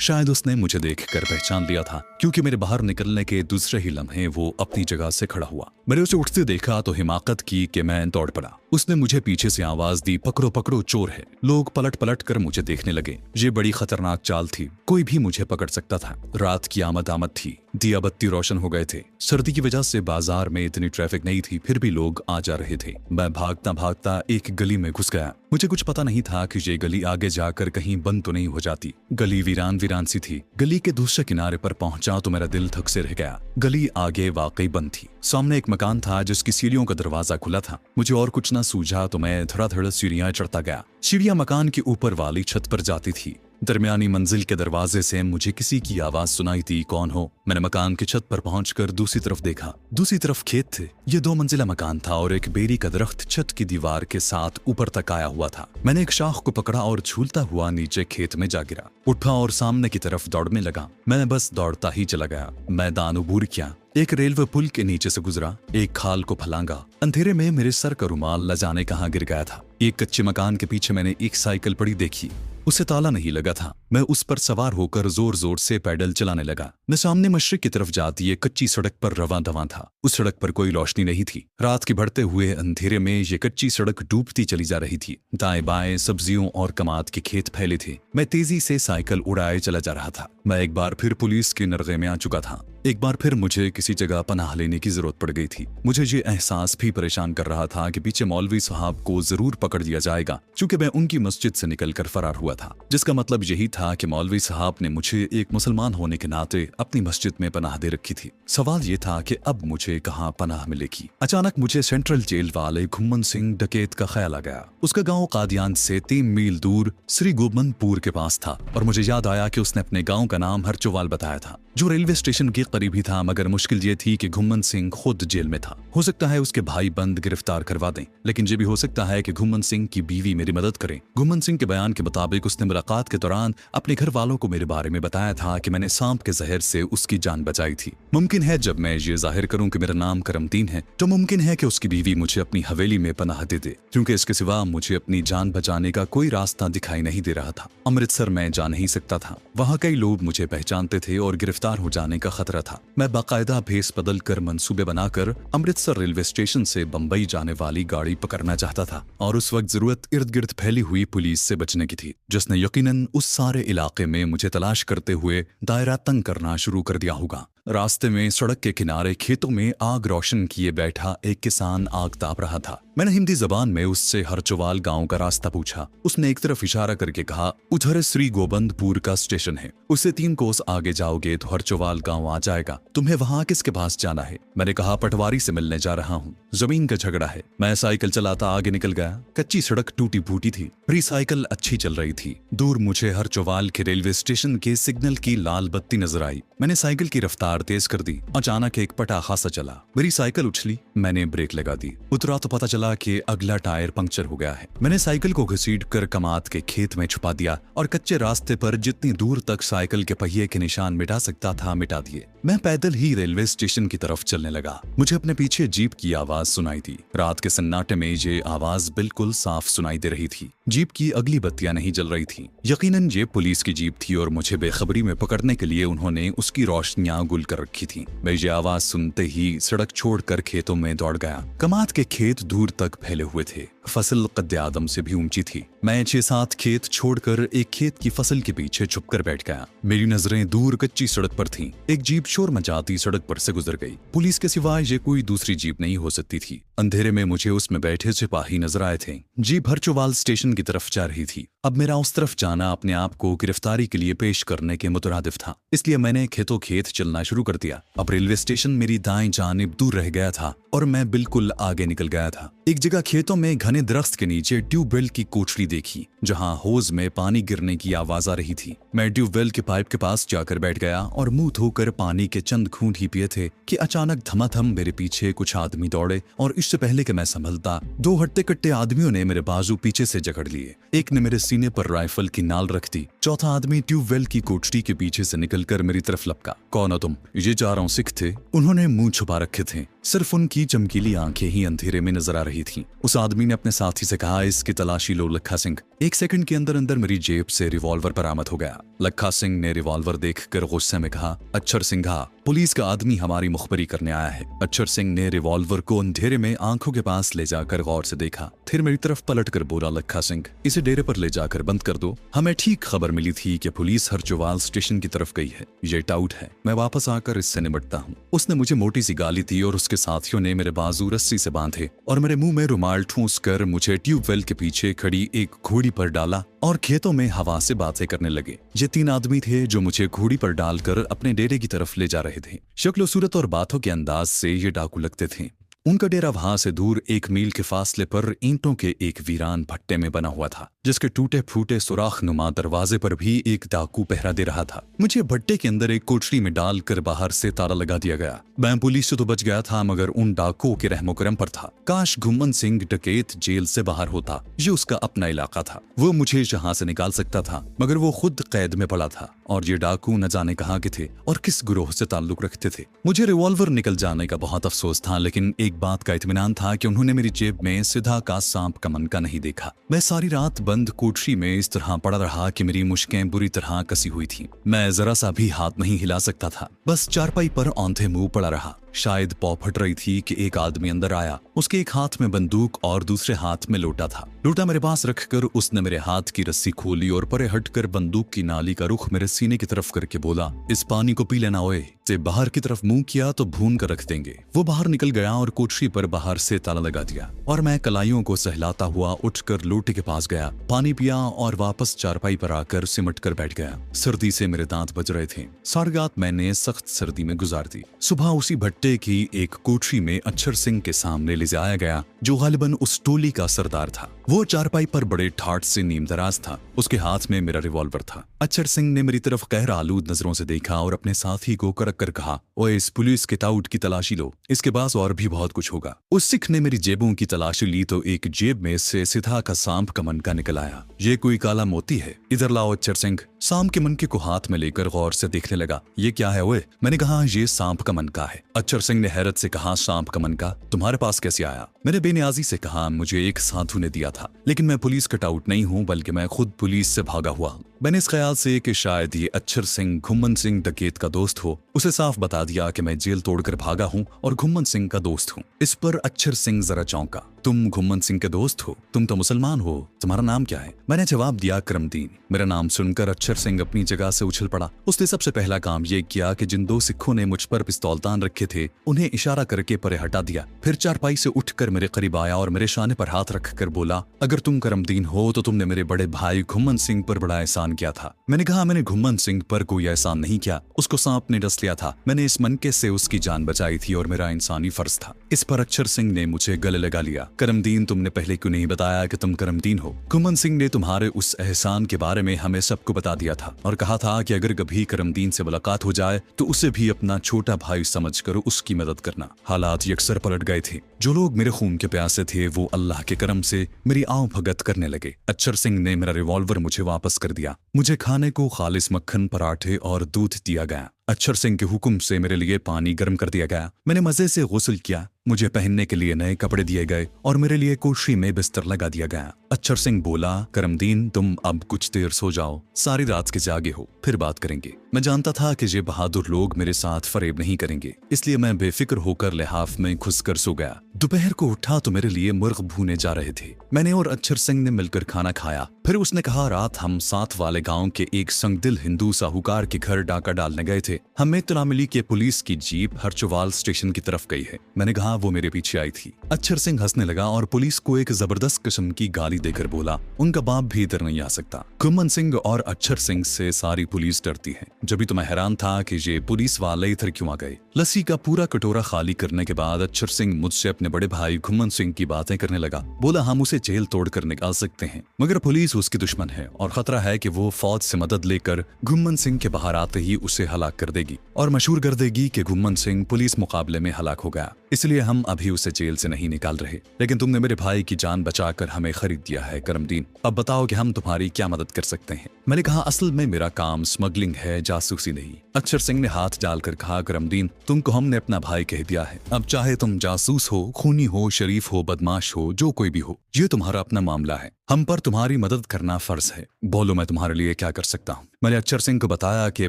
शायद उसने मुझे देखकर पहचान लिया था, क्योंकि मेरे बाहर निकलने के दूसरे ही लम्हे वो अपनी जगह से खड़ा हुआ। मैंने उसे उठते देखा तो हिमाकत की कि मैं दौड़ पड़ा। उसने मुझे पीछे से आवाज दी, पकड़ो पकड़ो, चोर है। लोग पलट पलट कर मुझे देखने लगे। ये बड़ी खतरनाक चाल थी, कोई भी मुझे पकड़ सकता था। रात की आमद थी, दिया बत्ती रोशन हो गए थे। सर्दी की वजह से बाजार में इतनी ट्रैफिक नहीं थी, फिर भी लोग आ जा रहे थे। मैं भागता भागता एक गली में घुस गया। मुझे कुछ पता नहीं था कि ये गली आगे जाकर कहीं बंद तो नहीं हो जाती। गली वीरान वीरान सी थी। गली के दूसरे किनारे पर पहुंचा तो मेरा दिल धक से रह गया। गली आगे वाकई बंद थी। सामने एक मकान था जिसकी सीढ़ियों का दरवाजा खुला था। मुझे और कुछ न सूझा तो मैं धड़ाधड़ सीढ़ियां चढ़ता गया। सीढ़ियां मकान के ऊपर वाली छत पर जाती थी। दरमियानी मंजिल के दरवाजे से मुझे किसी की आवाज सुनाई दी, कौन हो? मैंने मकान की छत पर पहुंचकर दूसरी तरफ देखा। दूसरी तरफ खेत थे। ये 2 मंजिला मकान था और एक बेरी का दरख्त छत की दीवार के साथ ऊपर तक आया हुआ था। मैंने एक शाख को पकड़ा और झूलता हुआ नीचे खेत में जा गिरा। उठा और सामने की तरफ दौड़ने लगा। मैं बस दौड़ता ही चला गया। मैदान अबूर किया, एक रेलवे पुल के नीचे से गुजरा, एक खाल को फलांगा। अंधेरे में मेरे सर का रुमाल न जाने कहां गिर गया था। एक कच्चे मकान के पीछे मैंने एक साइकिल पड़ी देखी। उसे ताला नहीं लगा था। मैं उस पर सवार होकर जोर जोर से पैडल चलाने लगा। मैं सामने मशरिक की तरफ जाती एक कच्ची सड़क पर रवां दवां था। उस सड़क पर कोई रोशनी नहीं थी। रात के बढ़ते हुए अंधेरे में ये कच्ची सड़क डूबती चली जा रही थी। दाएं बाएं सब्जियों और कमाद के खेत फैले थे। मैं तेजी से साइकिल उड़ाए चला जा रहा था। मैं एक बार फिर पुलिस के नरगे में आ चुका था। एक बार फिर मुझे किसी जगह पनाह लेने की जरूरत पड़ गई थी। मुझे ये एहसास भी परेशान कर रहा था कि पीछे मौलवी साहब को जरूर पकड़ लिया जाएगा, क्योंकि मैं उनकी मस्जिद से निकलकर फरार हुआ था। जिसका मतलब यही था कि मौलवी साहब ने मुझे एक मुसलमान होने के नाते अपनी मस्जिद में पनाह दे रखी थी। सवाल ये था कि अब मुझे कहाँ पनाह मिलेगी। अचानक मुझे सेंट्रल जेल वाले घुम्मन सिंह डकैत का ख्याल आ गया। उसका गाँव कादियान से 3 मील दूर श्री गोबंदपुर के पास था और मुझे याद आया कि उसने अपने गाँव का नाम हरचोवाल बताया था, जो रेलवे स्टेशन के करीब ही था। मगर मुश्किल ये थी कि घुम्मन सिंह खुद जेल में था। हो सकता है उसके भाई बंद गिरफ्तार करवा दें, लेकिन ये भी हो सकता है कि घुम्मन सिंह की बीवी मेरी मदद करे। घुम्मन सिंह के बयान के मुताबिक उसने मुलाकात के दौरान अपने घर वालों को मेरे बारे में बताया था कि मैंने सांप के जहर से उसकी जान बचाई थी। मुमकिन है जब मैं ये जाहिर करूं कि मेरा नाम करमदीन है, तो मुमकिन है कि उसकी बीवी मुझे अपनी हवेली में पनाह दे दे, क्योंकि इसके सिवा मुझे अपनी जान बचाने का कोई रास्ता दिखाई नहीं दे रहा था। अमृतसर में जा नहीं सकता था। वहाँ कई लोग मुझे पहचानते थे और गिरफ्तार हो जाने का खतरा था। मैं बाकायदा भेस बदल कर मंसूबे बनाकर अमृतसर रेलवे स्टेशन से बंबई जाने वाली गाड़ी पकड़ना चाहता था और उस वक्त जरूरत इर्द गिर्द फैली हुई पुलिस से बचने की थी, जिसने यकीनन उस सारे इलाके में मुझे तलाश करते हुए दायरा तंग करना शुरू कर दिया होगा। रास्ते में सड़क के किनारे खेतों में आग रोशन किए बैठा एक किसान आग ताप रहा था। मैंने हिंदी जबान में उससे हरचोवाल गांव का रास्ता पूछा। उसने एक तरफ इशारा करके कहा, उधर श्री गोबंदपुर का स्टेशन है, उससे 3 कोस आगे जाओगे तो हरचोवाल गांव आ जाएगा। तुम्हें वहां किसके पास जाना है? मैंने कहा, पटवारी से मिलने जा रहा हूँ, जमीन का झगड़ा है। मैं साइकिल चलाता आगे निकल गया। कच्ची सड़क टूटी फूटी थी। मेरी साइकिल अच्छी चल रही थी। दूर मुझे हरचोवाल के रेलवे स्टेशन के सिग्नल की लाल बत्ती नजर आई। मैंने साइकिल की रफ्तार तेज कर दी। अचानक एक पटाखा सा चला। मेरी साइकिल उछली। मैंने ब्रेक लगा दी। उतरा तो पता चला कि अगला टायर पंक्चर हो गया है। मैंने साइकिल को घसीट कर कमाद के खेत में छुपा दिया और कच्चे रास्ते पर जितनी दूर तक साइकिल के पहिए के निशान मिटा सकता था मिटा दिए। मैं पैदल ही रेलवे स्टेशन की तरफ चलने लगा। मुझे अपने पीछे जीप की आवाज सुनाई दी। रात के सन्नाटे में ये आवाज बिल्कुल साफ सुनाई दे रही थी। जीप की अगली बत्तियां नहीं जल रही थी। यकीनन ये पुलिस की जीप थी और मुझे बेखबरी में पकड़ने के लिए उन्होंने उसकी रोशनियां गुल कर रखी थी। मैं ये आवाज सुनते ही सड़क छोड़कर खेतों में दौड़ गया। कमाद के खेत दूर तक फैले हुए थे। फसल कद्दे आदम से भी ऊंची थी। मैं 6-7 खेत छोड़कर एक खेत की फसल के पीछे छुपकर बैठ गया। मेरी नजरें दूर कच्ची सड़क पर थीं। एक जीप शोर मचाती सड़क पर से गुजर गई। पुलिस के सिवाय ये कोई दूसरी जीप नहीं हो सकती थी। अंधेरे में मुझे उसमें बैठे सिपाही नजर आए थे। जीप हरचोवाल स्टेशन की तरफ जा रही थी। अब मेरा उस तरफ जाना अपने आप को गिरफ्तारी के लिए पेश करने के मुतरादिफ था, इसलिए मैंने खेतों खेत चलना शुरू कर दिया। अब रेलवे स्टेशन मेरी दाएं जानिब दूर रह गया था और मैं बिल्कुल आगे निकल गया था। एक जगह खेतों में घने दरख्त के नीचे ट्यूबवेल की कोठरी देखी, जहां होज में पानी गिरने की आवाज आ रही थी। मैं ट्यूबवेल के पाइप के पास जाकर बैठ गया और मुंह धोकर पानी के चंद घूंट ही पिए थे कि अचानक धमाधम मेरे पीछे कुछ आदमी दौड़े और इससे पहले कि मैं संभलता, 2 हट्टे कट्टे आदमियों ने मेरे बाजू पीछे से जकड़ लिए। एक ने मेरे सीने पर राइफल की नाल रख दी। चौथा आदमी ट्यूबवेल की कोठरी के पीछे से निकलकर मेरी तरफ लपका। कौन हो तुम? ये 4 सिख थे। उन्होंने मुंह छुपा रखे थे। सिर्फ उनकी चमकीली आंखें ही अंधेरे में नजर आ रही थीं। उस आदमी ने अपने साथी से कहा, इसकी तलाशी लो लखा सिंह। 1 सेकंड के अंदर अंदर मेरी जेब से रिवॉल्वर बरामद हो गया। लखा सिंह ने रिवॉल्वर देखकर गुस्से में कहा, अच्छर सिंघा, पुलिस का आदमी हमारी मुखबरी करने आया है। अच्छर सिंह ने रिवॉल्वर को अंधेरे में आंखों के पास ले जाकर गौर से देखा, फिर मेरी तरफ पलट कर बोला, लखा सिंह, इसे डेरे पर ले जाकर बंद कर दो। हमें ठीक खबर मिली थी कि पुलिस हरचोवाल स्टेशन की तरफ गई है। ये टाउट है, मैं वापस आकर इससे निपटता हूँ। उसने मुझे मोटी सी गाली दी और उसके साथियों ने मेरे बाजू रस्सी से बांधे और मेरे मुंह में रुमाल ठूंस कर मुझे ट्यूबवेल के पीछे खड़ी एक घोड़ी पर डाला और खेतों में हवा से बातें करने लगे। ये 3 आदमी थे जो मुझे घोड़ी पर डालकर अपने डेरे की तरफ ले जा रहे थे। शक्ल सूरत और बातों के अंदाज से ये डाकू लगते थे। उनका डेरा वहां से दूर 1 मील के फासले पर ईंटों के एक वीरान भट्टे में बना हुआ था, जिसके टूटे फूटे सुराख नुमा दरवाजे पर भी एक डाकू पहरा दे रहा था। मुझे भट्टे के अंदर एक कोठरी में डालकर बाहर से ताला लगा दिया गया। मैं पुलिस से तो बच गया था, मगर उन डाकुओं के रहमो करम पर था। काश घुम्मन सिंह डकैत जेल से बाहर होता। ये उसका अपना इलाका था, वो मुझे यहाँ से निकाल सकता था, मगर वो खुद कैद में पड़ा था और ये डाकू न जाने कहाँ के थे और किस गिरोह से ताल्लुक रखते थे। मुझे रिवॉल्वर निकल जाने का बहुत अफसोस था, लेकिन एक बात का इत्मीनान था कि उन्होंने मेरी जेब में सिधा का सांप का मनका नहीं देखा। मैं सारी रात बंद कोठरी में इस तरह पड़ा रहा कि मेरी मुश्कें बुरी तरह कसी हुई थी। मैं जरा सा भी हाथ नहीं हिला सकता था, बस चारपाई पर औंधे मुंह पड़ा रहा। शायद पौ फट रही थी कि एक आदमी अंदर आया। उसके एक हाथ में बंदूक और दूसरे हाथ में लोटा था। लोटा मेरे पास रखकर उसने मेरे हाथ की रस्सी खोली और परे हटकर बंदूक की नाली का रुख मेरे सीने की तरफ करके बोला, इस पानी को पी लेना ओए। से बाहर की तरफ मुंह किया तो भून कर रख देंगे। वो बाहर निकल गया और कोठरी पर बाहर से ताला लगा दिया और मैं कलाइयों को सहलाता हुआ उठकर लोटे के पास गया, पानी पिया और वापस चारपाई पर आकर सिमट कर बैठ गया। सर्दी से मेरे दांत बज रहे थे। सारी रात मैंने सख्त सर्दी में गुजार दी। सुबह उसी भट्टे की एक कोठरी में अच्छर सिंह के सामने ले जाया गया, जो गालिबन उस टोली का सरदार था। वो चारपाई पर बड़े ठाठ से नीमदराज था। उसके हाथ में मेरा रिवॉल्वर था। अच्छर सिंह ने मेरी तरफ गैर आलूद नजरों से देखा और अपने साथी को करक कर कहा, ओए इस पुलिस के टाउट की तलाशी लो, इसके पास और भी बहुत कुछ होगा। उस सिख ने मेरी जेबों की तलाशी ली तो एक जेब में से सिधा का सांप का मनका निकल आया। ये कोई काला मोती है, इधर लाओ अच्छर सिंह। सांप के मनके को हाथ में लेकर गौर से देखने लगा। ये क्या है ओए? मैंने कहा ये सांप का मनका है। अच्छर सिंह ने हैरत से कहा, सांप का मनका तुम्हारे पास कैसे आया? मैंने बेनियाजी से कहा, मुझे एक साधु ने दिया था, लेकिन मैं पुलिस का टाउट नहीं हूँ, बल्कि मैं खुद पुलिस से भागा हुआ। मैंने इस ख्याल से कि शायद ये अच्छर सिंह घुम्मन सिंह डकैत का दोस्त हो, उसे साफ बता दिया कि मैं जेल तोड़कर भागा हूँ और घुम्मन सिंह का दोस्त हूँ। इस पर अच्छर सिंह जरा चौंका। तुम घुम्मन सिंह के दोस्त हो? तुम तो मुसलमान हो, तुम्हारा नाम क्या है? मैंने जवाब दिया, करमदीन। मेरा नाम सुनकर अच्छर सिंह अपनी जगह से उछल पड़ा। उसने सबसे पहला काम यह किया कि जिन 2 सिखों ने मुझ पर पिस्तौल तान रखे थे उन्हें इशारा करके परे हटा दिया। फिर चारपाई से उठकर मेरे करीब आया और मेरे शाने पर हाथ रखकर बोला, अगर तुम करमदीन हो तो तुमने मेरे बड़े भाई घुम्मन सिंह पर बड़ा एहसान किया था। मैंने कहा, मैंने घुम्मन सिंह पर कोई एहसान नहीं किया, उसको सांप ने डस लिया था। मैंने इस मनके से उसकी जान बचाई थी और मेरा इंसानी फर्ज था। इस पर अच्छर सिंह ने मुझे गले लगा लिया। करमदीन, तुमने पहले क्यों नहीं बताया कि तुम करमदीन हो? घुम्मन सिंह ने तुम्हारे उस एहसान के बारे में हमें सबको बता दिया था और कहा था कि अगर कभी करमदीन से मुलाकात हो जाए तो उसे भी अपना छोटा भाई समझकर उसकी मदद करना। हालात यकसर पलट गए थे। जो लोग मेरे खून के प्यासे थे वो अल्लाह के करम से मेरी आव भगत करने लगे। अच्छर सिंह ने मेरा रिवॉल्वर मुझे वापस कर दिया। मुझे खाने को खालिस मक्खन, पराठे और दूध दिया गया। अच्छर सिंह के हुक्म से मेरे लिए पानी गर्म कर दिया गया। मैंने मजे से गुस्ल किया। मुझे पहनने के लिए नए कपड़े दिए गए और मेरे लिए कोठरी में बिस्तर लगा दिया गया। अच्छर सिंह बोला, करमदीन, तुम अब कुछ देर सो जाओ, सारी रात के जागे हो, फिर बात करेंगे। मैं जानता था कि ये बहादुर लोग मेरे साथ फरेब नहीं करेंगे, इसलिए मैं बेफिक्र होकर लिहाफ में घुसकर सो गया। दोपहर को उठा तो मेरे लिए मुर्ग भूने जा रहे थे। मैंने और अच्छर सिंह ने मिलकर खाना खाया। फिर उसने कहा, रात हम साथ वाले गांव के एक संगदिल हिंदू साहूकार के घर डाका डालने गए थे। हमें इत्तला मिली कि पुलिस की जीप हरचोवाल स्टेशन की तरफ गई है। मैंने कहा, वो मेरे पीछे आई थी। अच्छर सिंह हंसने लगा और पुलिस को एक जबरदस्त किस्म की गाली देकर बोला, उनका बाप भी इधर नहीं आ सकता। घुम्मन सिंह और अच्छर सिंह से सारी पुलिस डरती है। जब भी तो मैं हैरान था कि ये पुलिस वाले इधर क्यों आ गए। लस्सी का पूरा कटोरा खाली करने के बाद अच्छर सिंह मुझसे अपने बड़े भाई घुम्मन सिंह की बातें करने लगा। बोला, हम उसे जेल तोड़कर निकाल सकते हैं, मगर पुलिस उसकी दुश्मन है और खतरा है कि वो फौज से मदद लेकर घुम्मन सिंह के बाहर आते ही उसे हलाक कर देगी और मशहूर कर देगी कि घुम्मन सिंह पुलिस मुकाबले में हलाक हो गया। इसलिए हम अभी उसे जेल से नहीं निकाल रहे, लेकिन तुमने मेरे भाई की जान बचाकर हमें खरीद दिया है करमदीन। अब बताओ कि हम तुम्हारी क्या मदद कर सकते हैं। मैंने कहा, असल में मेरा काम स्मगलिंग है, जासूसी नहीं। अक्षर सिंह ने हाथ डालकर कहा, करमदीन तुमको हमने अपना भाई कह दिया है। अब चाहे तुम जासूस हो, खूनी हो, शरीफ हो, बदमाश हो, जो कोई भी हो, ये तुम्हारा अपना मामला है। हम पर तुम्हारी मदद करना फर्ज है। बोलो मैं तुम्हारे लिए क्या कर सकता हूँ। मैंने अक्षर सिंह को बताया कि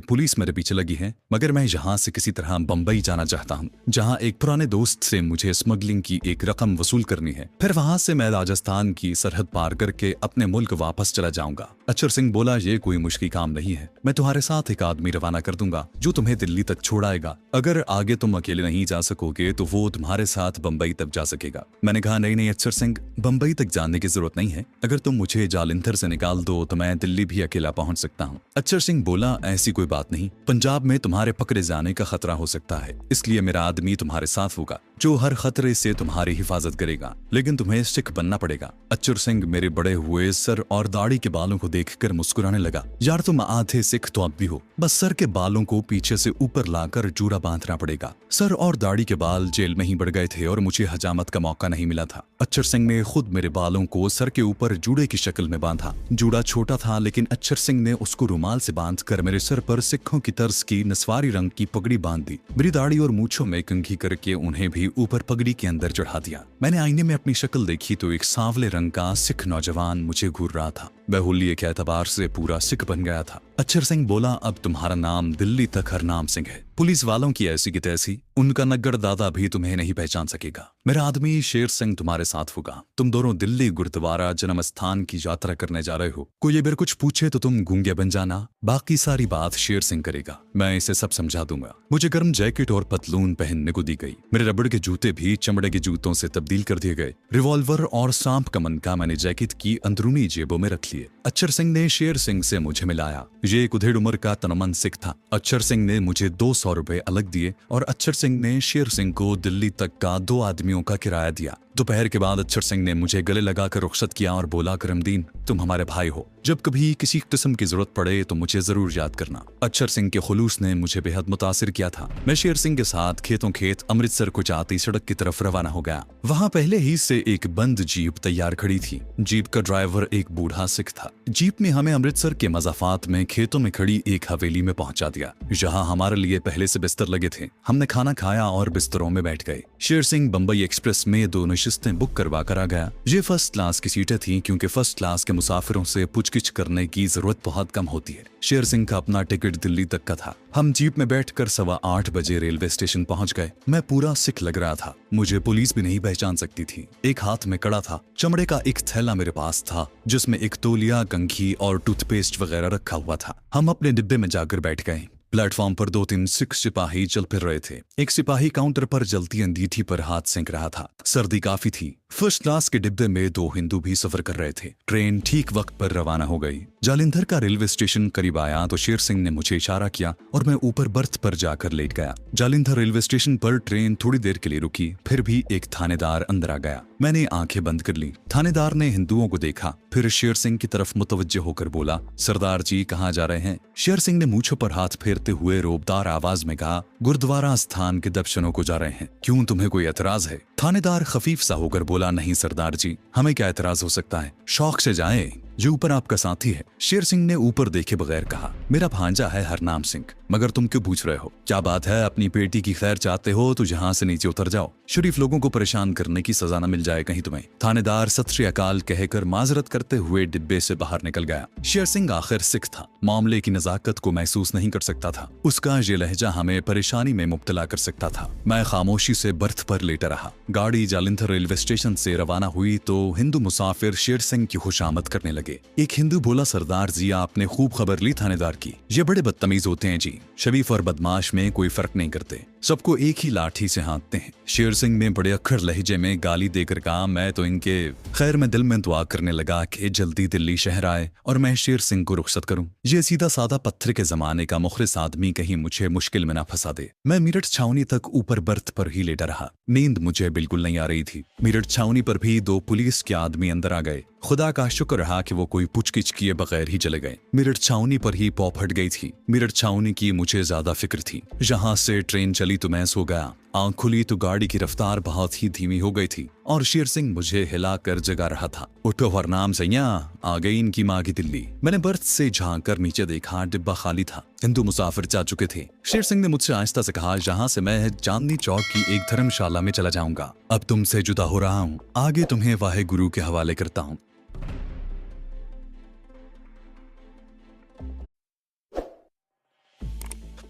पुलिस मेरे पीछे लगी है, मगर मैं यहाँ से किसी तरह बंबई जाना चाहता हूँ, जहाँ एक पुराने दोस्त से मुझे स्मगलिंग की एक रकम वसूल करनी है। फिर वहां से मैं राजस्थान की सरहद पार करके अपने मुल्क वापस चला जाऊंगा। अक्षर सिंह बोला, ये कोई मुश्किल काम नहीं है। मैं तुम्हारे साथ एक आदमी रवाना कर दूंगा जो तुम्हें दिल्ली तक छोड़ाएगा। अगर आगे तुम अकेले नहीं जा सकोगे तो वो तुम्हारे साथ बंबई तक जा सकेगा। मैंने कहा, नहीं अक्षर सिंह, बंबई तक जाने की जरूरत नहीं है। अगर तुम मुझे जालिंधर से निकाल दो तो मैं दिल्ली भी अकेला पहुंच सकता हूँ। अक्षर सिंह बोला, ऐसी कोई बात नहीं। पंजाब में तुम्हारे पकड़े जाने का खतरा हो सकता है, इसलिए मेरा आदमी तुम्हारे साथ होगा जो हर खतरे से तुम्हारी हिफाजत करेगा, लेकिन तुम्हें सिख बनना पड़ेगा। अक्षर सिंह मेरे बड़े हुए सर और दाढ़ी के बालों को देखकर मुस्कुराने लगा। यार तुम आधे सिख तो अब भी हो, बस सर के बालों को पीछे से ऊपर लाकर जूड़ा बांधना पड़ेगा। सर और दाढ़ी के बाल जेल में ही बढ़ गए थे और मुझे हजामत का मौका नहीं मिला था। अक्षर सिंह ने खुद मेरे बालों को सर के ऊपर जूड़े की शक्ल में बांधा। जूड़ा छोटा था, लेकिन अक्षर सिंह ने उसको रुमाल से बांधकर मेरे सर पर सिखों की तर्ज की नस्वारी रंग की पगड़ी बांध दी। मेरी दाढ़ी और मूंछों में कंघी करके उन्हें भी ऊपर पगड़ी के अंदर चढ़ा दिया। मैंने आईने में अपनी शक्ल देखी तो एक सांवले रंग का सिख नौजवान मुझे घूर रहा था। वह हुलिये के एतबार से पूरा सिख बन गया था। अक्षर सिंह बोला, अब तुम्हारा नाम दिल्ली तक हरनाम सिंह है। पुलिस वालों की ऐसी की तैसी, उनका नग्गड़ दादा भी तुम्हें नहीं पहचान सकेगा। मेरा आदमी शेर सिंह तुम्हारे साथ होगा। तुम दोनों दिल्ली गुरुद्वारा जन्म स्थान की यात्रा करने जा रहे हो। कोई अगर कुछ पूछे तो तुम गूंगे बन जाना, बाकी सारी बात शेर सिंह करेगा। मैं इसे सब समझा दूंगा। मुझे गर्म जैकेट और पतलून पहनने को दी गई। मेरे रबड़ के जूते भी चमड़े के जूतों से तब्दील कर दिए गए। रिवॉल्वर और सांप का मनका मैंने जैकेट की अंदरूनी जेबों में रख लिए। अक्षर सिंह ने शेर सिंह से मुझे मिलाया। ये एक उधेड़ उम्र का तनमन सिख था। अक्षर सिंह ने मुझे 200 रुपए अलग दिए और अक्षर सिंह ने शेर सिंह को दिल्ली तक का 2 आदमियों का किराया दिया। दोपहर के बाद अक्षर सिंह ने मुझे गले लगाकर रुखसत किया और बोला, करमदीन तुम हमारे भाई हो, जब कभी किसी किस्म की जरूरत पड़े तो मुझे जरूर याद करना। अक्षर सिंह के खुलूस ने मुझे बेहद मुतासिर किया था। मैं शेर सिंह के साथ खेतों खेत अमृतसर को जाती सड़क की तरफ रवाना हो गया। वहां पहले ही से एक बंद जीप तैयार खड़ी थी। जीप का ड्राइवर एक बूढ़ा सिख था। जीप ने हमें अमृतसर के मज़ाफात में खेतों में खड़ी एक हवेली में पहुंचा दिया, जहां हमारे लिए पहले से बिस्तर लगे थे। हमने खाना खाया और बिस्तरों में बैठ गए। शेर सिंह बंबई एक्सप्रेस में 2 नशिस्तें बुक करवा कर आ गया। ये फर्स्ट क्लास की सीटें थीं, क्योंकि फर्स्ट क्लास के मुसाफिरों से पूछगिछ करने की जरूरत बहुत कम होती है। शेर सिंह का अपना टिकट दिल्ली तक का था। हम जीप में बैठकर 8:15 बजे रेलवे स्टेशन पहुंच गए। मैं पूरा सिख लग रहा था। मुझे पुलिस भी नहीं पहचान सकती थी। एक हाथ में कड़ा था। चमड़े का एक थैला मेरे पास था, जिसमें एक तौलिया, कंघी और टूथपेस्ट वगैरह रखा हुआ था। हम अपने डिब्बे में जाकर बैठ गए। प्लेटफॉर्म पर 2-3 सिख सिपाही चल फिर रहे थे। एक सिपाही काउंटर पर जलती अंगीठी पर हाथ सेंक रहा था। सर्दी काफी थी। फर्स्ट क्लास के डिब्बे में 2 हिंदू भी सफर कर रहे थे। ट्रेन ठीक वक्त पर रवाना हो गई। जालिंधर का रेलवे स्टेशन करीब आया तो शेर सिंह ने मुझे इशारा किया और मैं ऊपर बर्थ पर जाकर लेट गया। जालिंधर रेलवे स्टेशन पर ट्रेन थोड़ी देर के लिए रुकी, फिर भी एक थानेदार अंदर आ गया। मैंने आंखें बंद कर ली। थानेदार ने हिंदुओं को देखा, फिर शेर सिंह की तरफ मुतवज्जे होकर बोला, सरदार जी कहाँ जा रहे हैं? शेर सिंह ने मूंछों पर हाथ फेरते हुए रोबदार आवाज में कहा, गुरुद्वारा स्थान के दर्शनों को जा रहे हैं। क्यों, तुम्हें कोई एतराज है? थानेदार खफीफ सा होकर बोला, नहीं सरदार जी, हमें क्या एतराज हो सकता है, शौक से जाएं। ये ऊपर आपका साथी है। शेर सिंह ने ऊपर देखे बगैर कहा, मेरा भांजा है हरनाम सिंह। मगर तुम क्यों पूछ रहे हो? क्या बात है, अपनी बेटी की खैर चाहते हो तो यहाँ से नीचे उतर जाओ। शरीफ लोगों को परेशान करने की सजा न मिल जाए कहीं तुम्हें। थानेदार सत श्री अकाल कहकर माजरत करते हुए डिब्बे से बाहर निकल गया। शेर सिंह आखिर सिख था, मामले की नजाकत को महसूस नहीं कर सकता था। उसका ये लहजा हमें परेशानी में मुब्तला कर सकता था। मैं खामोशी से बर्थ पर लेटा रहा। गाड़ी जालिंधर रेलवे स्टेशन से रवाना हुई तो हिंदू मुसाफिर शेर सिंह की खुशामद करने लगे। एक हिंदू बोला, सरदार जी आपने खूब खबर ली थानेदार की, ये बड़े बदतमीज होते हैं जी, शरीफ और बदमाश में कोई फर्क नहीं करते, सबको एक ही लाठी से हाँकते हैं। शेर सिंह ने बड़े अक्खर लहजे में गाली देकर कहा, मैं तो इनके खैर में दिल में दुआ करने लगा कि जल्दी दिल्ली शहर आए और मैं शेर सिंह को रुखसत करूं। ये सीधा सादा पत्थर के जमाने का मुखलिस आदमी कहीं मुझे मुश्किल में ना फंसा दे। मैं मेरठ छावनी तक ऊपर बर्थ पर ही लेटा रहा। नींद मुझे बिल्कुल नहीं आ रही थी। मेरठ छावनी पर भी 2 पुलिस के आदमी अंदर आ गए। खुदा का शुक्र रहा कि कि वो कोई पुचकिच किए बगैर ही चले गए। मेरठ छावनी पर ही पौ फट गई थी। मेरठ छावनी की मुझे ज्यादा फिक्र थी। जहां से ट्रेन चली तो मैं सो गया। आंख खुली तो गाड़ी की रफ्तार बहुत ही धीमी हो गई थी और शेर सिंह मुझे हिलाकर जगा रहा था। उठो हरनाम सैया, आ गई इनकी माँ की दिल्ली। मैंने बर्थ से झांक कर नीचे देखा, डिब्बा खाली था। हिंदू मुसाफिर जा चुके थे। शेर सिंह ने मुझसे आहिस्ता से कहा, यहाँ से मैं चांदनी चौक की एक धर्मशाला में चला जाऊंगा। अब तुमसे जुदा हो रहा हूँ, आगे तुम्हें वाहे गुरु के हवाले करता हूँ।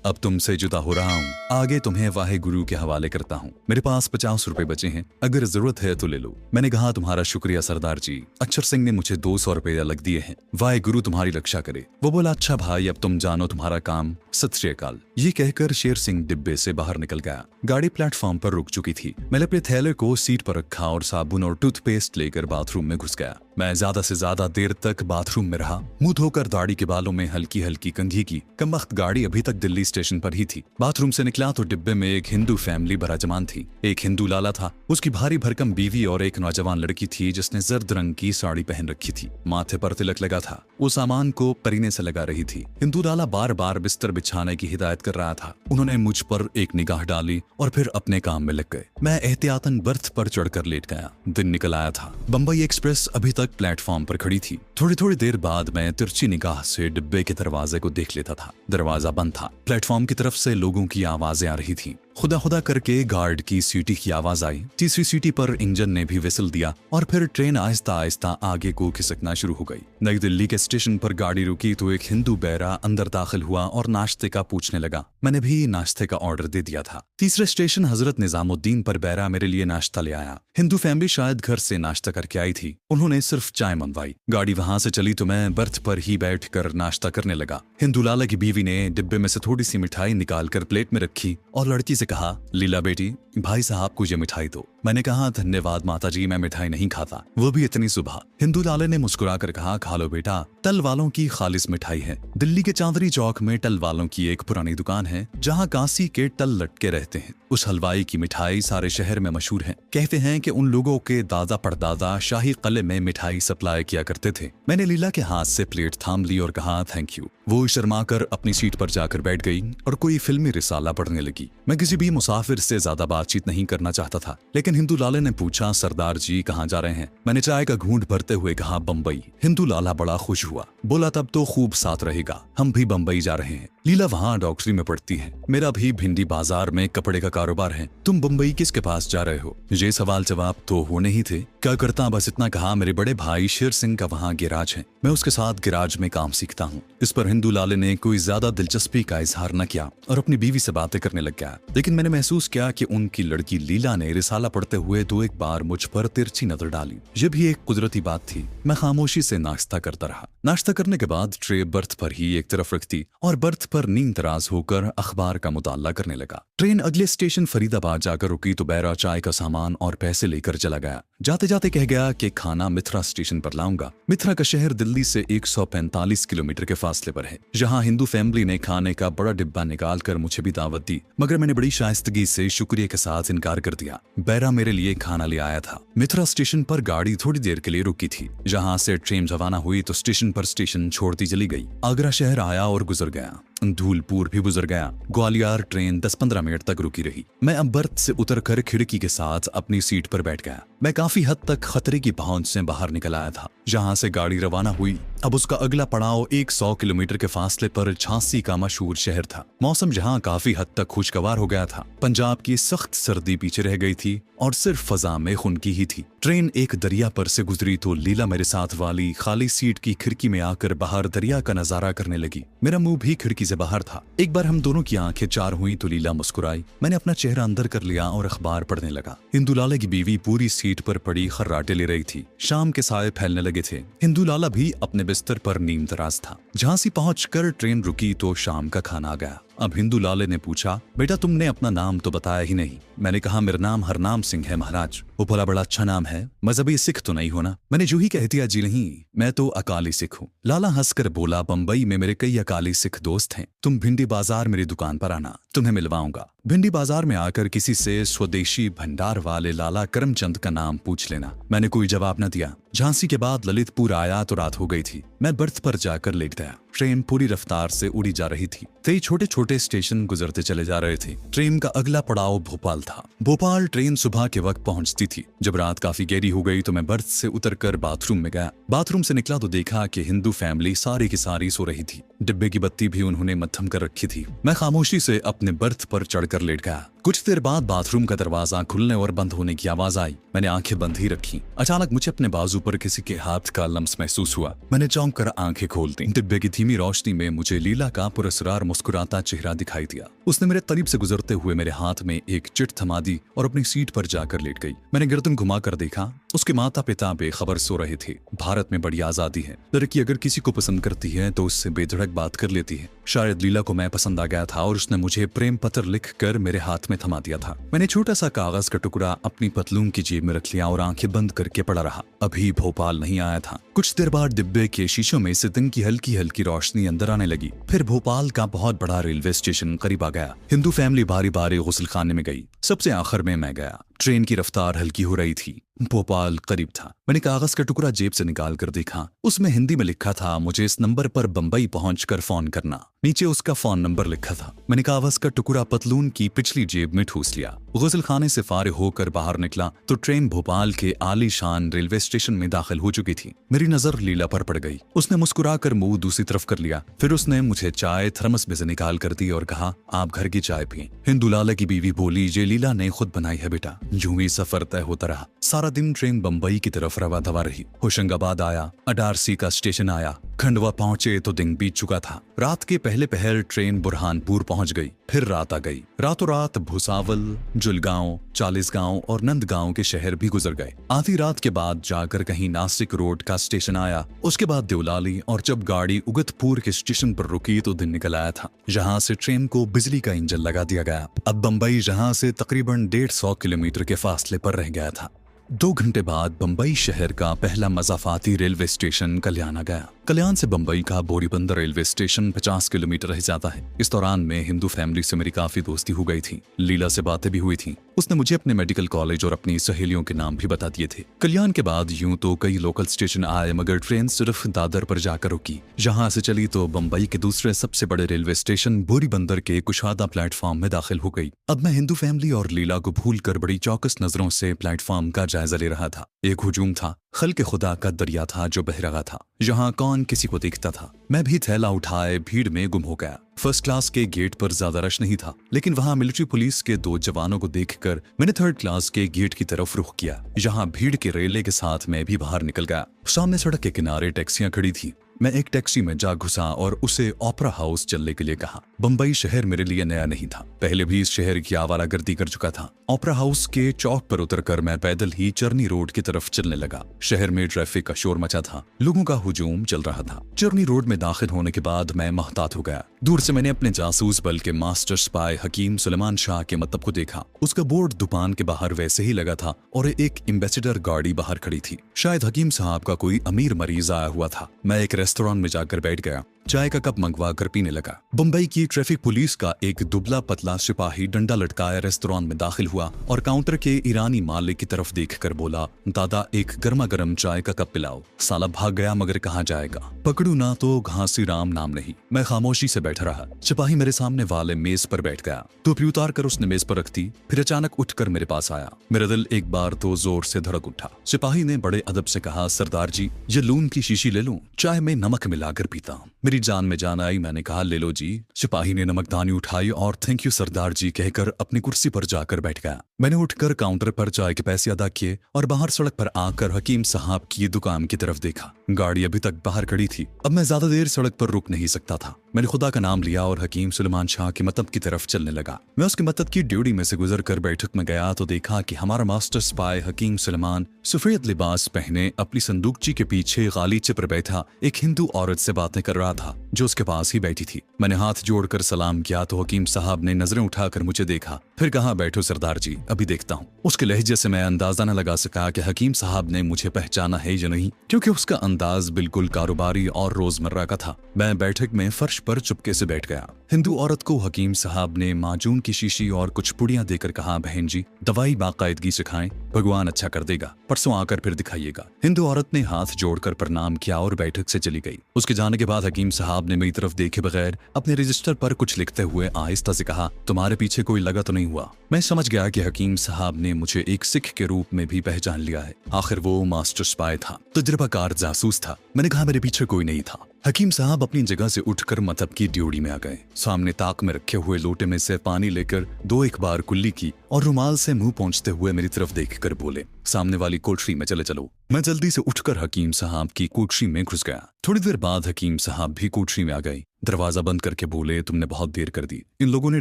अब तुमसे जुदा हो रहा हूँ, आगे तुम्हें वाहे गुरु के हवाले करता हूँ। मेरे पास 50 रुपए बचे हैं, अगर जरूरत है तो ले लो। मैंने कहा, तुम्हारा शुक्रिया सरदार जी। अक्षर सिंह ने मुझे 200 रुपए अलग दिए हैं। वाहे गुरु तुम्हारी रक्षा करे। वो बोला, अच्छा भाई, अब तुम जानो तुम्हारा काम, सत श्री अकाल। ये कहकर शेर सिंह डिब्बे से बाहर निकल गया। गाड़ी प्लेटफॉर्म पर रुक चुकी थी। मैंने अपने थैले को सीट पर रखा और साबुन और टूथपेस्ट लेकर बाथरूम में घुस गया। मैं ज्यादा से ज्यादा देर तक बाथरूम में रहा। मुंह धोकर दाढ़ी के बालों में हल्की हल्की कंघी की। कम वक्त गाड़ी अभी तक दिल्ली स्टेशन पर ही थी। बाथरूम से निकला तो डिब्बे में एक हिंदू फैमिली बराजमान थी। एक हिंदू लाला था, उसकी भारी भरकम बीवी और एक नौजवान लड़की थी जिसने जर्द रंग की साड़ी पहन रखी थी। माथे पर तिलक लगा था। वो सामान को परीने से लगा रही थी। हिंदू लाला बार बार बिस्तर बिछाने की हिदायत कर रहा था। उन्होंने मुझ पर एक निगाह डाली और फिर अपने काम में लग गए। मैं एहतियातन बर्थ पर चढ़कर लेट गया। दिन निकल आया था। बंबई एक्सप्रेस अभी तक प्लेटफॉर्म पर खड़ी थी। थोड़ी थोड़ी देर बाद मैं तिरछी निगाह से डिब्बे के दरवाजे को देख लेता था। दरवाजा बंद था। प्लेटफॉर्म की तरफ से लोगों की आवाजें आ रही थी। खुदा खुदा करके गार्ड की सीटी की आवाज आई। तीसरी सीटी पर इंजन ने भी विसल दिया और फिर ट्रेन आहिस्ता आहिस्ता आगे को खिसकना शुरू हो गई। नई दिल्ली के स्टेशन पर गाड़ी रुकी तो एक हिंदू बैरा अंदर दाखिल हुआ और नाश्ते का पूछने लगा। मैंने भी नाश्ते का ऑर्डर दे दिया था। तीसरे स्टेशन हजरत निजामुद्दीन पर बैरा मेरे लिए नाश्ता ले आया। हिंदू फैमिली शायद घर से नाश्ता करके आई थी। उन्होंने सिर्फ चाय मंगवाई। गाड़ी वहां से चली तो मैं बर्थ पर ही बैठकर नाश्ता करने लगा। हिंदू लाला की बीवी ने डिब्बे में से थोड़ी सी मिठाई निकालकर प्लेट में रखी और लड़की से कहा, लीला बेटी, भाई साहब को ये मिठाई दो। मैंने कहा, धन्यवाद माताजी, मैं मिठाई नहीं खाता, वो भी इतनी सुबह। हिंदू लाले ने मुस्कुराकर कहा, खा लो बेटा, टल वालों की खालिस मिठाई है। दिल्ली के चांदनी चौक में टल वालों की एक पुरानी दुकान है जहाँ कांसी के टल लटके रहते हैं। उस हलवाई की मिठाई सारे शहर में मशहूर है। कहते हैं कि उन लोगों के दादा परदादा शाही किले में मिठाई सप्लाई किया करते थे। मैंने लीला के हाथ से प्लेट थाम ली और कहा, थैंक यू। वो शर्मा कर अपनी सीट पर जाकर बैठ गई और कोई फिल्मी रिसाला पढ़ने लगी। मैं किसी भी मुसाफिर से ज्यादा बातचीत नहीं करना चाहता था, लेकिन हिंदू लाले ने पूछा, सरदार जी कहाँ जा रहे हैं? मैंने चाय का घूंट भरते हुए कहा, बंबई। हिंदू लाला बड़ा खुश हुआ। बोला, तब तो खूब साथ रहेगा, हम भी बंबई जा रहे हैं। लीला वहाँ डॉक्टरी में पढ़ती है। मेरा भी भिंडी बाजार में कपड़े का कारोबार है। तुम बंबई किसके पास जा रहे हो? ये सवाल जवाब तो होने ही थे। क्या करता, बस इतना कहा, मेरे बड़े भाई शेर सिंह का वहाँ गिराज है, मैं उसके साथ गिराज में काम सीखता हूँ। इस पर हिंदू लाले ने कोई ज्यादा दिलचस्पी का इजहार न किया और अपनी बीवी से बातें करने लग गया। लेकिन मैंने महसूस किया कि उनकी लड़की लीला ने रिसाला पढ़ते हुए तो एक बार मुझ पर तिरछी नजर डाली। ये भी एक कुदरती बात थी। मैं खामोशी से नाश्ता करता रहा। नाश्ता करने के बाद ट्रे बर्थ पर ही एक तरफ रख दी और बर्थ पर नींद तराज होकर अखबार का मुताला करने लगा। ट्रेन अगले स्टेशन फरीदाबाद जाकर रुकी तो बैरा चाय का सामान और पैसे लेकर चला गया। जाते जाते कह गया कि खाना मिथरा स्टेशन पर लाऊंगा। मिथरा का शहर दिल्ली से 145 किलोमीटर के फासले पर है। जहां हिंदू फैमिली ने खाने का बड़ा डिब्बा निकाल कर मुझे भी दावत दी, मगर मैंने बड़ी शाइस्तगी से शुक्रिया के साथ इनकार कर दिया। बैरा मेरे लिए खाना ले आया था। मिथरा स्टेशन पर गाड़ी थोड़ी देर के लिए रुकी थी। जहां से ट्रेन रवाना हुई तो स्टेशन पर स्टेशन छोड़ती चली गई। आगरा शहर आया और गुजर गया। धूलपुर भी गुजर गया। ग्वालियर ट्रेन 10-15 मिनट तक रुकी रही। मैं अब बर्थ से उतरकर खिड़की के साथ अपनी सीट पर बैठ गया। मैं काफी हद तक खतरे की पहुंच से बाहर निकल आया था। जहां से गाड़ी रवाना हुई अब उसका अगला पड़ाव 100 किलोमीटर के फासले पर झांसी का मशहूर शहर था। मौसम जहां काफी हद तक खुशगवार हो गया था। पंजाब की सख्त सर्दी पीछे रह गई थी और सिर्फ फजा में खुनकी ही थी। ट्रेन एक दरिया पर से गुजरी तो लीला मेरे साथ वाली खाली सीट की खिड़की में आकर बाहर दरिया का नजारा करने लगी। मेरा मुंह भी खिड़की से बाहर था। एक बार हम दोनों की आंखें चार हुई तो लीला मुस्कुराई। मैंने अपना चेहरा अंदर कर लिया और अखबार पढ़ने लगा। हिंदू लाला की बीवी पूरी सीट पर पड़ी खर्राटे ले रही थी। शाम के साये फैलने लगे थे। हिंदू लाला भी अपने बिस्तर पर नीम तराज था। झांसी पहुंचकर ट्रेन रुकी तो शाम का खाना आ गया। अब हिंदू लाले ने पूछा, बेटा तुमने अपना नाम तो बताया ही नहीं। मैंने कहा, मेरा नाम हरनाम सिंह है महाराज। वो बोला, बड़ा अच्छा नाम है, मजहबी सिख तो नहीं होना? मैंने जो ही कह दिया, जी नहीं, मैं तो अकाली सिख हूँ। लाला हंसकर बोला, बंबई में मेरे कई अकाली सिख दोस्त हैं, तुम भिंडी बाजार मेरी दुकान पर आना, तुम्हें मिलवाऊंगा। भिंडी बाजार में आकर किसी से स्वदेशी भंडार वाले लाला करमचंद का नाम पूछ लेना। मैंने कोई जवाब न दिया। झांसी के बाद ललितपुर आया तो रात हो गई थी। मैं बर्थ पर जाकर लेट गया। ट्रेन पूरी रफ्तार से उड़ी जा रही थी। कई छोटे छोटे स्टेशन गुजरते चले जा रहे थे। ट्रेन का अगला पड़ाव भोपाल था। भोपाल ट्रेन सुबह के वक्त पहुंचती थी। जब रात काफी गहरी हो गई तो मैं बर्थ से उतरकर बाथरूम में गया। बाथरूम से निकला तो देखा कि हिंदू फैमिली सारी की सारी सो रही थी। डिब्बे की बत्ती भी उन्होंने मद्धम कर रखी थी। मैं खामोशी से अपने बर्थ पर चढ़कर लेट गया। कुछ देर बाद बाथरूम का दरवाजा खुलने और बंद होने की आवाज आई। मैंने आंखें बंद ही रखी। अचानक मुझे अपने बाजू पर किसी के हाथ का लम्स महसूस हुआ। मैंने चौंक कर आंखें खोल दी। डिब्बे की धीमी रोशनी में मुझे लीला का पुरस्कार मुस्कुराता चेहरा दिखाई दिया। उसने मेरे करीब से गुजरते हुए मेरे हाथ में एक चिट थमा दी और अपनी सीट पर जाकर लेट गई। मैंने गर्दन घुमाकर देखा। उसके माता पिता बेखबर सो रहे थे। भारत में बड़ी आजादी है। लड़की अगर किसी को पसंद करती है तो उससे बेधड़क बात कर लेती है। शायद लीला को मैं पसंद आ गया था और उसने मुझे प्रेम पत्र लिखकर मेरे हाथ में थमा दिया था। मैंने छोटा सा कागज का टुकड़ा अपनी पतलून की जेब में रख लिया और आंखें बंद करके पड़ा रहा। अभी भोपाल नहीं आया था। कुछ देर बाद डिब्बे के शीशों में से दिन की हल्की हल्की रोशनी अंदर आने लगी। फिर भोपाल का बहुत बड़ा रेलवे स्टेशन करीब आ गया। हिंदू फैमिली बारी बारी गुस्ल खाने में गई। सबसे आखिर में मैं गया। ट्रेन की रफ्तार हल्की हो रही थी। भोपाल करीब था। मैंने कागज का टुकड़ा जेब से निकाल कर देखा। उसमें हिंदी में लिखा था, मुझे इस नंबर पर बंबई पहुंचकर फोन करना। नीचे उसका फोन नंबर लिखा था। मैंने कागज का टुकड़ा पतलून की पिछली जेब में ठूस लिया। गुस्ल खाने से फारिग होकर बाहर निकला तो ट्रेन भोपाल के आलीशान रेलवे स्टेशन में दाखिल हो चुकी थी। मेरी नजर लीला पर पड़ गई। उसने मुस्कुराकर मुंह दूसरी तरफ कर लिया। फिर उसने मुझे चाय थर्मस में से निकाल कर दी और कहा, आप घर की चाय पिए। हिंदू लाला की बीवी बोली, ये लीला ने खुद बनाई है बेटा। यूं ही सफर तय होता रहा। सारा दिन ट्रेन बंबई की तरफ रवा दवा रही। होशंगाबाद आया, अडारसी का स्टेशन आया। खंडवा पहुंचे तो दिन बीत चुका था। रात के पहले पहर ट्रेन बुरहानपुर पहुंच गई। फिर रात आ गई। रातों रात भुसावल, जुलगांव, चालीसगांव और नंदगांव के शहर भी गुजर गए। आधी रात के बाद जाकर कहीं नासिक रोड का स्टेशन आया। उसके बाद देवलाली, और जब गाड़ी उगतपुर के स्टेशन पर रुकी तो दिन निकल आया था। जहां से ट्रेन को बिजली का इंजन लगा दिया गया। अब बंबई जहां से तकरीबन 150 किलोमीटर के फासले पर रह गया था। 2 घंटे बाद बंबई शहर का पहला मज़ाफाती रेलवे स्टेशन कल्याण आ गया। कल्याण से बंबई का बोरीबंदर रेलवे स्टेशन 50 किलोमीटर रह जाता है। इस दौरान में हिंदू फैमिली से मेरी काफी दोस्ती हो गई थी। लीला से बातें भी हुई थी। उसने मुझे अपने मेडिकल कॉलेज और अपनी सहेलियों के नाम भी बता दिए थे। कल्याण के बाद यूं तो कई लोकल स्टेशन आए, मगर ट्रेन सिर्फ दादर पर जाकर रुकी। जहां से चली तो बंबई के दूसरे सबसे बड़े रेलवे स्टेशन बोरीबंदर के कुशादा प्लेटफॉर्म में दाखिल हो गई। अब मैं हिंदू फैमिली और लीला को भूलकर बड़ी चौकस नजरों से प्लेटफॉर्म का जायजा ले रहा था। एक हुजूम था। खल्के खुदा का दरिया था जो बह रहा था। जहां कौन किसी को देखता था। मैं भी थैला उठाए भीड़ में गुम हो गया। फर्स्ट क्लास के गेट पर ज्यादा रश नहीं था, लेकिन वहां मिलिट्री पुलिस के 2 जवानों को देखकर मैंने थर्ड क्लास के गेट की तरफ रुख किया। जहां भीड़ के रेले के साथ मैं भी बाहर निकल गया। सामने सड़क के किनारे टैक्सियां खड़ी थी। मैं एक टैक्सी में जा घुसा और उसे ओपेरा हाउस चलने के लिए कहा। बंबई शहर मेरे लिए नया नहीं था। पहले भी इस शहर की आवारागर्दी कर चुका था। ओपेरा हाउस के चौक पर उतरकर मैं पैदल ही चर्नी रोड की तरफ चलने लगा। शहर में ट्रैफिक का शोर मचा था। लोगों का हुजूम चल रहा था। चर्नी रोड में दाखिल होने के बाद मैं महतात हो गया। दूर से मैंने अपने जासूस बल के मास्टर स्पाई हकीम सुलेमान शाह के मतब को देखा। उसका बोर्ड दुकान के बाहर वैसे ही लगा था और एक एम्बेसडर गाड़ी बाहर खड़ी थी। शायद हकीम साहब का कोई अमीर मरीज आया हुआ था। मैं एक रेस्टोरेंट में जाकर बैठ गया। चाय का कप मंगवा कर पीने लगा। बंबई की ट्रैफिक पुलिस का एक दुबला पतला सिपाही डंडा लटकाया रेस्टोरेंट में दाखिल हुआ और काउंटर के ईरानी मालिक की तरफ देखकर बोला, दादा एक गर्मा गर्म चाय का कप पिलाओ। साला भाग गया मगर कहाँ जाएगा। पकड़ू ना तो घासी राम नाम नहीं। मैं खामोशी से बैठा रहा। सिपाही मेरे सामने वाले मेज पर बैठ गया। टोपी उतार कर उसने मेज पर रख दी। फिर अचानक उठकर मेरे पास आया। मेरा दिल एक बार तो जोर से धड़क उठा। सिपाही ने बड़े अदब से कहा, सरदार जी ये लून की शीशी ले लूं? चाय में नमक मिलाकर पीता हूं। मेरी जान में जान आई। मैंने कहा, ले लो जी। सिपाही ने नमकदानी उठाई और थैंक यू सरदार जी कहकर अपनी कुर्सी पर जाकर बैठ गया। मैंने उठकर काउंटर पर चाय के पैसे अदा किए और बाहर सड़क पर आकर हकीम साहब की दुकान की तरफ देखा। गाड़ी अभी तक बाहर खड़ी थी। अब मैं ज्यादा देर सड़क पर रुक नहीं सकता था। मैंने खुदा का नाम लिया और हकीम सुलेमान शाह के मतब की तरफ चलने लगा। मैं उसके मतब की ड्यूटी में से गुजर कर बैठक में गया तो देखा कि हमारा मास्टर स्पाई हकीम सुलेमान सफेद लिबास पहने अपनी संदूकची के पीछे गालीचे पर बैठा एक हिंदू औरत से बातें कर रहा था जो उसके पास ही बैठी थी। मैंने हाथ जोड़कर सलाम किया तो हकीम साहब ने नजरें उठाकर मुझे देखा। फिर कहा, बैठो सरदार जी, अभी देखता हूँ। उसके लहजे से मैं अंदाजा न लगा सका कि हकीम साहब ने मुझे पहचाना है या नहीं, क्योंकि उसका अंदाज बिल्कुल कारोबारी और रोजमर्रा का था। मैं बैठक में फर्श पर चुपके से बैठ गया। हिंदू औरत को हकीम साहब ने माजून की शीशी और कुछ पुड़ियां देकर कहा, बहन जी दवाई बाकायदगी से खाएं, भगवान अच्छा कर देगा, परसों आकर फिर दिखाइएगा। हिंदू औरत ने हाथ जोड़कर प्रणाम किया और बैठक से चली गई। उसके जाने के बाद हकीम साहब ने मेरी तरफ देखे बगैर अपने रजिस्टर पर कुछ लिखते हुए आहिस्ता से कहा, तुम्हारे पीछे कोई लगा तो नहीं हुआ? मैं समझ गया कि हकीम साहब ने मुझे एक सिख के रूप में भी पहचान लिया है। आखिर वो मास्टर स्पाई था, तजुर्बाकार जासूस था। मैंने कहा, मेरे पीछे कोई नहीं था। हकीम साहब अपनी जगह से उठकर मतब की ड्योढ़ी में आ गए। सामने ताक में रखे हुए लोटे में से पानी लेकर 2-1 बार कुल्ली की और रुमाल से मुंह पोंछते हुए मेरी तरफ देखकर बोले, सामने वाली कोठरी में चले चलो। मैं जल्दी से उठकर हकीम साहब की कोठरी में घुस गया। थोड़ी देर बाद हकीम साहब भी कोठरी में आ गए। दरवाजा बंद करके बोले, तुमने बहुत देर कर दी। इन लोगों ने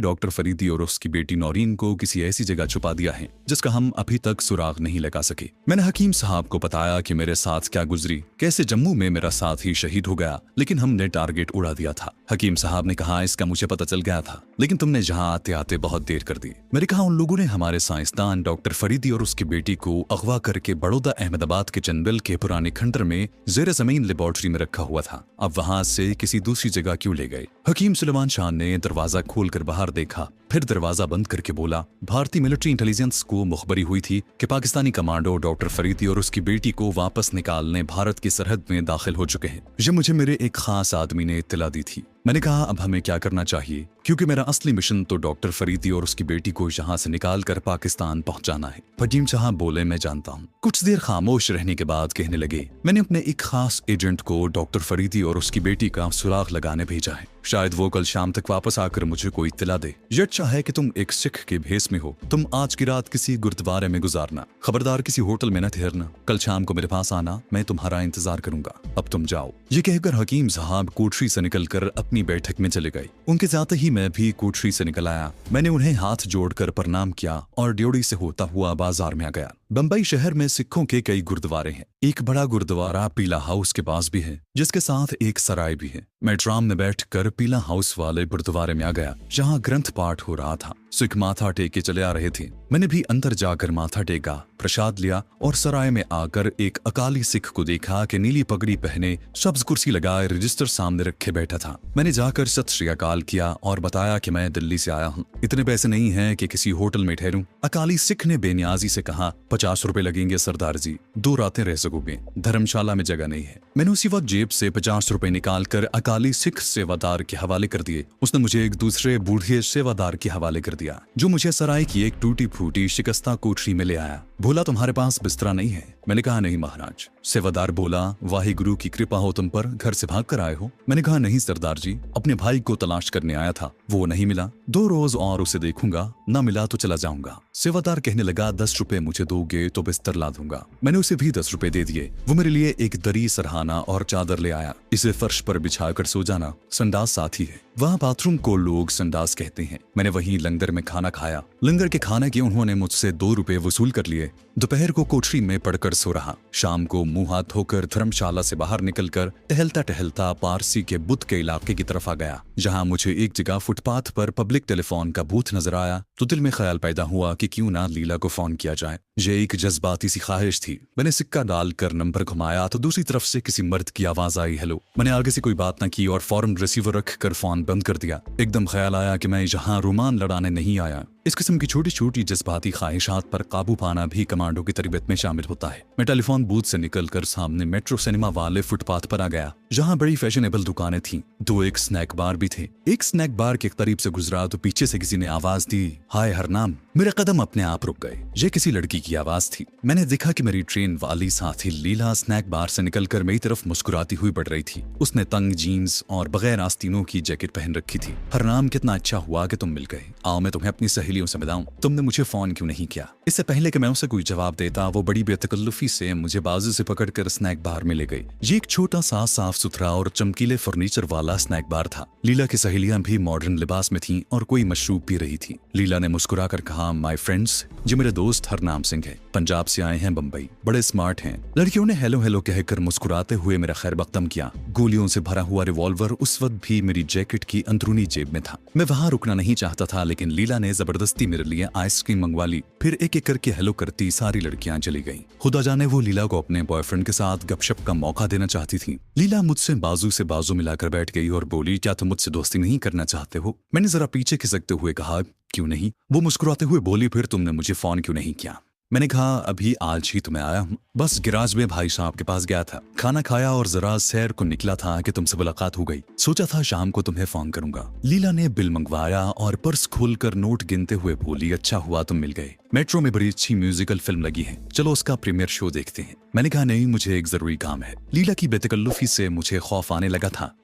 डॉक्टर फरीदी और उसकी बेटी नौरीन को किसी ऐसी जगह छुपा दिया है जिसका हम अभी तक सुराग नहीं लगा सके। मैंने हकीम साहब को बताया कि मेरे साथ क्या गुजरी, कैसे जम्मू में मेरा साथी शहीद हो गया, लेकिन हमने टारगेट उड़ा दिया था। हकीम साहब ने कहा, इसका मुझे पता चल गया था, लेकिन तुमने जहां आते आते बहुत देर कर दी। मैंने कहा, उन लोगों ने हमारे साइंसदान डॉक्टर फरीदी और उसकी बेटी को अगवा करके बड़ौदा अहमदाबाद के चंबल के पुराने खंडर में जेर जमीन लेबोरेटरी में रखा हुआ था। अब वहां से किसी दूसरी जगह क्यों ले गए? हकीम सुलेमान शाह ने दरवाजा खोलकर बाहर देखा, फिर दरवाजा बंद करके बोला, भारतीय मिलिट्री इंटेलिजेंस को मुखबरी हुई थी कि पाकिस्तानी कमांडो डॉक्टर फरीदी और उसकी बेटी को वापस निकालने भारत की सरहद में दाखिल हो चुके हैं। ये मुझे मेरे एक खास आदमी ने इत्तला दी थी। मैंने कहा, अब हमें क्या करना चाहिए, क्योंकि मेरा असली मिशन तो डॉक्टर फरीदी और उसकी बेटी को यहाँ से निकाल कर पाकिस्तान पहुंचाना है। हकीम साहब बोले, मैं जानता हूँ। कुछ देर खामोश रहने के बाद कहने लगे, मैंने अपने एक खास एजेंट को डॉक्टर फरीदी और उसकी बेटी का सुराग लगाने भेजा है। शायद वो कल शाम तक वापस आकर मुझे कोई इत्तला दे। ये अच्छा है कि तुम एक सिख के भेस में हो। तुम आज की रात किसी गुरुद्वारे में गुजारना, खबरदार किसी होटल में न ठहरना। कल शाम को मेरे पास आना, मैं तुम्हारा इंतजार करूंगा। अब तुम जाओ। ये कहकर हकीम साहब कोठरी से निकलकर अपनी बैठक में चले गए। उनके जाते ही मैं भी कोठरी से निकल आया। मैंने उन्हें हाथ जोड़कर प्रणाम किया और ड्योढ़ी से होता हुआ बाजार में आ गया। बंबई शहर में सिखों के कई गुरुद्वारे हैं। एक बड़ा गुरुद्वारा पीला हाउस के पास भी है, जिसके साथ एक सराय भी है। मैं ट्राम में बैठकर पीला हाउस वाले गुरुद्वारे में आ गया, जहां ग्रंथ पाठ हो रहा था। सिख माथा टेके चले आ रहे थे। मैंने भी अंदर जाकर माथा टेका, प्रसाद लिया और सराय में आकर एक अकाली सिख को देखा कि नीली पगड़ी पहने, सब्ज कुर्सी लगाए रजिस्टर सामने रखे बैठा था। मैंने जाकर सत श्री अकाल किया और बताया कि मैं दिल्ली से आया हूँ, इतने पैसे नहीं हैं कि किसी होटल में ठहरूं। अकाली सिख ने बेनियाजी से कहा, 50 रुपए लगेंगे सरदार जी, 2 रातें रह सकोगे, धर्मशाला में जगह नहीं है। मैंने उसी वक्त जेब से 50 रुपए निकाल कर अकाली सिख सेवादार के हवाले कर दिए। उसने मुझे एक दूसरे बूढ़े सेवादार के हवाले कर दिया, जो मुझे सराय की एक टूटी फूटी शिकस्ता कोठरी में ले आया। बोला, तुम्हारे पास बिस्तरा नहीं है? मैंने कहा, नहीं महाराज। सेवादार बोला, वाहे गुरु की कृपा हो तुम पर, घर से भाग कर आए हो? मैंने कहा, नहीं सरदार जी, अपने भाई को तलाश करने आया था, वो नहीं मिला। 2 रोज और उसे देखूंगा, न मिला तो चला जाऊंगा। सेवादार कहने लगा, 10 रुपए मुझे दोगे तो बिस्तर ला दूंगा। मैंने उसे भी 10 रुपए दे दिए। वो मेरे लिए एक दरी, सरहाना और चादर ले आया। इसे फर्श पर बिछाकर सो जाना, संडास साथी है। वहाँ बाथरूम को लोग संडास कहते हैं। मैंने वहीं लंगर में खाना खाया। लंगर के खाने के उन्होंने मुझसे 2 रुपए वसूल कर लिए। दोपहर को कोठरी में पड़कर सो रहा। शाम को मुंह हाथ धोकर धर्मशाला से बाहर निकलकर टहलता टहलता पारसी के बुद्ध के इलाके की तरफ आ गया, जहां मुझे एक जगह फुटपाथ पर पब्लिक टेलीफोन का बूथ नजर आया तो दिल में ख्याल पैदा हुआ कि क्यों ना लीला को फोन किया जाए। ये एक जज्बाती सी ख्वाहिश थी। मैंने सिक्का डालकर नंबर घुमाया तो दूसरी तरफ से किसी मर्द की आवाज आई, हेलो। मैंने आगे से कोई बात न की और फौरन रिसीवर रखकर फोन बंद कर दिया। एकदम ख्याल आया कि मैं यहाँ रोमान लड़ाने नहीं आया। इस किस्म की छोटी छोटी जज्बाती ख्वाहिशात पर काबू पाना भी कमांडो की तरबियत में शामिल होता है। मैं टेलीफोन बूथ से निकलकर सामने मेट्रो सिनेमा वाले फुटपाथ पर आ गया, जहां बड़ी फैशनेबल दुकानें थीं। 2 एक स्नैक बार भी थे। एक स्नैक बार के करीब से गुजरा तो पीछे से किसी ने आवाज दी, हाय हरनाम। मेरे कदम अपने आप रुक गए। ये किसी लड़की की आवाज थी। मैंने देखा कि मेरी ट्रेन वाली साथी लीला स्नैक बार से निकलकर मेरी तरफ मुस्कुराती हुई बढ़ रही थी। उसने तंग जीन्स और बगैर आस्तीनों की जैकेट पहन रखी थी। हरनाम, कितना अच्छा हुआ कि तुम मिल गए। आओ मैं तुम्हें अपनी सहेलियों से मिलाऊं। तुमने मुझे फोन क्यों नहीं किया? इससे पहले कि मैं उसे कोई जवाब देता, वो बड़ी बेतकल्लुफी से मुझे बाजू से पकड़कर स्नैक बार में ले गई। ये एक छोटा सा साफ सुथरा और चमकीले फर्नीचर वाला स्नैक बार था। लीला की सहेलियां भी मॉडर्न लिबास में थीं और कोई मशरूब पी रही थी। लीला ने मुस्कुरा कर कहा, माय फ्रेंड्स, ये मेरे दोस्त हरनाम सिंह है, पंजाब से आए हैं बंबई, बड़े स्मार्ट हैं। लड़कियों ने हेलो हेलो कहकर मुस्कुराते हुए मेरा खैर मकदम किया। गोलियों से भरा हुआ रिवॉल्वर उस वक्त भी मेरी जैकेट की अंदरूनी जेब में था। मैं वहां रुकना नहीं चाहता था, लेकिन लीला ने जबरदस्ती जबरदस्ती मेरे लिए आइसक्रीम मंगवा ली। फिर एक एक करके हेलो करती सारी लड़कियां चली गईं। खुदा जाने वो लीला को अपने बॉयफ्रेंड के साथ गपशप का मौका देना चाहती थी। लीला मुझसे बाजू से बाजू मिलाकर बैठ गई और बोली, क्या तुम मुझसे दोस्ती नहीं करना चाहते हो? मैंने जरा पीछे खिसकते हुए कहा, क्यों नहीं? वो मुस्कुराते हुए बोली, फिर तुमने मुझे फोन क्यों नहीं किया? मैंने कहा, अभी आज ही तुम्हें आया हूँ, बस गिराज में भाई साहब के पास गया था, खाना खाया और जरा सैर को निकला था कि तुमसे मुलाकात हो गई। सोचा था शाम को तुम्हें फोन करूंगा। लीला ने बिल मंगवाया और पर्स खोलकर नोट गिनते हुए बोली, अच्छा हुआ तुम मिल गए। मेट्रो में बड़ी अच्छी म्यूजिकल फिल्म लगी है, चलो उसका प्रीमियर शो देखते हैं। मैंने कहा, नहीं, मुझे एक जरूरी काम है। लीला की बेतकल्लुफी से मुझे खौफ आने लगा था।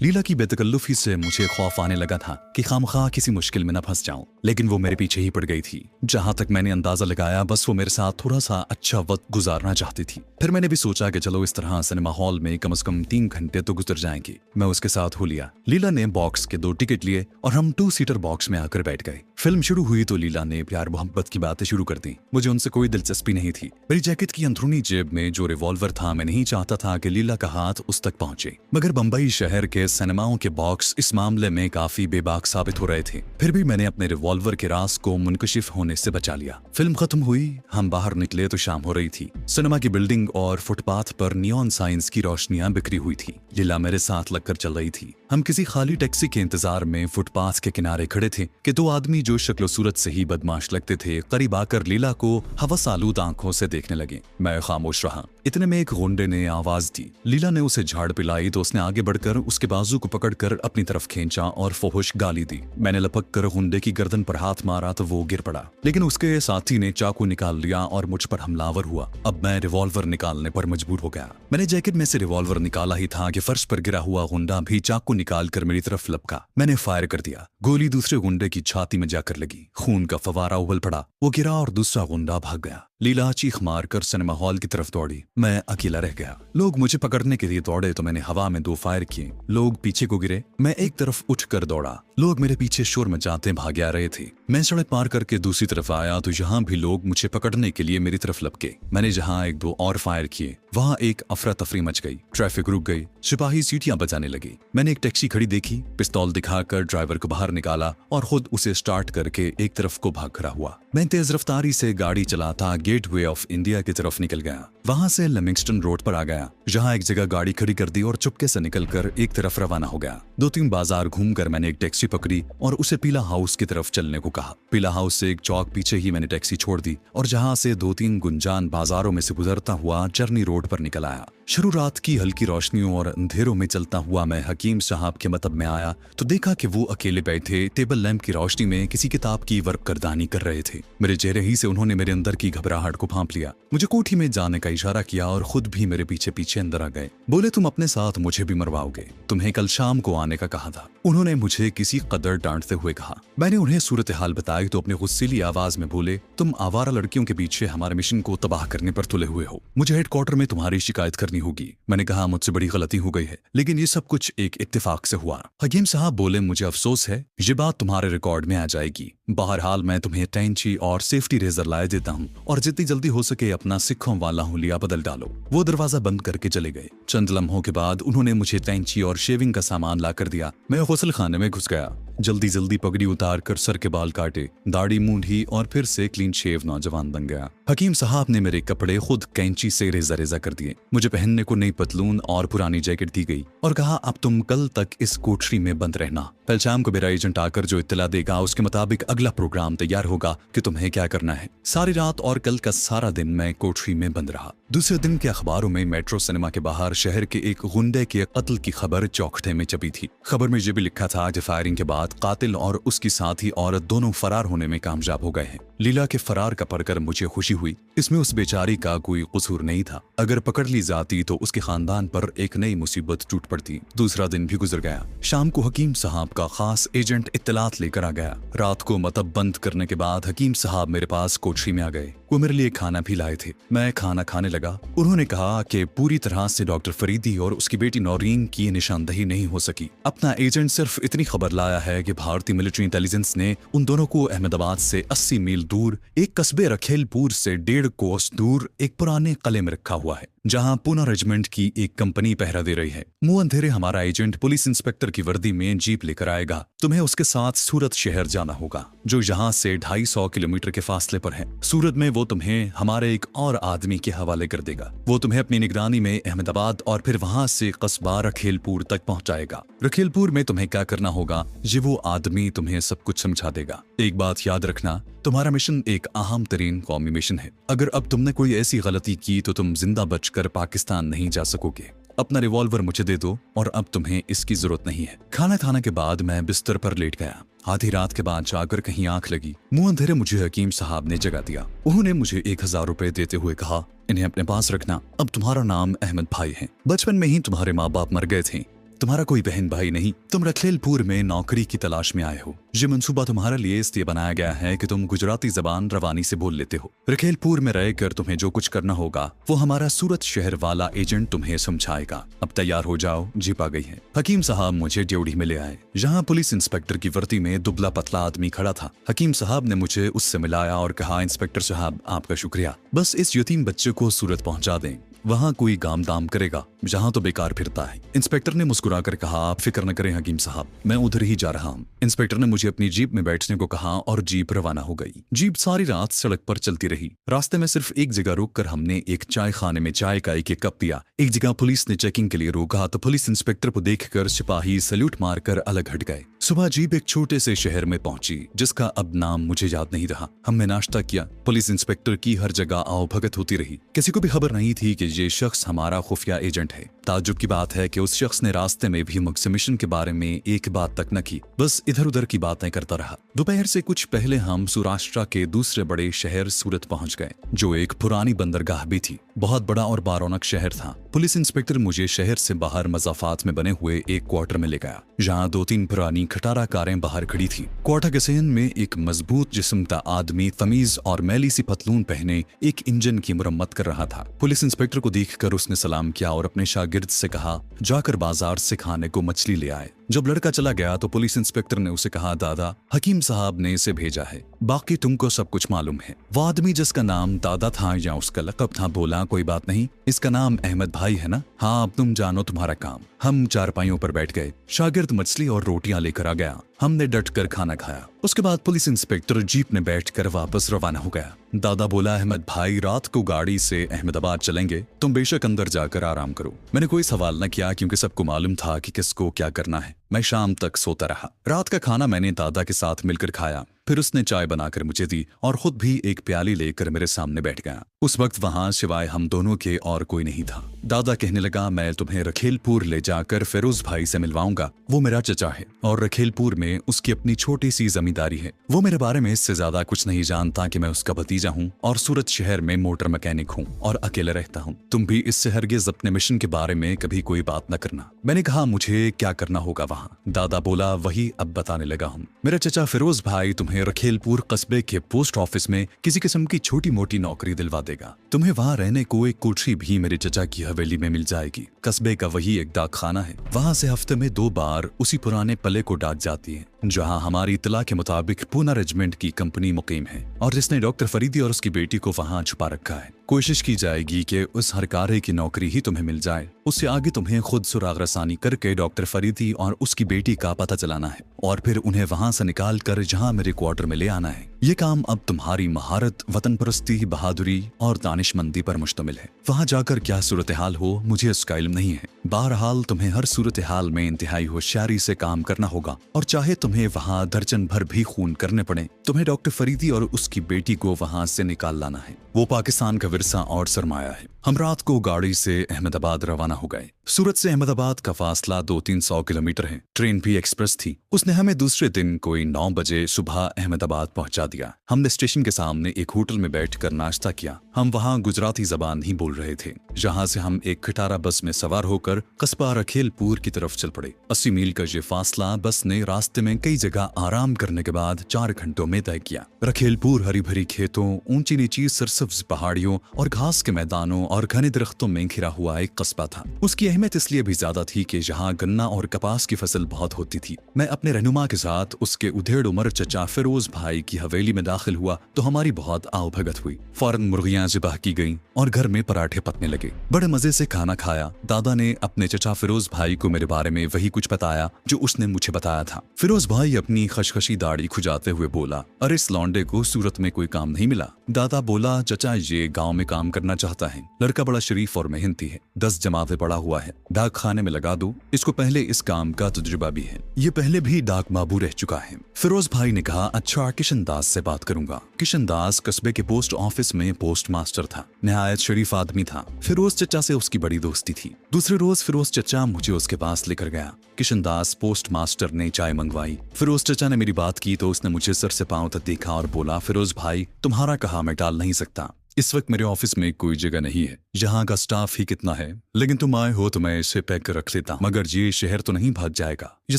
लीला की बेतकल्लुफी से मुझे खौफ आने लगा था कि खामखा किसी मुश्किल में न फंस जाऊं, लेकिन वो मेरे पीछे ही पड़ गई थी। जहां तक मैंने अंदाजा लगाया, बस वो मेरे साथ थोड़ा सा अच्छा वक्त गुजारना चाहती थी। फिर मैंने भी सोचा कि चलो इस तरह सिनेमा हॉल में कम से कम 3 घंटे तो गुजर जाएंगे। मैं उसके साथ हो लिया। लीला ने बॉक्स के 2 टिकट लिए और हम 2 सीटर बॉक्स में आकर बैठ गए। फिल्म शुरू हुई तो लीला ने प्यार मोहब्बत की बातें शुरू कर दी। मुझे उनसे कोई दिलचस्पी नहीं थी। मेरी जैकेट की अंदरूनी जेब में जो रिवॉल्वर था, मैं नहीं चाहता था कि लीला का हाथ उस तक पहुंचे, मगर बंबई शहर के सिनेमाओं के बॉक्स इस मामले में काफी बेबाक साबित हो रहे थे। फिर भी मैंने अपने रिवॉल्वर के राज को मुनकशिफ होने से बचा लिया। फिल्म खत्म हुई, हम बाहर निकले तो शाम हो रही थी। सिनेमा की बिल्डिंग और फुटपाथ पर नियॉन साइंस की रोशनियां बिखरी हुई थी। लीला मेरे साथ लगकर चल रही थी। हम किसी खाली टैक्सी के इंतजार में फुटपाथ के किनारे खड़े थे कि 2 आदमी जो शक्ल सूरत से ही बदमाश लगते थे, करीब आकर लीला को हवस आलूद आंखों से देखने लगे। मैं खामोश रहा। इतने में एक गुंडे ने आवाज दी। लीला ने उसे झाड़ पिलाई तो उसने आगे बढ़कर उसके बाजू को पकड़कर अपनी तरफ खींचा और फोहुश गाली दी। मैंने लपक कर गुंडे की गर्दन पर हाथ मारा तो वो गिर पड़ा, लेकिन उसके साथी ने चाकू निकाल लिया और मुझ पर हमलावर हुआ। अब मैं रिवॉल्वर निकालने पर मजबूर हो गया। मैंने जैकेट में से रिवॉल्वर निकाला ही था कि फर्श पर गिरा हुआ गुंडा भी चाकू निकालकर मेरी तरफ लपका। मैंने फायर कर दिया। गोली दूसरे गुंडे की छाती में जाकर लगी। खून का फवारा उबल पड़ा। वो गिरा और दूसरा गुंडा भाग गया। लीला चीख मारकर सिनेमा हॉल की तरफ दौड़ी। मैं अकेला रह गया। लोग मुझे पकड़ने के लिए दौड़े तो मैंने हवा में 2 फायर किए। लोग पीछे को गिरे। मैं एक तरफ उठकर दौड़ा। लोग मेरे पीछे शोर मचाते भागे आ रहे थे। मैं सड़क पार करके दूसरी तरफ आया तो यहाँ भी लोग मुझे पकड़ने के लिए मेरी तरफ लपके। मैंने जहाँ 1-2 और फायर किए, वहाँ एक अफरा तफरी मच गई। ट्रैफिक रुक गई। सिपाही सीटियां बजाने लगे। मैंने एक टैक्सी खड़ी देखी, पिस्तौल दिखाकर ड्राइवर को बाहर निकाला और खुद उसे स्टार्ट करके एक तरफ को भाग खड़ा हुआ। मैं तेज रफ्तारी से गाड़ी चलाता गेटवे ऑफ इंडिया की तरफ निकल गया। वहां से लिविंगस्टन रोड पर आ गया, जहां एक जगह गाड़ी खड़ी कर दी और चुपके से निकलकर एक तरफ रवाना हो गया। 2-3 बाजार घूमकर मैंने एक टैक्सी पकड़ी और उसे पीला हाउस की तरफ चलने को कहा। पीला हाउस से एक चौक पीछे ही मैंने टैक्सी छोड़ दी और जहां से 2-3 गुंजान बाजारों में से गुजरता हुआ चरनी रोड पर निकल आया। शुरू रात की हल्की रोशनियों और अंधेरों में चलता हुआ मैं हकीम साहब के मतब में आया तो देखा कि वो अकेले बैठे टेबल लैंप की रोशनी में किसी किताब की वर्करदानी कर रहे थे। मेरे चेहरे ही से उन्होंने मेरे अंदर की घबराहट को भांप लिया। मुझे कोठी में जाने का इशारा किया और खुद भी मेरे पीछे पीछे अंदर आ गए। बोले, तुम अपने साथ मुझे भी मरवाओगे, तुम्हें कल शाम को आने का कहा था। उन्होंने मुझे किसी कदर डांटते हुए कहा। मैंने उन्हें सूरत हाल बताई तो अपने गुस्सीली आवाज में बोले, तुम आवारा लड़कियों के पीछे हमारे मिशन को तबाह करने पर तुले हुए हो। मुझे हेडक्वार्टर में तुम्हारी शिकायत करनी होगी। मैंने कहा, मुझसे बड़ी गलती हो गई है, लेकिन ये सब कुछ एक इत्तेफाक से हुआ। हकीम साहब बोले, मुझे अफसोस है, ये बात तुम्हारे रिकॉर्ड में आ जाएगी। बहरहाल मैं तुम्हें टेंची और सेफ्टी रेजर लाए देता हूँ और जितनी जल्दी हो सके अपना सिक्कों वाला हुलिया बदल डालो। वो दरवाजा बंद करके चले गए। चंद लम्हों के बाद उन्होंने मुझे टेंची और शेविंग का सामान ला कर दिया। मैं गुस्ल खाने में घुस गया। जल्दी जल्दी पगड़ी उतार कर सर के बाल काटे, दाढ़ी मूंढी और फिर से क्लीन शेव नौजवान बन गया। हकीम साहब ने मेरे कपड़े खुद कैंची से रेजा रेजा कर दिए। मुझे पहनने को नई पतलून और पुरानी जैकेट दी गई और कहा, अब तुम कल तक इस कोठरी में बंद रहना। कल शाम को मेरा एजेंट आकर जो इत्तला देगा उसके मुताबिक अगला प्रोग्राम तैयार होगा कि तुम्हें क्या करना है। सारी रात और कल का सारा दिन मैं कोठरी में बंद रहा। दूसरे दिन के अखबारों में मेट्रो सिनेमा के बाहर शहर के एक गुंडे के कत्ल की खबर चौखटे में छपी थी। खबर में यह भी लिखा था कि फायरिंग के बाद कातिल और उसकी साथी औरत दोनों फरार होने में कामयाब हो गए हैं। लीला के फरार का पढ़कर मुझे खुशी हुई। इसमें उस बेचारी का कोई कसूर नहीं था। अगर पकड़ ली जाती तो उसके खानदान पर एक नई मुसीबत टूट पड़ती। दूसरा दिन भी गुजर गया। शाम को हकीम साहब का खास एजेंट इत्तलात लेकर आ गया। रात को मतब बंद करने के बाद हकीम साहब मेरे पास कोठरी में आ गए। वो मेरे लिए खाना भी लाए थे। मैं खाना खाने लगा। उन्होंने कहा कि पूरी तरह से डॉक्टर फरीदी और उसकी बेटी नौरीन की निशानदही नहीं हो सकी। अपना एजेंट सिर्फ इतनी खबर लाया है कि भारतीय मिलिट्री इंटेलिजेंस ने उन दोनों को अहमदाबाद से 80 मील दूर एक कस्बे रखेलपुर से 1.5 कोस दूर एक पुराने किले में रखा हुआ है, जहां पूना रेजिमेंट की एक कंपनी पहरा दे रही है। मुंह अंधेरे हमारा एजेंट पुलिस इंस्पेक्टर की वर्दी में जीप लेकर आएगा। तुम्हें उसके साथ सूरत शहर जाना होगा, जो यहाँ से 250 किलोमीटर के फासले पर है। सूरत में वो तुम्हें हमारे एक और आदमी के हवाले कर देगा। वो तुम्हें अपनी निगरानी में अहमदाबाद और फिर वहां से कस्बा रखेलपुर तक पहुंचाएगा। रखेलपुर में तुम्हें क्या करना होगा, ये वो आदमी तुम्हें सब कुछ समझा देगा। एक बात याद रखना, तुम्हारा मिशन एक अहम तरीन कौमी मिशन है। अगर अब तुमने कोई ऐसी गलती की तो तुम जिंदा बचकर पाकिस्तान नहीं जा सकोगे। अपना रिवॉल्वर मुझे दे दो और अब तुम्हें इसकी जरूरत नहीं है। खाना खाने के बाद मैं बिस्तर पर लेट गया। आधी रात के बाद जाकर कहीं आंख लगी। मुंह अंधेरे मुझे हकीम साहब ने जगा दिया। उन्होंने मुझे 1000 रुपए देते हुए कहा, इन्हें अपने पास रखना। अब तुम्हारा नाम अहमद भाई है। बचपन में ही तुम्हारे माँ बाप मर गए थे। तुम्हारा कोई बहन भाई नहीं। तुम रखेलपुर में नौकरी की तलाश में आए हो। ये मंसूबा तुम्हारे लिए इसलिए बनाया गया है कि तुम गुजराती जबान रवानी से बोल लेते हो। रखेलपुर में रहकर तुम्हें जो कुछ करना होगा वो हमारा सूरत शहर वाला एजेंट तुम्हें समझाएगा। अब तैयार हो जाओ, जीप आ गई है। हकीम साहब मुझे ड्योढ़ी में ले आए। यहाँ पुलिस इंस्पेक्टर की वर्दी में दुबला पतला आदमी खड़ा था। हकीम साहब ने मुझे उससे मिलाया और कहा, इंस्पेक्टर साहब आपका शुक्रिया। बस इस यतीम बच्चे को सूरत पहुंचा दें। वहाँ कोई काम दाम करेगा, जहाँ तो बेकार फिरता है। इंस्पेक्टर ने मुस्कुराकर कहा, आप फिक्र न करें हकीम साहब, मैं उधर ही जा रहा हूँ। इंस्पेक्टर ने मुझे अपनी जीप में बैठने को कहा और जीप रवाना हो गई। जीप सारी रात सड़क पर चलती रही। रास्ते में सिर्फ एक जगह रोककर हमने एक चाय खाने में चाय का एक कप पिया। एक जगह पुलिस ने चेकिंग के लिए रोका तो पुलिस इंस्पेक्टर को देखकर सिपाही सैल्यूट मारकर अलग हट गए। सुबह जीप एक छोटे से शहर में पहुंची, जिसका अब नाम मुझे याद नहीं रहा। हमने नाश्ता किया। पुलिस इंस्पेक्टर की हर जगह आओ भगत होती रही। किसी को भी खबर नहीं थी कि ये शख्स हमारा खुफिया एजेंट है। ताज्जुब की बात है कि उस शख्स ने रास्ते में भी मुझसे मिशन के बारे में एक बात तक न की, बस इधर उधर की बातें करता रहा। दोपहर से कुछ पहले हम सौराष्ट्र के दूसरे बड़े शहर सूरत पहुंच गए, जो एक पुरानी बंदरगाह भी थी। बहुत बड़ा और बारौनक शहर था। पुलिस इंस्पेक्टर मुझे शहर से बाहर मजाफात में बने हुए एक क्वार्टर में ले गया, जहाँ 2-3 पुरानी खटारा कारें बाहर खड़ी थी। क्वार्टर के सहन में एक मजबूत जिस्म का आदमी तमीज और मैली सी पतलून पहने एक इंजन की मुरम्मत कर रहा था। पुलिस इंस्पेक्टर को देखकर उसने सलाम किया और अपने शागिर्द से कहा, जाकर बाजार से खाने को मछली ले आए। जब लड़का चला गया तो पुलिस इंस्पेक्टर ने उसे कहा, दादा हकीम साहब ने इसे भेजा है, बाकी तुमको सब कुछ मालूम है। वो आदमी जिसका नाम दादा था या उसका लकब था बोला, कोई बात नहीं, इसका नाम अहमद भाई है ना? हाँ, अब तुम जानो तुम्हारा काम। हम चारपाइयों पर बैठ गए। शागिर्द मछली और रोटियां लेकर आ गया। हमने डट कर खाना खाया। उसके बाद पुलिस इंस्पेक्टर जीप में बैठकर वापस रवाना हो गया। दादा बोला, अहमद भाई रात को गाड़ी से अहमदाबाद चलेंगे, तुम बेशक अंदर जाकर आराम करो। मैंने कोई सवाल न किया क्योंकि सबको मालूम था कि किसको क्या करना है। मैं शाम तक सोता रहा। रात का खाना मैंने दादा के साथ मिलकर खाया। फिर उसने चाय बनाकर मुझे दी और खुद भी एक प्याली लेकर मेरे सामने बैठ गया। उस वक्त वहां सिवाय हम दोनों के और कोई नहीं था। दादा कहने लगा, मैं तुम्हें रखेलपुर ले जाकर फिरोज भाई से मिलवाऊंगा। वो मेरा चचा है और रखेलपुर में उसकी अपनी छोटी सी जमींदारी है। वो मेरे बारे में इससे ज्यादा कुछ नहीं जानता कि मैं उसका भतीजा हूँ और सूरत शहर में मोटर मैकेनिक हूँ और अकेले रहता हूँ। तुम भी इससे हरगिज अपने मिशन के बारे में कभी कोई बात न करना। मैंने कहा, मुझे क्या करना होगा वहाँ? दादा बोला, वही अब बताने लगा हूँ। मेरा चचा फिरोज भाई तुम्हें रखेलपुर कस्बे के पोस्ट ऑफिस में किसी किस्म की छोटी मोटी नौकरी दिलवा देगा। तुम्हें वहाँ रहने को एक कोठरी भी मेरे चचा की हवेली में मिल जाएगी। कस्बे का वही एक डाक खाना है। वहाँ से हफ्ते में 2 बार उसी पुराने पल्ले को डाक जाती है, जहाँ हमारी इत्तला के मुताबिक पूना रेजिमेंट की कंपनी मुकीम है और जिसने डॉक्टर फरीदी और उसकी बेटी को वहाँ छुपा रखा है। कोशिश की जाएगी कि उस हरकारे की नौकरी ही तुम्हें मिल जाए। उससे आगे तुम्हें खुद सुराग रसानी करके डॉक्टर फरीदी और उसकी बेटी का पता चलाना है और फिर उन्हें वहां से निकाल कर जहां मेरे क्वार्टर में ले आना है। ये काम अब तुम्हारी महारत, वतन परस्ती, बहादुरी और दानिशमंदी पर मुश्तमिल है। वहां जाकर क्या सूरत हाल हो मुझे इसका इल्म नहीं है। बहरहाल तुम्हें हर सूरत हाल में इंतहाई होशियारी से काम करना होगा, और चाहे तुम्हें वहाँ दर्जन भर भी खून करने पड़े, तुम्हें डॉक्टर फरीदी और उसकी बेटी को वहाँ से निकाल लाना है। वो पाकिस्तान का विरसा और सरमाया है। हम रात को गाड़ी से अहमदाबाद रवाना हो गए। सूरत से अहमदाबाद का फासला 200-300 किलोमीटर है। ट्रेन भी एक्सप्रेस थी। उसने हमें दूसरे दिन कोई 9 बजे सुबह अहमदाबाद पहुंचा दिया। हमने स्टेशन के सामने एक होटल में बैठकर नाश्ता किया। हम वहां गुजराती जबान ही बोल रहे थे। जहां से हम एक खटारा बस में सवार होकर कस्बा रखेलपुर की तरफ चल पड़े। 80 मील का ये फासला बस ने रास्ते में कई जगह आराम करने के बाद 4 घंटों में तय किया। रखेलपुर हरी भरी खेतों, ऊंची नीची सरसब्ज पहाड़ियों और घास के मैदानों और घने दरख्तों में घिरा हुआ एक कस्बा था। उसकी अहमियत इसलिए भी ज्यादा थी कि यहाँ गन्ना और कपास की फसल बहुत होती थी। मैं अपने रहनुमा के साथ उसके उधेड़ उमर चचा फिरोज भाई की हवेली में दाखिल हुआ तो हमारी बहुत आओ भगत हुई। फौरन मुर्गियां ज़िबाह की गईं और घर में पराठे पकने लगे। बड़े मजे से खाना खाया। दादा ने अपने चचा फिरोज भाई को मेरे बारे में वही कुछ बताया जो उसने मुझे बताया था। फिरोज भाई अपनी खशखशी दाढ़ी खुजाते हुए बोला, अरे इस लौंडे को सूरत में कोई काम नहीं मिला। दादा बोला, चचा ये गांव में काम करना चाहता है। लड़का बड़ा शरीफ और मेहनती है, 10 जमातें पढ़ा हुआ है। डाक खाने में लगा दो, इसको पहले इस काम का तजुर्बा भी है। ये पहले भी डाक बाबू रह चुका है। फिरोज भाई ने कहा, अच्छा किशन दास से बात करूंगा। किशन दास कस्बे के पोस्ट ऑफिस में पोस्ट मास्टर था। निहायत शरीफ आदमी था। फिरोज चचा से उसकी बड़ी दोस्ती थी। दूसरे रोज फिरोज चचा मुझे उसके पास लेकर गया। किशन दास पोस्ट मास्टर ने चाय मंगवाई। फिरोज चचा ने मेरी बात की तो उसने मुझे सर से पांव तक देखा और बोला, फिरोज भाई तुम्हारा कहा मैं टाल नहीं सकता। इस वक्त मेरे ऑफिस में कोई जगह नहीं है। यहाँ का स्टाफ ही कितना है, लेकिन तुम आए हो तो मैं इसे पैक कर रख लेता हूँ। मगर ये शहर तो नहीं भाग जाएगा। ये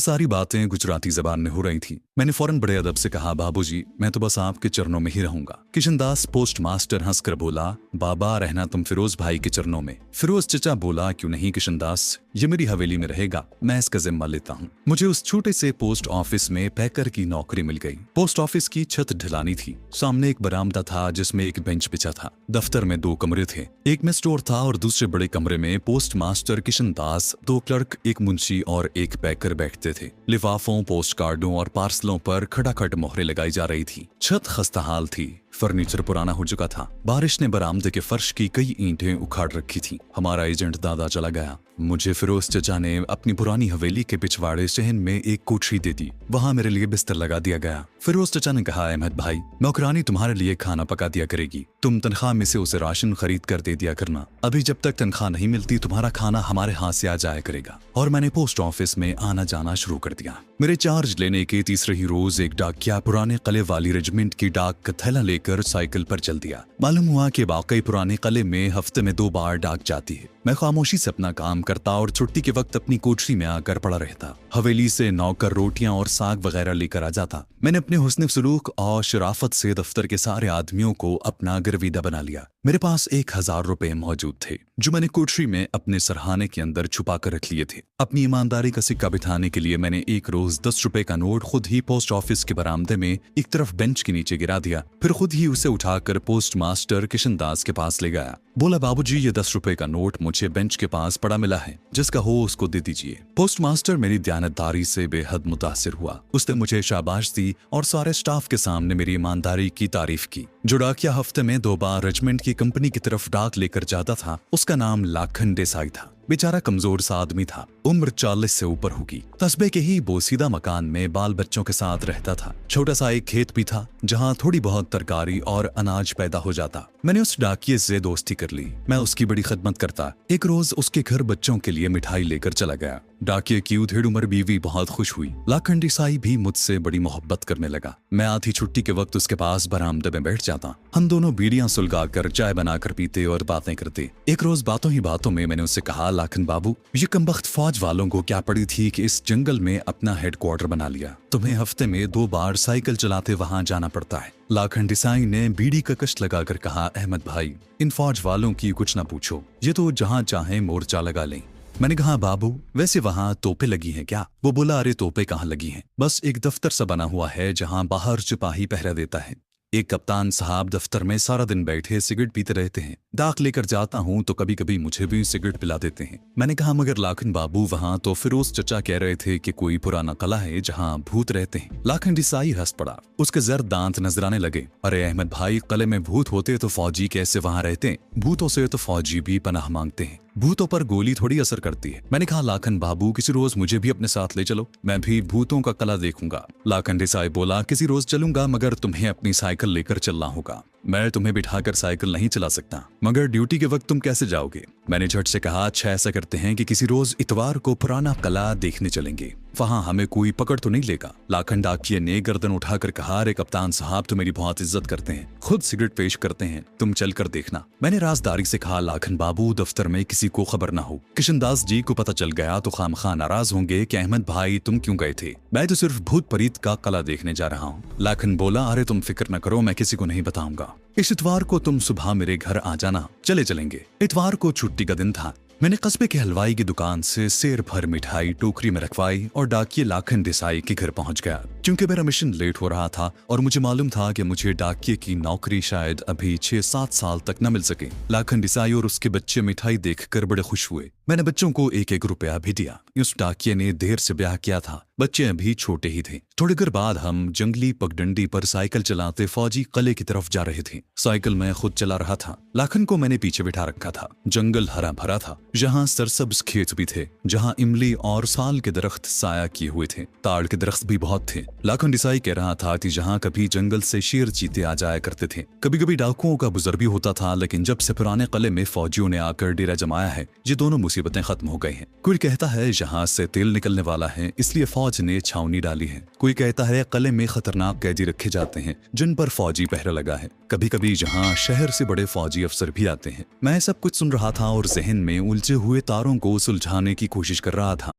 सारी बातें गुजराती जबान में हो रही थी। मैंने फौरन बड़े अदब से कहा, बाबूजी मैं तो बस आपके चरणों में ही रहूंगा। किशन दास पोस्ट मास्टर हंसकर बोला, बाबा रहना तुम फिरोज भाई के चरणों में। फिरोज चचा बोला, क्यों नहीं किशन दास, ये मेरी हवेली में रहेगा, मैं इसका जिम्मा लेता हूँ। मुझे उस छोटे से पोस्ट ऑफिस में पैकर की नौकरी मिल गई। पोस्ट ऑफिस की छत ढलानी थी। सामने एक बरामदा था जिसमें एक बेंच बिछा था। दफ्तर में 2 कमरे थे। एक में स्टोर था और दूसरे बड़े कमरे में पोस्ट मास्टर किशन दास, 2 क्लर्क, एक मुंशी और एक पैकर बैठते थे। लिफाफों, पोस्ट कार्डों और पार्सलों पर खटाखट मोहरें लगाई जा रही थी। छत खस्ताहाल थी। फर्नीचर पुराना हो चुका था। बारिश ने बरामदे के फर्श की कई ईंटें उखाड़ रखी थी। हमारा एजेंट दादा चला गया। मुझे फिरोज चचा ने अपनी पुरानी हवेली के पिछवाड़े सहन में एक कोठरी दे दी। वहाँ मेरे लिए बिस्तर लगा दिया गया। फिरोज चचा ने कहा, अहमद भाई नौकरानी तुम्हारे लिए खाना पका दिया करेगी, तुम तनख्वाह में से उसे राशन खरीद कर दे दिया करना। अभी जब तक तनख्वाह नहीं मिलती तुम्हारा खाना हमारे हाथ से आ जाया करेगा। और मैंने पोस्ट ऑफिस में आना जाना शुरू कर दिया। मेरे चार्ज लेने के तीसरे ही रोज एक डाकिया पुराने किले वाली रेजिमेंट की डाक का थैला लेकर साइकिल पर चल दिया। मालूम हुआ कि वाकई पुराने किले में हफ्ते में 2 बार डाक जाती है। मैं खामोशी से अपना काम करता और छुट्टी के वक्त अपनी कोठरी में आकर पड़ा रहता। हवेली से नौकर रोटियां और साग वगैरह लेकर आ जाता। मैंने अपने हुस्न सलूक और शराफत से दफ्तर के सारे आदमियों को अपना गर्विदा बना लिया। मेरे पास 1000 रुपए मौजूद थे जो मैंने कोठरी में अपने सरहाने के अंदर छुपा कर रख लिए थे। अपनी ईमानदारी का सिक्का बिठाने के लिए मैंने एक रोज 10 रुपए का नोट खुद ही पोस्ट ऑफिस के बरामदे में एक तरफ बेंच के नीचे गिरा दिया। फिर खुद ही उसे उठाकर पोस्ट मास्टर किशन दास के पास ले गया। बोला, बाबूजी ये 10 रुपए का नोट मुझे बेंच के पास पड़ा मिला है, जिसका हो उसको दे दीजिए। पोस्ट मास्टर मेरी दयानतदारी से बेहद मुतासिर हुआ। उसने मुझे शाबाश दी और सारे स्टाफ के सामने मेरी ईमानदारी की तारीफ की। जो डाकिया हफ्ते में 2 बार रेजिमेंट की कंपनी की तरफ डाक लेकर जाता था उसका नाम लाखन देसाई था। बेचारा कमजोर सा आदमी था। उम्र 40 से ऊपर होगी। कस्बे के ही बोसीदा मकान में बाल बच्चों के साथ रहता था। छोटा सा एक खेत भी था जहाँ थोड़ी बहुत तरकारी और अनाज पैदा हो जाता। मैंने उस डाकिये से दोस्ती कर ली। मैं उसकी बड़ी खिदमत करता। एक रोज उसके घर बच्चों के लिए मिठाई लेकर चला गया। डाकिये की उधेड़ उम्र बीवी बहुत खुश हुई। लाखन देसाई भी मुझसे बड़ी मोहब्बत करने लगा। मैं आधी छुट्टी के वक्त उसके पास बरामदे में बैठ जाता। हम दोनों बीड़ियां सुलगाकर चाय बनाकर पीते और बातें करते। एक रोज बातों ही बातों में मैंने उससे कहा, लाखन बाबू ये कमबख्त फौज वालों को क्या पड़ी थी कि इस जंगल में अपना हेडक्वार्टर बना लिया। तुम्हें हफ्ते में 2 बार साइकिल चलाते वहां जाना पड़ता है। लाखन देसाई ने बीड़ी का कष्ट लगाकर कहा, अहमद भाई इन फौज वालों की कुछ ना पूछो, ये तो जहाँ चाहे मोर्चा लगा लें। मैंने कहा, बाबू वैसे वहाँ तोपे लगी हैं क्या? वो बोला, अरे तोपे कहाँ लगी हैं, बस एक दफ्तर सा बना हुआ है जहाँ बाहर सिपाही पहरा देता है। एक कप्तान साहब दफ्तर में सारा दिन बैठे सिगरेट पीते रहते हैं। डाक लेकर जाता हूँ तो कभी कभी मुझे भी सिगरेट पिला देते हैं। मैंने कहा, मगर लाखन बाबू वहाँ तो फिरोज चचा कह रहे थे कि कोई पुराना किला है जहाँ भूत रहते हैं। लाखन देसाई हंस पड़ा। उसके जर्द दांत नजराने लगे। अरे अहमद भाई, किले में भूत होते तो फौजी कैसे वहाँ रहते? भूतों से तो फौजी भी पनाह मांगते हैं। भूतों पर गोली थोड़ी असर करती है। मैंने कहा, लाखन बाबू किसी रोज मुझे भी अपने साथ ले चलो, मैं भी भूतों का कला देखूंगा। लाखन देसाई बोला, किसी रोज चलूंगा मगर तुम्हें अपनी साइकिल लेकर चलना होगा। मैं तुम्हें बिठाकर साइकिल नहीं चला सकता, मगर ड्यूटी के वक्त तुम कैसे जाओगे? मैंने झट से कहा, अच्छा ऐसा करते हैं कि किसी रोज इतवार को पुराना कला देखने चलेंगे, वहां हमें कोई पकड़ तो नहीं लेगा। लाखन डाकिये ने गर्दन उठाकर कहा, अरे कप्तान साहब तो मेरी बहुत इज्जत करते हैं, खुद सिगरेट पेश करते हैं, तुम चल कर देखना। मैंने राजदारी से कहा, लाखन बाबू दफ्तर में किसी को खबर ना हो, किशनदास जी को पता चल गया तो खामखा नाराज होंगे कि अहमद भाई तुम क्यों गए थे, मैं तो सिर्फ भूत प्रीत का कला देखने जा रहा हूँ। लाखन बोला, अरे तुम फिक्र न करो, मैं किसी को नहीं बताऊंगा। इस इतवार को तुम सुबह मेरे घर आ जाना, चले चलेंगे। इतवार को छुट्टी का दिन था। मैंने कस्बे के हलवाई की दुकान से सेर भर मिठाई टोकरी में रखवाई और डाकिये लाखन देसाई के घर पहुंच गया। क्योंकि मेरा मिशन लेट हो रहा था और मुझे मालूम था कि मुझे डाकिये की नौकरी शायद अभी 6-7 साल तक न मिल सके। लाखन देसाई और उसके बच्चे मिठाई देखकर बड़े खुश हुए। मैंने बच्चों को 1-1 रुपया भी दिया। उस डाकिये ने देर से ब्याह किया था, बच्चे अभी छोटे ही थे। थोड़ी देर बाद हम जंगली पगडंडी पर साइकिल चलाते फौजी कले की तरफ जा रहे थे। साइकिल मैं खुद चला रहा था, लाखन को मैंने पीछे बिठा रखा था। जंगल हरा भरा था, जहाँ सरसब्ज खेत भी थे, जहाँ इमली और साल के दरख्त साया किए हुए थे, ताड़ के दरख्त भी बहुत थे। लाखन देसाई कह रहा था कि जहाँ कभी जंगल से शेर चीते आ जाया करते थे, कभी कभी डाकुओं का गुजर भी होता था, लेकिन जब से पुराने कले में फौजियों ने आकर डेरा जमाया है, ये दोनों मुसीबतें खत्म हो गई हैं। कोई कहता है जहाँ से तेल निकलने वाला है इसलिए फौज ने छावनी डाली है, कोई कहता है कले में खतरनाक कैदी रखे जाते हैं जिन पर फौजी पहरा लगा है, कभी कभी जहाँ शहर से बड़े फौजी अफसर भी आते हैं। मैं सब कुछ सुन रहा था और जहन में उलझे हुए तारों को सुलझाने की कोशिश कर रहा था।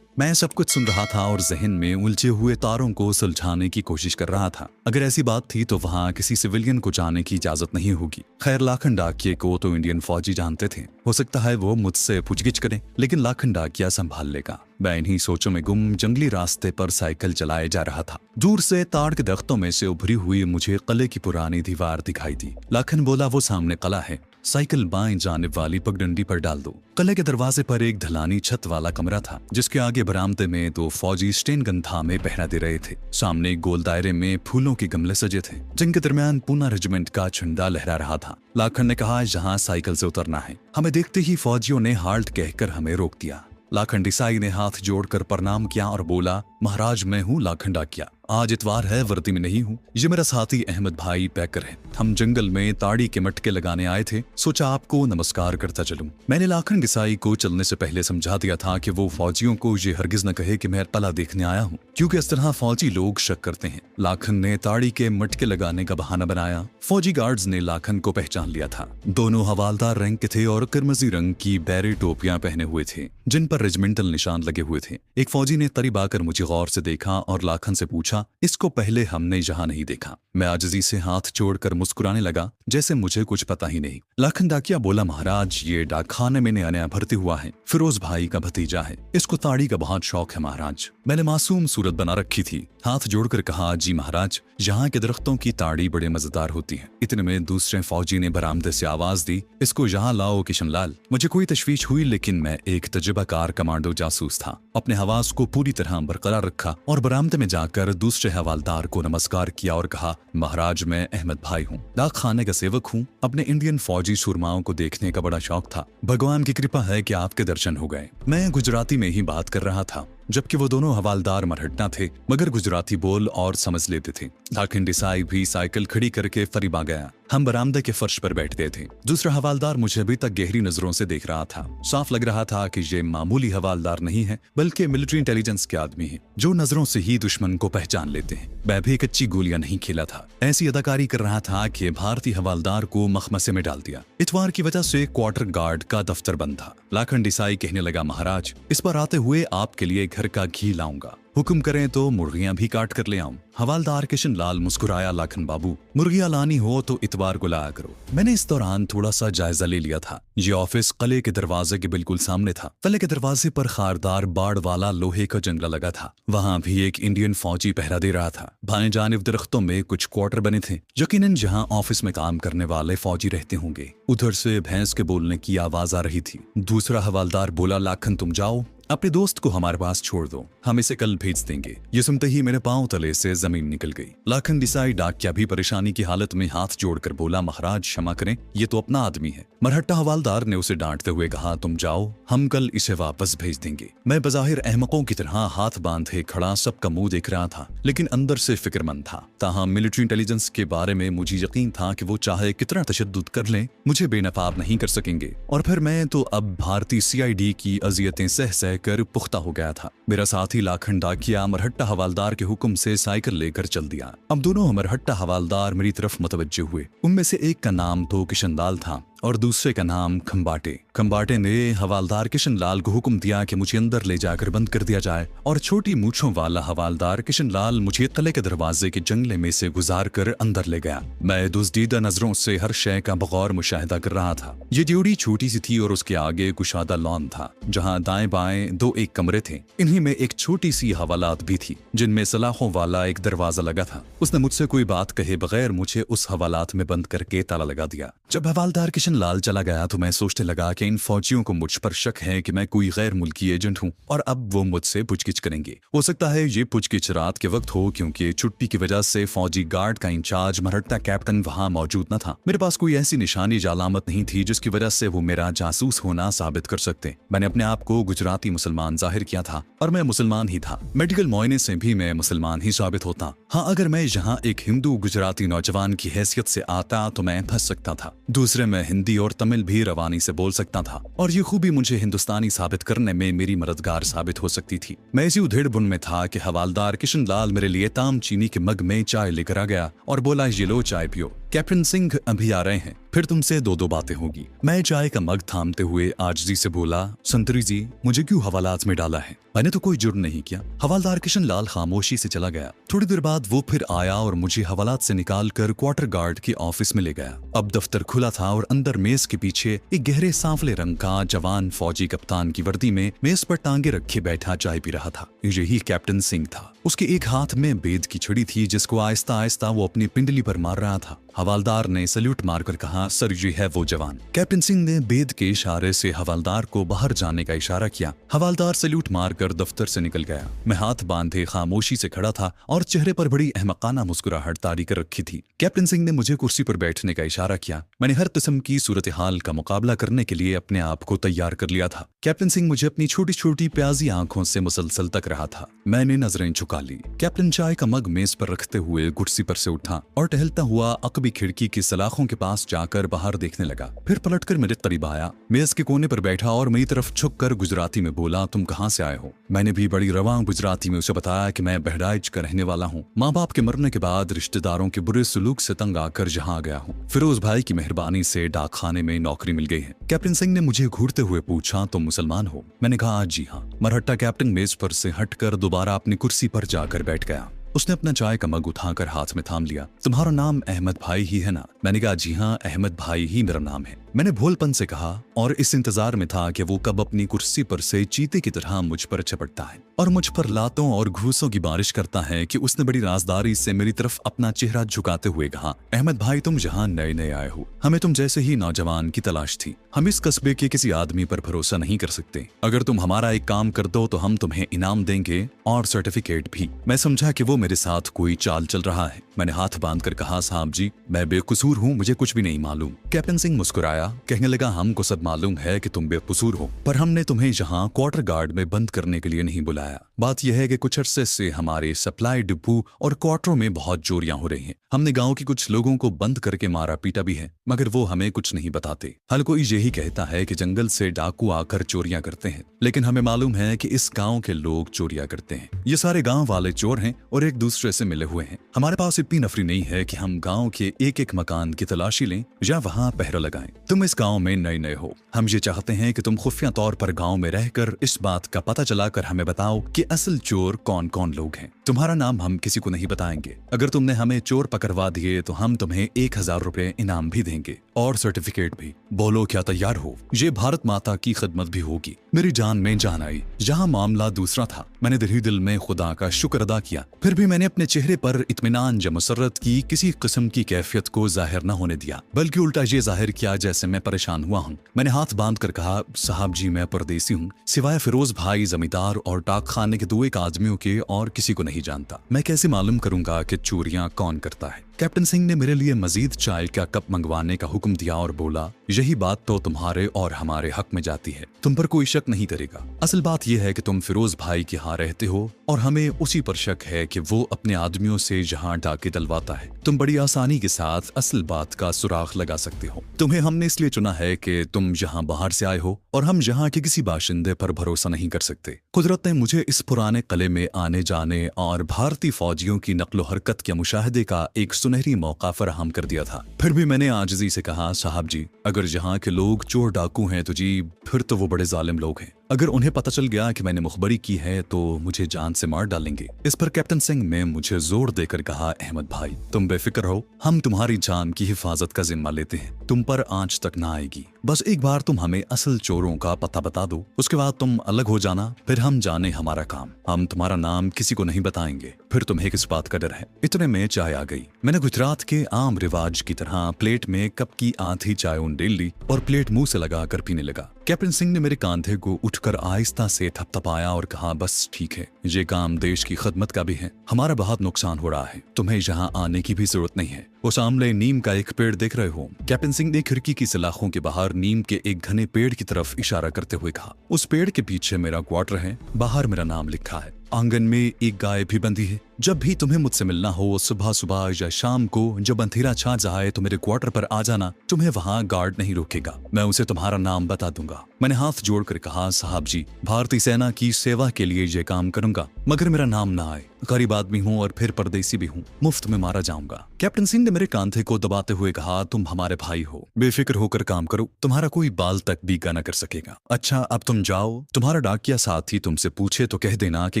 मैं सब कुछ सुन रहा था और जहन में उलझे हुए तारों को सुलझाने की कोशिश कर रहा था। अगर ऐसी बात थी तो वहाँ किसी सिविलियन को जाने की इजाजत नहीं होगी। खैर लाखन डाकिये को तो इंडियन फौजी जानते थे, हो सकता है वो मुझसे पूछगिछ करें, लेकिन लाखन डाकिया संभाल लेगा। मैं इन्हीं सोचों में गुम जंगली रास्ते पर साइकिल चलाए जा रहा था। दूर से ताड़ के दरख्तों में से उभरी हुई मुझे कले की पुरानी दीवार दिखाई दी। लाखन बोला, वो सामने कला है, साइकिल बाएं जानिब वाली पगडंडी पर डाल दो। कले के दरवाजे पर एक ढलानी छत वाला कमरा था, जिसके आगे बरामदे में 2 फौजी स्टेन गन थामे पहरा दे रहे थे। सामने एक गोल दायरे में फूलों के गमले सजे थे, जिनके दरमियान पूना रेजिमेंट का झंडा लहरा रहा था। लाखन ने कहा, यहाँ साइकिल से उतरना है। हमें देखते ही फौजियों ने हाल्ट कहकर हमें रोक दिया। लाखन देसाई ने हाथ जोड़कर प्रणाम किया और बोला, महाराज मैं हूँ लाखन डाकिया, आज इतवार है, वर्दी में नहीं हूँ। ये मेरा साथी अहमद भाई पैकर है। हम जंगल में ताड़ी के मटके लगाने आए थे, सोचा आपको नमस्कार करता चलूं। मैंने लाखन देसाई को चलने से पहले समझा दिया था कि वो फौजियों को ये हरगिज न कहे कि मैं कला देखने आया हूँ, क्योंकि इस तरह फौजी लोग शक करते हैं। लाखन ने ताड़ी के मटके लगाने का बहाना बनाया। फौजी गार्ड्स ने लाखन को पहचान लिया था। दोनों हवालदार रंग के थे और किरमजी रंग की बैरे टोपियां पहने हुए थे, जिन पर रेजिमेंटल निशान लगे हुए थे। एक फौजी ने करीब आकर मुझे गौर से देखा और लाखन से पूछा, इसको पहले हमने यहाँ नहीं देखा। मैं आजिज़ी से हाथ जोड़कर मुस्कुराने लगा, जैसे मुझे कुछ पता ही नहीं। लाखन डाकिया बोला, महाराज ये डाकखाने में नया नया भर्ती हुआ है, फिरोज भाई का भतीजा है, इसको ताड़ी का बहुत शौक है महाराज। मैंने मासूम सूरत बना रखी थी, हाथ जोड़कर कहा, जी महाराज, यहाँ के दरख्तों की ताड़ी बड़े मजेदार होती है। इतने में दूसरे फौजी ने बरामदे से आवाज दी, इसको यहाँ लाओ किशनलाल। मुझे कोई तशवीश हुई, लेकिन मैं एक तजुर्बाकार कमांडो जासूस था। अपने हवास को पूरी तरह बरकरार रखा और बरामदे में जाकर दूसरे हवालदार को नमस्कार किया और कहा, महाराज मैं अहमद भाई हूँ, डाक खाने का सेवक हूँ। अपने इंडियन फौजी सुरमाओं को देखने का बड़ा शौक था। भगवान की कृपा है कि आपके दर्शन हो गए। मैं गुजराती में ही बात कर रहा था, जबकि वो दोनों हवालदार मरहटना थे, मगर गुजराती बोल और समझ लेते थे। लाखन देसाई भी साइकिल खड़ी करके करीब आ गया। हम बरामदे के फर्श पर बैठ गए थे। दूसरा हवालदार मुझे अभी तक गहरी नजरों से देख रहा था। साफ लग रहा था कि ये मामूली हवालदार नहीं है, बल्कि मिलिट्री इंटेलिजेंस के आदमी हैं, जो नजरों से ही दुश्मन को पहचान लेते हैं। मैं भी कच्ची गोलियां नहीं खेला था, ऐसी अदाकारी कर रहा था कि भारतीय हवालदार को मखमसे में डाल दिया। इतवार की वजह से क्वार्टर गार्ड का दफ्तर बंद था। लाखन देसाई कहने लगा, महाराज इस पर आते हुए आपके लिए घर का घी लाऊंगा, हुक्म करें तो मुर्गियां भी काट कर ले आऊं। हवालदार किशनलाल मुस्कुराया, लाखन बाबू मुर्गियां लानी हो तो इतवार को लाया करो। मैंने इस दौरान थोड़ा सा जायजा ले लिया था। ये ऑफिस कले के दरवाजे के बिल्कुल सामने था। कले के दरवाजे पर खारदार बाड़ वाला लोहे का जंगला लगा था। वहां भी एक इंडियन फौजी पहरा दे रहा था। बाएं जानिब दरख्तों में कुछ क्वार्टर बने थे, यकीनन जहां ऑफिस में काम करने वाले फौजी रहते होंगे। उधर से भैंस के बोलने की आवाज आ रही थी। दूसरा हवालदार बोला, लाखन तुम जाओ, अपने दोस्त को हमारे पास छोड़ दो, हम इसे कल भेज देंगे। ये सुनते ही मेरे पांव तले से जमीन निकल गई। लाखन दिसाई डाकिया भी परेशानी की हालत में हाथ जोड़कर बोला, महाराज क्षमा करें, ये तो अपना आदमी है। मरहट्टा हवालदार ने उसे डांटते हुए कहा, तुम जाओ, हम कल इसे वापस भेज देंगे। मैं बज़ाहिर अहमकों की तरह हाथ बांधे खड़ा सबका मुंह देख रहा था, लेकिन अंदर से फिक्रमंद था। ताहम मिलिट्री इंटेलिजेंस के बारे में मुझे यकीन था कि वो चाहे कितना तशद्दुद कर लें, मुझे बेनकाब नहीं कर सकेंगे। और फिर मैं तो अब भारतीय CID की अजियतें सह सह कर पुख्ता हो गया था। मेरा साथी लाखन डाकिया मरहट्टा हवालदार के हुक्म से साइकिल लेकर चल दिया। अब दोनों मरहट्टा हवालदार मेरी तरफ मुतवज्जे हुए। उनमें से एक का नाम तो किशनलाल था और दूसरे का नाम खंबाटे। खंबाटे ने हवालदार किशनलाल को हुक्म दिया कि मुझे अंदर ले जाकर बंद कर दिया जाए, और छोटी मूंछों वाला हवालदार किशनलाल मुझे तले के दरवाजे के जंगले में से गुजार कर अंदर ले गया। मैं दुज़दीदा नजरों से हर शय का बगौर मुशाहिदा कर रहा था। ये ड्योढ़ी छोटी सी थी और उसके आगे कुशादा लॉन था, जहाँ दाएं बाएं 2-1 कमरे थे। इन्हीं में एक छोटी सी हवालात भी थी, जिनमें सलाखों वाला एक दरवाजा लगा था। उसने मुझसे कोई बात कहे बगैर मुझे उस हवालात में बंद करके ताला लगा दिया। जब हवालदार किशनलाल चला गया तो मैं सोचने लगा कि इन फौजियों को मुझ पर शक है कि मैं कोई गैर मुल्की एजेंट हूँ और अब वो मुझसे पूछगिछ करेंगे। हो सकता है ये पूछगिछ रात के वक्त हो, क्योंकि छुट्टी की वजह से फौजी गार्ड का इंचार्ज मरहट्टा कैप्टन वहाँ मौजूद न था। मेरे पास कोई ऐसी निशानी या अलामत नहीं थी जिसकी वजह से वो मेरा जासूस होना साबित कर सकते। मैंने अपने आप को गुजराती मुसलमान जाहिर किया था और मैं मुसलमान ही था। मेडिकल मुआयने से भी मैं मुसलमान ही साबित होता। हाँ, अगर मैं यहाँ एक हिंदू गुजराती नौजवान की हैसियत से आता तो मैं फंस सकता था। दूसरे, मैं हिंदी और तमिल भी रवानी से बोल सकता था और ये खूबी मुझे हिंदुस्तानी साबित करने में मेरी मददगार साबित हो सकती थी। मैं इसी उधेड़-बुन में था कि हवालदार किशनलाल मेरे लिए ताम चीनी के मग में चाय लेकर आ गया और बोला, ये लो चाय पियो, कैप्टन सिंह अभी आ रहे हैं, फिर तुमसे 2-2 बातें होगी। मैं चाय का मग थामते हुए आजिज़ी से बोला, संतरी जी, मुझे क्यों हवालात में डाला है? मैंने तो कोई जुर्म नहीं किया। हवालदार किशनलाल खामोशी से चला गया। थोड़ी देर बाद वो फिर आया और मुझे हवालात से निकालकर क्वार्टर गार्ड के ऑफिस में ले गया। अब दफ्तर खुला था और अंदर मेज के पीछे एक गहरे सांवले रंग का जवान फौजी कप्तान की वर्दी में मेज पर टांगे रखे बैठा चाय पी रहा था। यही कैप्टन सिंह था। उसके एक हाथ में बेद की छड़ी थी जिसको आहिस्ता आहिस्ता वो अपनी पिंडली पर मार रहा था। हवालदार ने सल्यूट मारकर कहा, सर ये है वो जवान। कैप्टन सिंह ने बेद के इशारे से हवालदार को बाहर जाने का इशारा किया। हवालदार सल्यूट मारकर दफ्तर से निकल गया। मैं हाथ बांधे खामोशी से खड़ा था और चेहरे पर बड़ी अहमकाना मुस्कुराहट तारी कर रखी थी। कैप्टन सिंह ने मुझे कुर्सी पर बैठने का इशारा किया। मैंने हर किस्म की सूरत हाल का मुकाबला करने के लिए अपने आप को तैयार कर लिया था। कैप्टन सिंह मुझे अपनी छोटी छोटी प्याजी आंखों से मुसलसल तक रहा था। मैंने नजरें झुका ली। कैप्टन चाय का मग मेज पर रखते हुए कुर्सी पर से उठा और टहलता हुआ अकबी खिड़की की सलाखों के पास जाकर बाहर देखने लगा। फिर पलटकर मेरे करीब आया, मेज के कोने पर बैठा और मेरी तरफ झुककर गुजराती में बोला, तुम कहाँ से आए हो? मैंने भी बड़ी रवां गुजराती में उसे बताया कि मैं बहराइच का रहने वाला हूँ। माँ बाप के मरने के बाद रिश्तेदारों के बुरे सलूक से तंग आकर यहाँ आ गया हूँ। फिरोज भाई की मेहरबानी से डाक खाने में नौकरी मिल गई है। कैप्टन सिंह ने मुझे घूरते हुए पूछा, तुम मुसलमान हो? मैंने कहा, जी हाँ। मरहट्टा कैप्टन मेज पर से हटकर दोबारा अपनी कुर्सी पर जाकर बैठ गया। उसने अपना चाय का मग उठाकर हाथ में थाम लिया। तुम्हारा नाम अहमद भाई ही है ना? मैंने कहा, जी हाँ, अहमद भाई ही मेरा नाम है। मैंने भोलपन से कहा और इस इंतजार में था कि वो कब अपनी कुर्सी पर से चीते की तरह मुझ पर चपटता है और मुझ पर लातों और घूसों की बारिश करता है कि उसने बड़ी राजदारी से मेरी तरफ अपना चेहरा झुकाते हुए कहा, अहमद भाई, तुम यहाँ नए नए आए हो। हमें तुम जैसे ही नौजवान की तलाश थी। हम इस कस्बे के किसी आदमी पर भरोसा नहीं कर सकते। अगर तुम हमारा एक काम कर दो तो हम तुम्हें इनाम देंगे और सर्टिफिकेट भी। मैं समझा कि वो मेरे साथ कोई चाल चल रहा है। मैंने हाथ बांधकर कहा, साहब जी, मैं बेकसूर हूँ, मुझे कुछ भी नहीं मालूम। कैप्टन सिंह मुस्कुराया, कहने लगा, हमको सब मालूम है कि तुम बेकसूर हो, पर हमने तुम्हें यहाँ क्वार्टर गार्ड में बंद करने के लिए नहीं बुलाया। बात यह है कि कुछ अरसे से हमारे सप्लाई डिपो और क्वार्टरों में बहुत चोरियां हो रही हैं। हमने गांव के कुछ लोगों को बंद करके मारा पीटा भी है, मगर वो हमें कुछ नहीं बताते। हर कोई यही कहता है कि जंगल से डाकू आकर चोरियां करते हैं, लेकिन हमें मालूम है कि इस गांव के लोग चोरियां करते हैं। ये सारे गांव वाले चोर हैं और एक दूसरे से मिले हुए हैं। हमारे पास इतनी नफरी नहीं है कि हम गांव के एक एक मकान की तलाशी लें या वहां पहरा लगाएं। तुम इस गांव में नए नए हो। हम ये चाहते हैं कि तुम खुफिया तौर पर गांव में रहकर इस बात का पता चलाकर हमें बताओ कि असल चोर कौन कौन लोग हैं। तुम्हारा नाम हम किसी को नहीं बताएंगे। अगर तुमने हमें चोर पकड़वा दिए तो हम तुम्हें 1000 रुपए इनाम भी देंगे और सर्टिफिकेट भी। बोलो, क्या तैयार हो? ये भारत माता की खिदमत भी होगी। मेरी जान में जान आई। जहाँ मामला दूसरा था, मैंने दिल ही दिल में खुदा का शुक्र अदा किया। फिर भी मैंने अपने चेहरे पर इत्मीनान या मुसर्रत की किसी किस्म की कैफियत को जाहिर न होने दिया, बल्कि उल्टा ये जाहिर किया जैसे से मैं परेशान हुआ हूँ। मैंने हाथ बांध कर कहा, साहब जी मैं परदेसी हूँ, सिवाय फिरोज भाई जमींदार और डाक खाने के 2 एक आदमियों के और किसी को नहीं जानता। मैं कैसे मालूम करूंगा कि चोरियां कौन करता है। कैप्टन सिंह ने मेरे लिए मजीद चाय का कप मंगवाने का हुक्म दिया और बोला, यही बात तो तुम्हारे और हमारे हक में जाती है, तुम पर कोई शक नहीं करेगा। असल बात यह है कि तुम फिरोज भाई के यहाँ रहते हो और हमें उसी पर शक है कि वो अपने आदमियों से यहाँ डाके डलवाता है। तुम बड़ी आसानी के साथ असल बात का सुराग लगा सकते हो। तुम्हें हमने इसलिए चुना है कि तुम यहाँ बाहर से आए हो और हम यहाँ के किसी बाशिंदे पर भरोसा नहीं कर सकते। कुदरत ने मुझे इस पुराने किले में आने जाने और भारतीय फौजियों की नक्लो हरकत के मुशाहदे का एक सुनहरी मौका फराहम कर दिया था। फिर भी मैंने आजिज़ी से कहा, साहब जी अगर यहाँ के लोग चोर डाकू हैं तो जी फिर तो वो बड़े जालिम लोग हैं। अगर उन्हें पता चल गया कि मैंने मुखबरी की है तो मुझे जान से मार डालेंगे। इस पर कैप्टन सिंह ने मुझे जोर देकर कहा, अहमद भाई तुम बेफिक्र हो, हम तुम्हारी जान की हिफाजत का जिम्मा लेते हैं, तुम पर आंच तक ना आएगी। बस एक बार तुम हमें असल चोरों का पता बता दो, उसके बाद तुम अलग हो जाना, फिर हम जाने हमारा काम। हम तुम्हारा नाम किसी को नहीं बताएंगे, फिर तुम्हें किस बात का डर है। इतने में चाय आ गई। मैंने गुजरात के आम रिवाज की तरह प्लेट में कप की आधी चाय उंडेल ली और प्लेट मुंह से लगाकर पीने लगा। कैप्टन सिंह ने मेरे कांधे को उठकर आहिस्ता से थपथपाया और कहा, बस ठीक है, ये काम देश की खिदमत का भी है, हमारा बहुत नुकसान हो रहा है, तुम्हें यहाँ आने की भी जरूरत नहीं है। वो सामने नीम का एक पेड़ देख रहे हो? कैप्टन सिंह ने खिड़की की सलाखों के बाहर नीम के एक घने पेड़ की तरफ इशारा करते हुए कहा, उस पेड़ के पीछे मेरा क्वार्टर है, बाहर मेरा नाम लिखा है, आंगन में एक गाय भी बंधी है। जब भी तुम्हें मुझसे मिलना हो, सुबह सुबह या शाम को जब अंधेरा छा जाए तो मेरे क्वार्टर पर आ जाना, तुम्हें वहाँ गार्ड नहीं रोकेगा, मैं उसे तुम्हारा नाम बता दूंगा। मैंने हाथ जोड़कर कहा, साहब जी भारतीय सेना की सेवा के लिए ये काम करूंगा, मगर मेरा नाम ना आए, गरीब आदमी हूँ और फिर परदेसी भी हूँ, मुफ्त में मारा जाऊंगा। कैप्टन सिंह ने मेरे कांधे को दबाते हुए कहा, तुम हमारे भाई हो, बेफिक्र होकर काम करो, तुम्हारा कोई बाल तक बीका न कर सकेगा। अच्छा अब तुम जाओ, तुम्हारा डाकिया साथी तुमसे पूछे तो कह देना कि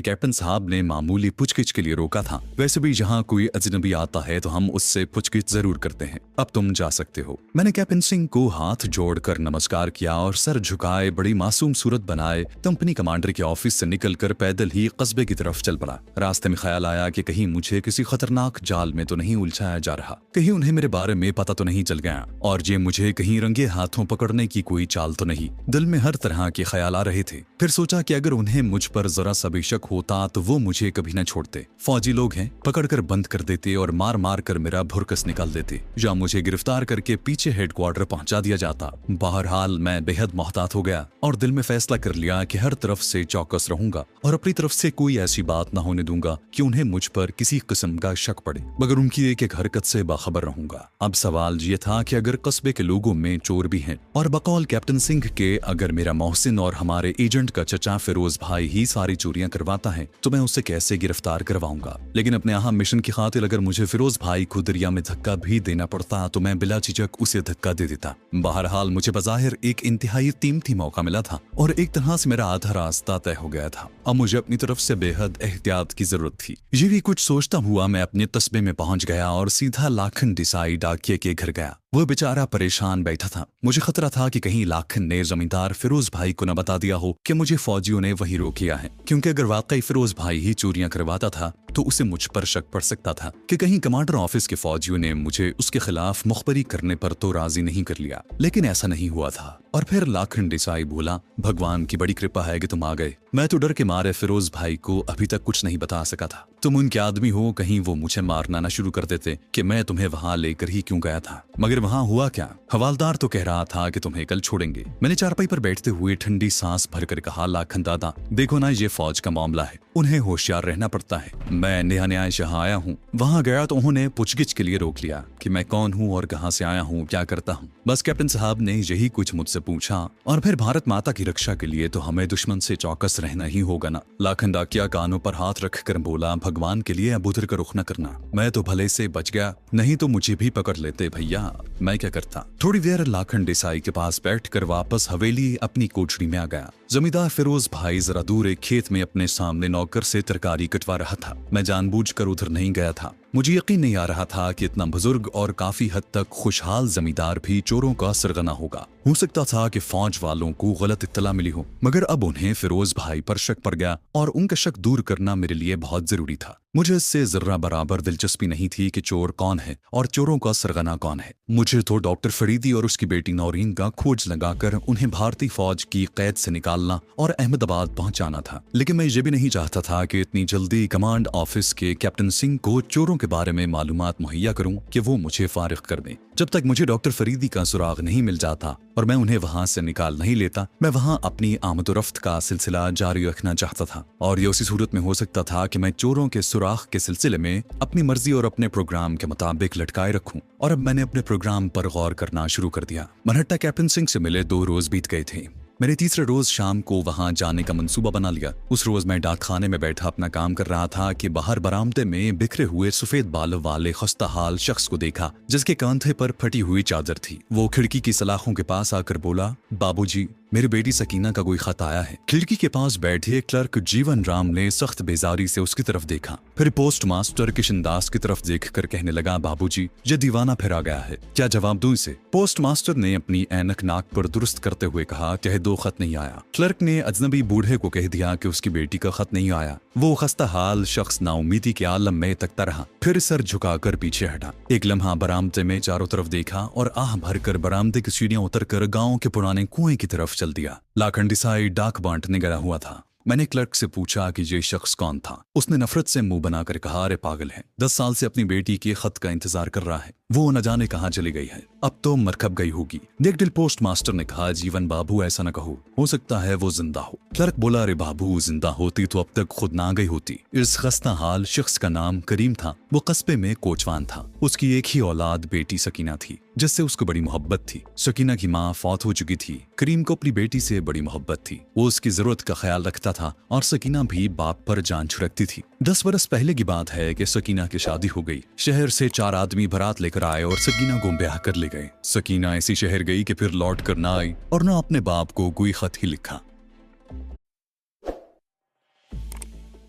कैप्टन साहब ने मामूली पूछगिछ के लिए रोका था, वैसे भी जहाँ कोई अजनबी आता है तो हम उससे पूछगिछ जरूर करते हैं, अब तुम जा सकते हो। मैंने कैप्टन सिंह को हाथ जोड़कर नमस्कार किया और सर झुकाए बड़ी मासूम सूरत बनाए कंपनी कमांडर के ऑफिस से निकलकर पैदल ही कस्बे की तरफ चल पड़ा। रास्ते में ख्याल आया कि कहीं मुझे किसी खतरनाक जाल में तो नहीं उलझाया जा रहा, कहीं उन्हें मेरे बारे में पता तो नहीं चल गया और ये मुझे कहीं रंगे हाथों पकड़ने की कोई चाल तो नहीं। दिल में हर तरह के ख्याल आ रहे थे। फिर सोचा कि अगर उन्हें मुझ पर जरा सा भी शक होता तो वो मुझे कभी न छोड़ते। फौजी लोग हैं, पकड़कर बंद कर देते और मार मार कर मेरा भुरकस निकाल देते, या मुझे गिरफ्तार करके पीछे हेडक्वार्टर पहुंचा दिया जाता। बहरहाल मैं बेहद मोहतात हो गया और दिल में फैसला कर लिया कि हर तरफ से चौकस रहूंगा और अपनी तरफ से कोई ऐसी बात न होने दूंगा कि उन्हें मुझ पर किसी किस्म का शक पड़े, मगर उनकी एक एक हरकत से बाखबर रहूंगा। अब सवाल ये था कि अगर कस्बे के लोगों में चोर भी हैं और बकौल कैप्टन सिंह के अगर मेरा मोहसिन और हमारे एजेंट का चचा फिरोज भाई ही सारी चोरियां करवाता है तो मैं उसे कैसे गिरफ्तार करवाऊंगा। लेकिन अपने अहम मिशन की खातिर अगर मुझे फिरोज भाई को दरिया में धक्का भी देना पड़ता तो मैं बिला झिझक उसे धक्का दे देता। बहरहाल मुझे बज़ाहिर एक इंतहाई कीमती मौका मिला था और एक तरह से मेरा आधा रास्ता तय हो गया था। अब मुझे अपनी तरफ से बेहद एहतियात की जरूरत थी। ये भी कुछ सोचता हुआ मैं अपने कस्बे में पहुंच गया और सीधा लाखन डिसाई डाकिये के घर गया। वो बेचारा परेशान बैठा था। मुझे खतरा था कि कहीं लाखन ने जमींदार फिरोज भाई को न बता दिया हो कि मुझे फौजियों ने वहीं रोक लिया है, क्योंकि अगर वाकई फिरोज भाई ही चोरियां करवाता था तो उसे मुझ पर शक पड़ सकता था कि कहीं कमांडर ऑफिस के फौजियों ने मुझे उसके खिलाफ मुखबरी करने पर तो राजी नहीं कर लिया। लेकिन ऐसा नहीं हुआ था। और फिर लाखन डिसाई बोला, भगवान की बड़ी कृपा है कि तुम आ गए। मैं तो डर के मारे फिरोज भाई को अभी तक कुछ नहीं बता सका था। तुम उनके आदमी हो, कहीं वो मुझे मारना न शुरू कर देते कि मैं तुम्हें वहां लेकर ही क्यों गया था। मगर वहां हुआ क्या? हवालदार तो कह रहा था कि तुम्हें कल छोड़ेंगे। मैंने चारपाई पर बैठते हुए ठंडी सांस भरकर कहा, लाखन दादा देखो ना, ये फौज का मामला है, उन्हें होशियार रहना पड़ता है। मैं नया नया यहाँ आया हूँ, वहां गया तो उन्होंने पूछगिछ के लिए रोक लिया कि मैं कौन हूँ और कहाँ से आया हूँ, क्या करता हूँ। बस कैप्टन साहब ने यही कुछ मुझसे पूछा और फिर भारत माता की रक्षा के लिए तो हमें दुश्मन से चौकस रहना ही होगा ना। लाखन डाकिया कानों पर हाथ रखकर बोला, भगवान के लिए अब उधर का रुख न करना। मैं तो भले से बच गया, नहीं तो मुझे भी पकड़ लेते भैया, मैं क्या करता। थोड़ी देर लाखन डिसाई के पास बैठकर वापस हवेली अपनी कोठरी में आ गया। जमींदार फिरोज भाई जरा दूर एक खेत में अपने सामने नौकर से तरकारी कटवा रहा था। मैं जानबूझकर उधर नहीं गया था। मुझे यकीन नहीं आ रहा था कि इतना बुजुर्ग और काफी हद तक खुशहाल जमींदार भी चोरों का सरगना होगा। हो सकता था कि फौज वालों को गलत इत्तला मिली हो, मगर अब उन्हें फिरोज भाई पर शक पड़ गया और उनका शक दूर करना मेरे लिए बहुत जरूरी था। मुझे इससे जर्रा बराबर दिलचस्पी नहीं थी कि चोर कौन है और चोरों का सरगना कौन है। मुझे तो डॉक्टर फरीदी और उसकी बेटी नौरीन का खोज लगाकर उन्हें भारतीय फौज की कैद से निकालना और अहमदाबाद पहुंचाना था। लेकिन मैं ये भी नहीं चाहता था कि इतनी जल्दी कमांड ऑफिस के कैप्टन सिंह को चोरों के बारे में मालूमात मुहैया करूं कि वो मुझे फारिग कर दें। जब तक मुझे डॉक्टर फरीदी का सुराग नहीं मिल जाता और मैं उन्हें वहां से निकाल नहीं लेता, मैं वहां अपनी आमदोरफ्त का सिलसिला जारी रखना चाहता था। और ये उसी सूरत में हो सकता था कि मैं चोरों के सुराग के सिलसिले में अपनी मर्जी और अपने प्रोग्राम के मुताबिक लटकाए रखूं। और अब मैंने अपने प्रोग्राम पर गौर करना शुरू कर दिया। मनहट्टा कैप्टन सिंह से मिले 2 रोज बीत गए थे। मैंने तीसरे रोज शाम को वहां जाने का मंसूबा बना लिया। उस रोज मैं डाक खाने में बैठा अपना काम कर रहा था कि बाहर बरामदे में बिखरे हुए सफेद बालों वाले खस्ता हाल शख्स को देखा, जिसके कांधे पर फटी हुई चादर थी। वो खिड़की की सलाखों के पास आकर बोला, बाबूजी, मेरी बेटी सकीना का कोई खत आया है। खिड़की के पास बैठे क्लर्क जीवन राम ने सख्त बेजारी से उसकी तरफ देखा, फिर पोस्ट मास्टर किशन दास की तरफ देखकर कहने लगा, बाबूजी, ये दीवाना फिर आ गया है, क्या जवाब दूं इसे? पोस्ट मास्टर ने अपनी ऐनक नाक पर दुरुस्त करते हुए कहा, कह दो खत नहीं आया। क्लर्क ने अजनबी बूढ़े को कह दिया कि उसकी बेटी का खत नहीं आया। वो खस्ता हाल शख्स नाउमीदी के आलम में तकता रहा, फिर सर झुकाकर पीछे हटा। एक लम्हा बरामदे में चारों तरफ देखा और आह भरकर बरामदे की सीढ़ियां उतरकर गांव के पुराने कुएं की तरफ चल दिया। लाखंडी साई डाक बांटने गया हुआ था। मैंने क्लर्क से पूछा कि ये शख्स कौन था। उसने नफरत से मुंह बनाकर कहा, अरे पागल है, 10 साल से अपनी बेटी के खत का इंतजार कर रहा है, वो न जाने कहाँ चली गई है, अब तो मरकब गई होगी। नेकडिल पोस्ट मास्टर ने कहा, जीवन बाबू ऐसा न कहो, हो सकता है वो जिंदा हो। क्लर्क बोला, अरे बाबू, जिंदा होती तो अब तक खुद ना गई होती। इस खस्ता हाल शख्स का नाम करीम था। वो कस्बे में कोचवान था। उसकी एक ही औलाद बेटी सकीना थी, जिससे उसको बड़ी मोहब्बत थी। सकीना की माँ फौत हो चुकी थी। करीम को अपनी बेटी से बड़ी मोहब्बत थी। वो उसकी जरूरत का ख्याल रखता था और सकीना भी बाप पर जान छिड़कती थी। 10 बरस पहले की बात है कि सकीना की शादी हो गई। शहर से 4 आदमी बारात लेकर आए और सकीना को ब्याह कर ले गए। सकीना ऐसी शहर गई कि फिर लौट कर ना आई और ना अपने बाप को कोई खत ही लिखा।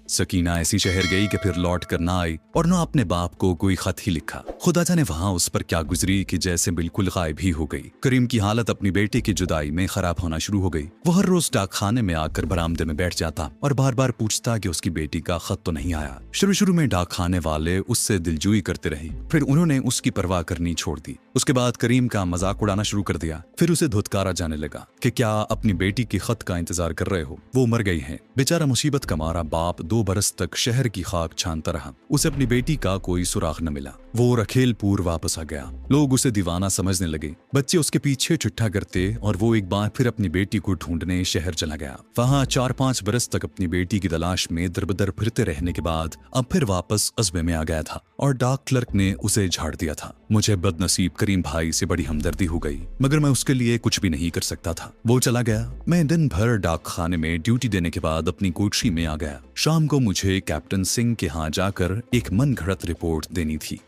सकीना ऐसी शहर गई कि फिर लौट कर ना आई और ना अपने बाप को कोई खत ही लिखा। खुदा जाने वहां उस पर क्या गुजरी कि जैसे बिल्कुल गायब ही हो गई। करीम की हालत अपनी बेटी की जुदाई में खराब होना शुरू हो गई। वो हर रोज डाक खाने में आकर बरामदे में बैठ जाता और बार बार पूछता कि उसकी बेटी का खत तो नहीं आया। शुरू में डाक खाने वाले उससे दिलजोई करते रहे, फिर उन्होंने उसकी परवाह करनी छोड़ दी। उसके बाद करीम का मजाक उड़ाना शुरू कर दिया। फिर उसे धुतकारा जाने लगा कि क्या अपनी बेटी की खत का इंतजार कर रहे हो, वो मर गई है। बेचारा मुसीबत का मारा बाप 2 बरस तक शहर की खाक छानता रहा। उसे अपनी बेटी का कोई सुराग न मिला। वो रखेलपुर वापस आ गया। लोग उसे दीवाना समझने लगे। बच्चे उसके पीछे चिट्ठा करते और वो एक बार फिर अपनी बेटी को ढूंढने शहर चला गया। वहां 4-5 बरस तक अपनी बेटी की तलाश में दरबदर फिरते रहने के बाद अब फिर वापस कस्बे में आ गया था और डाक क्लर्क ने उसे झाड़ दिया था। मुझे बदनसीब करीम भाई से बड़ी हमदर्दी हो गई, मगर मैं उसके लिए कुछ भी नहीं कर सकता था। वो चला गया। मैं दिन भर डाक खाने में ड्यूटी देने के बाद अपनी कोठरी में आ गया। शाम को मुझे कैप्टन सिंह के यहाँ जाकर एक मन घड़त रिपोर्ट देनी थी।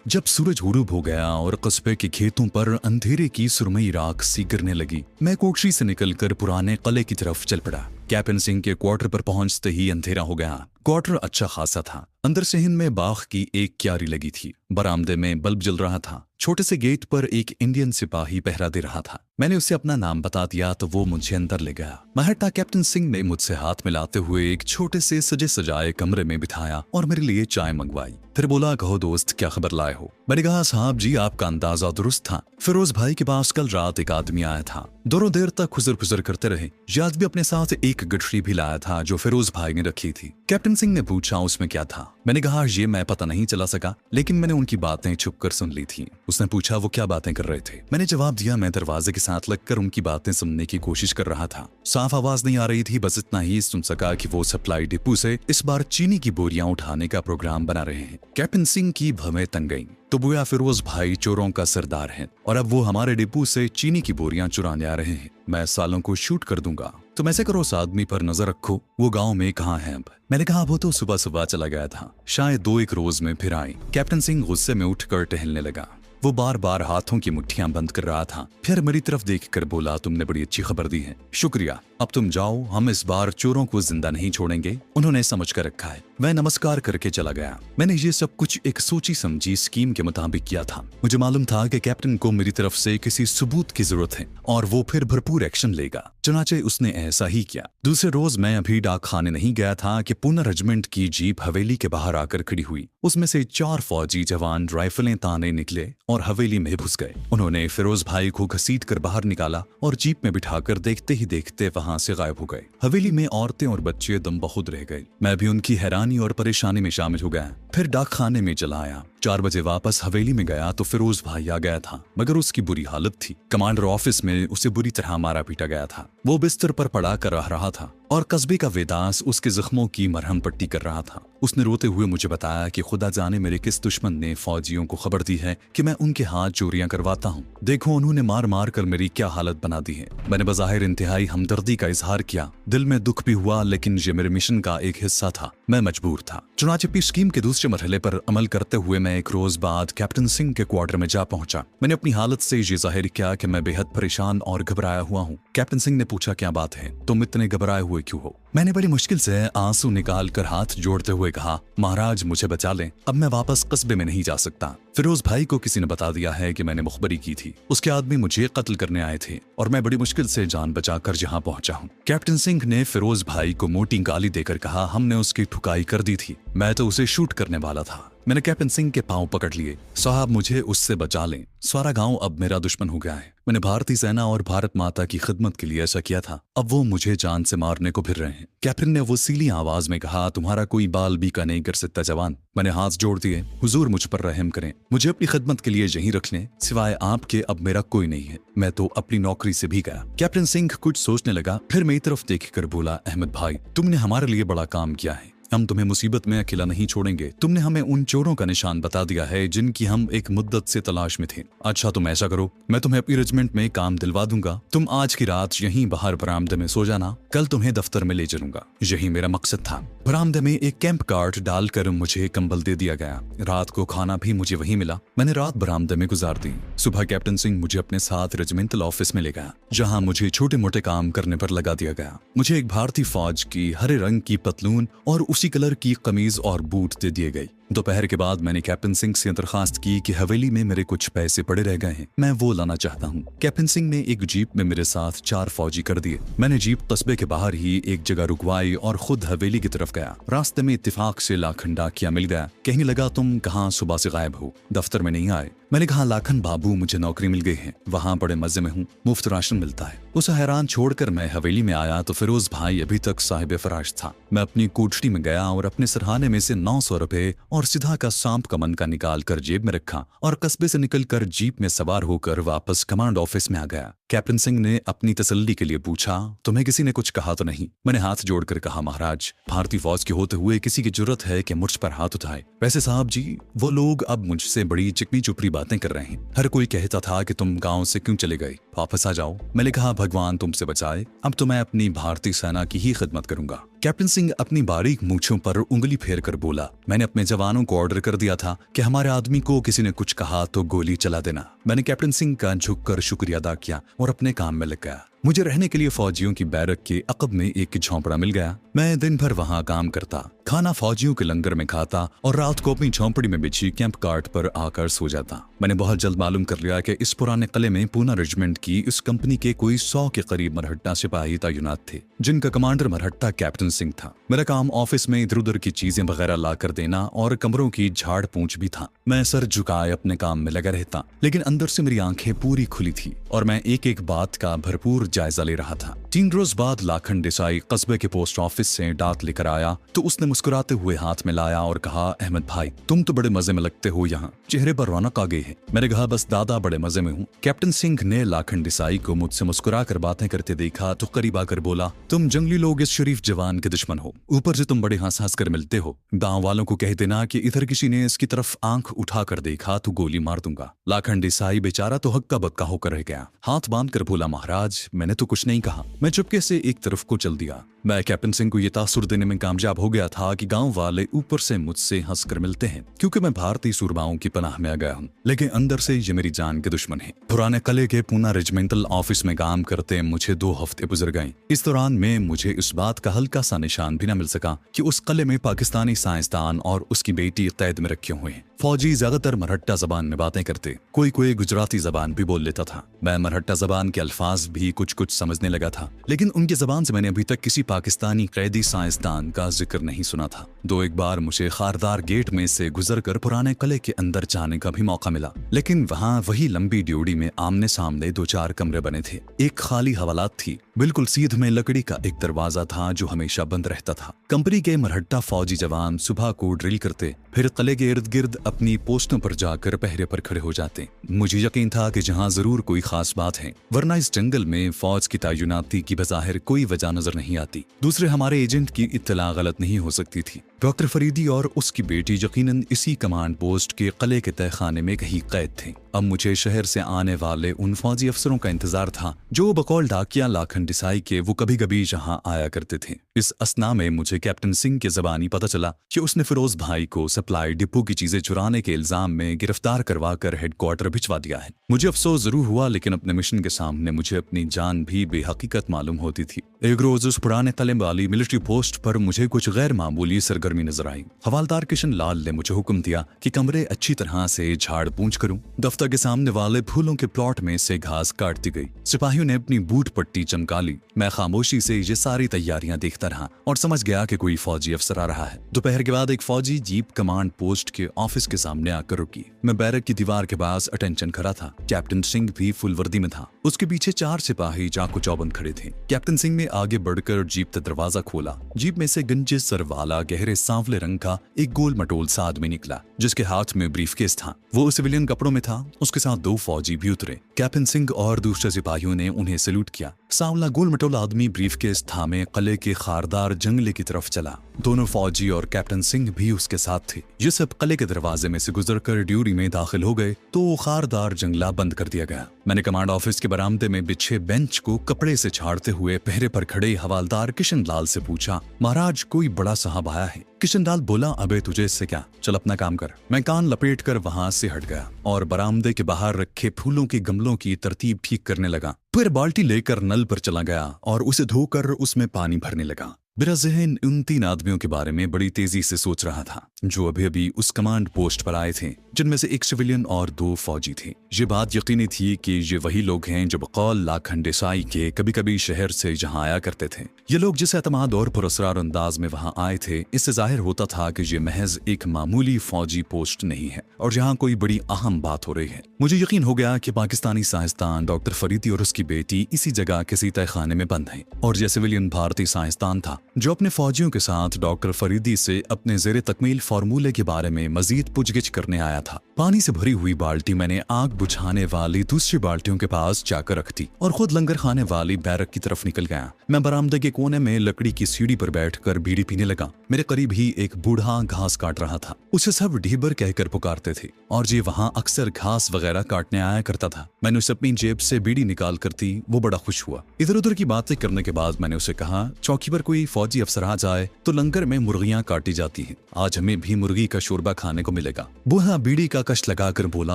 जब सूरज गुरूब हो गया और कस्बे के खेतों पर अंधेरे की सुरमई राख सी गिरने लगी, मैं कोठरी से निकलकर पुराने किले की तरफ चल पड़ा। कैप्टन सिंह के क्वार्टर पर पहुंचते ही अंधेरा हो गया। क्वार्टर अच्छा खासा था। अंदर सहन में बाग की एक क्यारी लगी थी। बरामदे में बल्ब जल रहा था। छोटे से गेट पर एक इंडियन सिपाही पहरा दे रहा था। मैंने उसे अपना नाम बता दिया तो वो मुझे अंदर ले गया। महट्टा कैप्टन सिंह ने मुझसे हाथ मिलाते हुए एक छोटे से सजे सजाए कमरे में बिठाया और मेरे लिए चाय मंगवाई। फिर बोला, कहो दोस्त, क्या खबर लाए हो? मैंने कहा, साहब जी, आपका अंदाजा दुरुस्त था। फिरोज भाई के पास कल रात एक आदमी आया था। दोनों देर तक खुजर खुजर करते रहे। याद भी अपने साथ एक गठरी भी लाया था जो फिरोज भाई ने रखी थी। कैप्टन सिंह ने पूछा, उसमें क्या था? मैंने कहा, ये मैं पता नहीं चला सका, लेकिन मैंने उनकी बातें छुप कर सुन ली थी। उसने पूछा, वो क्या बातें कर रहे थे? मैंने जवाब दिया, मैं दरवाजे के साथ लगकर उनकी बातें सुनने की कोशिश कर रहा था। साफ आवाज नहीं आ रही थी, बस इतना ही सुन सका कि वो सप्लाई डिपो से इस बार चीनी की बोरियां उठाने का प्रोग्राम बना रहे हैं। कैप्टन सिंह की भवें तंग गईं। तो बुआ फिरोज भाई चोरों का सरदार है और अब वो हमारे डिपो से चीनी की बोरियां चुराने आ रहे हैं। मैं सालों को शूट कर दूंगा। तुम ऐसे करो, उस आदमी पर नजर रखो, वो गांव में कहाँ है अब? मैंने कहा, वो तो सुबह सुबह चला गया था, शायद 2-1 रोज में फिर आए। कैप्टन सिंह गुस्से में उठकर टहलने लगा। वो बार बार हाथों की मुट्ठियां बंद कर रहा था। फिर मेरी तरफ देखकर बोला, तुमने बड़ी अच्छी खबर दी है, शुक्रिया। अब तुम जाओ, हम इस बार चोरों को जिंदा नहीं छोड़ेंगे, उन्होंने समझ कर रखा है। मैं नमस्कार करके चला गया। मैंने ये सब कुछ एक सोची समझी स्कीम के मुताबिक किया था। मुझे मालूम था कि कैप्टन को मेरी तरफ से किसी सबूत की जरूरत है और वो फिर भरपूर एक्शन लेगा। चुनाचे उसने ऐसा ही किया। दूसरे रोज मैं अभी डाक खाने नहीं गया था कि पूना रेजिमेंट की जीप हवेली के बाहर आकर खड़ी हुई। उसमें से 4 फौजी जवान राइफलें ताने निकले और हवेली में घुस गए। उन्होंने फिरोज भाई को घसीट कर बाहर निकाला और जीप में बिठाकर देखते ही देखते वहां से गायब हो गए। हवेली में औरतें और बच्चे दम बखुद रह गए। मैं भी उनकी हैरानी और परेशानी में शामिल हो गया। फिर डाक खाने में चला आया। 4 बजे वापस हवेली में गया तो फिरोज भाई आ गया था, मगर उसकी बुरी हालत थी। कमांडर ऑफिस में उसे बुरी तरह मारा पीटा गया था। वो बिस्तर पर पड़ा कर रह रहा था और कस्बे का वेदास उसके जख्मों की मरहम पट्टी कर रहा था। उसने रोते हुए मुझे बताया कि खुदा जाने मेरे किस दुश्मन ने फौजियों को खबर दी है कि मैं उनके हाथ चोरियां करवाता हूँ। देखो उन्होंने मार मार कर मेरी क्या हालत बना दी है। मैंने बज़ाहिर इंतहाई हमदर्दी का इजहार किया। दिल में दुख भी हुआ, लेकिन ये मेरे मिशन का एक हिस्सा था। मैं मजबूर था। चुनाचे अपनी स्कीम के दूसरे मरहले पर अमल करते हुए मैं एक रोज बाद कैप्टन सिंह के क्वार्टर में जा पहुंचा। मैंने अपनी हालत से ये जाहिर किया कि मैं बेहद परेशान और घबराया हुआ हूँ। कैप्टन सिंह ने पूछा, क्या बात है, तुम इतने घबराए हुए क्यों हो? मैंने बड़ी मुश्किल से आंसू निकाल कर हाथ जोड़ते हुए कहा, महाराज मुझे बचा लें, अब मैं वापस कस्बे में नहीं जा सकता। फिरोज भाई को किसी ने बता दिया है कि मैंने मुखबरी की थी। उसके आदमी मुझे कत्ल करने आए थे और मैं बड़ी मुश्किल से जान बचाकर यहाँ पहुंचा हूँ। कैप्टन सिंह ने फिरोज भाई को मोटी गाली देकर कहा, हमने उसकी ठुकाई कर दी थी, मैं तो उसे शूट करने वाला था। मैंने कैप्टन सिंह के पांव पकड़ लिए। साहब मुझे उससे बचा लें, सारा गांव अब मेरा दुश्मन हो गया है। मैंने भारतीय सेना और भारत माता की खिदमत के लिए ऐसा किया था, अब वो मुझे जान से मारने को फिर रहे हैं। कैप्टन ने वो सीली आवाज में कहा, तुम्हारा कोई बाल भी का नहीं कर सकता जवान। मैंने हाथ जोड़ दिए, हुजूर मुझ पर रहम करें, मुझे अपनी खिदमत के लिए यहीं रख लें, सिवाय आपके अब मेरा कोई नहीं है। मैं तो अपनी नौकरी से भी गया। कैप्टन सिंह कुछ सोचने लगा, फिर मेरी तरफ देखकर बोला, अहमद भाई तुमने हमारे लिए बड़ा काम किया है, हम तुम्हें मुसीबत में अकेला नहीं छोड़ेंगे। तुमने हमें उन चोरों का निशान बता दिया है जिनकी हम एक मुद्दत से तलाश में थे। अच्छा तुम ऐसा करो, मैं तुम्हें अपनी रेजिमेंट में काम दिलवा दूंगा। तुम आज की रात यहीं बाहर बरामदे में सो जाना, कल तुम्हें दफ्तर में ले चलूंगा। यही मेरा मकसद था। बरामदे में एक कैंप कार्ड डालकर मुझे कंबल दे दिया गया। रात को खाना भी मुझे वहीं मिला। मैंने रात बरामदे में गुजार दी। सुबह कैप्टन सिंह मुझे अपने साथ रेजिमेंटल ऑफिस में ले गया, जहाँ मुझे छोटे मोटे काम करने पर लगा दिया गया। मुझे एक भारतीय फौज की हरे रंग की पतलून और उसी कलर की कमीज और बूट दे दिए गए। दोपहर के बाद मैंने कैप्टन सिंह से दरखास्त की कि हवेली में मेरे कुछ पैसे पड़े रह गए हैं, मैं वो लाना चाहता हूँ। कैप्टन सिंह ने एक जीप में मेरे साथ 4 फौजी कर दिए। मैंने जीप कस्बे के बाहर ही एक जगह रुकवाई और खुद हवेली की तरफ गया। रास्ते में इत्तेफाक से लाखन डाकिया मिल गया। कहने लगा, तुम कहाँ सुबह से गायब हो, दफ्तर में नहीं आए? मैंने कहा, लाखन बाबू मुझे नौकरी मिल गई है, वहाँ बड़े मजे में हूँ, मुफ्त राशन मिलता है। उसे हैरान छोड़कर मैं हवेली में आया तो फिरोज भाई अभी तक साहिब फराश था। मैं अपनी कोठरी में गया और अपने सरहाने में से 900 रुपए और सीधा का सांप का मन का निकाल कर जेब में रखा और कस्बे से निकलकर जीप में सवार होकर वापस कमांड ऑफिस में आ गया। कैप्टन सिंह ने अपनी तसल्ली के लिए पूछा, तुम्हें किसी ने कुछ कहा तो नहीं? मैंने हाथ जोड़कर कहा, महाराज भारतीय फौज के होते हुए किसी की जरूरत है कि मुझ पर हाथ उठाए? वैसे साहब जी, वो लोग अब मुझसे बड़ी चिकनी चुपड़ी बातें कर रहे हैं। हर कोई कहता था कि तुम गांव से क्यों चले गए, वापस आ जाओ। मैंने कहा, भगवान तुमसे बचाए, अब तो मैं अपनी भारतीय सेना की ही खिदमत करूंगा। कैप्टन सिंह अपनी बारीक मूंछों पर उंगली फेर कर बोला, मैंने अपने जवानों को ऑर्डर कर दिया था कि हमारे आदमी को किसी ने कुछ कहा तो गोली चला देना। मैंने कैप्टन सिंह का झुककर शुक्रिया अदा किया और अपने काम में लग गया। मुझे रहने के लिए फौजियों की बैरक के अकब में एक झोंपड़ा मिल गया। मैं दिन भर वहाँ काम करता, खाना फौजियों के लंगर में खाता और रात को अपनी झोंपड़ी में बिछी कैंप कार्ड पर आकर सो जाता। मैंने बहुत जल्द मालूम कर लिया कि इस पुराने किले में पूना रेजिमेंट की इस कंपनी के कोई 100 के करीब मरहट्टा सिपाही तैनात थे, जिनका कमांडर मरहट्टा कैप्टन सिंह था। मेरा काम ऑफिस में इधर उधर की चीजें वगैरह ला कर देना और कमरों की झाड़ पूंछ भी था। मैं सर झुकाए अपने काम में लगा रहता, लेकिन अंदर से मेरी आंखें पूरी खुली थी और मैं एक एक बात का भरपूर जायजा ले रहा था। 3 रोज बाद लाखन देसाई कस्बे के पोस्ट ऑफिस से डाक लेकर आया तो उसने मुस्कुराते हुए हाथ में लाया और कहा, अहमद भाई तुम तो बड़े मजे में लगते हो, यहाँ चेहरे पर रौनक आ गई है। मैंने कहा, बस दादा बड़े मजे में हूँ। कैप्टन सिंह ने लाखन देसाई को मुझसे मुस्कुरा कर बातें करते देखा तो करीब आकर बोला, तुम जंगली लोग इस शरीफ जवान के दुश्मन हो, ऊपर से तुम बड़े हंस हंस कर मिलते हो। गाँव वालों को कह देना कि इधर किसी ने इसकी तरफ आंख उठा कर देखा तो गोली मार दूंगा। लाखन देसाई बेचारा तो हक्का बक्का होकर रह गया। हाथ बांध कर बोला, महाराज मैंने तो कुछ नहीं कहा। मैं चुपके से एक तरफ को चल दिया। मैं कैप्टन सिंह को ये तासुर देने में कामयाब हो गया था कि गांव वाले ऊपर से मुझसे हंसकर मिलते हैं क्योंकि मैं भारतीय सूरमाओं की पनाह में आ गया हूँ, लेकिन अंदर से ये मेरी जान के दुश्मन है। पुराने किले के पूना रेजिमेंटल ऑफिस में काम करते मुझे 2 हफ्ते गुजर गए। इस दौरान में मुझे इस बात का हल्का सा निशान भी न मिल सका कि उस किले में पाकिस्तानी साइंसदान और उसकी बेटी कैद में रखे हुए हैं। फौजी ज्यादातर मरहट्टा जबान में बातें करते, कोई गुजराती जबान भी बोल लेता था। मैं मरहट्टा जबान के अल्फाज भी कुछ समझने लगा था, लेकिन उनकी जबान से मैंने अभी तक किसी पाकिस्तानी कैदी साइंसदान का जिक्र नहीं सुना था। 2-1 बार मुझे खारदार गेट में से गुजरकर पुराने किले के अंदर जाने का भी मौका मिला, लेकिन वहाँ वही लंबी ड्योढ़ी में आमने सामने 2-4 कमरे बने थे। एक खाली हवालात थी, बिल्कुल सीध में लकड़ी का एक दरवाजा था जो हमेशा बंद रहता था। कंपनी के मरहट्टा फौजी जवान सुबह को ड्रिल करते, फिर किले के इर्द गिर्द अपनी पोस्टों पर जाकर पहरे पर खड़े हो जाते। मुझे यकीन था कि जहाँ जरूर कोई खास बात है, वरना इस जंगल में फौज की तैनाती की बज़ाहिर कोई वजह नजर नहीं आती। दूसरे हमारे एजेंट की इत्तला गलत नहीं हो सकती थी। डॉक्टर फरीदी और उसकी बेटी यकीनन इसी कमांड पोस्ट के किले के तहखाने में कहीं कैद थे। अब मुझे शहर से आने वाले उन फौजी अफसरों का इंतजार था जो बकौल डाकिया लाखन डिसाई के वो कभी कभी यहाँ आया करते थे। इस असना में मुझे कैप्टन सिंह के जबानी पता चला कि उसने फिरोज भाई को सप्लाई डिपो की चीजें चुराने के इल्जाम में गिरफ्तार करवाकर हेडक्वार्टर भिजवा दिया है। मुझे अफसोस जरूर हुआ, लेकिन अपने मिशन के सामने मुझे अपनी जान भी बेहकीकत मालूम होती थी। एक रोज उस पुराने किले वाली मिलिट्री पोस्ट पर मुझे कुछ गैर मामूली सरगर्मी नजर आई। हवालदार किशन लाल ने मुझे हुक्म दिया कि कमरे अच्छी तरह से झाड़ पूंछ करूं। दफ्तर के सामने वाले फूलों के प्लॉट में से घास काट दी गई। सिपाहियों ने अपनी बूट पट्टी चमका ली। मैं खामोशी से ये सारी तैयारियां देखता रहा और समझ गया कि कोई फौजी अफसर आ रहा है। दोपहर के बाद एक फौजी जीप कमांड पोस्ट के ऑफिस के सामने आकर रुकी। मैं बैरक की दीवार के पास अटेंशन खड़ा था। कैप्टन सिंह भी फुल वर्दी में था। उसके पीछे 4 सिपाही चाकू चौबंद खड़े थे। कैप्टन सिंह ने आगे बढ़कर जीप का दरवाजा खोला। जीप में से गंजे सर वाला गहरे सांवले रंग का एक गोल मटोल सा आदमी निकला, जिसके हाथ में ब्रीफकेस था। वो सिविलियन कपड़ों में था। उसके साथ 2 फौजी भी उतरे। कैप्टन सिंह और दूसरे सिपाहियों ने उन्हें सैल्यूट किया। सांवला गोल मटोल आदमी ब्रीफकेस थामे किले के खारदार जंगले की तरफ चला। दोनों फौजी और कैप्टन सिंह भी उसके साथ थे। ये सब किले के दरवाजे में से गुजरकर ड्यूरी में दाखिल हो गए तो खारदार जंगला बंद कर दिया गया। मैंने कमांड ऑफिस के बरामदे में बिछे बेंच को कपड़े से छाड़ते हुए पहरे पर खड़े हवालदार किशन लाल से पूछा, महाराज कोई बड़ा साहब आया है? किशन लाल बोला, अबे तुझे इससे क्या, चल अपना काम कर। मैं कान लपेट कर वहां से हट गया और बरामदे के बाहर रखे फूलों के गमलों की तरतीब ठीक करने लगा। फिर बाल्टी लेकर नल पर चला गया और उसे धोकर उसमें पानी भरने लगा। मेरा जहन उन 3 आदमियों के बारे में बड़ी तेजी से सोच रहा था जो अभी अभी उस कमांड पोस्ट पर आए थे, जिनमें से एक सिविलियन और 2 फौजी थे। ये बात यकीनी थी कि ये वही लोग हैं जो बकौल लाखन देसाई के कभी कभी शहर से यहाँ आया करते थे। ये लोग जिस एतमाद और पुरस्कार अंदाज में वहाँ आए थे, इससे जाहिर होता था कि ये महज एक मामूली फौजी पोस्ट नहीं है और यहाँ कोई बड़ी अहम बात हो रही है। मुझे यकीन हो गया कि पाकिस्तानी साइंसदान डॉक्टर फरीदी और उसकी बेटी इसी जगह किसी तहखाने में बंद हैं और यह सिविलियन भारतीय साइंसदान था जो अपने फौजियों के साथ डॉक्टर फरीदी से अपने जेरे तकमील फार्मूले के बारे में मजीद पूछगिछ करने आया था। पानी से भरी हुई बाल्टी मैंने आग बुझाने वाली दूसरी बाल्टियों के पास जाकर रख दी और खुद लंगर खाने वाली बैरक की तरफ निकल गया। मैं बरामदे के कोने में लकड़ी की सीढ़ी पर बैठकर बीड़ी पीने लगा। मेरे करीब ही एक बूढ़ा घास काट रहा था। उसे सब ढीबर कहकर पुकारते थे और ये वहाँ अक्सर घास वगैरह काटने आया करता था। मैंने उसे अपनी जेब से बीड़ी निकाल कर दी। वो बड़ा खुश हुआ। इधर उधर की बातें करने के बाद मैंने उसे कहा, चौकी पर कोई फौजी अफसर आ जाए तो लंगर में मुर्गियां काटी जाती हैं। आज हमें भी मुर्गी का शोरबा खाने को मिलेगा। बूढ़ा बीड़ी का कश लगाकर बोला,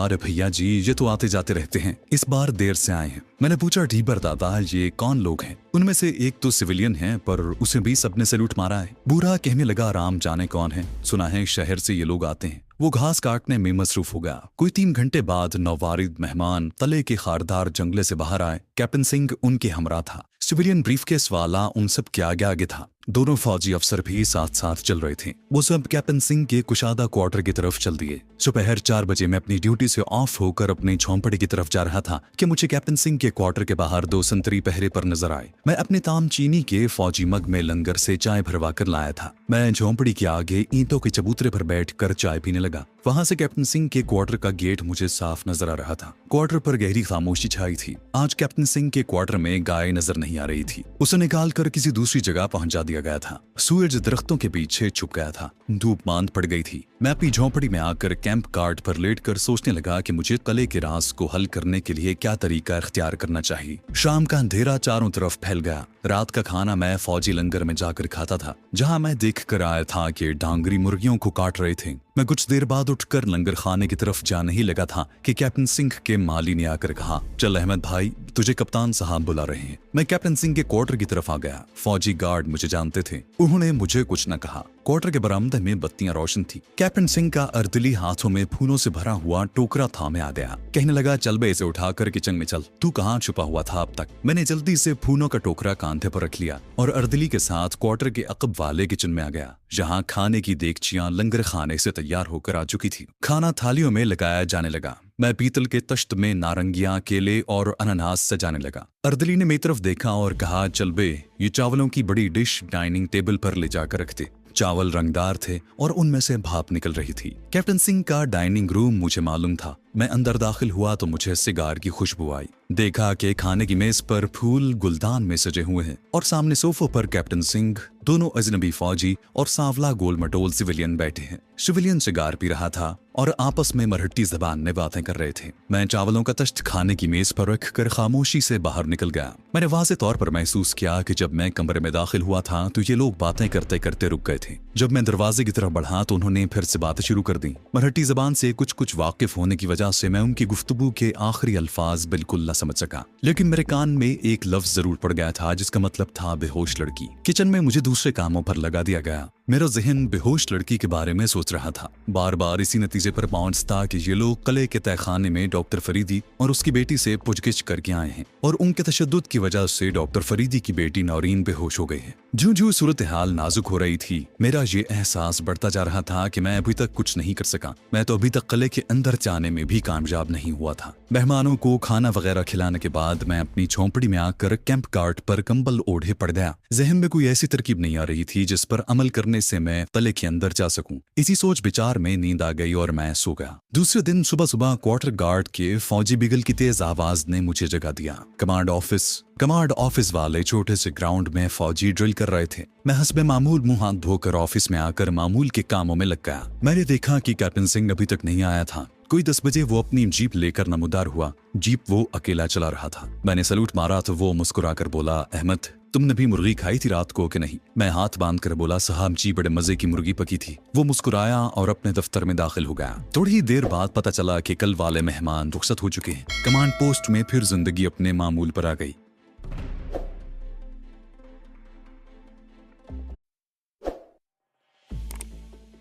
अरे भैया जी, ये तो आते जाते रहते हैं, इस बार देर से आए हैं। मैंने पूछा, ढीबर दादा ये कौन लोग हैं? उनमें से एक तो सिविलियन है, पर उसे भी सबने सैल्यूट मारा है। बूढ़ा कहने लगा, राम जाने कौन है, सुना है शहर से ये लोग आते हैं। वो घास काटने में मसरूफ हो गया। कोई 3 घंटे बाद नौवारिद मेहमान तले के खारदार जंगले से बाहर आए। कैप्टन सिंह उनके हमरा था। सिविलियन ब्रीफकेस वाला उन सब के आगे आगे था। दोनों फौजी अफसर भी साथ साथ चल रहे थे। वो सब कैप्टन सिंह के कुशादा क्वार्टर की तरफ चल दिए। दोपहर 4 बजे मैं अपनी ड्यूटी से ऑफ होकर अपनी झोंपड़ी की तरफ जा रहा था कि मुझे कैप्टन सिंह के क्वार्टर के बाहर 2 संतरी पहरे पर नजर आए। मैं अपने ताम चीनी के फौजी मग में लंगर से चाय भरवा कर लाया था। मैं झोंपड़ी के आगे ईंटों के चबूतरे पर बैठकर चाय पीने लगा। वहां से कैप्टन सिंह के क्वार्टर का गेट मुझे साफ नजर आ रहा था। क्वार्टर पर गहरी खामोशी छाई थी। आज कैप्टन सिंह के क्वार्टर में गाय नजर नहीं आ रही थी। उसे निकाल कर किसी दूसरी जगह पहुंचा दिया दिया गया था। सूरज दरख्तों के पीछे छुप गया था। धूप मांद पड़ गई थी। मैं अपनी झोंपड़ी में आकर कैंप कार्ड पर लेटकर सोचने लगा कि मुझे कले के राज को हल करने के लिए क्या तरीका इख्तियार करना चाहिए। शाम का अंधेरा चारों तरफ फैल गया। रात का खाना मैं फौजी लंगर में जाकर खाता था, जहां मैं देख कर आया था कि डांगरी मुर्गियों को काट रहे थे। मैं कुछ देर बाद उठकर लंगर खाने की तरफ जाने ही लगा था कि कैप्टन सिंह के माली ने आकर कहा, चल अहमद भाई, तुझे कप्तान साहब बुला रहे हैं। मैं कैप्टन सिंह के क्वार्टर की तरफ आ गया। फौजी गार्ड मुझे जानते थे। उन्होंने मुझे कुछ न कहा। क्वार्टर के बरामदे में बत्तियां रोशन थी। कैप्टन सिंह का अर्दली हाथों में फूलों से भरा हुआ टोकरा थामे आ गया। कहने लगा, चल बे, इसे उठाकर किचन में चल। तू कहाँ छुपा हुआ था अब तक? मैंने जल्दी से फूलों का टोकरा कांधे पर रख लिया और अर्दली के साथ क्वार्टर के अकब वाले किचन में आ गया, जहाँ खाने की देगचियां लंगर खाने से तैयार होकर आ चुकी थी। खाना थालियों में लगाया जाने लगा। मैं पीतल के तश्त में नारंगियां, केले और अनानास सजाने लगा। अर्दली ने मेरी तरफ देखा और कहा, चल बे, ये चावलों की बड़ी डिश डाइनिंग टेबल पर ले जाकर रख दे। चावल रंगदार थे और उनमें से भाप निकल रही थी। कैप्टन सिंह का डाइनिंग रूम मुझे मालूम था। मैं अंदर दाखिल हुआ तो मुझे सिगार की खुशबू आई। देखा कि खाने की मेज पर फूल गुलदान में सजे हुए हैं और सामने सोफों पर कैप्टन सिंह, दोनों अजनबी फौजी और सांवला गोल मटोल सिविलियन बैठे हैं। सिविलियन सिगार पी रहा था और आपस में मराठी जबान में बातें कर रहे थे। मैं चावलों का तश्त खाने की मेज पर रखकर खामोशी से बाहर निकल गया। मैंने वाज़े तौर पर महसूस किया कि जब मैं कमरे में दाखिल हुआ था तो ये लोग बातें करते करते रुक गए थे। जब मैं दरवाजे की तरफ बढ़ा तो उन्होंने फिर से बातें शुरू कर दी। मराठी जबान से कुछ वाकिफ होने की वजह से मैं उनकी गुफ्तगू के आखिरी अल्फाज बिल्कुल न समझ सका, लेकिन मेरे कान में एक लफ्ज जरूर पड़ गया था, जिसका मतलब था बेहोश लड़की। किचन में मुझे दूसरे कामों पर लगा दिया गया। मेरा जहन बेहोश लड़की के बारे में सोच रहा था। बार बार इसी नतीजे पर पहुंचता कि ये लोग कले के तहखाने में डॉक्टर फरीदी और उसकी बेटी से पूछगिछ करके आए हैं और उनके तशद्दुद की वजह से डॉक्टर फरीदी की बेटी नौरीन बेहोश हो गई है। जो सूरत हाल नाजुक हो रही थी, मेरा ये एहसास बढ़ता जा रहा था कि मैं अभी तक कुछ नहीं कर सका। मैं तो अभी तक कले के अंदर जाने में भी कामयाब नहीं हुआ था। मेहमानों को खाना वगैरह खिलाने के बाद मैं अपनी झोंपड़ी में आकर कैंप कार्ड पर कंबल ओढ़े पड़ गया। जहन में कोई ऐसी तरकीब नहीं आ रही थी जिस पर अमल करने से मैं तले के अंदर जा सकूं। इसी सोच विचार में नींद आ गई और मैं सो गया। दूसरे दिन सुबह सुबह क्वार्टर गार्ड के फौजी बिगल की तेज आवाज ने मुझे जगा दिया। कमांड ऑफिस वाले छोटे से ग्राउंड में फौजी ड्रिल कर रहे थे। मैं हस्बे मामूल मुंह हाथ धोकर ऑफिस में आकर मामूल के कामों में लग गया। मैंने देखा कि कैप्टन सिंह अभी तक नहीं आया था। कोई 10 बजे वो अपनी जीप लेकर नमूदार हुआ। जीप वो अकेला चला रहा था। मैंने सलूट मारा तो वो मुस्कुराकर बोला, अहमद, तुमने भी मुर्गी खाई थी रात को कि नहीं? मैं हाथ बांध कर बोला, साहब जी, बड़े मजे की मुर्गी पकी थी। वो मुस्कुराया और अपने दफ्तर में दाखिल हो गया। थोड़ी ही देर बाद पता चला कि कल वाले मेहमान रुखसत हो चुके हैं। कमांड पोस्ट में फिर जिंदगी अपने मामूल पर आ गई।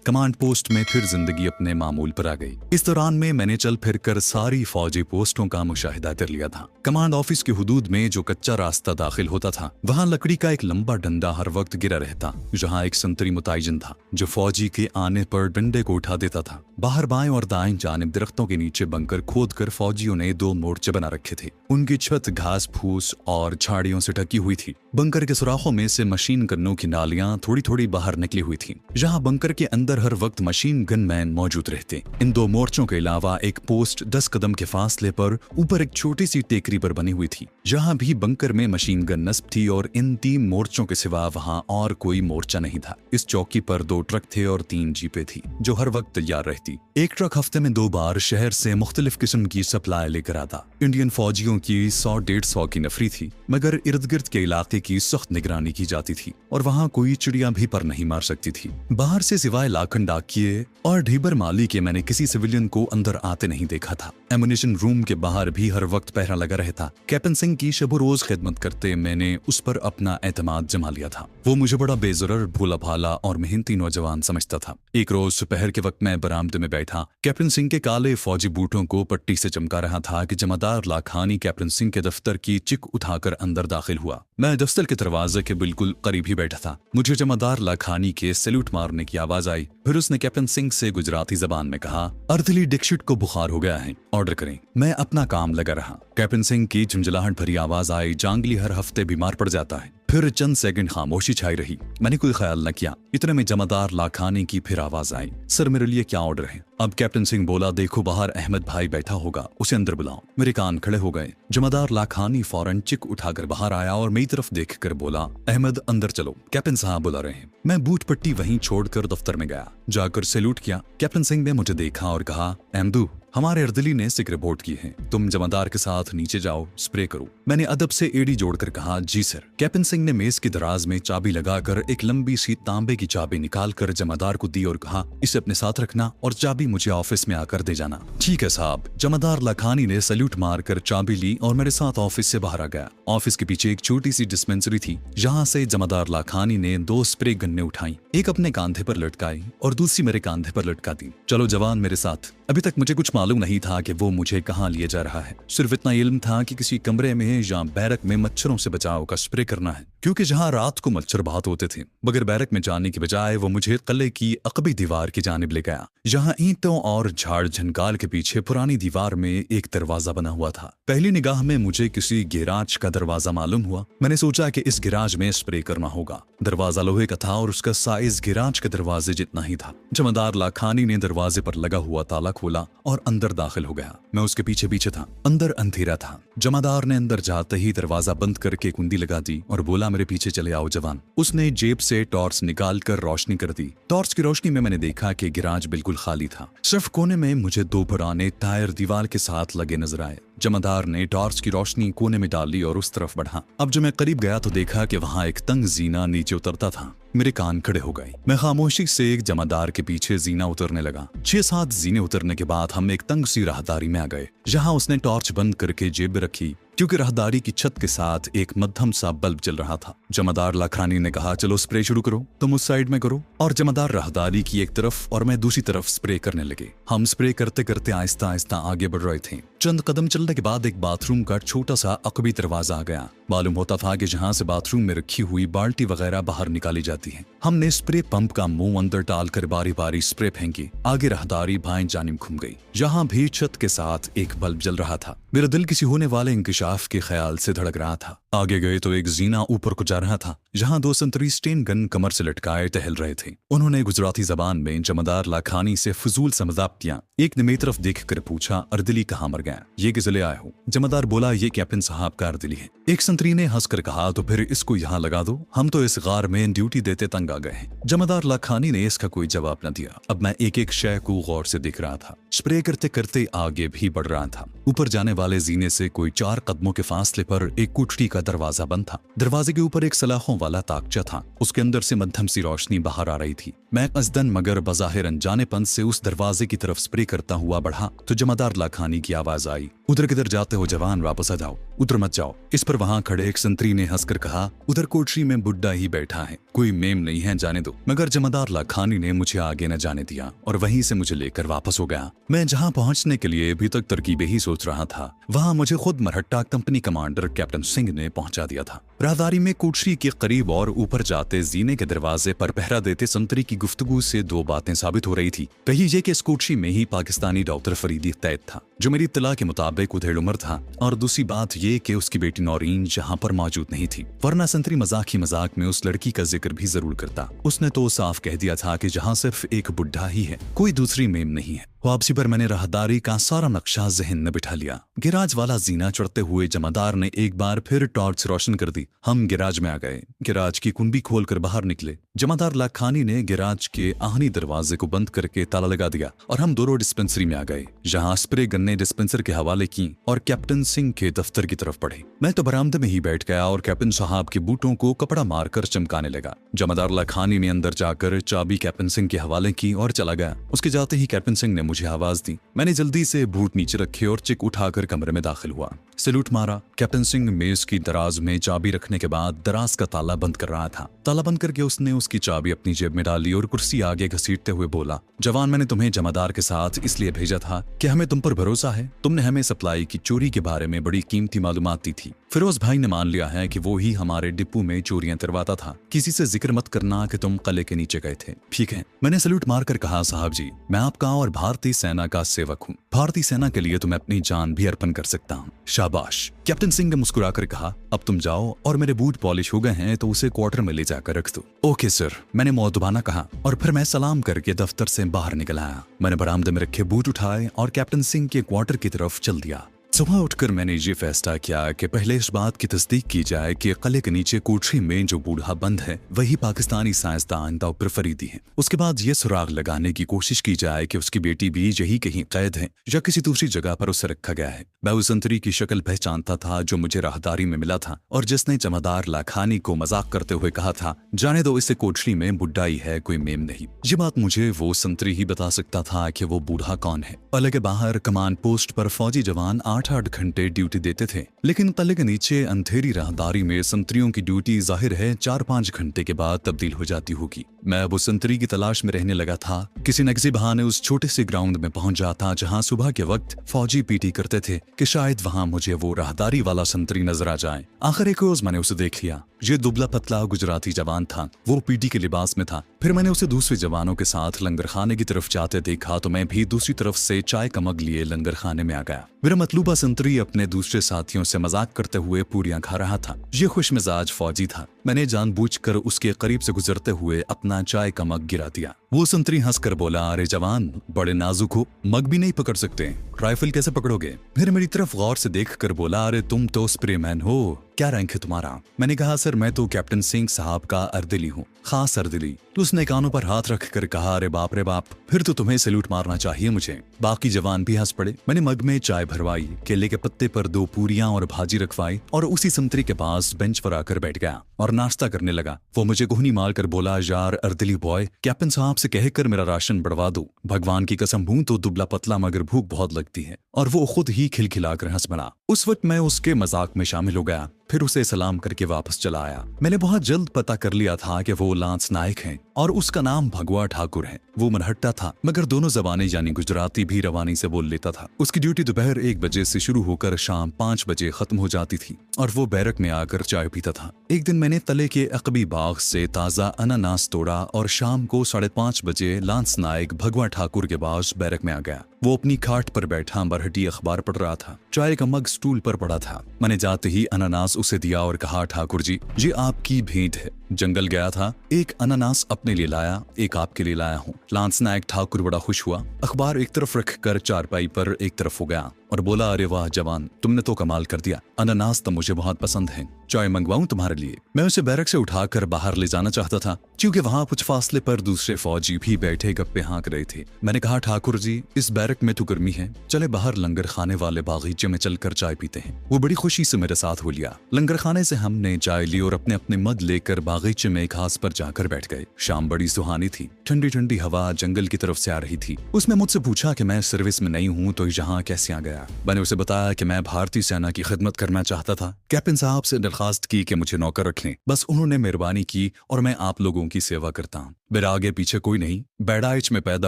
कमांड पोस्ट में फिर जिंदगी अपने मामूल पर आ गई। इस दौरान में मैंने चल फिर कर सारी फौजी पोस्टों का मुशाहिदा कर लिया था। कमांड ऑफिस के हुदूद में जो कच्चा रास्ता दाखिल होता था, वहां लकड़ी का एक लंबा डंडा हर वक्त गिरा रहता, जहां एक संतरी मुतायजन था जो फौजी के आने पर डंडे को उठा देता था। बाहर बाएं और दाएं जानिब दरख्तों के नीचे बंकर खोद कर फौजियों ने 2 मोर्चे बना रखे थे। उनकी छत घास फूस और झाड़ियों से ढकी हुई थी। बंकर के सुराखों में से मशीन गन्नों की नालियां थोड़ी थोड़ी बाहर निकली हुई थी, जहां बंकर के अंदर हर वक्त मशीन गन मैन मौजूद रहते। इन 2 मोर्चों के अलावा एक पोस्ट 10 कदम के फासले पर ऊपर एक छोटी सी टेकरी पर बनी हुई थी, जहां भी बंकर में मशीन गन नस्ब थी और इन 3 मोर्चों के सिवा वहां और कोई मोर्चा नहीं था। इस चौकी पर 2 ट्रक थे और 3 जीपें थी जो हर वक्त तैयार रहती। एक ट्रक हफ्ते में 2 बार शहर से मुख्तलिफ किस्म की सप्लाई लेकर आता। इंडियन फौजियों की 100-150 की नफरी थी, मगर इर्द गिर्द के इलाके की सख्त निगरानी की जाती थी और वहां कोई चिड़िया भी पर नहीं मार सकती थी। बाहर से सिवाय लाखन डाकिए और ढीबर माली के मैंने किसी सिविलियन को अंदर आते नहीं देखा था। एमुनिशन रूम के बाहर भी हर वक्त पहरा लगा रहता। कैप्टन सिंह की शब रोज खिदमत करते मैंने उस पर अपना एतमाद जमा लिया था। वो मुझे बड़ा बेजरर, भोला भाला और मेहनती नौजवान समझता था। एक रोज दोपहर के वक्त मैं बरामदे में बैठा। कैप्टन सिंह के काले फौजी बूटों को पट्टी से चमका रहा था कि जमादार लाखानी कैप्टन सिंह के दफ्तर की चिक उठाकर अंदर दाखिल हुआ। मैं दफ्तर के दरवाजे के बिल्कुल करीब ही बैठा था। मुझे जमादार लाखानी के सैल्यूट मारने की आवाज आई। फिर उसने कैप्टन सिंह से गुजराती जबान में कहा, अर्दली डिक्शिट को बुखार हो गया है और ऑर्डर करें। मैं अपना काम लगा रहा। कैप्टन सिंह की झुंझलाहट भरी आवाज आई, जांगली हर हफ्ते बीमार पड़ जाता है। फिर चंद सेकंड खामोशी छाई रही। मैंने कोई ख्याल न किया। इतने में जमादार लाखानी की फिर आवाज आई, सर मेरे लिए क्या ऑर्डर है? अब कैप्टन सिंह बोला, देखो बाहर अहमद भाई बैठा होगा, उसे अंदर बुलाओ। मेरे कान खड़े हो गए। जमादार लाखानी फौरन चिक उठाकर बाहर आया और मेरी तरफ देखकर बोला, अहमद अंदर चलो, कैप्टन साहब बुला रहे हैं। मैं बूट पट्टी वहीं छोड़कर दफ्तर में गया। जाकर सैल्यूट किया। कैप्टन सिंह ने मुझे देखा और कहा, अहमदू हमारे अर्दली ने सिक रिपोर्ट की है, तुम जमादार के साथ नीचे जाओ, स्प्रे करो। मैंने अदब से एड़ी जोड़कर कहा, जी सर। कैप्टन सिंह ने मेज की दराज में चाबी लगाकर एक लंबी सी तांबे की चाबी निकालकर जमादार को दी और कहा, इसे अपने साथ रखना और चाबी मुझे ऑफिस में आकर दे जाना। ठीक है साहब। जमादार लाखानी ने सैल्यूट मारकर चाबी ली और मेरे साथ ऑफिस से बाहर आ गया। ऑफिस के पीछे एक छोटी सी डिस्पेंसरी थी, जहाँ से जमादार लाखानी ने 2 स्प्रे गन्ने उठाई, एक अपने कांधे पर लटकाई और दूसरी मेरे कांधे पर लटका दी। चलो जवान मेरे साथ। अभी तक मुझे कुछ मालूम नहीं था कि वो मुझे कहाँ लिए जा रहा है। सिर्फ इतना इल्म था कि किसी कमरे में या बैरक में मच्छरों से बचाव का स्प्रे करना है, क्योंकि जहाँ रात को मच्छर बहुत होते थे। मगर बैरक में जाने की बजाय वो मुझे किले की अकबी दीवार की जानिब ले गया, जहाँ ईंटों और झाड़ झंकाल के पीछे पुरानी दीवार में एक दरवाजा बना हुआ था। पहली निगाह में मुझे किसी गिराज का दरवाजा मालूम हुआ। मैंने सोचा कि इस गिराज में स्प्रे करना होगा। दरवाजा लोहे का था और उसका साइज गिराज के दरवाजे जितना ही था। जमादार लाखानी ने दरवाजे पर लगा हुआ ताला खोला और अंदर दाखिल हो गया। मैं उसके पीछे पीछे था। अंदर अंधेरा था। जमादार ने अंदर जाते ही दरवाजा बंद करके कुंडी लगा दी और बोला, मेरे पीछे चले आओ जवान। उसने जेब से टॉर्च निकाल कर रोशनी कर दी। टॉर्च की रोशनी में मैंने देखा कि गिराज बिल्कुल खाली था। सिर्फ कोने में मुझे 2 पुराने टायर दीवार के साथ लगे नजर आए। जमादार ने टॉर्च की रोशनी कोने में डाली और उस तरफ बढ़ा। अब जब मैं करीब गया तो देखा कि वहाँ एक तंग जीना नीचे उतरता था। मेरे कान खड़े हो गए। मैं खामोशी से एक जमादार के पीछे जीना उतरने लगा। 6-7 जीने उतरने के बाद हम एक तंग सी राहदारी में आ गए, जहाँ उसने टॉर्च बंद करके जेब में रखी, क्योंकि राहदारी की छत के साथ एक मध्यम सा बल्ब जल रहा था। जमादार लाखानी ने कहा, चलो स्प्रे शुरू करो, तुम उस साइड में करो। और जमादार राहदारी की एक तरफ और मैं दूसरी तरफ स्प्रे करने लगे। हम स्प्रे करते करते आहिस्ता आहिस्ता आगे बढ़ रहे थे। चंद कदम चलने के बाद एक बाथरूम का छोटा सा अकबी दरवाजा आ गया। मालूम होता था कि जहाँ से बाथरूम में रखी हुई बाल्टी वगैरह बाहर निकाली जाती है। हमने स्प्रे पंप का मुंह अंदर डालकर बारी बारी स्प्रे फेंकी। आगे राहदारी बाएं जानिब घूम गई, जहाँ भी छत के साथ एक बल्ब जल रहा था। मेरा दिल किसी होने वाले इंकिशाफ के ख्याल से धड़क रहा था। आगे गए तो एक जीना ऊपर को जा रहा था, जहाँ 2 संतरी स्टेन गन कमर से लटकाए टहल रहे थे। उन्होंने गुजराती जबान में जमादार लाखानी से फजूल सा मजाक किया। एक ने मेरी तरफ देखकर पूछा, अर्दली कहाँ मर गया, ये किस लिए आए हो? जमादार बोला, ये कैप्टन साहब का अर्दली है। एक संतरी ने हंसकर कहा, तो फिर इसको यहाँ लगा दो, हम तो इस गार में ड्यूटी देते तंग आ गए हैं। जमादार लाखानी ने इसका कोई जवाब न दिया। अब मैं एक एक शय को गौर से देख रहा था। स्प्रे करते करते आगे भी बढ़ रहा था। ऊपर जाने वाले जीने से कोई 4 कदमों के फासले पर एक कुठरी का दरवाजा बंद था। दरवाजे के ऊपर एक सलाखों वाला ताकचा था। उसके अंदर से मध्यम सी रोशनी बाहर आ रही थी। मैं कस्दन मगर बज़ाहिर अनजानेपन से उस दरवाजे की तरफ स्प्रे करता हुआ बढ़ा तो जमादार लाखानी की आवाज आई, उधर किधर जाते हो जवान, वापस आ जाओ, उधर मत जाओ। इस पर वहां खड़े एक संतरी ने हंसकर कहा, उधर कोठरी में बुड्ढा ही बैठा है, कोई मेम नहीं है, जाने दो। मगर जमादार लाखानी ने मुझे आगे न जाने दिया और वहीं से मुझे लेकर वापस हो गया। मैं जहां पहुंचने के लिए अभी तक तरकीबें ही सोच रहा था, वहां मुझे खुद Marhatta company commander captain Singh ने पहुंचा दिया था। राहदारी में कोठरी के करीब और ऊपर जाते जीने के दरवाजे पर पहरा देते संतरी की गुफ्तगू से 2 बातें साबित हो रही थी। पहली ये कि इस कोठरी में ही पाकिस्तानी डॉक्टर फरीदी तैद था, जो मेरी इत्तला के मुताबिक उधेड़ उम्र था, और दूसरी बात ये कि उसकी बेटी नौरीन जहां पर मौजूद नहीं थी, वरना संतरी मजाक ही मजाक में उस लड़की का जिक्र भी जरूर करता। उसने तो साफ कह दिया था कि जहां सिर्फ एक बुढ़ा ही है, कोई दूसरी मेम नहीं है। वापसी पर मैंने राहदारी का सारा नक्शा जहन में बिठा लिया। गिराज वाला जीना चढ़ते हुए जमादार ने एक बार फिर टॉर्च रोशन कर दी। हम गिराज में आ गए। गिराज की कुंडी खोलकर बाहर निकले। जमादार लाखानी ने गिराज के आहनी दरवाजे को बंद करके ताला लगा दिया और हम दोनों डिस्पेंसरी में आ गए, जहां स्प्रे गन्ने डिस्पेंसर के हवाले की और कैप्टन सिंह के दफ्तर की तरफ बढ़े। मैं तो बरामदे में ही बैठ गया और कैप्टन साहब के बूटों को कपड़ा मारकर चमकाने लगा। जमादार लाखानी ने अंदर जाकर चाबी कैप्टन सिंह के हवाले की और चला गया। उसके जाते ही कैप्टन सिंह ने मुझे आवाज दी। मैंने जल्दी से बूट नीचे रखे और चिक उठाकर कमरे में दाखिल हुआ। सैल्यूट मारा। कैप्टन सिंह मेज की दराज में चाबी रखने के बाद दराज का ताला बंद कर रहा था। ताला बंद करके उसने उसकी चाबी अपनी जेब में डाली और कुर्सी आगे घसीटते हुए बोला, जवान, मैंने तुम्हें जमादार के साथ इसलिए भेजा था कि हमें तुम पर भरोसा है। तुमने हमें सप्लाई की चोरी के बारे में बड़ी कीमती मालूमात दी थी। फिरोज भाई ने मान लिया है कि वो ही हमारे डिपो में चोरियां करवाता था। किसी से जिक्र मत करना कि तुम कले के नीचे गए थे, ठीक है? मैंने सैल्यूट मारकर कहा, साहब जी, मैं आपका और भारतीय सेना का सेवक हूँ। भारतीय सेना के लिए तो मैं अपनी जान भी अर्पण कर सकता हूँ। शाबाश। कैप्टन सिंह ने मुस्कुराकर कहा, अब तुम जाओ और मेरे बूट पॉलिश हो गए हैं तो उसे क्वार्टर में ले जाकर रख दो। ओके सर, मैंने मौदबाना कहा और फिर मैं सलाम करके दफ्तर से बाहर निकल आया। मैंने बरामदे में रखे बूट उठाए और कैप्टन सिंह के क्वार्टर की तरफ चल दिया। सुबह उठकर मैंने ये फैसला किया कि पहले इस बात की तस्दीक की जाए कि किले के नीचे कोठरी में जो बूढ़ा बंद है वही पाकिस्तानी साइंसदान दाऊद फरीदी है। उसके बाद ये सुराग लगाने की कोशिश की जाए कि उसकी बेटी भी यही कहीं कैद है या किसी दूसरी जगह पर उसे रखा गया है। मैं उस संतरी की शक्ल पहचानता था जो मुझे राहदारी में मिला था और जिसने जमादार लाखानी को मजाक करते हुए कहा था, जाने दो, इसे कोठरी में बुड्ढाई है, कोई मेम नहीं। ये बात मुझे वो संतरी ही बता सकता था कि वो बूढ़ा कौन है। किले के बाहर कमान पोस्ट पर फौजी जवान 8-8 घंटे ड्यूटी देते थे, लेकिन किले के नीचे अंधेरी राहदारी में संतरियों की ड्यूटी जाहिर है 4-5 घंटे के बाद तब्दील हो जाती होगी। मैं अब उस संतरी की तलाश में रहने लगा था। किसी न किसी बहाने उस छोटे से ग्राउंड में पहुंच जाता जहां सुबह के वक्त फौजी पीटी करते थे कि शायद वहां मुझे वो राहदारी वाला संतरी नजर आ जाए। आखिर एक रोज मैंने उसे देख लिया। ये दुबला पतला गुजराती जवान था। वो पीटी के लिबास में था। फिर मैंने उसे दूसरे जवानों के साथ लंगर खाने की तरफ जाते देखा तो मैं भी दूसरी तरफ से चाय का मग लिए लंगर खाने में आ गया। मेरा मतलूबा संतरी अपने दूसरे साथियों से मजाक करते हुए पूरियां खा रहा था। ये खुश मिजाज फौजी था। मैंने जानबूझकर उसके करीब से गुजरते हुए अपना चाय का मग गिरा दिया। वो संतरी हंसकर बोला, अरे जवान, बड़े नाजुक हो, मग भी नहीं पकड़ सकते, राइफल कैसे पकड़ोगे? फिर मेरी तरफ गौर से देखकर बोला, अरे तुम तो स्प्रेमैन हो, क्या रैंक है तुम्हारा? मैंने कहा, सर मैं तो कैप्टन सिंह साहब का अर्दिली हूँ, खास अर्दिली। तो उसने कानों पर हाथ रखकर कहा, अरे बाप रे बाप, फिर तो तुम्हें सैल्यूट मारना चाहिए मुझे। बाकी जवान भी हंस पड़े। मैंने मग में चाय भरवाई, केले के पत्ते पर 2 पूरियां और भाजी रखवाई और उसी संतरी के पास बेंच पर आकर बैठ गया और नाश्ता करने लगा। वो मुझे कोहनी मारकर बोला, यार अर्दिली बॉय, कैप्टन साहब से कहकर मेरा राशन बढ़वा दो। भगवान की कसम, हूं तो दुबला पतला मगर भूख बहुत लगती है। और वो खुद ही खिलखिलाकर हंस पड़ा। उस वक्त मैं उसके मजाक में शामिल हो गया, फिर उसे सलाम करके वापस चला आया। मैंने बहुत जल्द पता कर लिया था कि वो लांस नायक हैं और उसका नाम भगवा ठाकुर है। वो मनहट्टा था मगर दोनों जबानें यानी गुजराती भी रवानी से बोल लेता था। उसकी ड्यूटी दोपहर 1 बजे से शुरू होकर शाम 5 बजे खत्म हो जाती थी और वो बैरक में आकर चाय पीता था। एक दिन मैंने तले के अकबी बाग से ताजा अनानास तोड़ा और शाम को 5:30 बजे लांस नायक भगवा ठाकुर के पास बैरक में आ गया। वो अपनी खाट पर बैठा मरहटी अखबार पढ़ रहा था। चाय का मग स्टूल पर पड़ा था। मैंने जाते ही अनानास उसे दिया और कहा, ठाकुर जी, ये आपकी भेंट है। जंगल गया था, एक अनानास अपने लिए लाया, एक आपके लिए लाया हूँ। लांस नायक ठाकुर बड़ा खुश हुआ। अखबार एक तरफ रखकर चारपाई पर एक तरफ हो गया और बोला, अरे वाह जवान, तुमने तो कमाल कर दिया। अनानास तो मुझे बहुत पसंद है, चाय मंगवाऊं तुम्हारे लिए? मैं उसे बैरक से उठाकर बाहर ले जाना चाहता था क्योंकि वहां कुछ फासले पर दूसरे फौजी भी बैठे गप्पे हाँक रहे थे। मैंने कहा, ठाकुर जी, इस बैरक में तो गर्मी है, चले बाहर लंगर खाने वाले बागीचे में चलकर चाय पीते हैं। वो बड़ी खुशी से मेरे साथ हो लिया। लंगर खाने से हमने चाय ली और अपने अपने मग लेकर बागीचे में घास पर जाकर बैठ गए। शाम बड़ी सुहानी थी। ठंडी ठंडी हवा जंगल की तरफ से आ रही थी। उसने मुझसे पूछा कि मैं सर्विस में नहीं हूँ तो यहाँ कैसे आ गया। मैंने उसे बताया कि मैं भारतीय सेना की खिदमत करना चाहता था। कैप्टन साहब से दरखास्त की कि मुझे नौकर रख लें। बस उन्होंने मेहरबानी की और मैं आप लोगों की सेवा करता हूँ। मेरा आगे पीछे कोई नहीं। बैडाइच में पैदा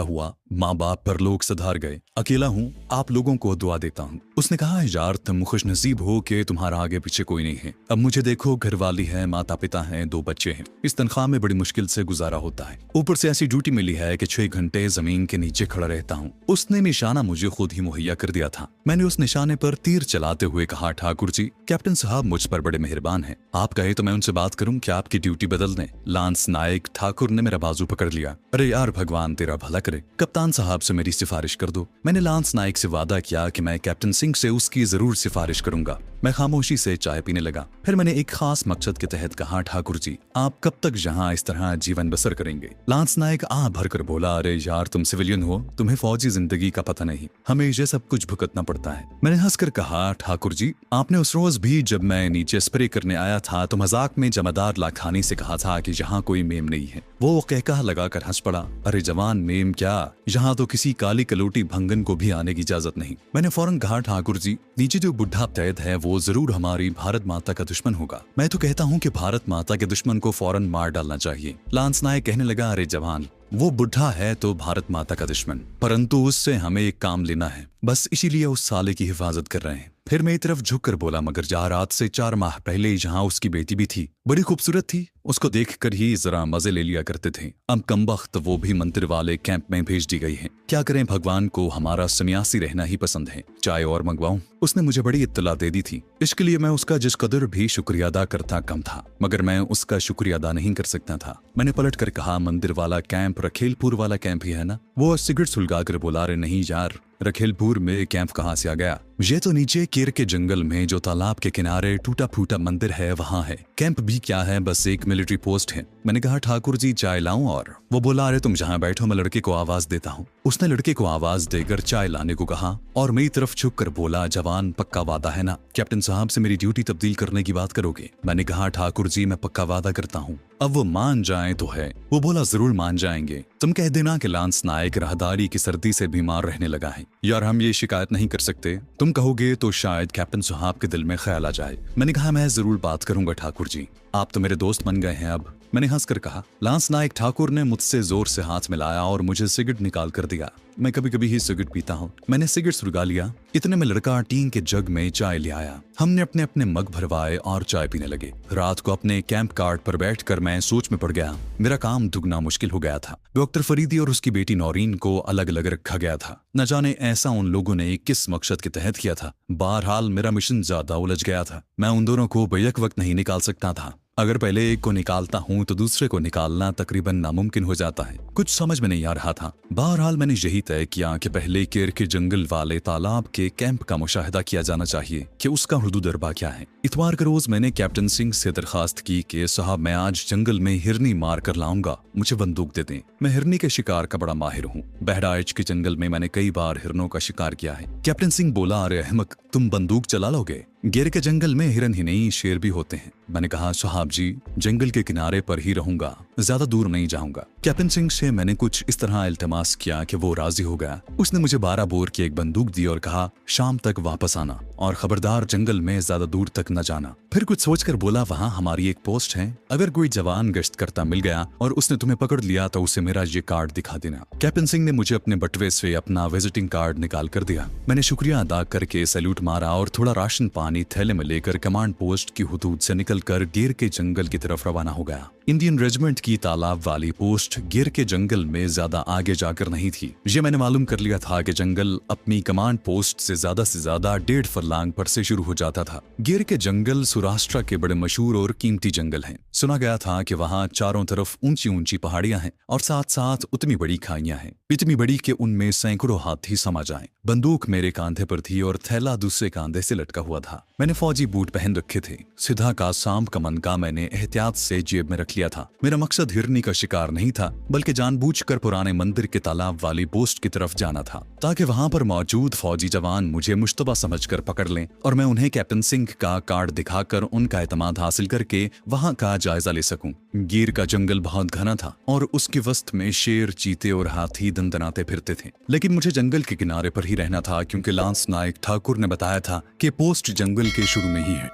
हुआ, माँ बाप पर लोग सधार गए, अकेला हूँ, आप लोगों को दुआ देता हूँ। उसने कहा, यार तुम खुश नसीब हो कि तुम्हारा आगे पीछे कोई नहीं है। अब मुझे देखो, घरवाली है, माता पिता हैं, 2 बच्चे हैं। इस तनख्वाह में बड़ी मुश्किल से गुजारा होता है। ऊपर से ऐसी ड्यूटी मिली है कि 6 घंटे जमीन के नीचे खड़ा रहता हूँ। उसने निशाना मुझे खुद ही मुहैया कर दिया था। मैंने उस निशाने पर तीर चलाते हुए कहा, ठाकुर जी, कैप्टन साहब मुझ पर बड़े मेहरबान हैं। आप कहे तो मैं उनसे बात करूं कि आपकी ड्यूटी बदल दें। लांस नायक ठाकुर ने मेरा बाजू पकड़ लिया। अरे यार, भगवान तेरा भला करे, कप्तान साहब से मेरी सिफारिश कर दो। मैंने लांस नायक से वादा किया कि मैं कैप्टन सिंह से उसकी जरूर सिफारिश करूंगा। मैं खामोशी से चाय पीने लगा। फिर मैंने एक खास मकसद के तहत कहा, ठाकुर जी आप कब तक यहाँ इस तरह जीवन बसर करेंगे? लांस नायक आ भरकर बोला, अरे यार तुम सिविलियन हो, तुम्हें फौजी जिंदगी का पता नहीं, हमें ये सब कुछ भुगतना पड़ता है। मैंने हंसकर कहा, ठाकुर जी आपने उस रोज भी जब मैं नीचे स्प्रे करने आया था तो मजाक में जमादार लाखानी से कहा था कि यहाँ कोई मेम नहीं है। वो कहकहा लगाकर हंस पड़ा, अरे जवान मेम क्या, यहाँ तो किसी काली कलोटी भंगन को भी आने की इजाजत नहीं। मैंने फौरन कहा, ठाकुर जी नीचे जो बुढ़ा तैद है वो जरूर हमारी भारत माता का दुश्मन होगा। मैं तो कहता हूँ कि भारत माता के दुश्मन को फौरन मार डालना चाहिए। लांस नायक कहने लगा, अरे जवान वो बुढ़ा है तो भारत माता का दुश्मन, परंतु उससे हमें एक काम लेना है, बस इसीलिए उस साले की हिफाजत कर रहे हैं। फिर मेरी तरफ झुककर बोला, मगर जहारात से 4 माह पहले यहाँ उसकी बेटी भी थी, बड़ी खूबसूरत थी, उसको देखकर ही जरा मजे ले लिया करते थे। अब कमबख्त वो भी मंदिर वाले कैंप में भेज दी गई है। क्या करें, भगवान को हमारा सन्यासी रहना ही पसंद है। चाय और मंगवाऊं? उसने मुझे बड़ी इत्तला दे दी थी। इसके लिए मैं उसका जिस कदर भी शुक्रिया अदा करता कम था, मगर मैं उसका शुक्रिया अदा नहीं कर सकता था। मैंने पलट कर कहा, मंदिर वाला कैंप रखेलपुर वाला कैंप ही है ना? वो सिगरेट सुलगा कर बोला, अरे नहीं यार, रखेलपुर में कैंप कहाँ से आ गया? ये तो नीचे केर के जंगल में जो तालाब के किनारे टूटा फूटा मंदिर है वहाँ है। कैंप भी क्या है, बस एक मिलिट्री पोस्ट है। मैंने कहा, ठाकुर जी चाय लाऊं? और वो बोला, अरे तुम जहाँ बैठो मैं लड़के को आवाज देता हूँ। उसने लड़के को आवाज देकर चाय लाने को कहा और मेरी तरफ झुक कर बोला, जवान पक्का वादा है ना, कैप्टन साहब से मेरी ड्यूटी तब्दील करने की बात करोगे? मैंने कहा, ठाकुर जी मैं पक्का वादा करता हूँ, अब वो मान जाए तो है। वो बोला, जरूर मान जाएंगे, तुम कह देना कि लांस नायक राहदारी की सर्दी से बीमार रहने लगा है। यार हम ये शिकायत नहीं कर सकते, तुम कहोगे तो शायद कैप्टन साहब के दिल में ख्याल आ जाए। मैंने कहा, मैं जरूर बात करूंगा ठाकुर जी, आप तो मेरे दोस्त बन गए हैं अब। मैंने हंसकर कहा। लांस नायक ठाकुर ने मुझसे जोर से हाथ मिलाया और मुझे सिगरेट निकाल कर दिया। मैं कभी कभी ही सिगरेट पीता हूँ। मैंने सिगरेट सुलगा लिया। इतने में लड़का टीन के जग में चाय ले आया। हमने अपने अपने मग भरवाए और चाय पीने लगे। रात को अपने कैंप कार्ड पर बैठकर मैं सोच में पड़ गया। मेरा काम दुगना मुश्किल हो गया था। डॉक्टर फरीदी और उसकी बेटी नौरीन को अलग अलग रखा गया था। न जाने ऐसा उन लोगों ने किस मकसद के तहत किया था। बहरहाल मेरा मिशन ज्यादा उलझ गया था। मैं उन दोनों को बैक वक्त नहीं निकाल सकता था। अगर पहले एक को निकालता हूँ तो दूसरे को निकालना तकरीबन नामुमकिन हो जाता है। कुछ समझ में नहीं आ रहा था। बहरहाल मैंने यही तय किया कि पहले केर के जंगल वाले तालाब के कैंप का मुशाहिदा किया जाना चाहिए कि उसका हुदूद अरबा क्या है। इतवार के रोज मैंने कैप्टन सिंह से दरखास्त की कि साहब मैं आज जंगल में हिरनी मार कर लाऊंगा, मुझे बंदूक दे दें। मैं हिरनी के शिकार का बड़ा माहिर हूँ। बहराइच के जंगल में मैंने कई बार हिरनों का शिकार किया है। कैप्टन सिंह बोला, अरे अहमक तुम बंदूक चला लोगे? गेर के जंगल में हिरन ही नहीं शेर भी होते हैं। मैंने कहा, साहब जी जंगल के किनारे पर ही रहूंगा, ज्यादा दूर नहीं जाऊंगा। कैप्टन सिंह से मैंने कुछ इस तरह इल्तमास किया कि वो राजी हो गया। उसने मुझे 12 बोर की एक बंदूक दी और कहा, शाम तक वापस आना और खबरदार जंगल में ज्यादा दूर तक न जाना। फिर कुछ सोचकर बोला, वहाँ हमारी एक पोस्ट है, अगर कोई जवान गश्त करता मिल गया और उसने तुम्हें पकड़ लिया तो उसे मेरा ये कार्ड दिखा देना। कैप्टन सिंह ने मुझे अपने बटवे से अपना विजिटिंग कार्ड निकाल कर दिया। मैंने शुक्रिया अदा करके सैल्यूट मारा और थोड़ा राशन पानी थैले में लेकर कमांड पोस्ट की हुदूद से निकलकर गिर के जंगल की तरफ रवाना हो गया। इंडियन रेजिमेंट की तालाब वाली पोस्ट गिर के जंगल में ज्यादा आगे जाकर नहीं थी। ये मैंने मालूम कर लिया था कि जंगल अपनी कमांड पोस्ट से ज्यादा 1.5 फरलांग पर से शुरू हो जाता था। गिर के जंगल सौराष्ट्र के बड़े मशहूर और कीमती जंगल हैं। सुना गया था कि वहाँ चारों तरफ ऊंची ऊंची पहाड़ियां हैं और साथ साथ उतनी बड़ी खाइयां हैं, इतनी बड़ी कि उनमें सैकड़ों हाथी समा जाएं। बंदूक मेरे कांधे पर थी और थैला दूसरे कांधे से लटका हुआ था। मैंने फौजी बूट पहन रखे थे। सीधा का सांप का मनका मैंने एहतियात से जेब में रख लिया था। मेरा मकसद हिरनी का शिकार नहीं था, बल्कि जानबूझकर पुराने मंदिर के तालाब वाली पोस्ट की तरफ जाना था, ताकि वहां पर मौजूद फौजी जवान मुझे मुश्तबा समझकर पकड़ लें और मैं उन्हें कैप्टन सिंह का कार्ड दिखाकर उनका एतमाद हासिल करके वहां का जायजा ले सकूं। गिर का जंगल बहुत घना था और उसके वस्त में शेर, चीते और हाथी दंदनाते फिरते थे, लेकिन मुझे जंगल के किनारे पर ही रहना था क्योंकि लांस नायक ठाकुर ने बताया था कि पोस्ट जंगल के शुरू में ही है।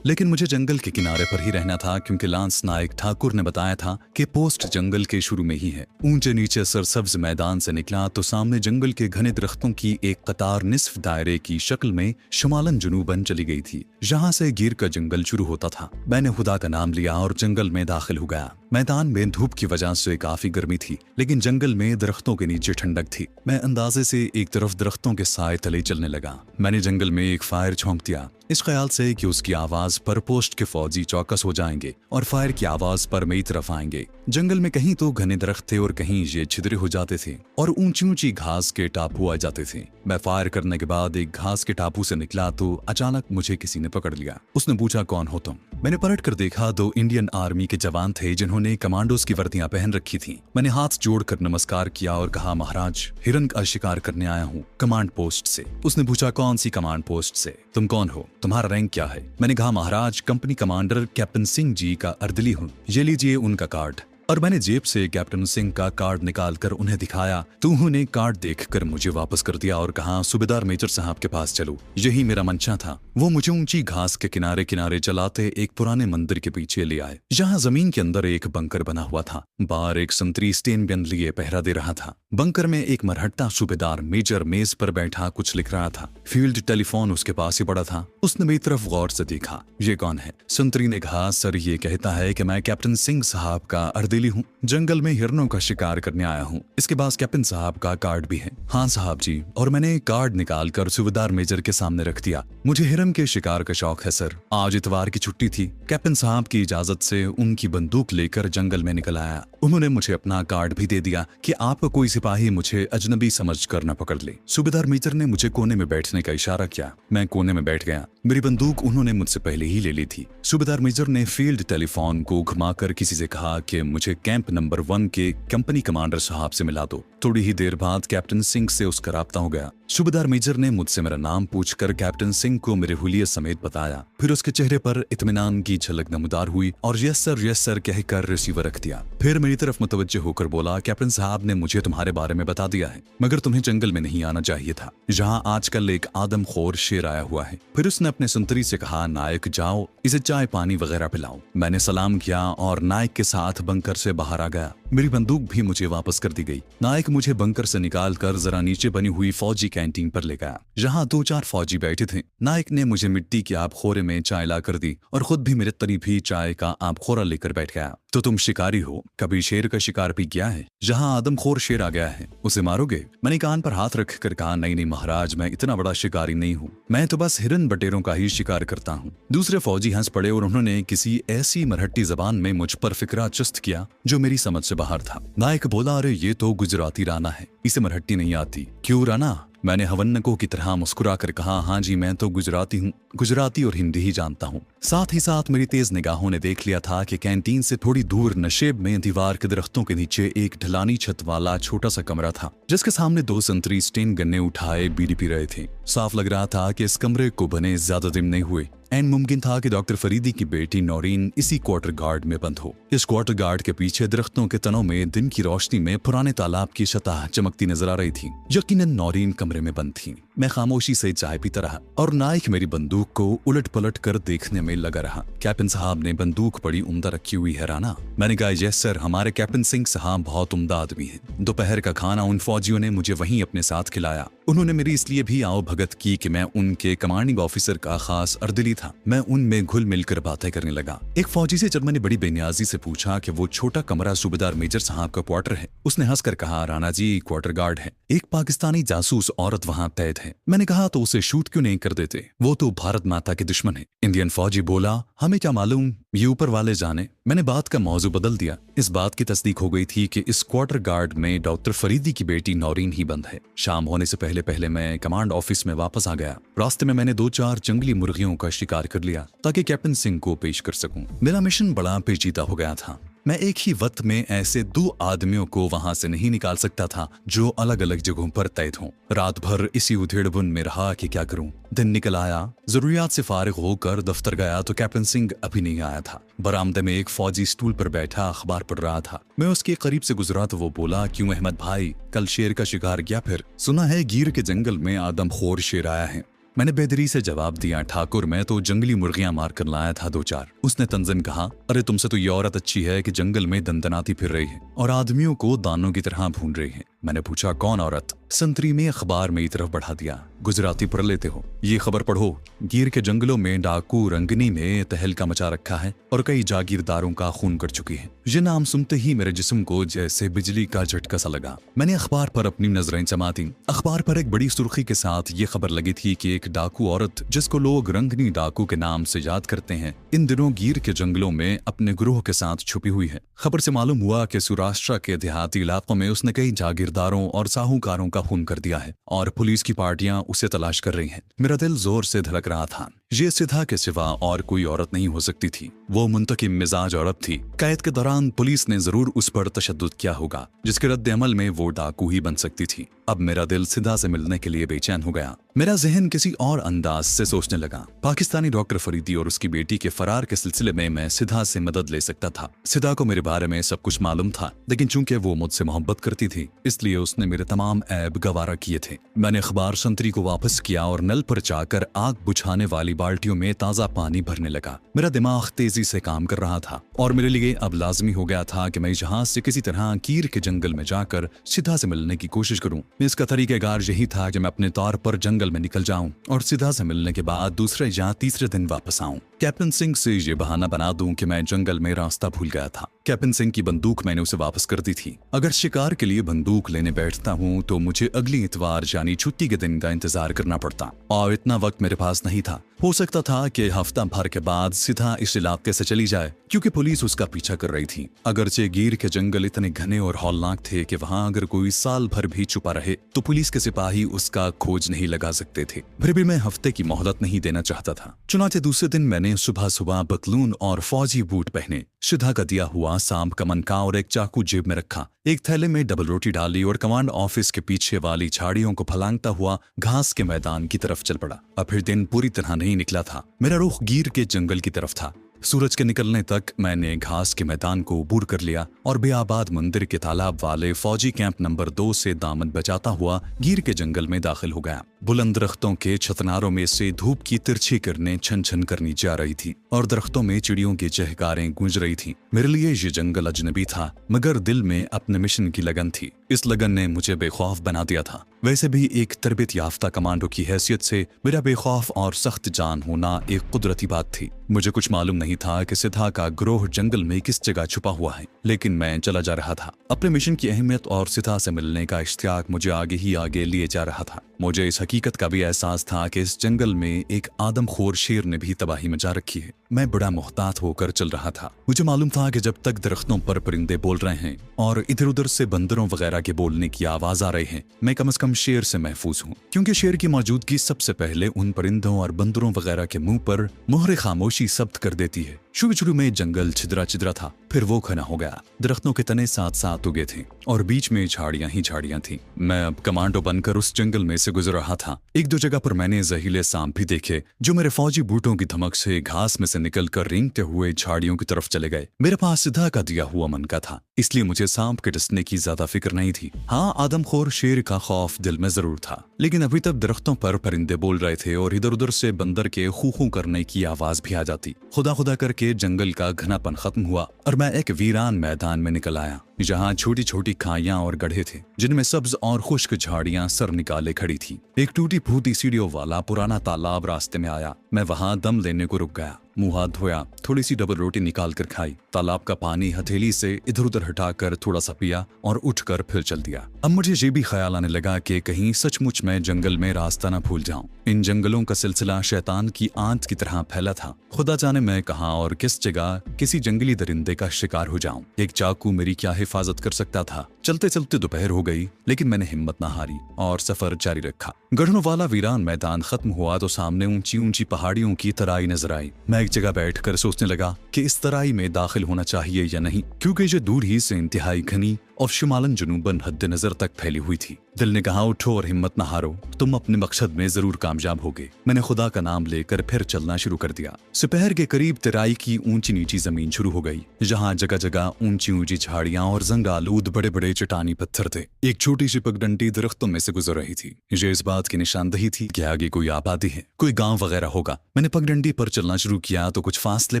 लेकिन मुझे जंगल के किनारे पर ही रहना था क्योंकि लांस नायक ठाकुर ने बताया था कि पोस्ट जंगल के शुरू में ही है। ऊंचे नीचे सरसब्ज मैदान से निकला तो सामने जंगल के घने दरख्तों की एक कतार निस्फ दायरे की शक्ल में शुमालन जुनूबन चली गई थी। जहां से गिर का जंगल शुरू होता था। मैंने खुदा का नाम लिया और जंगल में दाखिल हो गया। मैदान में धूप की वजह से काफी गर्मी थी, लेकिन जंगल में दरख्तों के नीचे ठंडक थी। मैं अंदाजे से एक तरफ दरख्तों के साए तले चलने लगा। मैंने जंगल में एक फायर झोंक दिया, इस ख्याल से कि उसकी आवाज पर पोस्ट के फौजी चौकस हो जाएंगे और फायर की आवाज पर मेरी तरफ आएंगे। जंगल में कहीं तो घने दरख्त थे और कहीं ये छिद्रे हो जाते थे और ऊंची ऊंची घास के टापू आ जाते थे। मैं फायर करने के बाद एक घास के टापू से निकला तो अचानक मुझे किसी ने पकड़ लिया। उसने पूछा, कौन हो तुम? मैंने पलट कर देखा, 2 इंडियन आर्मी के जवान थे जिन्होंने कमांडोज की वर्दियां पहन रखी थी। मैंने हाथ जोड़कर नमस्कार किया और कहा, महाराज, हिरन का शिकार करने आया हूँ कमांड पोस्ट से। उसने पूछा, कौन सी कमांड पोस्ट से? तुम कौन हो? तुम्हारा रैंक क्या है? मैंने कहा, महाराज, company commander captain Singh ji का अर्दली हूँ। ये लीजिए उनका कार्ड। और मैंने जेब से कैप्टन सिंह का कार्ड निकालकर उन्हें दिखाया तो उन्होंने कार्ड देखकर मुझे वापस कर दिया और कहा, सूबेदार मेजर साहब के पास चलो। यही मेरा मंशा था। वो मुझे ऊंची घास के किनारे किनारे चलाते एक पुराने मंदिर के पीछे ले आए, जहाँ जमीन के अंदर एक बंकर बना हुआ था। बाहर एक संतरी स्टेन गन लिए पहरा दे रहा था। बंकर में एक मरहट्टा सूबेदार मेजर मेज पर बैठा कुछ लिख रहा था। फील्ड टेलीफोन उसके पास ही पड़ा था। उसने मेरी तरफ गौर से देखा। ये कौन है? संतरी ने कहा, सर, ये कहता है कि मैं कैप्टन सिंह साहब का अर्देली हूँ, जंगल में हिरनों का शिकार करने आया हूँ। इसके पास कैप्टन साहब का कार्ड भी है। हाँ साहब जी। और मैंने कार्ड निकालकर सूबेदार मेजर के सामने रख दिया। मुझे हिरन के शिकार का शौक है सर। आज इतवार की छुट्टी थी। कैप्टन साहब की इजाजत से उनकी बंदूक लेकर जंगल में निकल आया। उन्होंने मुझे अपना कार्ड भी दे दिया कि आप कोई सिपाही मुझे अजनबी समझकर न पकड़ ले। सूबेदार मेजर ने मुझे कोने में बैठने का इशारा किया। मैं कोने में बैठ गया। मेरी बंदूक उन्होंने मुझसे पहले ही ले ली थी। सूबेदार मेजर ने फील्ड टेलीफोन को घुमाकर किसी से कहा कि मुझे कैंप नंबर 1 के कंपनी कमांडर साहब से मिला दो। थोड़ी ही देर बाद कैप्टन सिंह से उसका राब्ता हो गया। सूबेदार मेजर ने मुझसे मेरा नाम पूछकर कैप्टन सिंह को मेरे हुलिये समेत बताया। फिर उसके चेहरे पर इत्मीनान की झलक नमूदार हुई और यस सर कहकर रिसीवर रख दिया। फिर मेरी तरफ मुतवज्जो होकर बोला, कैप्टन साहब ने मुझे तुम्हारे बारे में बता दिया है, मगर तुम्हें जंगल में नहीं आना चाहिए था, जहाँ आजकल एक आदमखोर शेर आया हुआ है। फिर उसने अपने संतरी से कहा, नायक जाओ, इसे चाय पानी वगैरह पिलाओ। मैंने सलाम किया और नायक के साथ बंकर से बाहर आ गया। मेरी बंदूक भी मुझे वापस कर दी गई। नायक मुझे बंकर से निकालकर जरा नीचे बनी हुई फौजी कैंटीन पर ले गया, जहाँ 2-4 फौजी बैठे थे। नायक ने मुझे मिट्टी के आबखोरे में चाय ला कर दी और खुद भी मेरे करीब ही चाय का आबखोरा लेकर बैठ गया। तो तुम शिकारी हो, कभी शेर का शिकार भी किया है? जहाँ आदमखोर शेर आ गया है उसे मारोगे? मैंने कान पर हाथ रख कर कहा, नहीं महाराज, मैं इतना बड़ा शिकारी नहीं हूँ, मैं तो बस हिरन बटेरों का ही शिकार करता हूँ। दूसरे फौजी हंस पड़े और उन्होंने किसी ऐसी मरहट्टी जबान में मुझ पर फिक्रा चुस्त किया जो मेरी समझ से बाहर था। नायक बोला, अरे ये तो गुजराती राना है, इसे मरहट्टी नहीं आती। क्यों राना? मैंने हवन्नकों की तरह मुस्कुरा कर कहा, हाँ जी, मैं तो गुजराती हूँ, गुजराती और हिंदी ही जानता हूँ। साथ ही साथ मेरी तेज निगाहों ने देख लिया था कि कैंटीन से थोड़ी दूर नशेब में दीवार के दरख्तों के नीचे एक ढलानी छत वाला छोटा सा कमरा था, जिसके सामने 2 संतरी स्टेन गन्ने उठाए बीड़ी पी रहे थे। साफ लग रहा था कि इस कमरे को बने ज्यादा दिन नहीं हुए। एंड मुमकिन था कि डॉक्टर फरीदी की बेटी नौरीन इसी क्वार्टर गार्ड में बंद हो। इस क्वार्टर गार्ड के पीछे दरख्तों के तनों में दिन की रोशनी में पुराने तालाब की सतह चमकती नजर आ रही थी। यकीनन नौरीन कमरे में बंद थी। मैं खामोशी से चाय पीता रहा और नायक मेरी बंदूक को उलट पलट कर देखने में लगा रहा। कैप्टन साहब ने बंदूक बड़ी उम्दा रखी हुई है राना। मैंने कहा, यस सर, हमारे कैप्टन सिंह साहब बहुत उम्दा आदमी हैं। दोपहर का खाना उन फौजियों ने मुझे वहीं अपने साथ खिलाया। उन्होंने मेरी इसलिए भी आओ भगत की कि मैं उनके कमांडिंग ऑफिसर का खास अर्दली था। मैं उनमें घुल मिलकर बातें करने लगा। एक फौजी से जब मैंने बड़ी बेनियाजी से पूछा कि वो छोटा कमरा सूबेदार मेजर साहब का क्वार्टर है, उसने हंसकर कहा, राणा जी, क्वार्टर गार्ड है, एक पाकिस्तानी जासूस औरत वहाँ तैद है। मैंने कहा, तो उसे शूट क्यों नहीं कर देते? वो तो भारत माता के दुश्मन है। इंडियन फौजी बोला, हमें क्या मालूम, ये ऊपर वाले जाने। मैंने बात का मौजू बदल दिया। इस बात की तस्दीक हो गई थी कि इस क्वार्टर गार्ड में डॉक्टर फरीदी की बेटी नौरीन ही बंद है। शाम होने से पहले मैं कमांड ऑफिस में वापस आ गया। रास्ते में मैंने 2-4 जंगली मुर्गियों का शिकार कर लिया ताकि कैप्टन सिंह को पेश कर सकूं। मेरा मिशन बड़ा पेचीदा हो गया था। मैं एक ही वक्त में ऐसे 2 आदमियों को वहां से नहीं निकाल सकता था जो अलग अलग जगहों पर तैद हों। रात भर इसी उधेड़बुन में रहा कि क्या करूं। दिन निकल आया। जरूरियात से फारिग होकर दफ्तर गया तो कैप्टन सिंह अभी नहीं आया था। बरामदे में एक फौजी स्टूल पर बैठा अखबार पढ़ रहा था। मैं उसके करीब से गुजरा तो वो बोला, क्यों अहमद भाई, कल शेर का शिकार किया? फिर सुना है गिर के जंगल में आदमखोर शेर आया है। मैंने बेदरी से जवाब दिया, ठाकुर, मैं तो जंगली मुर्गियां मार कर लाया था 2-4। उसने तंजन कहा, अरे तुमसे तो ये औरत अच्छी है कि जंगल में दंदनाती फिर रही है और आदमियों को दानों की तरह भून रही है। मैंने पूछा, कौन औरत? संतरी में अखबार मेरी तरफ बढ़ा दिया। गुजराती पढ़ लेते हो? ये खबर पढ़ो, गिर के जंगलों में डाकू रंगनी ने तहलका मचा रखा है और कई जागीरदारों का खून कर चुकी है। ये नाम सुनते ही मेरे जिस्म को जैसे बिजली का झटका सा लगा। मैंने अखबार पर अपनी नजरें जमाती। अखबार पर एक बड़ी सुर्खी के साथ ये खबर लगी थी कि एक डाकू औरत, जिसको लोग रंगनी डाकू के नाम से याद करते हैं, इन दिनों गिर के जंगलों में अपने ग्रोह के साथ छुपी हुई है। खबर से मालूम हुआ कि सौराष्ट्र के देहाती इलाकों में उसने कई जागीरदारों और साहूकारों का खून कर दिया है और पुलिस की पार्टियां उसे तलाश कर रही हैं। मेरा दिल जोर से धड़क रहा था। ये सिद्धा के सिवा और कोई औरत नहीं हो सकती थी। वो मुंतकिम मिजाज औरत थी। कैद के दौरान पुलिस ने जरूर उस पर तशद्दुद किया होगा, जिसके रद्द अमल में वो डाकू ही बन सकती थी। अब मेरा दिल सिद्धा से मिलने के लिए बेचैन हो गया। मेरा जहन किसी और अंदाज से सोचने लगा। पाकिस्तानी डॉक्टर फरीदी और उसकी बेटी के फरार के सिलसिले में मैं सिद्धा से मदद ले सकता था। सिद्धा को मेरे बारे में सब कुछ मालूम था, लेकिन चूंकि वो मुझसे मोहब्बत करती थी, इसलिए उसने मेरे तमाम ऐब गवारा किए थे। मैंने अखबार संतरी को वापस किया और नल पर जाकर आग बुझाने वाली बाल्टियों में ताजा पानी भरने लगा। मेरा दिमाग तेजी से काम कर रहा था और मेरे लिए अब लाजमी हो गया था कि मैं जहाज से किसी तरह कीर के जंगल में जाकर सिद्धा से मिलने की कोशिश करूं। इसका तरीकेकार यही था कि मैं अपने तौर पर जंगल में निकल जाऊं और सिद्धा से मिलने के बाद दूसरे या तीसरे दिन वापस आऊं। कैप्टन सिंह से ये बहाना बना दूं कि मैं जंगल में रास्ता भूल गया था। कैप्टन सिंह की बंदूक मैंने उसे वापस कर दी थी। अगर शिकार के लिए बंदूक लेने बैठता हूं तो मुझे अगली इतवार यानी छुट्टी के दिन का इंतजार करना पड़ता और इतना वक्त मेरे पास नहीं था। हो सकता था कि हफ्ता भर के बाद सीधा इस इलाके से चली जाए, क्योंकि पुलिस उसका पीछा कर रही थी। अगरचे गिर के जंगल इतने घने और हौलनाक थे कि वहां अगर कोई साल भर भी छुपा रहे तो पुलिस के सिपाही उसका खोज नहीं लगा सकते थे। फिर भी मैं हफ्ते की मोहलत नहीं देना चाहता था। चुनाचे दूसरे दिन मैंने सुबह सुबह बतलून और फौजी बूट पहने, सिद्धा का दिया हुआ सांप का मनका और एक चाकू जेब में रखा, एक थैले में डबल रोटी डाली और कमांड ऑफिस के पीछे वाली झाड़ियों को फलांगता हुआ घास के मैदान की तरफ चल पड़ा। अब फिर दिन पूरी तरह नहीं निकला था। मेरा रुख गिर के जंगल की तरफ था। सूरज के निकलने तक मैंने घास के मैदान को बूढ़ कर लिया और बेआबाद मंदिर के तालाब वाले फौजी कैंप नंबर 2 से दामन बचाता हुआ गिर के जंगल में दाखिल हो गया। बुलंद दरख्तों के छतनारों में से धूप की तिरछी किरणें छन छन करनी जा रही थी और दरख्तों में चिड़ियों की चहकारें गूंज रही थी। मेरे लिए ये जंगल अजनबी था, मगर दिल में अपने मिशन की लगन थी। इस लगन ने मुझे बेखौफ बना दिया था। वैसे भी एक तरबियत याफ्ता कमांडो की हैसियत से मेरा बेखौफ और सख्त जान होना एक कुदरती बात थी। मुझे कुछ मालूम नहीं था कि सिद्धा का ग्रोह जंगल में किस जगह छुपा हुआ है, लेकिन मैं चला जा रहा था। अपने मिशन की अहमियत और सिद्धा से मिलने का इश्तियाक मुझे आगे ही आगे लिए जा रहा था। मुझे इस हकीकत का भी एहसास था कि इस जंगल में एक आदमखोर शेर ने भी तबाही मचा रखी है। मैं बड़ा मुहतात होकर चल रहा था। मुझे मालूम था कि जब तक दरख्तों पर परिंदे बोल रहे हैं और इधर उधर से बंदरों वगैरह के बोलने की आवाज आ रही है, मैं कम से कम शेर से महफूज हूँ, क्योंकि शेर की मौजूदगी सबसे पहले उन परिंदों और बंदरों वगैरह के मुंह पर मोहरे खामोशी जब्त कर देती है। शुरू में जंगल छिदरा छिदरा था, फिर वो घना हो गया। दरख्तों के तने साथ साथ उगे थे और बीच में झाड़ियां ही झाड़ियां थी। मैं अब कमांडो बनकर उस जंगल में से गुजर रहा था। एक दो जगह पर मैंने जहीले सांप भी देखे, जो मेरे फौजी बूटों की धमक से घास में से निकलकर रेंगते हुए झाड़ियों की तरफ चले गए। मेरे पास सिद्धा का दिया हुआ मनका था, इसलिए मुझे सांप के डसने की ज्यादा फिक्र नहीं थी। हाँ, आदमखोर शेर का खौफ दिल में जरूर था, लेकिन अभी तक दरख्तों पर परिंदे बोल रहे थे और इधर उधर से बंदर के खू करने की आवाज भी आ जाती। खुदा खुदा करके जंगल का घनापन खत्म हुआ और मैं एक वीरान मैदान में निकल आया, जहाँ छोटी छोटी खाइयां और गड्ढे थे, जिनमें सब्ज और खुश्क झाड़ियां सर निकाले खड़ी थी। एक टूटी फूटी सीढ़ियों वाला पुराना तालाब रास्ते में आया। मैं वहां दम लेने को रुक गया, मुंह हाथ धोया, थोड़ी सी डबल रोटी निकाल कर खाई, तालाब का पानी हथेली से इधर उधर हटाकर थोड़ा सा पिया और उठकर फिर चल दिया। अब मुझे ये भी ख्याल आने लगा कि कहीं सचमुच मैं जंगल में रास्ता न भूल जाऊं। इन जंगलों का सिलसिला शैतान की आंत की तरह फैला था। खुदा जाने मैं कहाँ और किस जगह किसी जंगली दरिंदे का शिकार हो जाऊं। एक चाकू मेरी क्या हिफाजत कर सकता था। चलते चलते दोपहर हो गई, लेकिन मैंने हिम्मत न हारी और सफर जारी रखा। गढ़ों वाला वीरान मैदान खत्म हुआ तो सामने ऊंची ऊंची पहाड़ियों की तराई नजर आई। मैं एक जगह बैठकर सोचने लगा कि इस तराई में दाखिल होना चाहिए या नहीं, क्योंकि ये दूर ही से इंतहाई घनी और शुमालन जुनूबन हद नजर तक फैली हुई थी। दिल ने कहा, उठो और हिम्मत न हारो, तुम अपने मकसद में जरूर कामयाब होगे। मैंने खुदा का नाम लेकर फिर चलना शुरू कर दिया। दोपहर के करीब तराई की ऊंची नीची जमीन शुरू हो गई, जहाँ जगह जगह ऊंची ऊंची झाड़ियां और जंगालूद बड़े बड़े चट्टानी पत्थर थे। एक छोटी सी पगडंडी दरख्तों में से गुजर रही थी। ये इस बात की निशानदही थी कि आगे कोई आबादी है, कोई गांव वगैरह होगा। मैंने पगडंडी पर चलना शुरू किया तो कुछ फासले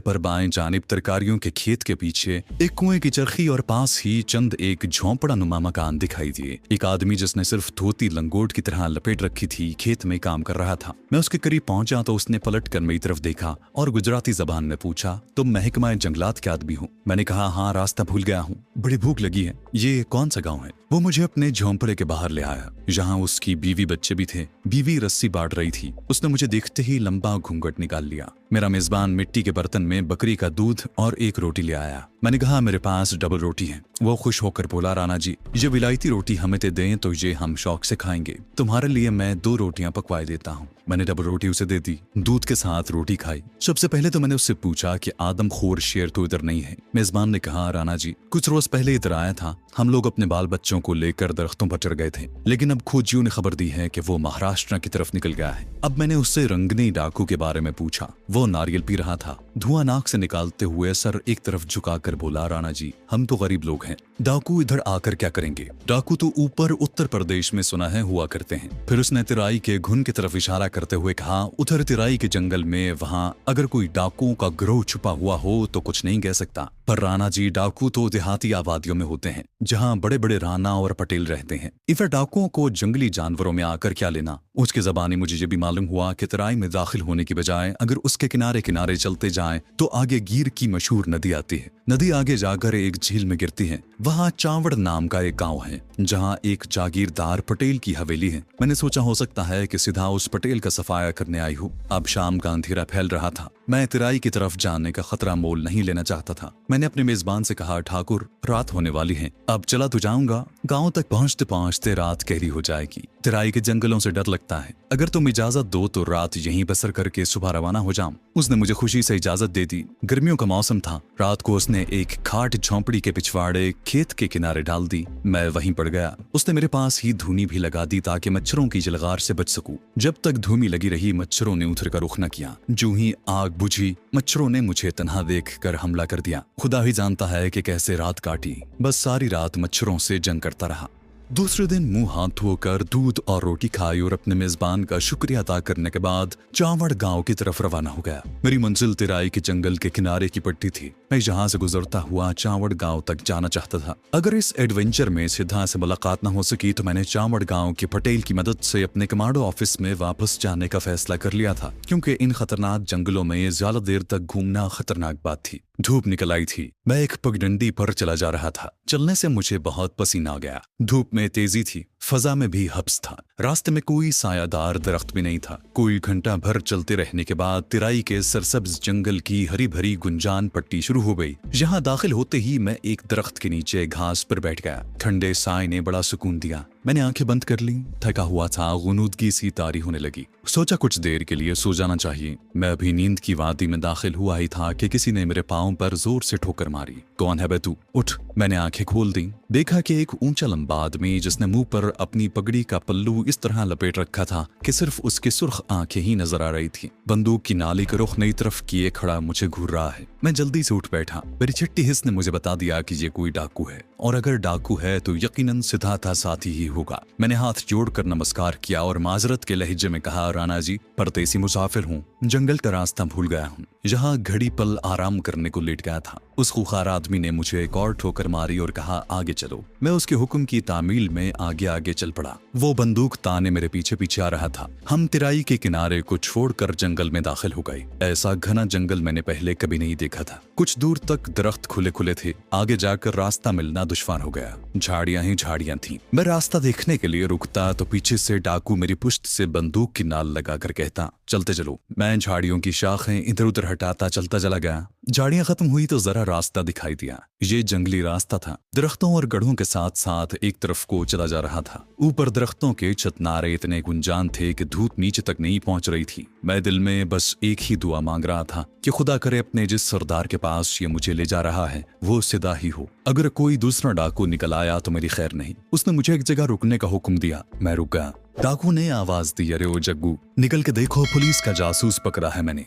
पर बाएं जानिब तरकारियों के खेत के पीछे एक कुएं की चरखी और पास ही चंद एक एक झोंपड़ा नुमा मकान दिखाई दिए। एक आदमी जिसने सिर्फ धोती लंगोट की तरह लपेट रखी थी खेत में काम कर रहा था। मैं उसके करीब पहुंचा तो उसने पलट कर मेरी तरफ देखा और गुजराती जबान में पूछा, तुम महकमा जंगलात के आदमी हो? मैंने कहा, हाँ, रास्ता भूल गया हूँ, बड़ी भूख लगी है। ये कौन सा गाँव है? वो मुझे अपने झोंपड़े के बाहर ले आया, जहाँ उसकी बीवी बच्चे भी थे। बीवी रस्सी बांट रही थी। उसने मुझे देखते ही लंबा घूंघट निकाल लिया। मेरा मेजबान मिट्टी के बर्तन में बकरी का दूध और एक रोटी ले आया। मैंने कहा, मेरे पास डबल रोटी है। वो खुश होकर बोला, राणा जी, ये विलायती रोटी हमें दे दें तो ये हम शौक से खाएंगे। तुम्हारे लिए मैं 2 रोटियां पकवाए देता हूँ। मैंने डबल रोटी उसे दे दी, दूध के साथ रोटी खाई। सबसे पहले तो मैंने उससे पूछा कि आदमखोर शेर तो इधर नहीं है? मेजबान ने कहा, राणा जी, कुछ रोज पहले इधर आया था। हम लोग अपने बाल बच्चों को लेकर दरख्तों पर चढ़ गए थे, लेकिन अब खोजियों ने खबर दी है कि वो महाराष्ट्र की तरफ निकल गया है। अब मैंने उससे रंगनी डाकू के बारे में पूछा। वो नारियल पी रहा था। धुआं नाक से निकालते हुए सर एक तरफ झुकाकर बोला, राणा जी, हम तो गरीब लोग हैं, डाकू इधर आकर क्या करेंगे? डाकू तो ऊपर उत्तर प्रदेश में सुना है हुआ करते हैं। फिर उसने तिराई के घुन की तरफ इशारा करते हुए कहा, उधर तिराई के जंगल में, वहां अगर कोई डाकुओं का गिरोह छुपा हुआ हो तो कुछ नहीं कह सकता, पर राणा जी, डाकू तो देहाती आबादियों में होते हैं, जहां बड़े बड़े राणा और पटेल रहते हैं। इधर डाकुओं को जंगली जानवरों में आकर क्या लेना? उसके ज़बानी मुझे ये भी मालूम हुआ कि तराई में दाखिल होने की बजाय अगर उसके किनारे किनारे चलते जाएं तो आगे गिर की मशहूर नदी आती है। नदी आगे जाकर एक झील में गिरती है। वहाँ चावड़ नाम का एक गांव है, जहाँ एक जागीरदार पटेल की हवेली है। मैंने सोचा हो सकता है कि सीधा उस पटेल का सफाया करने आई हूँ। अब शाम का अंधेरा फैल रहा था। मैं तिराई की तरफ जाने का खतरा मोल नहीं लेना चाहता था। मैंने अपने मेजबान से कहा, ठाकुर, रात होने वाली है, अब चला तो जाऊंगा। गाँव तक पहुँचते पहुँचते रात गहरी हो जाएगी। तिराई के जंगलों से डर लगता है। अगर तुम इजाजत दो तो रात यहीं बसर करके सुबह रवाना हो जाऊं। उसने मुझे खुशी से इजाजत दे दी। गर्मियों का मौसम था। रात को उसने एक खाट झोंपड़ी के पिछवाड़े खेत के किनारे डाल दी। मैं वहीं पड़ गया। उसने मेरे पास ही धूनी भी लगा दी ताकि मच्छरों की जलगार से बच सकूं। जब तक धूमी लगी रही, मच्छरों ने उतर कर रुख न किया। जो ही आग बुझी, मच्छरों ने मुझे तन्हा देख कर हमला कर दिया। खुदा ही जानता है कि कैसे रात काटी। बस सारी रात मच्छरों से जंग करता रहा। दूसरे दिन मुंह हाथ धोकर दूध और रोटी खाई और अपने मेजबान का शुक्रिया अदा करने के बाद चावड़ गांव की तरफ रवाना हो गया। मेरी मंजिल तिराई के जंगल के किनारे की पट्टी थी। मैं जहां से गुजरता हुआ चावड़ गांव तक जाना चाहता था। अगर इस एडवेंचर में सीधा से मुलाकात न हो सकी तो मैंने चावड़ गांव के पटेल की मदद से अपने कमांडो ऑफिस में वापस जाने का फैसला कर लिया था, क्योंकि इन खतरनाक जंगलों में ज्यादा देर तक घूमना खतरनाक बात थी। धूप निकल आई थी। मैं एक पगडंडी पर चला जा रहा था। चलने से मुझे बहुत पसीना आ गया। धूप में तेजी थी, फजा में भी हब्स था। रास्ते में कोई सायादार दरख्त भी नहीं था। कोई घंटा भर चलते रहने के बाद तिराई के सरसब्ज जंगल की हरी भरी गुंजान पट्टी शुरू हो गई। यहाँ दाखिल होते ही मैं एक दरख्त के नीचे घास पर बैठ गया। ठंडे साय ने बड़ा सुकून दिया। मैंने आंखें बंद कर ली। थका हुआ था, गुनूदगी सी तारी होने लगी। सोचा कुछ देर के लिए सो जाना चाहिए। मैं अभी नींद की वादी में दाखिल हुआ ही था कि किसी ने मेरे पाँव पर जोर से ठोकर मारी। कौन है बे तू? उठ। मैंने आंखें खोल दी। देखा कि एक ऊंचा लंबा आदमी, जिसने मुंह पर अपनी पगड़ी का पल्लू इस तरह लपेट रखा था कि सिर्फ उसकी सुर्ख आंखें ही नजर आ रही थी, बंदूक की नाली का रुख नई तरफ किए खड़ा मुझे घूर रहा है। मैं जल्दी से उठ बैठा। मेरी चिट्टी हिस्स ने मुझे बता दिया कि ये कोई डाकू है, और अगर डाकू है तो यकीनन सिद्धार्थ साथी ही होगा। मैंने हाथ जोड़कर नमस्कार किया और माजरत के लहजे में कहा, राणा जी, परदेसी मुसाफिर हूँ, जंगल का रास्ता भूल गया हूँ। यहाँ घड़ी पल आराम करने को लेट गया था। उस खुखार आदमी ने मुझे एक और ठोकर मारी और कहा, आगे चलो। मैं उसके हुक्म की तामील में आगे आगे चल पड़ा। वो बंदूक ताने मेरे पीछे पीछे आ रहा था। हम तिराई के किनारे को छोड़कर जंगल में दाखिल हो गए। ऐसा घना जंगल मैंने पहले कभी नहीं देखा था। कुछ दूर तक दरख्त खुले खुले थे। आगे जाकर रास्ता मिलना दुश्वार हो गया। झाड़ियां ही झाड़ियां थीं। मैं रास्ता देखने के लिए रुकता तो पीछे से डाकू मेरी पुश्त से बंदूक की नाल लगाकर कहता, चलते चलो। मैं झाड़ियों की शाखें इधर उधर हटाता चलता चला गया। झाड़ियां खत्म हुई तो जरा रास्ता दिखाई दिया। ये जंगली रास्ता था। दरख्तों और गढ़ों के साथ साथ एक तरफ को चला जा रहा था। ऊपर दरख्तों के छतनारे इतने गुंजान थे कि धूप नीचे तक नहीं पहुंच रही थी। मैं दिल में बस एक ही दुआ मांग रहा था कि खुदा करे अपने जिस सरदार के पास ये मुझे ले जा रहा है वो सिदा ही हो। अगर कोई दूसरा डाकू निकल आया तो मेरी खैर नहीं। उसने मुझे एक जगह रुकने का हुक्म दिया। मैं रुक गया। डाकू ने आवाज दी, अरे ओ जग्गू, निकल के देखो, पुलिस का जासूस पकड़ा है मैंने।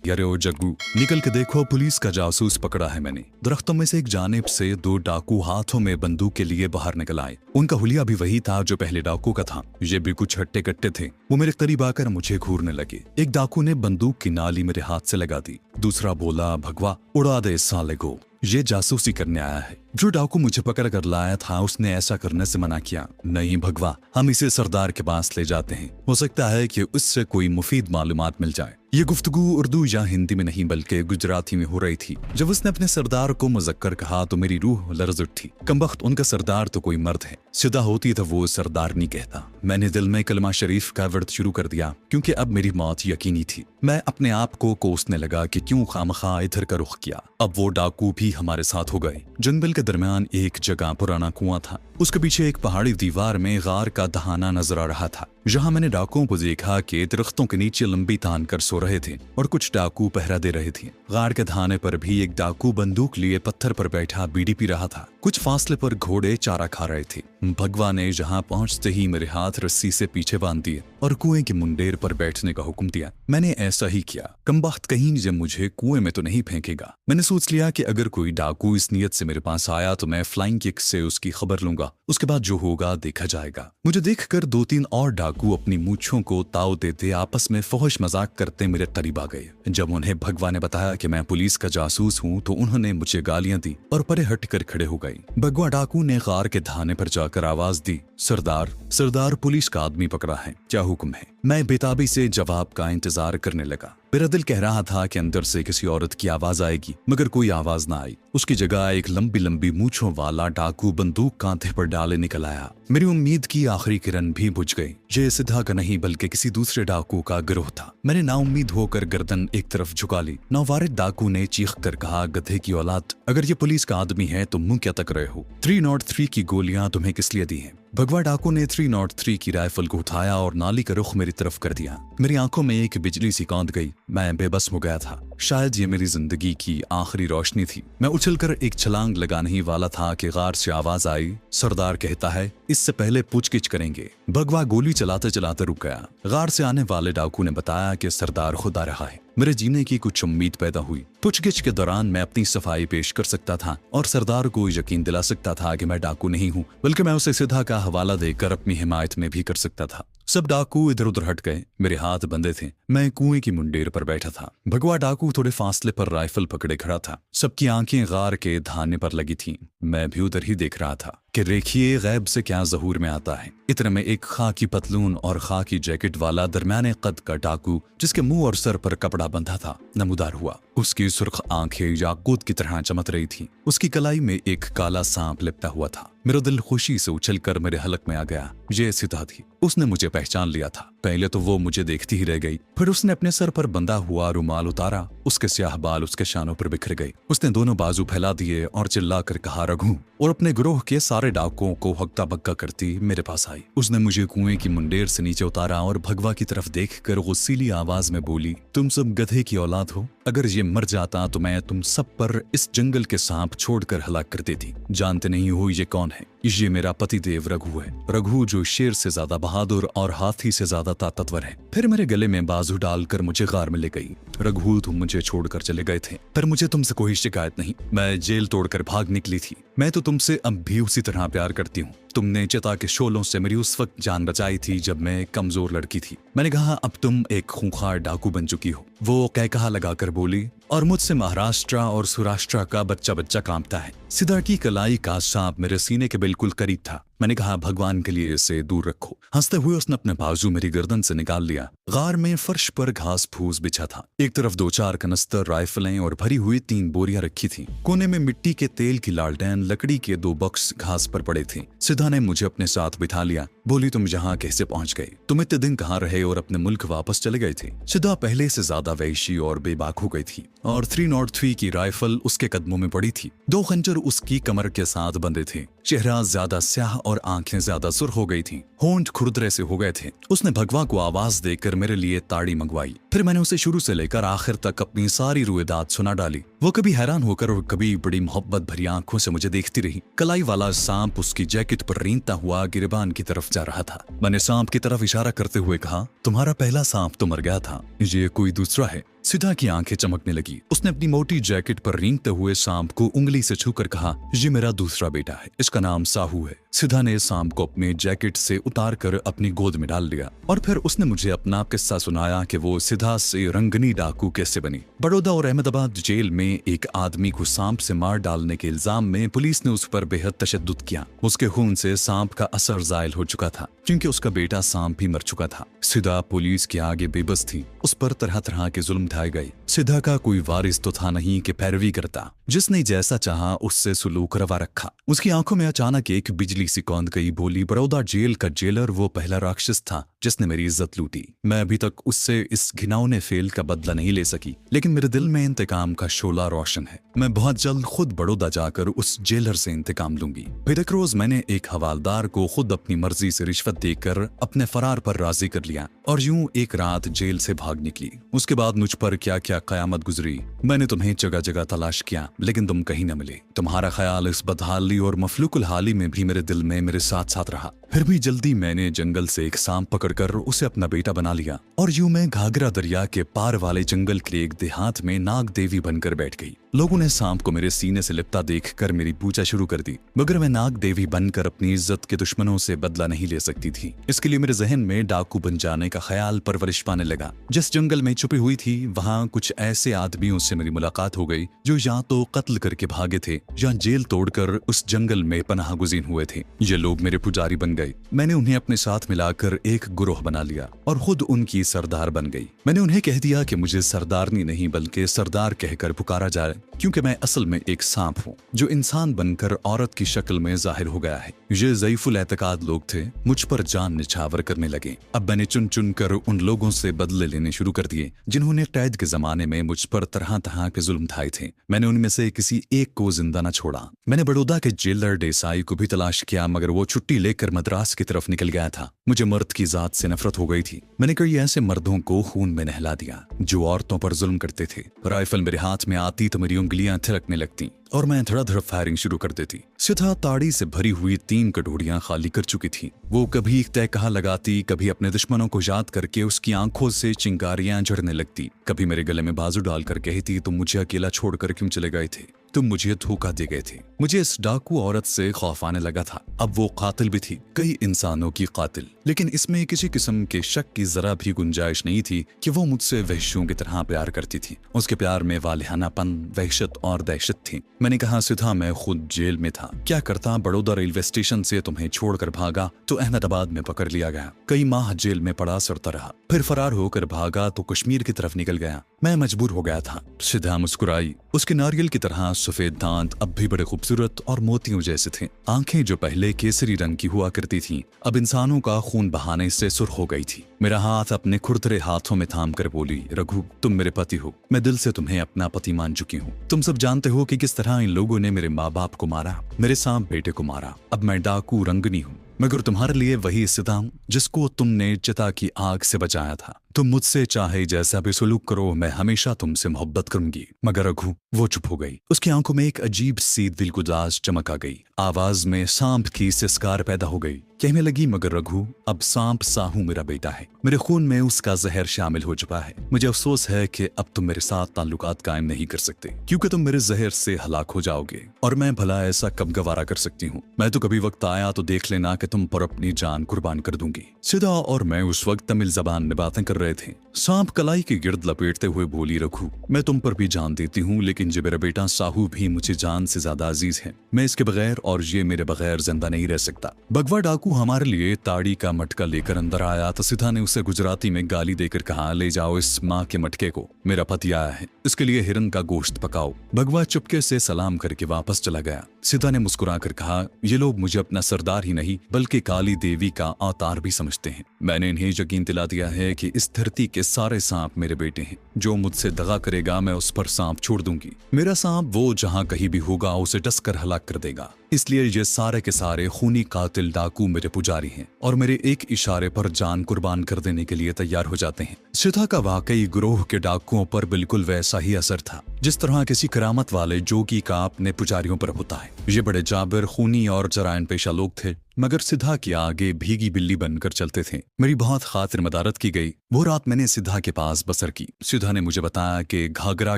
यारे ओ जग्गू, निकल के देखो, पुलिस का जासूस पकड़ा है मैंने। दरख्तों में से एक जानिब से दो डाकू हाथों में बंदूक के लिए बाहर निकल आए। उनका हुलिया भी वही था जो पहले डाकू का था। ये भी कुछ हट्टे कट्टे थे। वो मेरे करीब आकर मुझे घूरने लगे। एक डाकू ने बंदूक की नाली मेरे हाथ से लगा दी। दूसरा बोला, भगवा उड़ा दे साले को, ये जासूसी करने आया है। जो डाकू मुझे पकड़ कर लाया था उसने ऐसा करने से मना किया। नहीं भगवा, हम इसे सरदार के पास ले जाते हैं, हो सकता है कि उससे कोई मुफीद मालूमात मिल जाए। ये गुफ्तगू उर्दू या हिंदी में नहीं बल्कि गुजराती में हो रही थी। जब उसने अपने सरदार को मुज़क्कर कहा तो मेरी रूह लर्ज़ उठी। कमबख्त, उनका सरदार तो कोई मर्द है, सीधा होती तो वो सरदार नहीं कहता। मैंने दिल में कलमा शरीफ का वर्द शुरू कर दिया क्योंकि अब मेरी मौत यकीनी थी। मैं अपने आप को कोसने लगा कि क्यों खामखा इधर का रुख किया। अब वो डाकू भी हमारे साथ हो गए। जंगल के दरमियान एक जगह पुराना कुआं था। उसके पीछे एक पहाड़ी दीवार में गार का दहाना नजर आ रहा था। जहां मैंने डाकुओं को देखा कि दरख्तों के नीचे लंबी तान कर सो रहे थे और कुछ डाकू पहरा दे रहे थे। गार के दहाने पर भी एक डाकू बंदूक लिए पत्थर पर बैठा बीड़ी पी रहा था। कुछ फासले पर घोड़े चारा खा रहे थे। भगवा ने जहां पहुंचते ही मेरे हाथ रस्सी से पीछे बांध दिए और कुएं की मुंडेर पर बैठने का हुक्म दिया। मैंने ऐसा ही किया। कमबख्त कहीं जब मुझे कुएं में तो नहीं फेंकेगा। मैंने सोच लिया कि अगर कोई डाकू इस नीयत से मेरे पास आया तो मैं फ्लाइंग किक से उसकी खबर लूंगा। उसके बाद जो होगा देखा जाएगा। मुझे देखकर दो तीन और डाकू अपनी मूंछों को ताव देते आपस में फौश मजाक करते मेरे करीब आ गए। जब उन्हें भगवा ने बताया कि मैं पुलिस का जासूस हूं तो उन्होंने मुझे गालियां दी और परे हट कर खड़े हो गए। भगवा डाकू ने गार के दहाने पर जाकर आवाज दी, सरदार, सरदार पुलिस का आदमी पकड़ा है, क्या हुक्म है? मैं बेताबी से जवाब का इंतजार करने लगा। मेरा दिल कह रहा था कि अंदर से किसी औरत की आवाज आएगी, मगर कोई आवाज ना आई। उसकी जगह एक लंबी लंबी मूंछों वाला डाकू बंदूक कांधे पर डाले निकल आया। मेरी उम्मीद की आखिरी किरण भी बुझ गई। ये सिद्धा का नहीं बल्कि किसी दूसरे डाकू का गिरोह था। मैंने नाउम्मीद होकर गर्दन एक तरफ झुका ली। नौवारिद डाकू ने चीख कर कहा, गधे की औलाद, अगर ये पुलिस का आदमी है तो मुंह क्या तक रहे हो? 303 की गोलियां तुम्हें किस लिए दी हैं? भगवा डाकू ने 303 की राइफल को उठाया और नाली का रुख मेरी तरफ कर दिया। मेरी आंखों में एक बिजली सी कौंध गई। मैं बेबस हो गया था। शायद ये मेरी जिंदगी की आखिरी रोशनी थी। मैं उछलकर एक छलांग लगाने ही वाला था कि गार से आवाज आई, सरदार कहता है इससे पहले पूछगिछ करेंगे। भगवा गोली चलाते चलाते रुक गया। गार से आने वाले डाकू ने बताया कि सरदार खुद आ रहा है। मेरे जीने की कुछ उम्मीद पैदा हुई। पूछगिछ के दौरान मैं अपनी सफाई पेश कर सकता था और सरदार को यकीन दिला सकता था कि मैं डाकू नहीं हूँ, बल्कि मैं उसे सीधा का हवाला देकर अपनी हिमायत में भी कर सकता था। सब डाकू इधर उधर हट गए। मेरे हाथ बंधे थे। मैं कुएं की मुंडेर पर बैठा था। भगवा डाकू थोड़े फासले पर राइफल पकड़े खड़ा था। सबकी आंखें गार के दहाने पर लगी थीं। मैं भी उधर ही देख रहा था कि रेखिए गैब से क्या ज़हूर में आता है। इतने में एक खाकी पतलून और खाकी जैकेट वाला दरमियाने कद का डाकू, जिसके मुंह और सर पर कपड़ा बंधा था, नमूदार हुआ। उसकी सुर्ख आंखें याकूत की तरह चमक रही थीं। उसकी कलाई में एक काला सांप लिपटा हुआ था। मेरा दिल खुशी से उछलकर मेरे हलक में आ गया। ये सिता थी। उसने मुझे पहचान लिया था। पहले तो वो मुझे देखती ही रह गई, फिर उसने अपने सर पर बंधा हुआ रुमाल उतारा। उसके स्याह बाल उसके शानों पर बिखर गए। उसने दोनों बाजू फैला दिए और चिल्लाकर कहा, रघु, और अपने गिरोह के सारे डाकुओं को हक्का बक्का करती मेरे पास आई। उसने मुझे कुएं की मुंडेर से नीचे उतारा और भगवा की तरफ देखकर गुस्सीली आवाज में बोली, तुम सब गधे की औलाद हो। अगर ये मर जाता तो मैं तुम सब पर इस जंगल के सांप छोड़कर हलाक कर देती। जानते नहीं हो ये कौन है? ये मेरा पतिदेव रघु है। रघु जो शेर से ज्यादा बहादुर और हाथी से ज्यादा ताकतवर है। फिर मेरे गले में बाजू डालकर मुझे गार में ले गई। रघु, तुम मुझे छोड़कर चले गए थे, पर मुझे तुमसे कोई शिकायत नहीं। मैं जेल तोड़कर भाग निकली थी। मैं तो तुमसे अब भी उसी तरह प्यार करती हूँ। तुमने चिता के शोलों से मेरी उस वक्त जान बचाई थी जब मैं कमजोर लड़की थी। मैंने कहा, अब तुम एक खूंखार डाकू बन चुकी हो। वो कहकहा लगाकर बोली, और मुझसे महाराष्ट्र और सौराष्ट्र का बच्चा बच्चा कांपता है। सिद्धा की कलाई का सांप मेरे सीने के बिल्कुल करीब था। मैंने कहा, भगवान के लिए इसे दूर रखो। हंसते हुए उसने अपने बाजू मेरी गर्दन से निकाल लिया। गार में फर्श पर घास फूस बिछा था। एक तरफ 2-4 कनस्तर, राइफलें और भरी हुई 3 बोरियां रखी थी। कोने में मिट्टी के तेल की लालटेन, लकड़ी के 2 बॉक्स घास पर पड़े थे। सिद्धा ने मुझे अपने साथ बिठा लिया। बोली, तुम यहाँ कैसे पहुंच गए? तुम इतने दिन कहाँ रहे और अपने मुल्क वापस चले गए थे? सिद्धा पहले से ज्यादा वैशी और बेबाक हो गई थी और 303 की राइफल उसके कदमों में पड़ी थी। 2 खंजर उसकी कमर के साथ बंधे थे। चेहरा ज्यादा स्याह और आंखें ज्यादा सुर्ख हो गई थीं। होंठ खुरदरे से हो गए थे। उसने भगवा को आवाज देकर मेरे लिए ताड़ी मंगवाई। फिर मैंने उसे शुरू से लेकर आखिर तक अपनी सारी रुएदात सुना डाली। वो कभी हैरान होकर और कभी बड़ी मोहब्बत भरी आंखों से मुझे देखती रही। कलाई वाला सांप उसकी जैकेट पर रेंगता हुआ गिरबान की तरफ जा रहा था। मैंने सांप की तरफ इशारा करते हुए कहा, तुम्हारा पहला सांप तो मर गया था, ये कोई दूसरा है। सिद्धा की आंखें चमकने लगी। उसने अपनी मोटी जैकेट पर रेंगते हुए सांप को उंगली से छूकर कहा, ये मेरा दूसरा बेटा है, इसका नाम साहू है। सिद्धा ने सांप को अपने जैकेट से उतार कर अपनी गोद में डाल लिया और फिर उसने मुझे अपना किस्सा सुनाया कि वो सिद्धा से रंगनी डाकू कैसे बनी। बड़ौदा और अहमदाबाद जेल में एक आदमी को सांप से मार डालने के इल्जाम में पुलिस ने उस पर बेहद तशद्दुद किया। उसके खून से सांप का असर जायल हो चुका था क्योंकि उसका बेटा सांप भी मर चुका था। सिद्धा पुलिस के आगे बेबस थी। उस पर तरह तरह के जुल्म ढाए गए। सिद्धा का कोई वारिस तो था नहीं कि पैरवी करता। जिसने जैसा चाहा उससे सुलूक रवा रखा। उसकी आंखों में अचानक एक बिजली सी कौंध गई। बोली, बड़ौदा जेल का जेलर वो पहला राक्षस था जिसने मेरी इज्जत लूटी। मैं अभी तक उससे इस घिनौने फेल का बदला नहीं ले सकी, लेकिन मेरे दिल में इंतकाम का शोला रोशन है। मैं बहुत जल्द खुद बड़ौदा जाकर उस जेलर से इंतकाम लूंगी। फिर एक रोज मैंने एक हवालदार को खुद अपनी मर्जी से रिश्वत देकर अपने फरार पर राजी कर लिया और यूं एक रात जेल से भाग निकली। उसके बाद मुझ पर क्या क्या कयामत गुजरी। मैंने तुम्हें जगह जगह तलाश किया लेकिन तुम कहीं न मिले। तुम्हारा ख्याल इस बदहाली और मफलूकुल हाली में भी मेरे दिल में मेरे साथ साथ रहा। फिर भी जल्दी मैंने जंगल से एक सांप पकड़कर उसे अपना बेटा बना लिया और यूं मैं घाघरा दरिया के पार वाले जंगल के एक देहात में नाग देवी बनकर बैठ गई। लोगों ने सांप को मेरे सीने से लिपटा देखकर मेरी पूजा शुरू कर दी, मगर मैं नाग देवी बनकर अपनी इज्जत के दुश्मनों से बदला नहीं ले सकती थी। इसके लिए मेरे जहन में डाकू बन जाने का ख्याल परवरिश पाने लगा। जिस जंगल में छुपी हुई थी वहाँ कुछ ऐसे आदमियों से मेरी मुलाकात हो गई जो या तो कत्ल करके भागे थे या जेल तोड़कर उस जंगल में पनाह गुज़ीर हुए थे। ये लोग मेरे पुजारी बन गए। मैंने उन्हें अपने साथ मिलाकर एक गुरोह बना लिया और खुद उनकी सरदार बन गई। मैंने उन्हें कह दिया कि मुझे सरदारनी नहीं बल्कि सरदार कहकर पुकारा जाए, क्योंकि मैं असल में एक सांप हूँ जो इंसान बनकर औरत की शक्ल में जाहिर हो गया है। ये ज़ईफुल एतकाद लोग थे, मुझ पर जान निछावर करने लगे। अब मैंने चुन चुन कर उन लोगों से बदले लेने शुरू कर दिए जिन्होंने कैद के जमाने में मुझ पर तरह तरह के जुल्म ढाए थे। मैंने उनमें से किसी एक को जिंदा न छोड़ा। मैंने बड़ौदा के जेलर देसाई को भी तलाश किया, मगर वो छुट्टी लेकर मद्रास की तरफ निकल गया था। मुझे मर्द की जात से नफरत हो गई थी। मैंने कई ऐसे मर्दों को खून में नहला दिया जो औरतों पर जुल्म करते थे। राइफल मेरे हाथ में आती तो मेरी उंगलियां थिरकने लगती और मैं धड़ाधड़ फायरिंग शुरू कर देती। सिद्धा ताड़ी से भरी हुई 3 कटोरियां खाली कर चुकी थी। वो कभी एक तहकहा लगाती, कभी अपने दुश्मनों को याद करके उसकी आंखों से चिंगारियां झड़ने लगती, कभी मेरे गले में बाजू डालकर कहती, तुम मुझे अकेला छोड़कर क्यों चले गए थे, तुम मुझे धोखा दे गए थे। मुझे इस डाकू औरत से खौफ आने लगा था। अब वो कातिल भी थी, कई इंसानों की कातिल, लेकिन इसमें किसी किस्म के शक की जरा भी गुंजाइश नहीं थी कि वो मुझसे वहशियों की तरह प्यार करती थी। उसके प्यार में वालिहानापन, वहशत और दहशत थी। मैंने कहा, सिद्धा मैं खुद जेल में था, क्या करता बड़ौदा रेलवे स्टेशन से तुम्हें छोड़कर भागा तो अहमदाबाद में पकड़ लिया गया। कई माह जेल में पड़ा सड़ता रहा, फिर फरार होकर भागा तो कश्मीर की तरफ निकल गया। मैं मजबूर हो गया था। सिद्धा मुस्कुराई। उसके नारियल की तरह सफेद दांत अब भी बड़े खूबसूरत और मोतियों जैसे थे। आंखें जो पहले केसरी रंग की हुआ करती थीं, अब इंसानों का खून बहाने से सुर्ख हो गई थी। मेरा हाथ अपने खुरदरे हाथों में थाम कर बोली, रघु तुम मेरे पति हो, मैं दिल से तुम्हें अपना पति मान चुकी हूँ। तुम सब जानते हो कि किस तरह इन लोगों ने मेरे माँ बाप को मारा, मेरे सांप बेटे को मारा। अब मैं डाकू रंगनी हूँ, मगर तुम्हारे लिए वही सिद्धा हूं जिसको तुमने चिता की आग से बचाया था। तुम मुझसे चाहे जैसा भी सुलूक करो, मैं हमेशा तुमसे मोहब्बत करूंगी। मगर रघु वो चुप हो गई। उसकी आंखों में एक अजीब सी दिलगुजाज चमक आ गई। आवाज में सांप की सिसकार पैदा हो गई। कहने लगी, मगर रघु अब सांप साहू मेरा बेटा है, मेरे खून में उसका जहर शामिल हो चुका है। मुझे अफसोस है कि अब तुम मेरे साथ ताल्लुकात कायम नहीं कर सकते, क्योंकि तुम मेरे जहर से हलाक हो जाओगे, और मैं भला ऐसा कब गवारा कर सकती हूँ। मैं तो कभी वक्त आया तो देख लेना कि तुम पर अपनी जान कुर्बान कर दूंगी। सिद्धा और मैं उस वक्त तमिल जबान में बातें कर रहे थे। सांप कलाई की गिर्द लपेटते हुए बोली, रघु मैं तुम पर भी जान देती हूँ, लेकिन जो मेरा बेटा साहू भी मुझे जान से ज्यादा अजीज है। मैं इसके बगैर और ये मेरे बगैर जिंदा नहीं रह सकता। भगवा डाकू हमारे लिए ताड़ी का मटका लेकर अंदर आया तो सिद्धा ने उसे गुजराती में गाली देकर कहा, ले जाओ इस माँ के मटके को, मेरा पति आया है, इसके लिए हिरन का गोश्त पकाओ। भगवा चुपके से सलाम करके वापस चला गया। सिद्धा ने मुस्कुराकर कहा, ये लोग मुझे अपना सरदार ही नहीं बल्कि काली देवी का अवतार भी समझते हैं। मैंने इन्हें यकीन दिला दिया है कि इस धरती के सारे सांप मेरे बेटे हैं। जो मुझसे दगा करेगा मैं उस पर सांप छोड़ दूंगी। मेरा सांप वो जहां कहीं भी होगा उसे डसकर हलाक कर देगा। इसलिए ये सारे के सारे खूनी कातिल डाकू मेरे पुजारी हैं और मेरे एक इशारे पर जान कुर्बान कर देने के लिए तैयार हो जाते हैं। सिद्धा का वाकई ग्रोह के डाकुओं पर बिल्कुल वैसा ही असर था जिस तरह किसी करामत वाले जोगी का अपने पुजारियों पर होता है। ये बड़े जाबिर, खूनी और जरायन पेशा लोग थे, मगर सिद्धा के आगे भीगी बिल्ली बनकर चलते थे। मेरी बहुत खातिर मदारत की गई। वो रात मैंने सिद्धा के पास बसर की। सिद्धा ने मुझे बताया कि घाघरा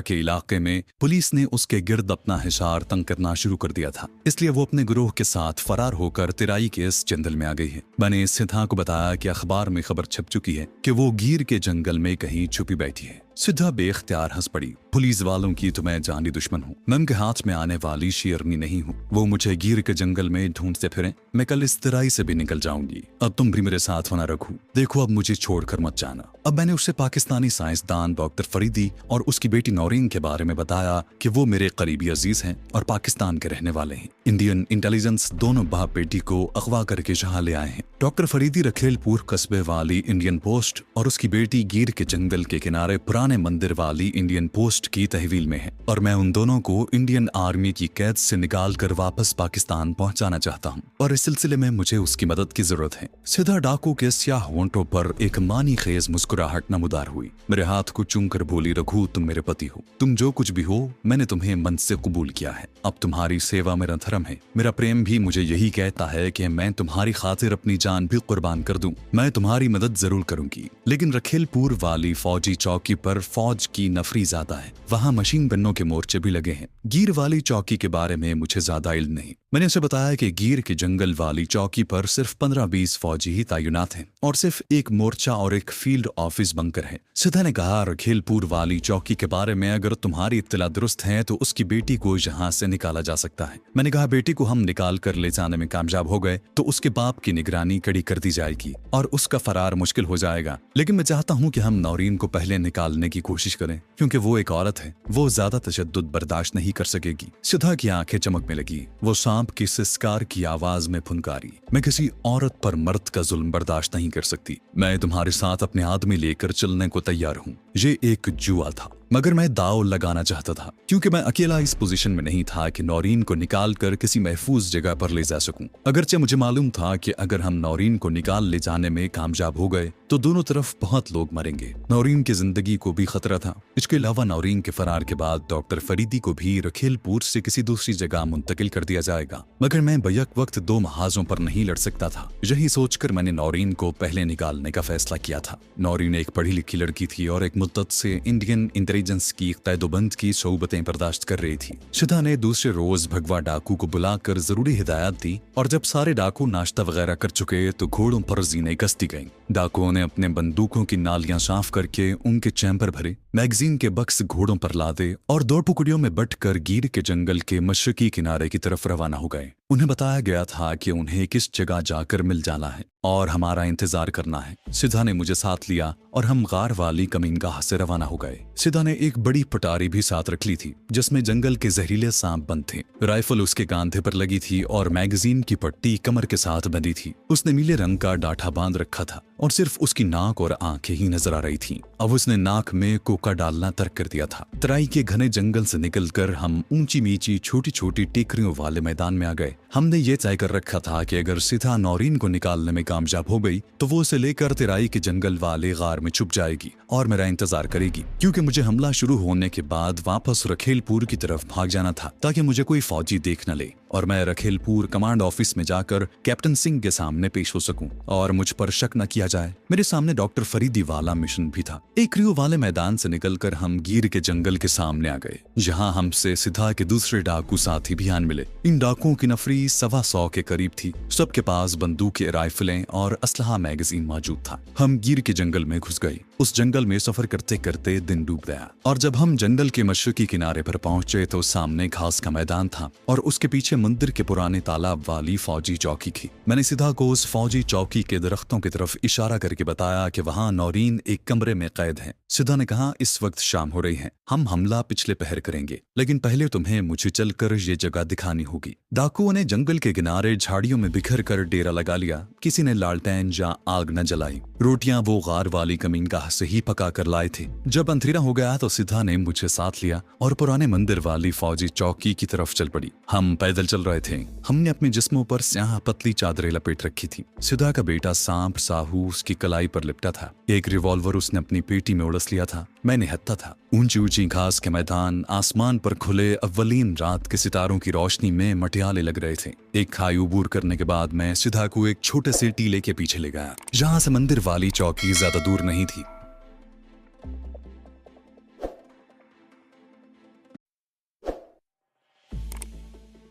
के इलाके में पुलिस ने उसके गिर्द अपना हिसार तंग करना शुरू कर दिया था, इसलिए वो अपने गिरोह के साथ फरार होकर तिराई के इस जंगल में आ गई है। मैंने सिद्धा को बताया कि अखबार में खबर छप चुकी है कि वो गिर के जंगल में कहीं छुपी बैठी है। सिद्धा बेख्तियार हंस पड़ी। पुलिस वालों की तो मैं जानी दुश्मन हूँ, मैं उनके हाथ में आने वाली शेरनी नहीं हूँ। वो मुझे गिर के जंगल में ढूंढते फिरें, मैं कल इस तिराई से भी निकल जाऊंगी। अब तुम भी मेरे साथ होना रखो, देखो अब मुझे छोड़कर मत जाना। अब मैंने उससे पाकिस्तानी साइंसदान डॉक्टर फरीदी और उसकी बेटी नौरीन के बारे में बताया कि वो मेरे करीबी अजीज हैं और पाकिस्तान के रहने वाले हैं। इंडियन इंटेलिजेंस दोनों बाप बेटी को अगवा करके यहाँ ले आए हैं। डॉक्टर फरीदी रखेलपुर कस्बे वाली इंडियन पोस्ट और उसकी बेटी गिर के जंगल के किनारे पुराने मंदिर वाली इंडियन पोस्ट की तहवील में है, और मैं उन दोनों को इंडियन आर्मी की कैद से निकाल कर वापस पाकिस्तान पहुंचाना चाहता हूं, और इस सिलसिले में मुझे उसकी मदद की जरूरत है। सिद्धा डाकू के स्याह होंठों पर एक मानी खेज मुस्कुराहट नमूदार हुई। मेरे हाथ को चूम कर बोली, रघु तुम मेरे पति हो, तुम जो कुछ भी हो मैंने तुम्हें मन से कबूल किया है। अब तुम्हारी सेवा मेरा धर्म है। मेरा प्रेम भी मुझे यही कहता है कि मैं तुम्हारी खातिर अपनी जान भी कुर्बान कर दूं। मैं तुम्हारी मदद जरूर करूंगी, लेकिन रखेलपुर वाली फौजी चौकी पर फौज की नफरी ज्यादा है, वहां मशीन गन्नों के मोर्चे भी लगे हैं। गिर वाली चौकी के बारे में मुझे ज्यादा इल्म नहीं। मैंने उसे बताया कि गिर के जंगल वाली चौकी पर सिर्फ 15-20 फौजी ही तैनात हैं और सिर्फ एक मोर्चा और एक फील्ड ऑफिस बंकर है। सिद्धा ने कहा, रखेलपुर वाली चौकी के बारे में अगर तुम्हारी इत्तला दुरुस्त है तो उसकी बेटी को यहाँ से निकाला जा सकता है। मैंने कहा, बेटी को हम निकाल कर ले जाने में कामयाब हो गए तो उसके बाप की निगरानी कड़ी कर दी जाएगी और उसका फरार मुश्किल हो जाएगा। लेकिन मैं चाहता हूँ कि हम नौरीन को पहले निकालने की कोशिश करें, क्योंकि वो एक औरत है, वो ज्यादा तशद्दुद बर्दाश्त नहीं कर सकेगी। सिद्धा की आंखें चमकने लगी। वो सांप की सिसकार की आवाज में फुनकारी, मैं किसी औरत पर मर्द का जुल्म बर्दाश्त नहीं कर सकती। मैं तुम्हारे साथ अपने आदमी लेकर चलने को तैयार हूँ। ये एक जुआ था, मगर मैं दाव लगाना चाहता था, क्योंकि मैं अकेला इस पोजीशन में नहीं था कि नौरीन को निकाल कर किसी महफूज जगह पर ले जा सकूं। अगरचे मुझे मालूम था कि अगर हम नौरीन को निकाल ले जाने में कामयाब हो गए तो दोनों तरफ बहुत लोग मरेंगे। नौरीन की जिंदगी को भी खतरा था। इसके अलावा नौरीन के फरार के बाद डॉक्टर फरीदी को भी रखेलपुर से किसी दूसरी जगह मुंतकिल कर दिया जाएगा, मगर मैं बैक वक्त दो महाजों पर नहीं लड़ सकता था। यही सोचकर मैंने नौरीन को पहले निकालने का फैसला किया था। नौरीन एक पढ़ी लिखी लड़की थी और एक मुद्दत से इंडियन इंटेलिजेंस की कैदोबंद की सोबतें बर्दाश्त कर रही थी। सिद्धा ने दूसरे रोज भगवा डाकू को बुलाकर जरूरी हिदायत दी, और जब सारे डाकू नाश्ता वगैरह कर चुके तो घोड़ों पर जीने कसती गईं। डाकुओं ने अपने बंदूकों की नालियां साफ करके उनके चैम्बर भरे, मैगजीन के बक्स घोड़ों पर लादे और 2 टुकड़ियों में बंटकर गिर के जंगल के मशरकी किनारे की तरफ रवाना हो गए। उन्हें बताया गया था कि उन्हें किस जगह जाकर मिल जाना है और हमारा इंतजार करना है। सिद्धा ने मुझे साथ लिया और हम गार वाली कमीनगाह से रवाना हो गए। सिद्धा ने एक बड़ी पटारी भी साथ रख ली थी जिसमें जंगल के जहरीले सांप बंद थे। राइफल उसके कांधे पर लगी थी और मैगजीन की पट्टी कमर के साथ बंधी थी। उसने नीले रंग का डाठा बांध रखा था और सिर्फ उसकी नाक और आंखें ही नजर आ रही थीं। अब उसने नाक में कोका डालना तर्क कर दिया था। तराई के घने जंगल से निकलकर हम ऊंची नीची छोटी छोटी टेकरियों वाले मैदान में आ गए। हमने ये तय कर रखा था कि अगर सिद्धा नौरीन को निकालने में कामयाब हो गई तो वो उसे लेकर तराई के जंगल वाले गार में छुप जाएगी और मेरा इंतजार करेगी, क्योंकि मुझे हमला शुरू होने के बाद वापस रखेलपुर की तरफ भाग जाना था ताकि मुझे कोई फौजी देख न ले और मैं रखेलपुर कमांड ऑफिस में जाकर कैप्टन सिंह के सामने पेश हो सकूं और मुझ पर शक न किया जाए। मेरे सामने डॉक्टर फरीदी वाला मिशन भी था। एकरियो वाले मैदान से निकलकर हम गिर के जंगल के सामने आ गए, जहां हमसे सिद्धा के दूसरे डाकू साथी भी आन मिले। इन डाकुओं की नफरी 125 के करीब थी। सबके पास बंदूकें, राइफलें और असलहा मैगजीन मौजूद था। हम गिर के जंगल में घुस गए। उस जंगल में सफर करते करते दिन डूब गया और जब हम जंगल के मशरकी किनारे पर पहुंचे तो सामने घास का मैदान था और उसके पीछे मंदिर के पुराने तालाब वाली फौजी चौकी थी। मैंने सिद्धा को उस फौजी चौकी के दरख्तों की तरफ इशारा करके बताया कि वहां नौरीन एक कमरे में कैद है। सिद्धा ने कहा, इस वक्त शाम हो रही है, हम हमला पिछले पहर करेंगे, लेकिन पहले तुम्हें मुझे चलकर ये जगह दिखानी होगी। डाकुओं ने जंगल के किनारे झाड़ियों में बिखर कर डेरा लगा लिया। किसी ने लालटेन या आग न जलाई। रोटियां वो गार वाली कमीनगाह से ही पका कर लाए थे। जब अंधेरा हो गया तो सिद्धा ने मुझे साथ लिया और पुराने मंदिर वाली फौजी चौकी की तरफ चल पड़ी। हम पैदल चल रहे थे। हमने अपने जिस्मों पर स्याह पतली चादरें लपेट रखी थी। सिद्धा का बेटा सांप साहू उसकी कलाई पर लिपटा था। एक रिवॉल्वर उसने अपनी पेटी में उड़स लिया था। मैं निहत्था था। ऊंची ऊंची घास के मैदान, आसमान पर खुले अव्वलीन रात के सितारों की रोशनी में मटियाले लग रहे थे। एक खाई उबूर करने के बाद मैं सिद्धा को एक छोटे से टीले के पीछे ले गया। जहां से मंदिर वाली चौकी ज्यादा दूर नहीं थी।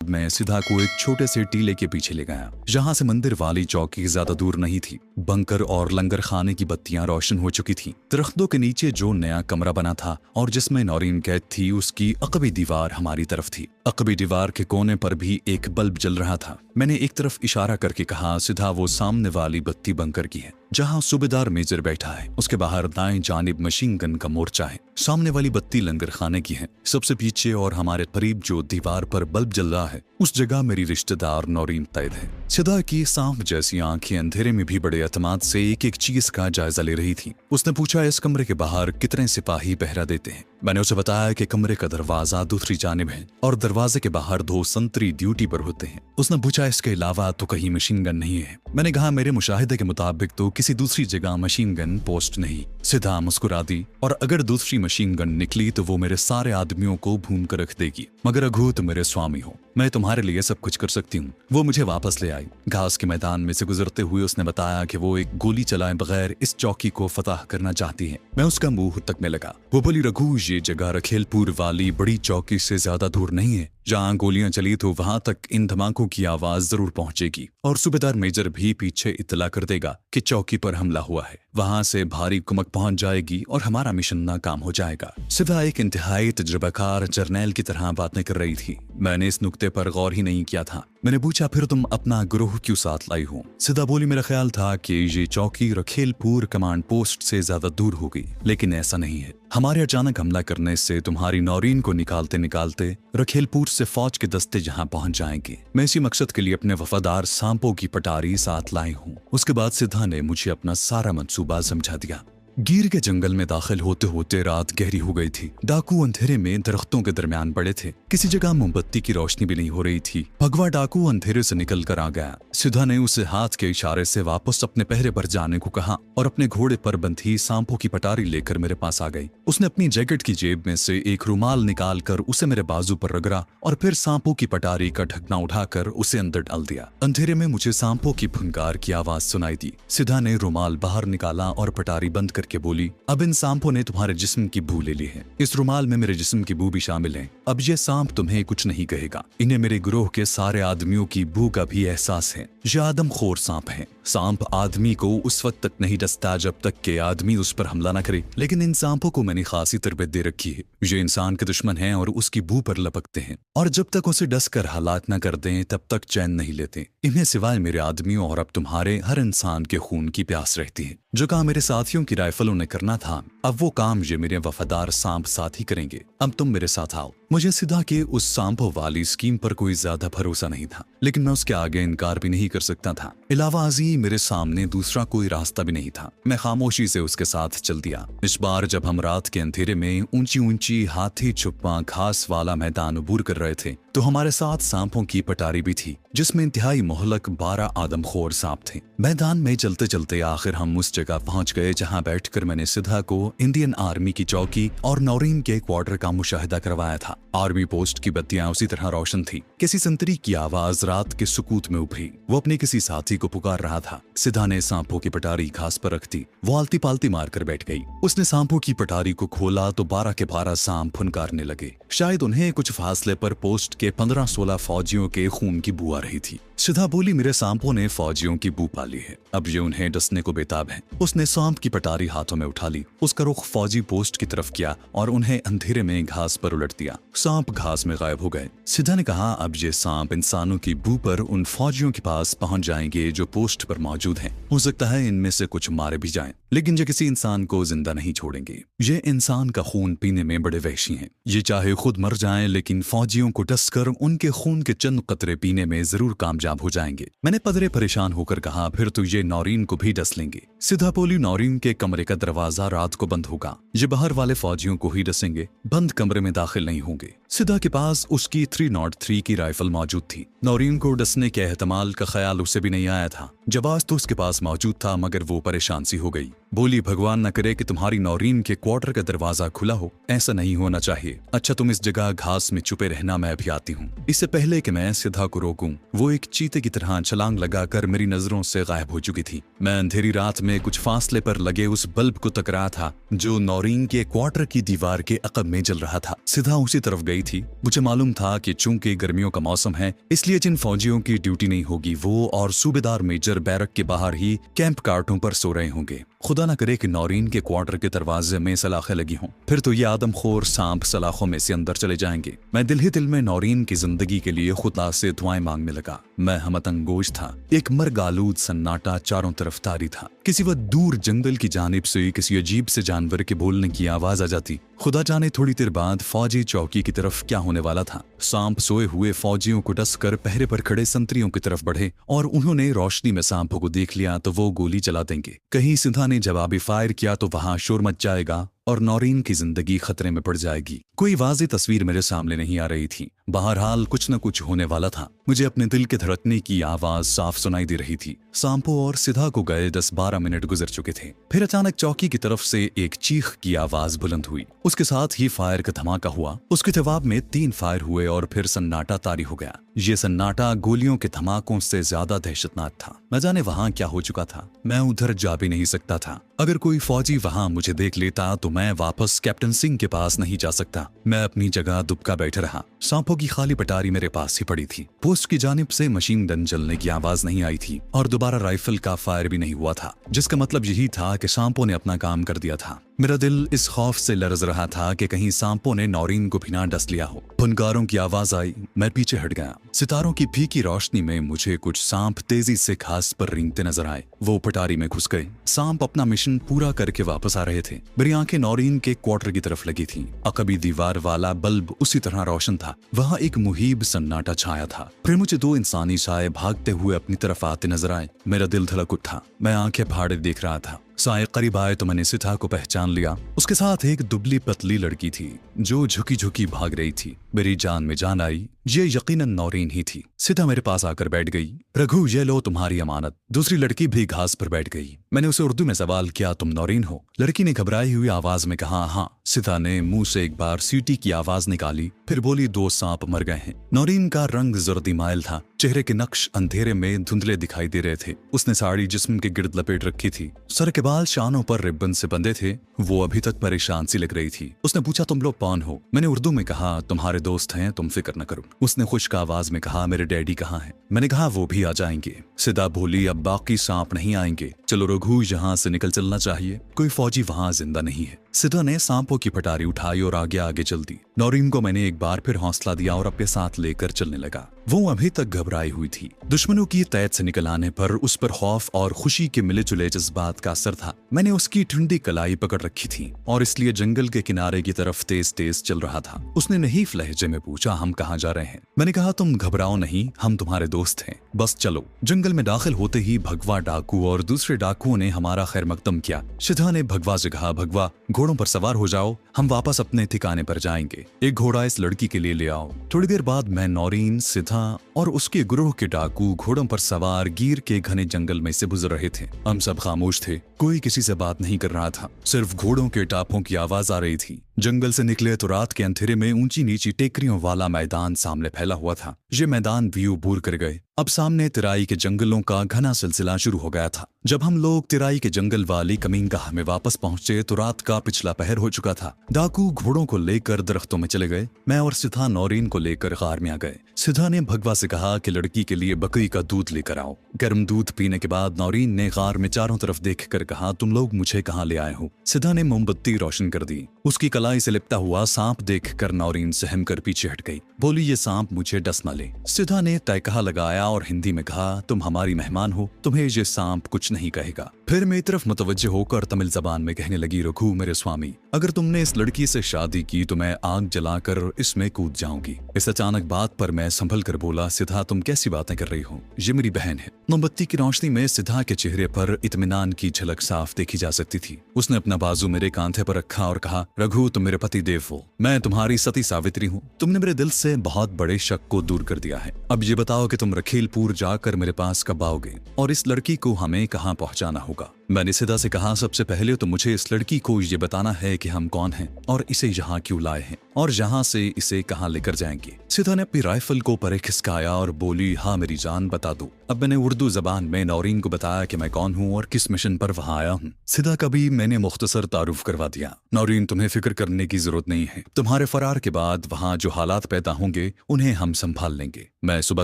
मैं सिधा को एक छोटे से टीले के पीछे ले गया, जहाँ से मंदिर वाली चौकी ज्यादा दूर नहीं थी। बंकर और लंगर खाने की बत्तियां रोशन हो चुकी थीं। दरख्तों के नीचे जो नया कमरा बना था और जिसमें नौरीन कैद थी, उसकी अकबी दीवार हमारी तरफ थी। अकबी दीवार के कोने पर भी एक बल्ब जल रहा था। मैंने एक तरफ इशारा करके कहा, सिधा वो सामने वाली बत्ती बंकर की है, जहाँ सूबेदार मेजर बैठा है। उसके बाहर दाएं जानिब मशीन गन का मोर्चा है। सामने वाली बत्ती लंगर खाने की है। सबसे पीछे और हमारे करीब जो दीवार पर बल्ब जल रहा है, उस जगह मेरी रिश्तेदार नौरीन तैद है। सिदा की सांप जैसी आंखें अंधेरे में भी बड़े एतमाद से एक एक चीज का जायजा ले रही थी। उसने पूछा, इस कमरे के बाहर कितने सिपाही पहरा देते हैं? मैंने उसे बताया कि कमरे का दरवाजा दूसरी जानिब है और दरवाजे के बाहर 2 संतरी ड्यूटी पर होते हैं। उसने पूछा, इसके अलावा तो कहीं मशीन गन नहीं है? मैंने कहा, मेरे मुशाहिदे के मुताबिक तो किसी दूसरी जगह मशीन गन पोस्ट नहीं। सिदा मुस्कुरा दी, और अगर दूसरी मशीन गन निकली तो वो मेरे सारे आदमियों को भून कर रख देगी। मगर रघु, तुम मेरे स्वामी हो, मैं तुम्हारे लिए सब कुछ कर सकती हूँ। वो मुझे वापस ले आई। घास के मैदान में से गुजरते हुए उसने बताया कि वो एक गोली चलाए बगैर इस चौकी को फतह करना चाहती है। मैं उसका मुंह तकने लगा। वो बोली, रघु, ये जगह रखेलपुर वाली बड़ी चौकी से ज्यादा दूर नहीं है। जहाँ गोलियां चली तो वहां तक इन धमाकों की आवाज जरूर पहुंचेगी, और सूबेदार मेजर भी पीछे इत्तला कर देगा कि चौकी पर हमला हुआ है। वहां से भारी कुमक पहुंच जाएगी और हमारा मिशन नाकाम हो जाएगा। सिवा एक इंतहाई तजुर्बाकार जर्नैल की तरह बातें कर रही थी। मैंने इस नुक्ते पर गौर ही नहीं किया था। मैंने पूछा, फिर तुम अपना गिरोह क्यों साथ लाई हो? सिदा बोली, मेरा ख्याल था कि ये चौकी रखेलपुर कमांड पोस्ट से ज्यादा दूर होगी, लेकिन ऐसा नहीं है। हमारे अचानक हमला करने से तुम्हारी नौरीन को निकालते निकालते रखेलपुर से फौज के दस्ते जहां पहुंच जाएंगे। मैं इसी मकसद के लिए अपने वफादार सांपों की पटारी साथ लाई हूँ। उसके बाद सिद्धा ने मुझे अपना सारा मंसूबा समझा दिया। गिर के जंगल में दाखिल होते होते रात गहरी हो गई थी। डाकू अंधेरे में दरख्तों के दरमियान पड़े थे। किसी जगह मोमबत्ती की रोशनी भी नहीं हो रही थी। भगवा डाकू अंधेरे से निकल कर आ गया। सिद्धा ने उसे हाथ के इशारे से वापस अपने पहरे पर जाने को कहा और अपने घोड़े पर बंधी सांपों की पटारी लेकर मेरे पास आ गई। उसने अपनी जैकेट की जेब में से एक रुमाल निकाल कर उसे मेरे बाजू पर रगड़ा और फिर सांपों की पटारी का ढकना उठाकर उसे अंदर डाल दिया। अंधेरे में मुझे सांपों की फुनकार की आवाज सुनाई दी। सिद्धा ने रुमाल बाहर निकाला और पटारी बंद के बोली, अब इन सांपों ने तुम्हारे जिस्म की बू ले ली है। इस रुमाल में मेरे जिस्म की बू भी शामिल है। अब ये सांप तुम्हें कुछ नहीं कहेगा। इन्हें मेरे गिरोह के सारे आदमियों की बू का भी एहसास है। ये आदमखोर सांप है। सांप आदमी को उस वक्त तक नहीं डसता जब तक के आदमी उस पर हमला न करे, लेकिन इन सांपों को मैंने खासी तरबियत दे रखी है। ये इंसान के दुश्मन हैं और उसकी बू पर लपकते हैं, और जब तक उसे डस कर हालात न कर दें तब तक चैन नहीं लेते। इन्हें सिवाय मेरे आदमियों और अब तुम्हारे हर इंसान के खून की प्यास रहती है। जो काम मेरे साथियों की राइफलों ने करना था, अब वो काम ये मेरे वफादार सांप साथी करेंगे। अब तुम मेरे साथ आओ। मुझे सिद्धा के उस सांपों वाली स्कीम पर कोई ज्यादा भरोसा नहीं था, लेकिन मैं उसके आगे इनकार भी नहीं कर सकता था। इलावाजी मेरे सामने दूसरा कोई रास्ता भी नहीं था। मैं खामोशी से उसके साथ चल दिया। इस बार जब हम रात के अंधेरे में ऊंची ऊंची हाथी छुपा घास वाला मैदान अबूर कर रहे थे, तो हमारे साथ सांपों की पटारी भी थी, जिसमें इंतहाई मोहलक 12 आदमखोर सांप थे। मैदान में चलते चलते आखिर हम उस जगह पहुंच गए जहां बैठकर मैंने सिद्धा को इंडियन आर्मी की चौकी और नौरीन के क्वार्टर का मुशाहिदा करवाया था। आर्मी पोस्ट की बत्तियां उसी तरह रोशन थी। किसी संतरी की आवाज रात के सुकूत में उभरी। वो अपने किसी साथी को पुकार रहा था। सिद्धा ने सांपों की पटारी घास पर रख दी। वो आलती पालती मारकर बैठ गई। उसने सांपों की पटारी को खोला तो 12 के 12 सांप फुनकारने लगे। शायद उन्हें कुछ फासले पर पोस्ट के 15-16 फौजियों के खून की बू आ रही थी। सिद्धा बोली, मेरे सांपों ने फौजियों की बू पाली है, अब ये उन्हें डसने को बेताब है। उसने सांप की पटारी हाथों में उठा ली। उसका रुख फौजी पोस्ट की तरफ किया और उन्हें अंधेरे में घास पर उलट दिया। सांप घास में गायब हो गए। सिद्धा ने कहा, अब ये सांप इंसानों की बू पर उन फौजियों के पास पहुंच जाएंगे जो पोस्ट पर मौजूद हैं। हो सकता है इनमें से कुछ मारे भी जाएं, लेकिन ये किसी इंसान को जिंदा नहीं छोड़ेंगे। ये इंसान का खून पीने में बड़े वहशी हैं। ये चाहे खुद मर जाएं, लेकिन फौजियों को डसकर उनके खून के चंद कतरे पीने में जरूर कामयाब हो जाएंगे। मैंने पदरे परेशान होकर कहा, फिर तो ये नौरीन को भी डस लेंगे। सिद्धा बोली, नौरीन के कमरे का दरवाजा रात को बंद होगा। ये बाहर वाले फौजियों को ही डसेंगे, बंद कमरे में दाखिल नहीं होंगे। सिद्धा के पास उसकी 303 की राइफल मौजूद थी। नौरीन को डसने के एहतमाल का ख्याल उसे भी नहीं आया था। जवाब तो उसके पास मौजूद था, मगर वो परेशान सी हो गई। बोली भगवान न करे कि तुम्हारी नौरीन के क्वार्टर का दरवाजा खुला हो, ऐसा नहीं होना चाहिए। अच्छा तुम इस जगह घास में छुपे रहना, मैं अभी आती हूँ। इससे पहले कि मैं सिधा को रोकूं, वो एक चीते की तरह छलांग लगाकर मेरी नजरों से गायब हो चुकी थी। मैं अंधेरी रात में कुछ फासले पर लगे उस बल्ब को तकरा था जो नौरीन के क्वार्टर की दीवार के अकब में जल रहा था। सिधा उसी तरफ गई थी। मुझे मालूम था कि चूंकि गर्मियों का मौसम है, इसलिए जिन फौजियों की ड्यूटी नहीं होगी वो और सूबेदार मेजर बैरक के बाहर ही कैंप कार्टों पर सो रहे होंगे। खुदा न करे कि नौरीन के क्वार्टर के दरवाजे में सलाखें लगी हों, फिर तो ये आदमखोर सांप सलाखों में से अंदर चले जाएंगे। मैं दिल ही दिल में नौरीन की जिंदगी के लिए खुदा से दुआएं मांगने लगा। मैं हमतंगोश था। एक मर्गालूद सन्नाटा चारों तरफ तारी था। किसी वक्त दूर जंगल की जानिब से किसी अजीब से जानवर के बोलने की आवाज आ जाती। खुदा जाने थोड़ी देर बाद फौजी चौकी की तरफ क्या होने वाला था। सांप सोए हुए फौजियों को डसकर पहरे पर खड़े संतरियों की तरफ बढ़े और उन्होंने रोशनी में सांपों को देख लिया तो वो गोली चला देंगे। कहीं सिधा ने जवाबी फायर किया तो वहां शोर मच जाएगा और नौरीन की जिंदगी खतरे में पड़ जाएगी। कोई वाज़ेह तस्वीर मेरे सामने नहीं आ रही थी। बहरहाल कुछ न कुछ होने वाला था। मुझे अपने दिल के धड़कने की आवाज साफ सुनाई दे रही थी। सांपों और सिधा को गए 10-12 मिनट गुजर चुके थे। फिर अचानक चौकी की तरफ से एक चीख की आवाज बुलंद हुई। उसके साथ ही फायर का धमाका हुआ। उसके जवाब में 3 फायर हुए और फिर सन्नाटा तारी हो गया। ये सन्नाटा गोलियों के धमाकों से ज्यादा दहशतनाक था। न जाने वहां क्या हो चुका था। मैं उधर जा भी नहीं सकता था। अगर कोई फौजी वहां मुझे देख लेता तो मैं वापस कैप्टन सिंह के पास नहीं जा सकता। मैं अपनी जगह दुबका बैठा रहा। सांपों की खाली पटारी मेरे पास ही पड़ी थी। पोस्ट की जानिब से मशीन गन चलने की आवाज नहीं आई थी और दोबारा राइफल का फायर भी नहीं हुआ था, जिसका मतलब यही था कि सांपों ने अपना काम कर दिया था। मेरा दिल इस खौफ से लरज रहा था कि कहीं सांपों ने नौरीन को भी ना डस लिया हो। फुनकारों की आवाज आई। मैं पीछे हट गया। सितारों की फीकी रोशनी में मुझे कुछ सांप तेजी से घास पर रेंगते नजर आए। वो पटारी में घुस गए। सांप अपना मिशन पूरा करके वापस आ रहे थे। मेरी आंखें नौरीन के क्वार्टर की तरफ लगी थीं। अकबी दीवार वाला बल्ब उसी तरह रोशन था। वहां एक मुहीब सन्नाटा छाया था। फिर मुझे 2 इंसानी साए भागते हुए अपनी तरफ आते नजर आए। मेरा दिल धड़क उठा। मैं आंखें फाड़े देख रहा था। साए करीब आए तो मैंने सिथा को पहचान लिया। उसके साथ एक दुबली पतली लड़की थी जो झुकी झुकी भाग रही थी। मेरी जान में जान आई। ये यकीनन नौरीन ही थी। सिथा मेरे पास आकर बैठ गई। रघु, ये लो तुम्हारी अमानत। दूसरी लड़की भी घास पर बैठ गई। मैंने उसे उर्दू में सवाल किया, तुम नौरीन हो? लड़की ने घबराई हुई आवाज में कहा, हाँ। सिथा ने मुंह से एक बार सीटी की आवाज निकाली, फिर बोली, 2 सांप मर गए हैं। नौरीन का रंग जर्दी माइल था। चेहरे के नक्श अंधेरे में धुंधले दिखाई दे रहे थे। उसने साड़ी जिस्म के गिर्द लपेट रखी थी। सर के बाल शानों पर रिबन से बंधे थे। वो अभी तक परेशान सी लग रही थी। उसने पूछा, तुम लोग कौन हो? मैंने उर्दू में कहा, तुम्हारे दोस्त हैं, तुम फिक्र न करो। उसने खुश्क आवाज में कहा, मेरे डैडी कहाँ हैं? मैंने कहा, वो भी आ जाएंगे। सिदा बोली, अब बाकी सांप नहीं आएंगे। चलो रघु, यहाँ से निकल चलना चाहिए। कोई फौजी वहाँ जिंदा नहीं है। सिदा ने सांपों की पटारी उठाई और आगे आगे चल दी। नौरीन को मैंने एक बार फिर हौसला दिया और अपने साथ लेकर चलने लगा। वो अभी तक घबराई हुई थी। दुश्मनों की तैद से निकल आने पर उस पर खौफ और खुशी के मिले जुले जज्बात का असर था। मैंने उसकी ठंडी कलाई पकड़ रखी थी और इसलिए जंगल के किनारे की तरफ तेज तेज चल रहा था। उसने नहीफ लहजे में पूछा, हम कहाँ जा रहे हैं? मैंने कहा, तुम घबराओ नहीं, हम तुम्हारे दोस्त हैं, बस चलो। जंगल में दाखिल होते ही भगवा डाकू और दूसरे डाकुओं ने हमारा खैर मकदम किया। सिधा ने भगवा से कहा, भगवा, घोड़ों पर सवार हो जाओ, हम वापस अपने ठिकाने पर जाएंगे। एक घोड़ा इस लड़की के लिए ले आओ। थोड़ी देर बाद मैं, नौरीन, सिधा और उसके गुरूह के डाकू घोड़ों पर सवार गिर के घने जंगल में से गुजर रहे थे। हम सब खामोश थे। कोई किसी से बात नहीं कर रहा था। सिर्फ घोड़ों के टापों की आवाज आ रही थी। जंगल से निकले तो रात के अंधेरे में ऊंची नीची टेकरियों वाला मैदान सामने फैला हुआ था। ये मैदान व्यू बूर कर गए। अब सामने तिराई के जंगलों का घना सिलसिला शुरू हो गया था। जब हम लोग तिराई के जंगल वाली कमीनगाह में वापस पहुंचे तो रात का पिछला पहर हो चुका था। डाकू घोड़ों को लेकर दरख्तों में चले गए। मैं और सिधा नौरीन को लेकर गार में आ गए। सिधा ने भगवा से कहा कि लड़की के लिए बकरी का दूध लेकर आओ। गर्म दूध पीने के बाद नौरीन ने गार में चारों तरफ देखकर कहा, तुम लोग मुझे कहाँ ले आए हो? सिधा ने मोमबत्ती रोशन कर दी। उसकी कलाई से लिपटा हुआ सांप देखकर नौरीन सहम कर पीछे हट गई। बोली, ये सांप मुझे डस न ले। सिधा ने तहकहा लगाया और हिंदी में कहा, तुम हमारी मेहमान हो, तुम्हें ये सांप कुछ नहीं कहेगा। फिर मेरी तरफ मुतवज्जे होकर तमिल जबान में कहने लगी, रघु मेरे स्वामी, अगर तुमने इस लड़की से शादी की तो मैं आग जलाकर इसमें कूद जाऊंगी। इस अचानक बात पर मैं संभल कर बोला, सिधा तुम कैसी बातें कर रही हो? ये मेरी बहन है। मोमबत्ती की रोशनी में सिधा के चेहरे पर इत्मीनान की झलक साफ देखी जा सकती थी। उसने अपना बाजू मेरे कांधे पर रखा और कहा, रघु तुम मेरे पति देव हो, मैं तुम्हारी सती सावित्री हूँ। तुमने मेरे दिल से बहुत बड़े शक को दूर कर दिया है। अब ये बताओ कि तुम रखीलपुर जाकर मेरे पास कब आओगे और इस लड़की को हमें कहाँ पहुँचाना होगा? मैंने सिदा से कहा, सबसे पहले तो मुझे इस लड़की को ये बताना है कि हम कौन हैं और इसे यहाँ क्यों लाए हैं और यहाँ से इसे कहाँ लेकर जाएंगे। सिदा ने अपनी राइफल को परे खिसकाया और बोली, हाँ मेरी जान बता दो। अब मैंने उर्दू जबान में नौरीन को बताया कि मैं कौन हूँ और किस मिशन पर वहाँ आया हूँ। सिदा का भी मैंने मुख्तसर तारुफ करवा दिया। नौरीन, तुम्हें फिक्र करने की जरूरत नहीं है। तुम्हारे फरार के बाद वहाँ जो हालात पैदा होंगे उन्हें हम संभाल लेंगे। मैं सुबह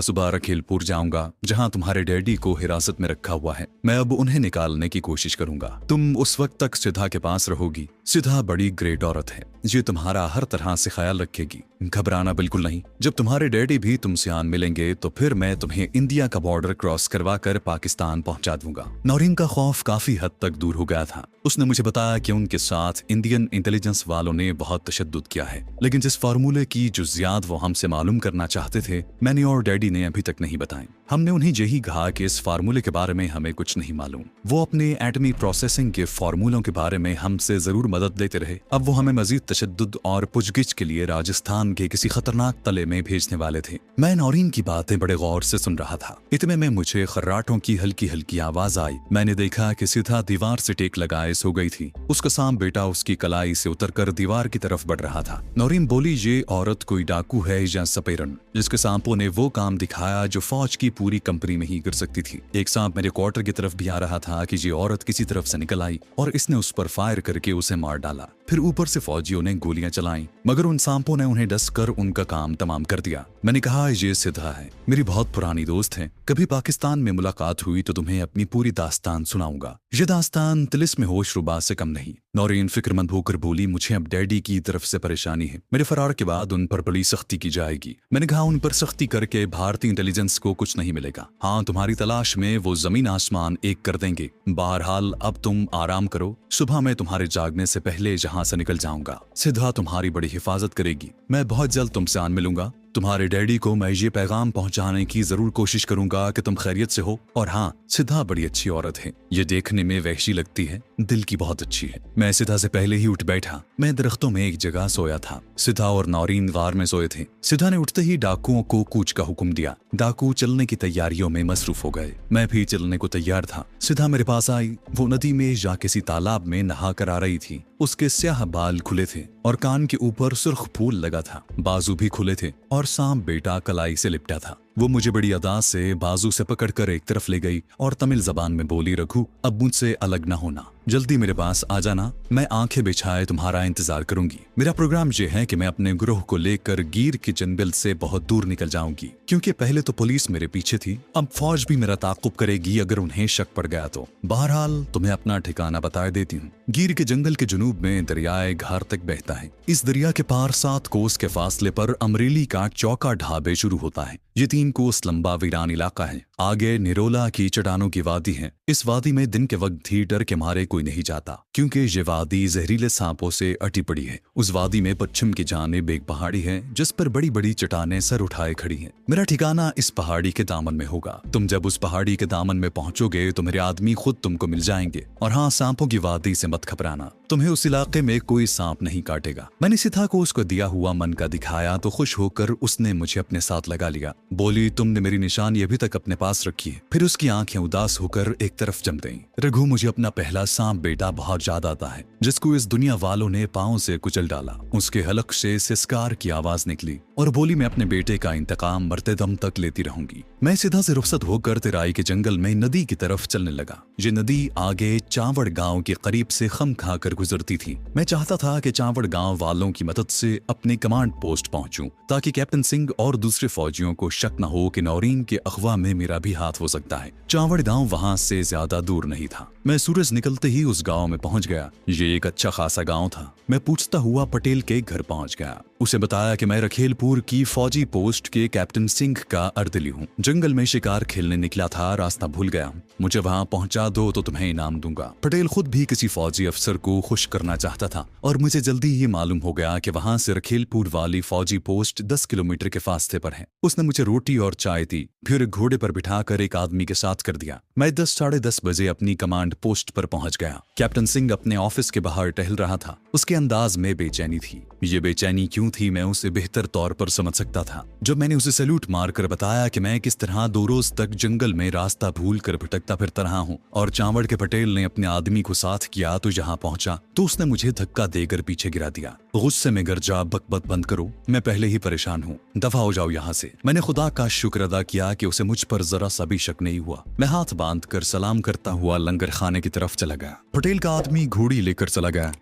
सुबह रखेलपुर जाऊंगा जहाँ तुम्हारे डैडी को हिरासत में रखा हुआ है। मैं अब उन्हें निकालने की कोशिश करूंगा। तुम उस वक्त तक सिधा के पास रहोगी। सिधा बड़ी ग्रेट औरत है, ये तुम्हारा हर तरह से ख्याल रखेगी। घबराना बिल्कुल नहीं। जब तुम्हारे डैडी भी तुमसे आन मिलेंगे तो फिर मैं तुम्हें इंडिया का बॉर्डर क्रॉस करवा कर पाकिस्तान पहुंचा दूंगा। नौरीन का खौफ काफी हद तक दूर हो गया था। उसने मुझे बताया कि उनके साथ इंडियन इंटेलिजेंस वालों ने बहुत तशद्दुद किया है, लेकिन जिस फार्मूले की जुज़ियात वो हमसे मालूम करना चाहते थे मैंने और डैडी ने अभी तक नहीं बताए। हमने उन्हें यही कहा कि इस फार्मूले के बारे में हमें कुछ नहीं मालूम। वो अपने एटमी प्रोसेसिंग के फार्मूलों के बारे में हमसे जरूर मदद लेते रहे। अब वो हमें मजीद तशद्दुद और पुछगिछ के लिए राजस्थान के किसी खतरनाक तले में भेजने वाले थे। मैं नौरीन की बातें बड़े गौर से सुन रहा था। इतने में मुझे खर्राटों की हल्की हल्की आवाज आई। मैंने देखा कि सीधा दीवार से टेक लगाए सो गई थी। उसका सांप बेटा उसकी कलाई से उतरकर दीवार की तरफ बढ़ रहा था। नौरीन बोली, ये औरत कोई डाकू है या सपेरन, जिसके सांपों ने वो काम दिखाया जो फौज की पूरी कंपनी में ही कर सकती थी। एक सांप मेरे क्वार्टर की तरफ भी आ रहा था कि ये औरत किसी तरफ से निकल आई और इसने उस पर फायर करके उसे मार डाला। फिर ऊपर से फौजियों ने गोलियां चलाई, मगर उन सांपों ने उन्हें डस कर उनका काम तमाम कर दिया। मैंने कहा, ये सिधा है, मेरी बहुत पुरानी दोस्त है। कभी पाकिस्तान में मुलाकात हुई तो तुम्हें अपनी पूरी दास्तान सुनाऊंगा। ये दास्तान तिलिस्म होशरुबा से कम नहीं। नौरीन फिक्रमंद होकर बोली, मुझे अब डैडी की तरफ से परेशानी है। मेरे फरार के बाद उन पर बड़ी सख्ती की जाएगी। मैंने कहा, उन पर सख्ती करके भारतीय इंटेलिजेंस को कुछ नहीं मिलेगा। हाँ, तुम्हारी तलाश में वो जमीन आसमान एक कर देंगे। बहरहाल अब तुम आराम करो, सुबह मैं तुम्हारे जागने से पहले जहाँ से निकल जाऊंगा। सिधा तुम्हारी बड़ी हिफाजत करेगी। मैं बहुत जल्द तुमसे आन मिलूंगा। तुम्हारे डैडी को मैं ये पैगाम पहुंचाने की जरूर कोशिश करूंगा कि तुम खैरियत से हो। और हाँ, सिधा बड़ी अच्छी औरत है। ये देखने में वहशी लगती है, दिल की बहुत अच्छी है। मैं सिधा से पहले ही उठ बैठा। मैं दरख्तों में एक जगह सोया था। सिधा और नौरीन गार में सोए थे। सिधा ने उठते ही डाकुओं को कूच का हुक्म दिया। डाकू चलने की तैयारियों में मसरूफ हो गए। मैं भी चलने को तैयार था। सिधा मेरे पास आई। वो नदी में या किसी तालाब में नहा कर आ रही थी। उसके स्याह बाल खुले थे और कान के ऊपर सुर्ख फूल लगा था। बाजू भी खुले थे और सांप बेटा कलाई से लिपटा था। वो मुझे बड़ी अदा से बाजू से पकड़कर एक तरफ ले गई और तमिल जबान में बोली, रघु, अब मुझसे अलग ना होना, जल्दी मेरे पास आ जाना। मैं आंखें बिछाए तुम्हारा इंतजार करूंगी। मेरा प्रोग्राम ये है कि मैं अपने ग्रोह को लेकर गिर के जंगल से बहुत दूर निकल जाऊंगी, क्योंकि पहले तो पुलिस मेरे पीछे थी, अब फौज भी मेरा ताकुब करेगी अगर उन्हें शक पड़ गया तो। बहरहाल तुम्हें अपना ठिकाना बता देती हूँ। गिर के जंगल के जुनूब में दरियाए घार तक बहता है। इस दरिया के पार 7 कोस के फासले पर अमरेली का चौका ढाबे शुरू होता है। ये 3 कोस लंबा वीरान इलाका है। आगे निरोला की चट्टानों की वादी है। इस वादी में दिन के वक्त भी डर के मारे कोई नहीं जाता, क्योंकि ये वादी जहरीले सांपों से अटी पड़ी है। उस वादी में पश्चिम की जानिब एक पहाड़ी है जिस पर बड़ी बड़ी चट्टानें सर उठाए खड़ी हैं। मेरा ठिकाना इस पहाड़ी के दामन में होगा। तुम जब उस पहाड़ी के दामन में पहुंचोगे तो मेरे आदमी खुद तुमको मिल जाएंगे। और हाँ, सांपों की वादी से मत घबराना, तुम्हें उस इलाके में कोई सांप नहीं काटेगा। मैंने सिथा को उसको दिया हुआ मन का दिखाया तो खुश होकर उसने मुझे अपने साथ लगा लिया। बोली, तुमने मेरी निशानी अभी तक अपने पास रखी है। फिर उसकी आंखें उदास होकर एक तरफ जम गईं। रघु, मुझे अपना पहला सांप बेटा बहुत याद आता है, जिसको इस दुनिया वालों ने पांव से कुचल डाला। उसके हलक से सिसकार की आवाज निकली और बोली, मैं अपने बेटे का इंतकाम मरते दम तक लेती रहूंगी। मैं सीधा से रुखसत होकर तेराई के जंगल में नदी की तरफ चलने लगा। ये नदी आगे चावड़ गांव के करीब से खम खाकर गुजरती थी। मैं चाहता था कि चावड़ गांव वालों की मदद से अपने कमांड पोस्ट पहुंचूं, ताकि कैप्टन सिंह और दूसरे फौजियों को शक न हो कि नौरीन के अगवा में मेरा भी हाथ हो सकता है। चावड़ गांव वहां से ज्यादा दूर नहीं था। मैं सूरज निकलते ही उस गांव में पहुंच गया। ये एक अच्छा खासा गांव था। मैं पूछता हुआ पटेल के घर पहुंच गया। उसे बताया कि मैं रखेलपुर की फौजी पोस्ट के कैप्टन सिंह का अर्दली हूँ। जंगल में शिकार खेलने निकला था, रास्ता भूल गया। मुझे वहां पहुंचा दो तो तुम्हें इनाम दूंगा। पटेल खुद भी किसी फौजी अफसर को खुश करना चाहता था और मुझे जल्दी ही मालूम हो गया कि वहां से रखेलपुर वाली फौजी पोस्ट 10 किलोमीटर के फासले पर है। उसने मुझे रोटी और चाय दी, फिर घोड़े पर बिठाकर एक आदमी के साथ कर दिया। मैं 10 साढ़े 10 बजे अपनी कमांड पोस्ट पर पहुंच गया। कैप्टन सिंह अपने ऑफिस के बाहर टहल रहा था। उसके अंदाज में बेचैनी थी। ये बेचैनी क्यों थी मैं उसे बेहतर तौर पर समझ सकता था जब मैंने उसे सैल्यूट मारकर बताया कि मैं किस तरह 2 रोज तक जंगल में रास्ता भूल कर भटकता फिरता रहा हूँ और चावड़ के पटेल ने अपने आदमी को साथ किया तो यहाँ पहुंचा तो उसने मुझे धक्का देकर पीछे गिरा दिया। गुस्से में गर्जा बकबक बंद करो, मैं पहले ही परेशान हूँ, दफा हो जाओ यहाँ से। मैंने खुदा का शुक्र अदा किया कि उसे मुझ पर जरा सा भी शक नहीं हुआ। मैं हाथ बांध कर सलाम करता हुआ लंगर खाने की तरफ चला गया। पटेल का आदमी घोड़ी लेकर चला गया।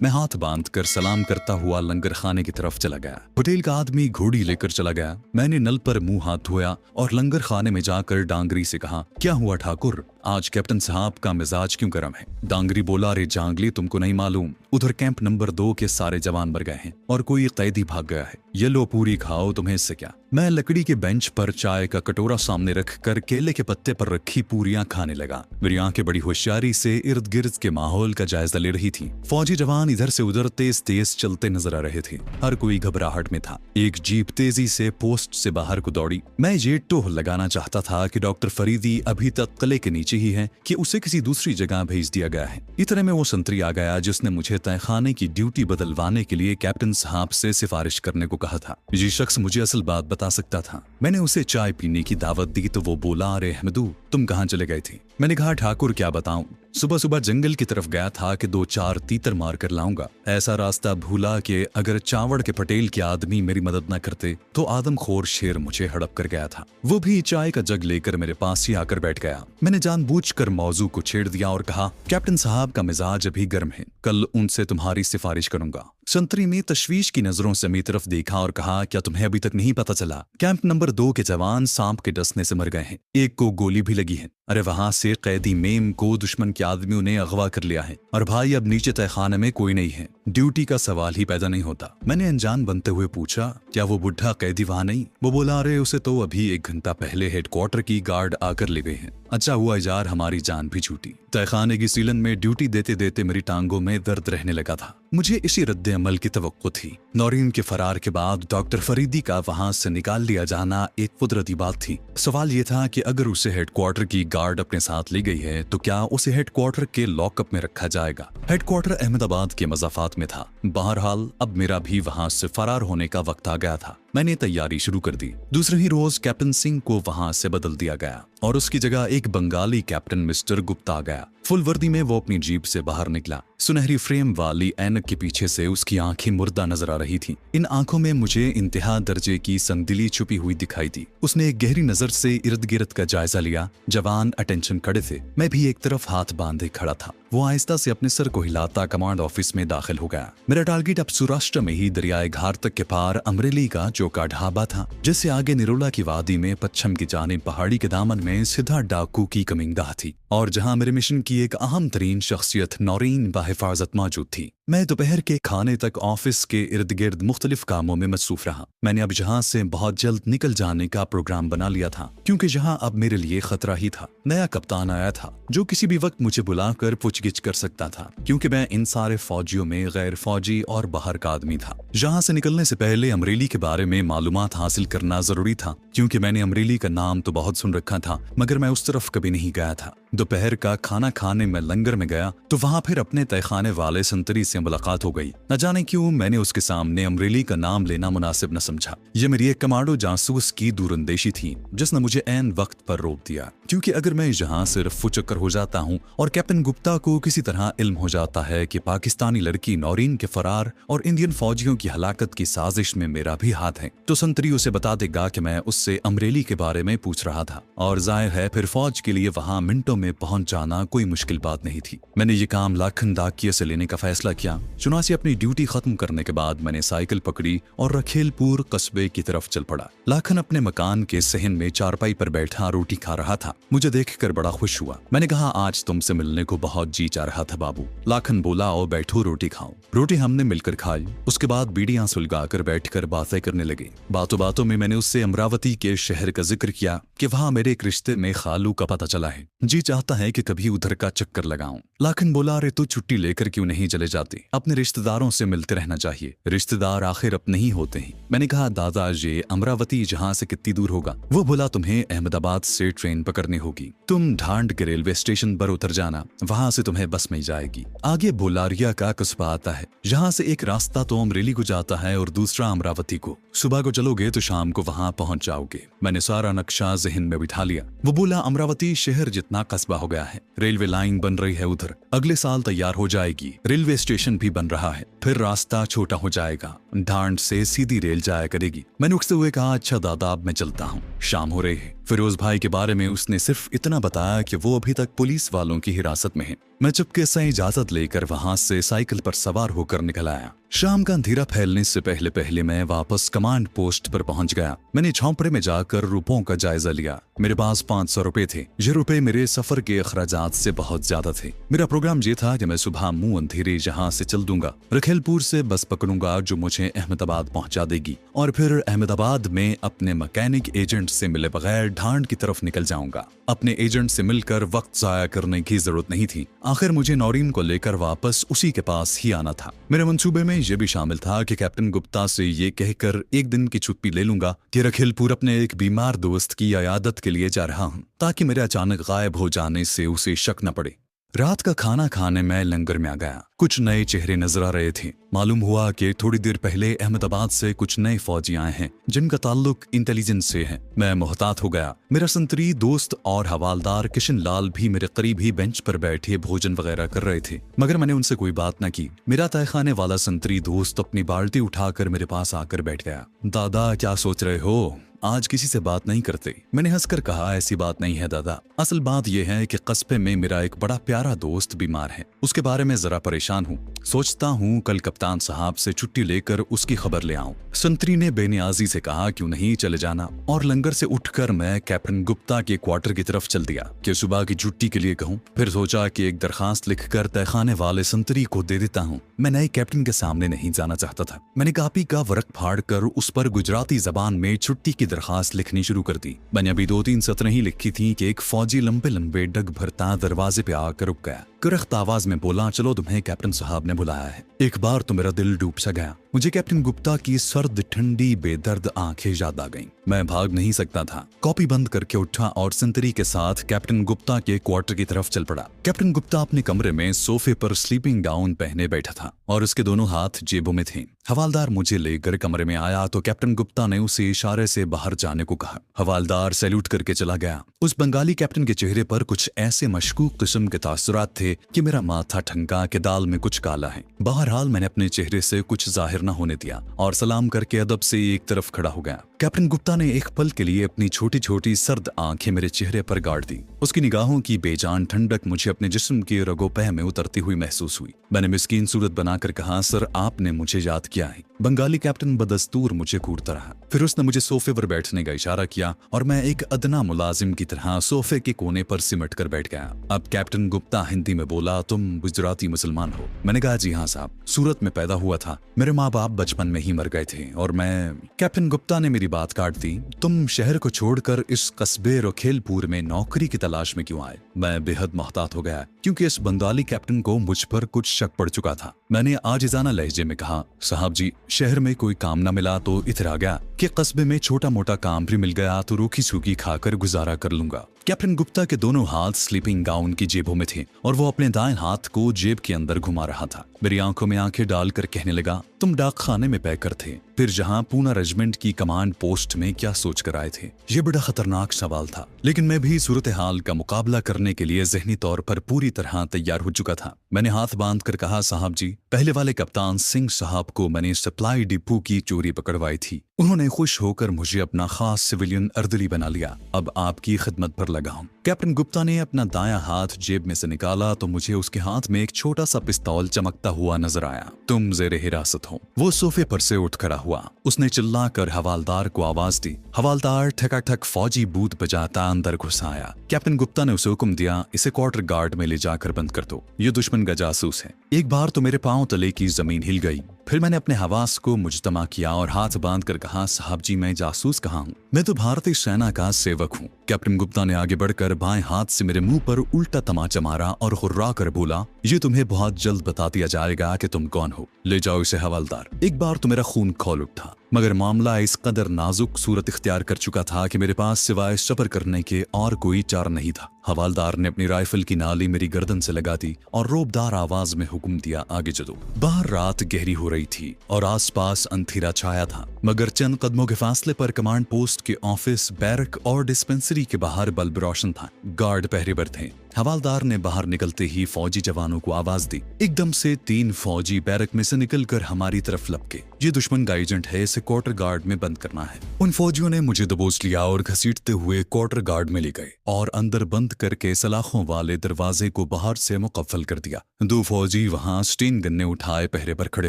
मैं हाथ बांधकर सलाम करता हुआ लंगर खाने की तरफ चला गया। पटेल का आदमी घोड़ी लेकर चला गया। मैंने नल पर मुंह हाथ धोया और लंगर खाने में जाकर डांगरी से कहा, क्या हुआ ठाकुर, आज कैप्टन साहब का मिजाज क्यों गर्म है? डांगरी बोला, अरे जांगली, तुमको नहीं मालूम, उधर कैंप नंबर 2 के सारे जवान मर गए हैं और कोई कैदी भाग गया है। ये लो पूरी खाओ, तुम्हें इससे क्या। मैं लकड़ी के बेंच पर चाय का कटोरा सामने रख कर केले के पत्ते पर रखी पूरियां खाने लगा। मेरी आंखें बड़ी होशियारी से इर्द गिर्द के माहौल का जायजा ले रही थी। फौजी जवान इधर से उधर तेज तेज चलते नजर आ रहे थे। हर कोई घबराहट में था। एक जीप तेजी से पोस्ट से बाहर को दौड़ी। मैं ये टोह लगाना चाहता था कि डॉक्टर फरीदी अभी तक किले के नीचे ही है कि उसे किसी दूसरी जगह भेज दिया गया है। इतने में वो संतरी आ गया जिसने मुझे तहखाने की ड्यूटी बदलवाने के लिए कैप्टन साहब से सिफारिश करने को कहा था। ये शख्स मुझे असल बात बता सकता था। मैंने उसे चाय पीने की दावत दी तो वो बोला, अरे अहमदू, तुम कहाँ चले गए थे? मैंने कहा, ठाकुर क्या बताऊं, सुबह सुबह जंगल की तरफ गया था कि 2-4 तीतर मार कर लाऊंगा। ऐसा रास्ता भूला कि अगर चावड़ के पटेल के आदमी मेरी मदद न करते तो आदमखोर शेर मुझे हड़प कर गया था। वो भी चाय का जग लेकर मेरे पास ही आकर बैठ गया। मैंने जानबूझकर मौजू को छेड़ दिया और कहा, कैप्टन साहब का मिजाज अभी गर्म है, कल उनसे तुम्हारी सिफारिश करूंगा। संतरी ने तशवीश की नजरों से मेरी तरफ देखा और कहा, क्या तुम्हें अभी तक नहीं पता चला? कैंप नंबर 2 के जवान सांप के डसने से मर गए हैं। एक को गोली भी लगी है। अरे वहां से कैदी मेम को दुश्मन के आदमियों ने अगवा कर लिया है और भाई अब नीचे तहखाने में कोई नहीं है। ड्यूटी का सवाल ही पैदा नहीं होता। मैंने अनजान बनते हुए पूछा, क्या वो बुढ़ा कैदी वहां नहीं? वो बोला, अरे उसे तो अभी 1 घंटा पहले हेडक्वार्टर की गार्ड आकर ले गए हैं। अच्छा हुआ यार हमारी जान भी छूटी। तहखाने की सीलन में ड्यूटी देते देते मेरी टांगों में दर्द रहने लगा था। मुझे इसी रद्द अमल की तवक्को थी। नौरीन के फरार के बाद डॉक्टर फरीदी का वहां से निकाल लिया जाना एक कुदरती बात थी। सवाल ये था कि अगर उसे हेडक्वार्टर की गार्ड अपने साथ ले गई है तो क्या उसे हेडक्वार्टर के लॉकअप में रखा जाएगा? हेडक्वार्टर अहमदाबाद के मज़ाफात में था। बहरहाल अब मेरा भी वहां से फरार होने का वक्त आ गया था। मैंने तैयारी शुरू कर दी। दूसरे ही रोज कैप्टन सिंह को वहां से बदल दिया गया और उसकी जगह एक बंगाली कैप्टन मिस्टर गुप्ता आ गया। फुल वर्दी में वो अपनी जीप से बाहर निकला। सुनहरी फ्रेम वाली ऐनक के पीछे से उसकी आंखें मुर्दा नजर आ रही थीं। इन आंखों में मुझे इंतहा दर्जे की संदिली छुपी हुई दिखाई दी। उसने एक गहरी नजर से इर्द गिर्द का जायजा लिया। जवान अटेंशन खड़े थे। मैं भी एक तरफ हाथ बांधे खड़ा था। वो आहिस्ता से अपने सर को हिलाता कमांड ऑफिस में दाखिल हो गया। मेरा टारगेट अब सौराष्ट्र में ही दरियाए घार तक के पार अमरेली का चौका ढाबा था, जिससे आगे निरोला की वादी में पश्चिम की जानिब पहाड़ी के दामन में सीधा डाकू की कमिंगगाह थी और जहां मेरे मिशन की एक अहम तरीन शख्सियत नौरीन बाहिफाजत मौजूद थी। मैं दोपहर के खाने तक ऑफिस के इर्द गिर्द मुख्तलिफ कामों में मसरूफ रहा। मैंने अब यहाँ से बहुत जल्द निकल जाने का प्रोग्राम बना लिया था, क्योंकि यहाँ अब मेरे लिए खतरा ही था। नया कप्तान आया था जो किसी भी वक्त मुझे बुलाकर पूछगिछ कर सकता था, क्योंकि मैं इन सारे फौजियों में गैर फौजी और बाहर का आदमी था। यहाँ से निकलने से पहले अमरेली के बारे में मालूमात हासिल करना जरूरी था, क्योंकि मैंने अमरेली का नाम तो बहुत सुन रखा था, मगर मैं उस तरफ कभी नहीं गया था। दोपहर का खाना खाने में लंगर में गया तो वहां फिर अपने तहखाने वाले संतरी से मुलाकात हो गई। न जाने क्यों मैंने उसके सामने अमरेली का नाम लेना मुनासिब न समझा। ये मेरी एक कमांडो जासूस की दूरंदेशी थी जिसने मुझे ऐन वक्त पर रोक दिया, क्योंकि अगर मैं यहाँ सिर्फ फुचक्कर हो जाता हूँ और कैप्टन गुप्ता को किसी तरह इल्म हो जाता है कि पाकिस्तानी लड़की नौरीन के फरार और इंडियन फौजियों की हलाकत की साजिश में मेरा भी हाथ है, तो संतरी उसे बता देगा कि मैं उससे अमरेली के बारे में पूछ रहा था। और जाहिर है फिर फौज के लिए वहां मिनटों में पहुंच जाना कोई मुश्किल बात नहीं थी। मैंने ये काम लाखन डाकिया से लेने का फैसला किया। चुनासी अपनी ड्यूटी खत्म करने के बाद मैंने साइकिल पकड़ी और रखेलपुर कस्बे की तरफ चल पड़ा। लाखन अपने मकान के सहन में चारपाई पर बैठा रोटी खा रहा था। मुझे देखकर बड़ा खुश हुआ। मैंने कहा, आज तुमसे मिलने को बहुत जी चाह रहा था बाबू। लाखन बोला, आओ बैठो रोटी खाओ। रोटी हमने मिलकर खाई। उसके बाद बीड़ियां सुलगाकर बैठकर बातें करने लगे। बातों बातों में मैंने उससे अमरावती अमरावती के शहर का जिक्र किया कि वहाँ मेरे एक रिश्ते में खालू का पता चला है। जी चाहता है कि कभी उधर का चक्कर लगाऊं। लाखन बोला, अरे तू छुट्टी लेकर क्यों नहीं चले जाती? अपने रिश्तेदारों से मिलते रहना चाहिए, रिश्तेदार आखिर अपने ही होते हैं। मैंने कहा, दादा ये अमरावती जहाँ से कितनी दूर होगा? वो बोला, तुम्हें अहमदाबाद से ट्रेन पकड़नी होगी, तुम ढांड के रेलवे स्टेशन पर उतर जाना, वहाँ से तुम्हें बस मिल जाएगी। आगे बोलारिया का कस्बा आता है, जहाँ से एक रास्ता तो अमरेली को जाता है और दूसरा अमरावती को। सुबह को चलोगे तो शाम को वहाँ पहुँच जाओगे। मैंने सारा नक्शा जहन में बिठा लिया। वो बोला, अमरावती शहर जितना कस्बा हो गया है, रेलवे लाइन बन रही है उधर, अगले साल तैयार हो जाएगी, रेलवे स्टेशन भी बन रहा है, फिर रास्ता छोटा हो जाएगा, ढांड से सीधी रेल जाया करेगी। मैंने उठते हुए कहा, अच्छा दादा अब मैं चलता हूँ, शाम हो रही है। फिरोज भाई के बारे में उसने सिर्फ इतना बताया कि वो अभी तक पुलिस वालों की हिरासत में है। मैं चुपके से इजाजत लेकर वहां से साइकिल पर सवार होकर निकल आया। शाम का अंधेरा फैलने से पहले पहले मैं वापस कमांड पोस्ट पर पहुंच गया। मैंने झोंपड़े में जाकर रुपयों का जायजा लिया। मेरे पास 500 रुपए थे। ये रुपए मेरे सफर के अखराजात से बहुत ज्यादा थे। मेरा प्रोग्राम ये था कि मैं सुबह मुंह अंधेरे यहाँ से चल दूंगा, रखेलपुर से बस पकड़ूंगा जो मुझे अहमदाबाद पहुंचा देगी, और फिर अहमदाबाद में अपने मैकेनिक एजेंट से मिले बगैर ढांड की तरफ निकल जाऊंगा। अपने एजेंट से मिलकर वक्त जाया करने की जरूरत नहीं थी। आखिर मुझे नौरीन को लेकर वापस उसी के पास ही आना था। मेरे मंसूबे में यह भी शामिल था कि कैप्टन गुप्ता से ये कहकर एक दिन की छुट्टी ले लूंगा कि रखेलपुर अपने एक बीमार दोस्त की अयादत के लिए जा रहा हूं, ताकि मेरे अचानक गायब हो जाने से उसे शक न पड़े। रात का खाना खाने मैं लंगर में आ गया। कुछ नए चेहरे नजर आ रहे थे। मालूम हुआ कि थोड़ी देर पहले अहमदाबाद से कुछ नए फौजी आए हैं जिनका ताल्लुक इंटेलिजेंस से है। मैं मोहतात हो गया। मेरा संतरी दोस्त और हवालदार किशन लाल भी मेरे करीब ही बेंच पर बैठे भोजन वगैरह कर रहे थे, मगर मैंने उनसे कोई बात न की। मेरा तहखाने वाला संतरी दोस्त अपनी बाल्टी उठाकर मेरे पास आकर बैठ गया। दादा क्या सोच रहे हो, आज किसी से बात नहीं करते? मैंने हंसकर कहा, ऐसी बात नहीं है दादा, असल बात यह है कि कस्बे में मेरा एक बड़ा प्यारा दोस्त बीमार है, उसके बारे में जरा परेशान हूँ। सोचता हूँ कल कप्तान साहब से छुट्टी लेकर उसकी खबर ले आऊं। संतरी ने बेनियाजी से कहा, क्यों नहीं चले जाना, और लंगर से उठकर मैं कैप्टन गुप्ता के क्वार्टर की तरफ चल दिया कि सुबह की छुट्टी के लिए कहूँ। फिर सोचा कि एक दरखास्त लिखकर तहखाने वाले संतरी को दे देता हूँ। मैं नए कैप्टन के सामने नहीं जाना चाहता था। मैंने कापी का वर्क फाड़ कर उस पर गुजराती जबान में छुट्टी की दरखास्त लिखनी शुरू कर दी। मैंने अभी 2-3 सतरें ही लिखी थी कि एक फौजी लंबे लंबे डग भरता दरवाजे पे आकर रुक गया। करख्त आवाज में बोला, चलो तुम्हें कैप्टन साहब ने बुलाया है। एक बार तो मेरा दिल डूब सा गया। मुझे कैप्टन गुप्ता की सर्द ठंडी बेदर्द आंखें याद आ गईं। मैं भाग नहीं सकता था। कॉपी बंद करके उठा और संतरी के साथ कैप्टन गुप्ता के क्वार्टर की तरफ चल पड़ा। कैप्टन गुप्ता अपने कमरे में सोफे पर स्लीपिंग गाउन पहने बैठा था और उसके दोनों हाथ जेबों में थे। हवालदार मुझे लेकर कमरे में आया तो कैप्टन गुप्ता ने उसे इशारे से बाहर जाने को कहा। हवालदार सैल्यूट करके चला गया। उस बंगाली कैप्टन के चेहरे पर कुछ ऐसे मशकूक किस्म के तासुरात थे कि मेरा माथा ठनका कि दाल में कुछ काला है। बहरहाल मैंने अपने चेहरे से कुछ जाहिर न होने दिया और सलाम करके अदब से एक तरफ खड़ा हो गया। कैप्टन गुप्ता ने एक पल के लिए अपनी छोटी छोटी सर्द आंखें मेरे चेहरे पर गाड़ दी। उसकी निगाहों की बेजान ठंडक मुझे अपने जिस्म के रगोपह में उतरती हुई महसूस हुई। मैंने मिस्कीन सूरत बनाकर कहा, सर आपने मुझे याद किया है। बंगाली कैप्टन बदस्तूर मुझे घूरता रहा। फिर उसने मुझे सोफे पर बैठने का इशारा किया और मैं एक अदना मुलाजिम की तरह सोफे के कोने पर सिमट कर बैठ गया। अब कैप्टन गुप्ता हिंदी में बोला, तुम गुजराती मुसलमान हो? मैंने कहा, जी हाँ साहब, सूरत में पैदा हुआ था, मेरे माँ बाप बचपन में ही मर गए थे और मैं। कैप्टन गुप्ता ने मेरी बात काट दी। तुम शहर को छोड़कर इस कस्बे रखेलपुर में नौकरी की तलाश में क्यों आए? मैं बेहद मोहतात हो गया क्योंकि इस बंगाली कैप्टन को मुझ पर कुछ शक पड़ चुका था। मैंने आजिज़ाना लहजे में कहा, साहब जी, शहर में कोई काम न मिला तो इधर आ गया कि कस्बे में छोटा मोटा काम भी मिल गया तो रूखी सूखी खाकर गुजारा कर लूंगा। कैप्टन गुप्ता के दोनों हाथ स्लीपिंग गाउन की जेबों में थे और वो अपने दाएं हाथ को जेब के अंदर घुमा रहा था। मेरी आंखों में आंखें डालकर कहने लगा, तुम डाक खाने में पैकर थे, फिर जहां पूना रेजिमेंट की कमांड पोस्ट में क्या सोच कर आए थे? ये बड़ा खतरनाक सवाल था, लेकिन मैं भी सूरत हाल का मुकाबला करने के लिए जहनी तौर पर पूरी तरह तैयार हो चुका था। मैंने हाथ बांध कर कहा, साहब जी, पहले वाले कप्तान सिंह साहब को मैंने सप्लाई डिपो की चोरी पकड़वाई थी। उन्होंने खुश होकर मुझे अपना खास सिविलियन अर्दली बना लिया। अब आपकी खिदमत पर लगा हूं। कैप्टन गुप्ता ने अपना दायां हाथ जेब में से निकाला तो मुझे उसके हाथ में एक छोटा सा पिस्तौल चमकता हुआ नजर आया। तुम जेरे हिरासत हो। वो सोफे पर से उठ खड़ा हुआ। उसने चिल्लाकर हवालदार को आवाज दी। हवालदार ठकाठक फौजी बूथ बजाता अंदर घुस आया। कैप्टन गुप्ता ने उसे हुक्म दिया, इसे क्वार्टर गार्ड में ले जाकर बंद कर दो, ये दुश्मन का जासूस है। एक बार तो मेरे पांव तले की जमीन हिल गई। फिर मैंने अपने हवास को मुजतमा किया और हाथ बांध कर कहा, साहब जी मैं जासूस कहाँ हूँ, मैं तो भारतीय सेना का सेवक हूँ। कैप्टन गुप्ता ने आगे बढ़कर बाएं हाथ से मेरे मुंह पर उल्टा तमाचा मारा और हुर्रा कर बोला, ये तुम्हें बहुत जल्द बता दिया जाएगा कि तुम कौन हो, ले जाओ इसे हवलदार। एक बार तो मेरा खून खौल उठा, मगर मामला इस कदर नाजुक सूरत इख्तियार कर चुका था कि मेरे पास सिवाय सब्र करने के और कोई चारा नहीं था। हवालदार ने अपनी राइफल की नाली मेरी गर्दन से लगा दी और रोबदार आवाज में हुक्म दिया, आगे चलो। बाहर रात गहरी हो रही थी और आसपास अंधेरा छाया था, मगर चंद कदमों के फासले पर कमांड पोस्ट के ऑफिस, बैरक और डिस्पेंसरी के बाहर बल्ब रोशन था। गार्ड पहरे पर थे। हवालदार ने बाहर निकलते ही फौजी जवानों को आवाज दी। एकदम से 3 फौजी बैरक में से निकलकर हमारी तरफ लपके। ये दुश्मन का एजेंट है, इसे क्वार्टर गार्ड में बंद करना है। उन फौजियों ने मुझे दबोच लिया और घसीटते हुए क्वार्टर गार्ड में ले गए और अंदर बंद करके सलाखों वाले दरवाजे को बाहर से मुकफ्फल कर दिया। 2 फौजी वहां स्टीन गन्ने उठाए पहरे पर खड़े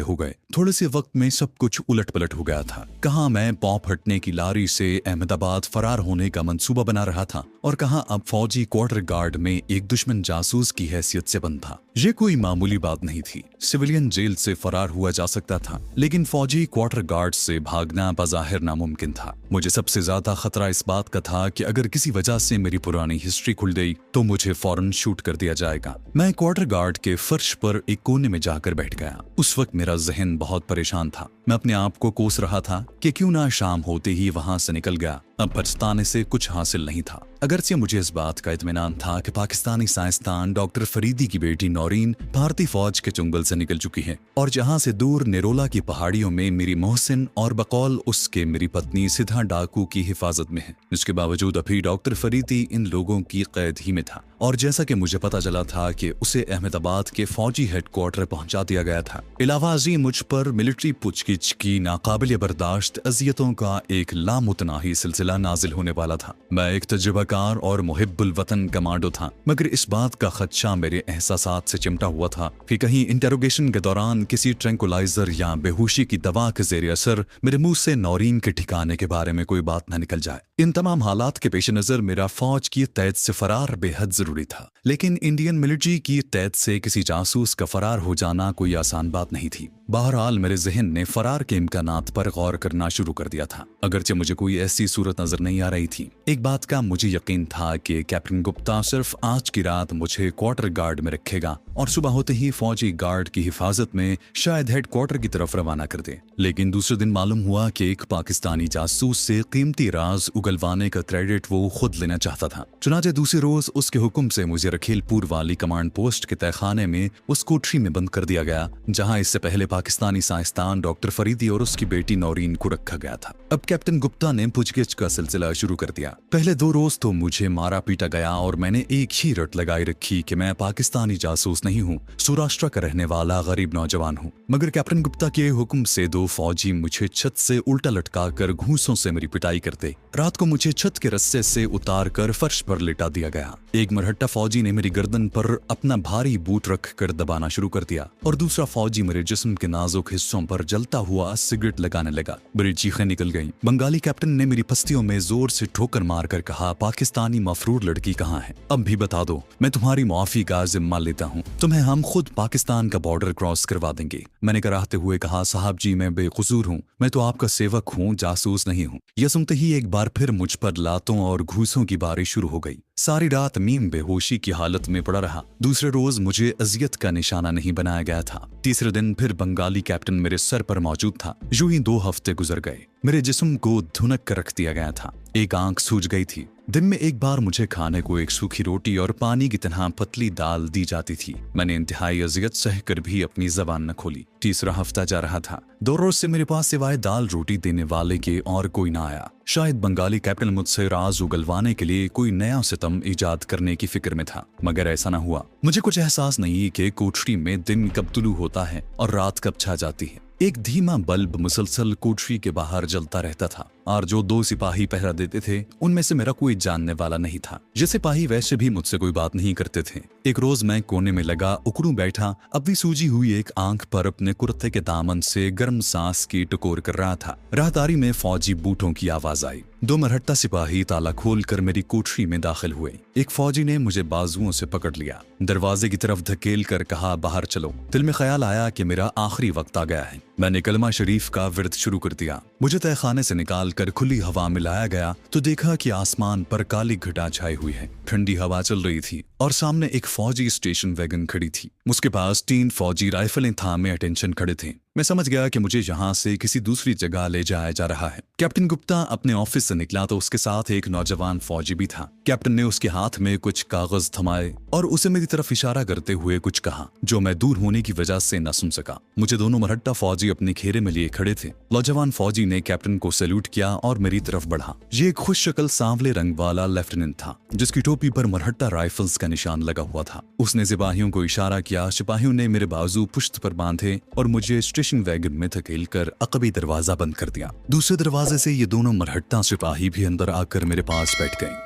हो गए। थोड़े से वक्त में सब कुछ उलट पलट हो गया था। कहाँ मैं पौ फटने की लारी से अहमदाबाद फरार होने का मंसूबा बना रहा था और कहाँ अब फौजी क्वार्टर गार्ड में एक दुश्मन जासूस की हैसियत से बंद था। ये कोई मामूली बात नहीं थी। सिविलियन जेल से फरार हुआ जा सकता था, लेकिन फौजी क्वार्टर गार्ड से भागना बज़ाहिर नामुमकिन था। मुझे सबसे ज्यादा खतरा इस बात का था कि अगर किसी वजह से मेरी पुरानी हिस्ट्री खुल गई तो मुझे फौरन शूट कर दिया जाएगा। मैं क्वार्टर गार्ड के फर्श पर एक कोने में जाकर बैठ गया। उस वक्त मेरा जहन बहुत परेशान था। मैं अपने आप को कोस रहा था कि क्यों ना शाम होते ही वहां से निकल गया। अब पछताने से कुछ हासिल नहीं था। अगरचे मुझे इस बात का इत्मीनान था कि पाकिस्तानी साइंसदान डॉक्टर फरीदी की बेटी नौरीन भारतीय फौज के चुंगल से निकल चुकी है और जहां से दूर निरोला की पहाड़ियों में मेरी मोहसिन और बकौल उसके मेरी पत्नी सिद्धा डाकू की हिफाजत में है। इसके बावजूद अभी डॉक्टर फरीदी इन लोगों की कैद ही में था और जैसा कि मुझे पता चला था कि उसे अहमदाबाद के फौजी हेडक्वार्टर पहुंचा दिया गया था। इलावाजी मुझ पर मिलिट्री पूछगिछ की नाकाबिल बर्दाश्त अजियतों का एक लामुतनाही सिलसिला नाजिल होने वाला था। मैं एक तजुर्बाकार और मुहिब्बुल वतन कमांडो था, मगर इस बात का खदशा मेरे एहसासात से चिमटा हुआ था कि कहीं इंटेरोगेशन के दौरान किसी ट्रैंकुलाइजर या बेहोशी की दवा के ज़ेरे असर मेरे मुंह से नौरीन के ठिकाने के बारे में कोई बात न निकल जाए। इन तमाम हालात के पेश नजर मेरा फौज की कैद से फरार बेहद जरूरी था, लेकिन इंडियन मिलिट्री की कैद से किसी जासूस का फरार हो जाना कोई आसान बात नहीं थी। बहरहाल मेरे जहन ने फरार के इम्कानात पर गौर करना शुरू कर दिया था, अगरचे मुझे कोई ऐसी सूरत नजर नहीं आ रही थी। एक बात का मुझे यकीन था कि कैप्टन गुप्ता सिर्फ आज की रात मुझे क्वार्टर गार्ड में रखेगा और सुबह होते ही फौजी गार्ड की हिफाजत में शायद हेडक्वार्टर की तरफ रवाना कर दे। लेकिन दूसरे दिन मालूम हुआ कि एक पाकिस्तानी जासूस से कीमती राज उगलवाने का क्रेडिट वो खुद लेना चाहता था। चुनाचे दूसरे रोज उसके हुक्म से मुझे रखेलपुर वाली कमांड पोस्ट के तहखाने में उस कोठरी में बंद कर दिया गया जहां इससे पहले पाकिस्तानी साइंसदान डॉक्टर फरीदी और उसकी बेटी नौरीन को रखा गया था। अब कैप्टन गुप्ता ने पूछगिछ का सिलसिला शुरू कर दिया। पहले 2 रोज तो मुझे मारा पीटा गया और मैंने एक ही रट लगाई रखी कि मैं पाकिस्तानी जासूस नहीं हूँ, सौराष्ट्र का रहने वाला गरीब नौजवान हूँ। मगर कैप्टन गुप्ता के हुक्म से 2 फौजी मुझे छत से उल्टा लटका कर घूंसों से मेरी पिटाई करते। रात को मुझे छत के रस्से से उतार कर फर्श पर लिटा दिया गया। एक मरहट्टा फौजी ने मेरी गर्दन पर अपना भारी बूट रख कर दबाना शुरू कर दिया और दूसरा फौजी मेरे जिस्म के नाजुक हिस्सों पर जलता हुआ सिगरेट लगाने लगा। मेरी चीखें निकल गईं। बंगाली कैप्टन ने मेरी पस्तियों में जोर से ठोकर मारकर कहा, पाकिस्तानी मफरूर लड़की कहाँ है? अब भी बता दो, मैं तुम्हारी मुआफी का जिम्मा लेता हूँ। तुम्हें हम खुद पाकिस्तान का बॉर्डर क्रॉस करवा देंगे। मैंने कराहते हुए कहा, साहब जी मैं बेकसूर हूँ, मैं तो आपका सेवक हूँ, जासूस नहीं हूँ। यह सुनते ही एक बार फिर मुझ पर लातों और घूसों की बारिश शुरू हो गई। सारी रात मीम बेहोशी की हालत में पड़ा रहा। दूसरे रोज मुझे अजियत का निशाना नहीं बनाया गया था। तीसरे दिन फिर बंगाली कैप्टन मेरे सर पर मौजूद था। यूं ही 2 हफ्ते गुजर गए। मेरे जिस्म को धुनक कर रख दिया गया था। एक आंख सूज गई थी। दिन में एक बार मुझे खाने को एक सूखी रोटी और पानी की तरह पतली दाल दी जाती थी। मैंने इंतहाई अजियत सहकर भी अपनी जबान न खोली। तीसरा हफ्ता जा रहा था। 2 रोज से मेरे पास सिवाय दाल रोटी देने वाले के और कोई ना आया। शायद बंगाली कैप्टन मुझसे राज उगलवाने के लिए कोई नया सितम ईजाद करने की फिक्र में था, मगर ऐसा न हुआ। मुझे कुछ एहसास नहीं कि कोठरी में दिन कब तुलू होता है और रात कब छा जाती है। एक धीमा बल्ब मुसलसल कोठरी के बाहर जलता रहता था। और जो 2 सिपाही पहरा देते थे उनमें से मेरा कोई जानने वाला नहीं था। ये सिपाही वैसे भी मुझसे कोई बात नहीं करते थे। एक रोज मैं कोने में लगा उकड़ू बैठा अपनी सूजी हुई एक आंख पर अपने कुर्ते के दामन से गर्म सांस की टकोर कर रहा था। राहदारी में फौजी बूटों की आवाज आई। 2 मरहट्टा सिपाही ताला खोलकर मेरी कोठरी में दाखिल हुए। एक फौजी ने मुझे बाजुओं से पकड़ लिया, दरवाजे की तरफ धकेल कर कहा, बाहर चलो। दिल में ख्याल आया कि मेरा आखिरी वक्त आ गया है। मैंने कलमा शरीफ का विर्द शुरू कर दिया। मुझे तहखाने से निकाल कर खुली हवा में लाया गया तो देखा कि आसमान पर काली घटा छाई हुई है। ठंडी हवा चल रही थी और सामने एक फौजी स्टेशन वैगन खड़ी थी। उसके पास 3 फौजी राइफलें थामे अटेंशन खड़े थे। मैं समझ गया कि मुझे यहाँ से किसी दूसरी जगह ले जाया जा रहा है। कैप्टन गुप्ता अपने ऑफिस से निकला तो उसके साथ एक नौजवान फौजी भी था। कैप्टन ने उसके हाथ में कुछ कागज थमाए और उसे मेरी तरफ इशारा करते हुए कुछ कहा जो मैं दूर होने की वजह से न सुन सका। मुझे दोनों मरहट्टा फौजी अपने घेरे में लिए खड़े थे। नौजवान फौजी ने कैप्टन को सैल्यूट किया और मेरी तरफ बढ़ा। ये एक खुश शक्ल सांवले रंग वाला लेफ्टिनेंट था जिसकी टोपी पर मरहट्टा राइफल्स का निशान लगा हुआ था। उसने सिपाहियों को इशारा किया। सिपाहियों ने मेरे बाजू पुश्त पर बांधे और मुझे स्टेशन वैगन में धकेल कर अकबी दरवाजा बंद कर दिया। दूसरे दरवाजे से ये दोनों मरहट्टा सिपाही भी अंदर आकर मेरे पास बैठ गए।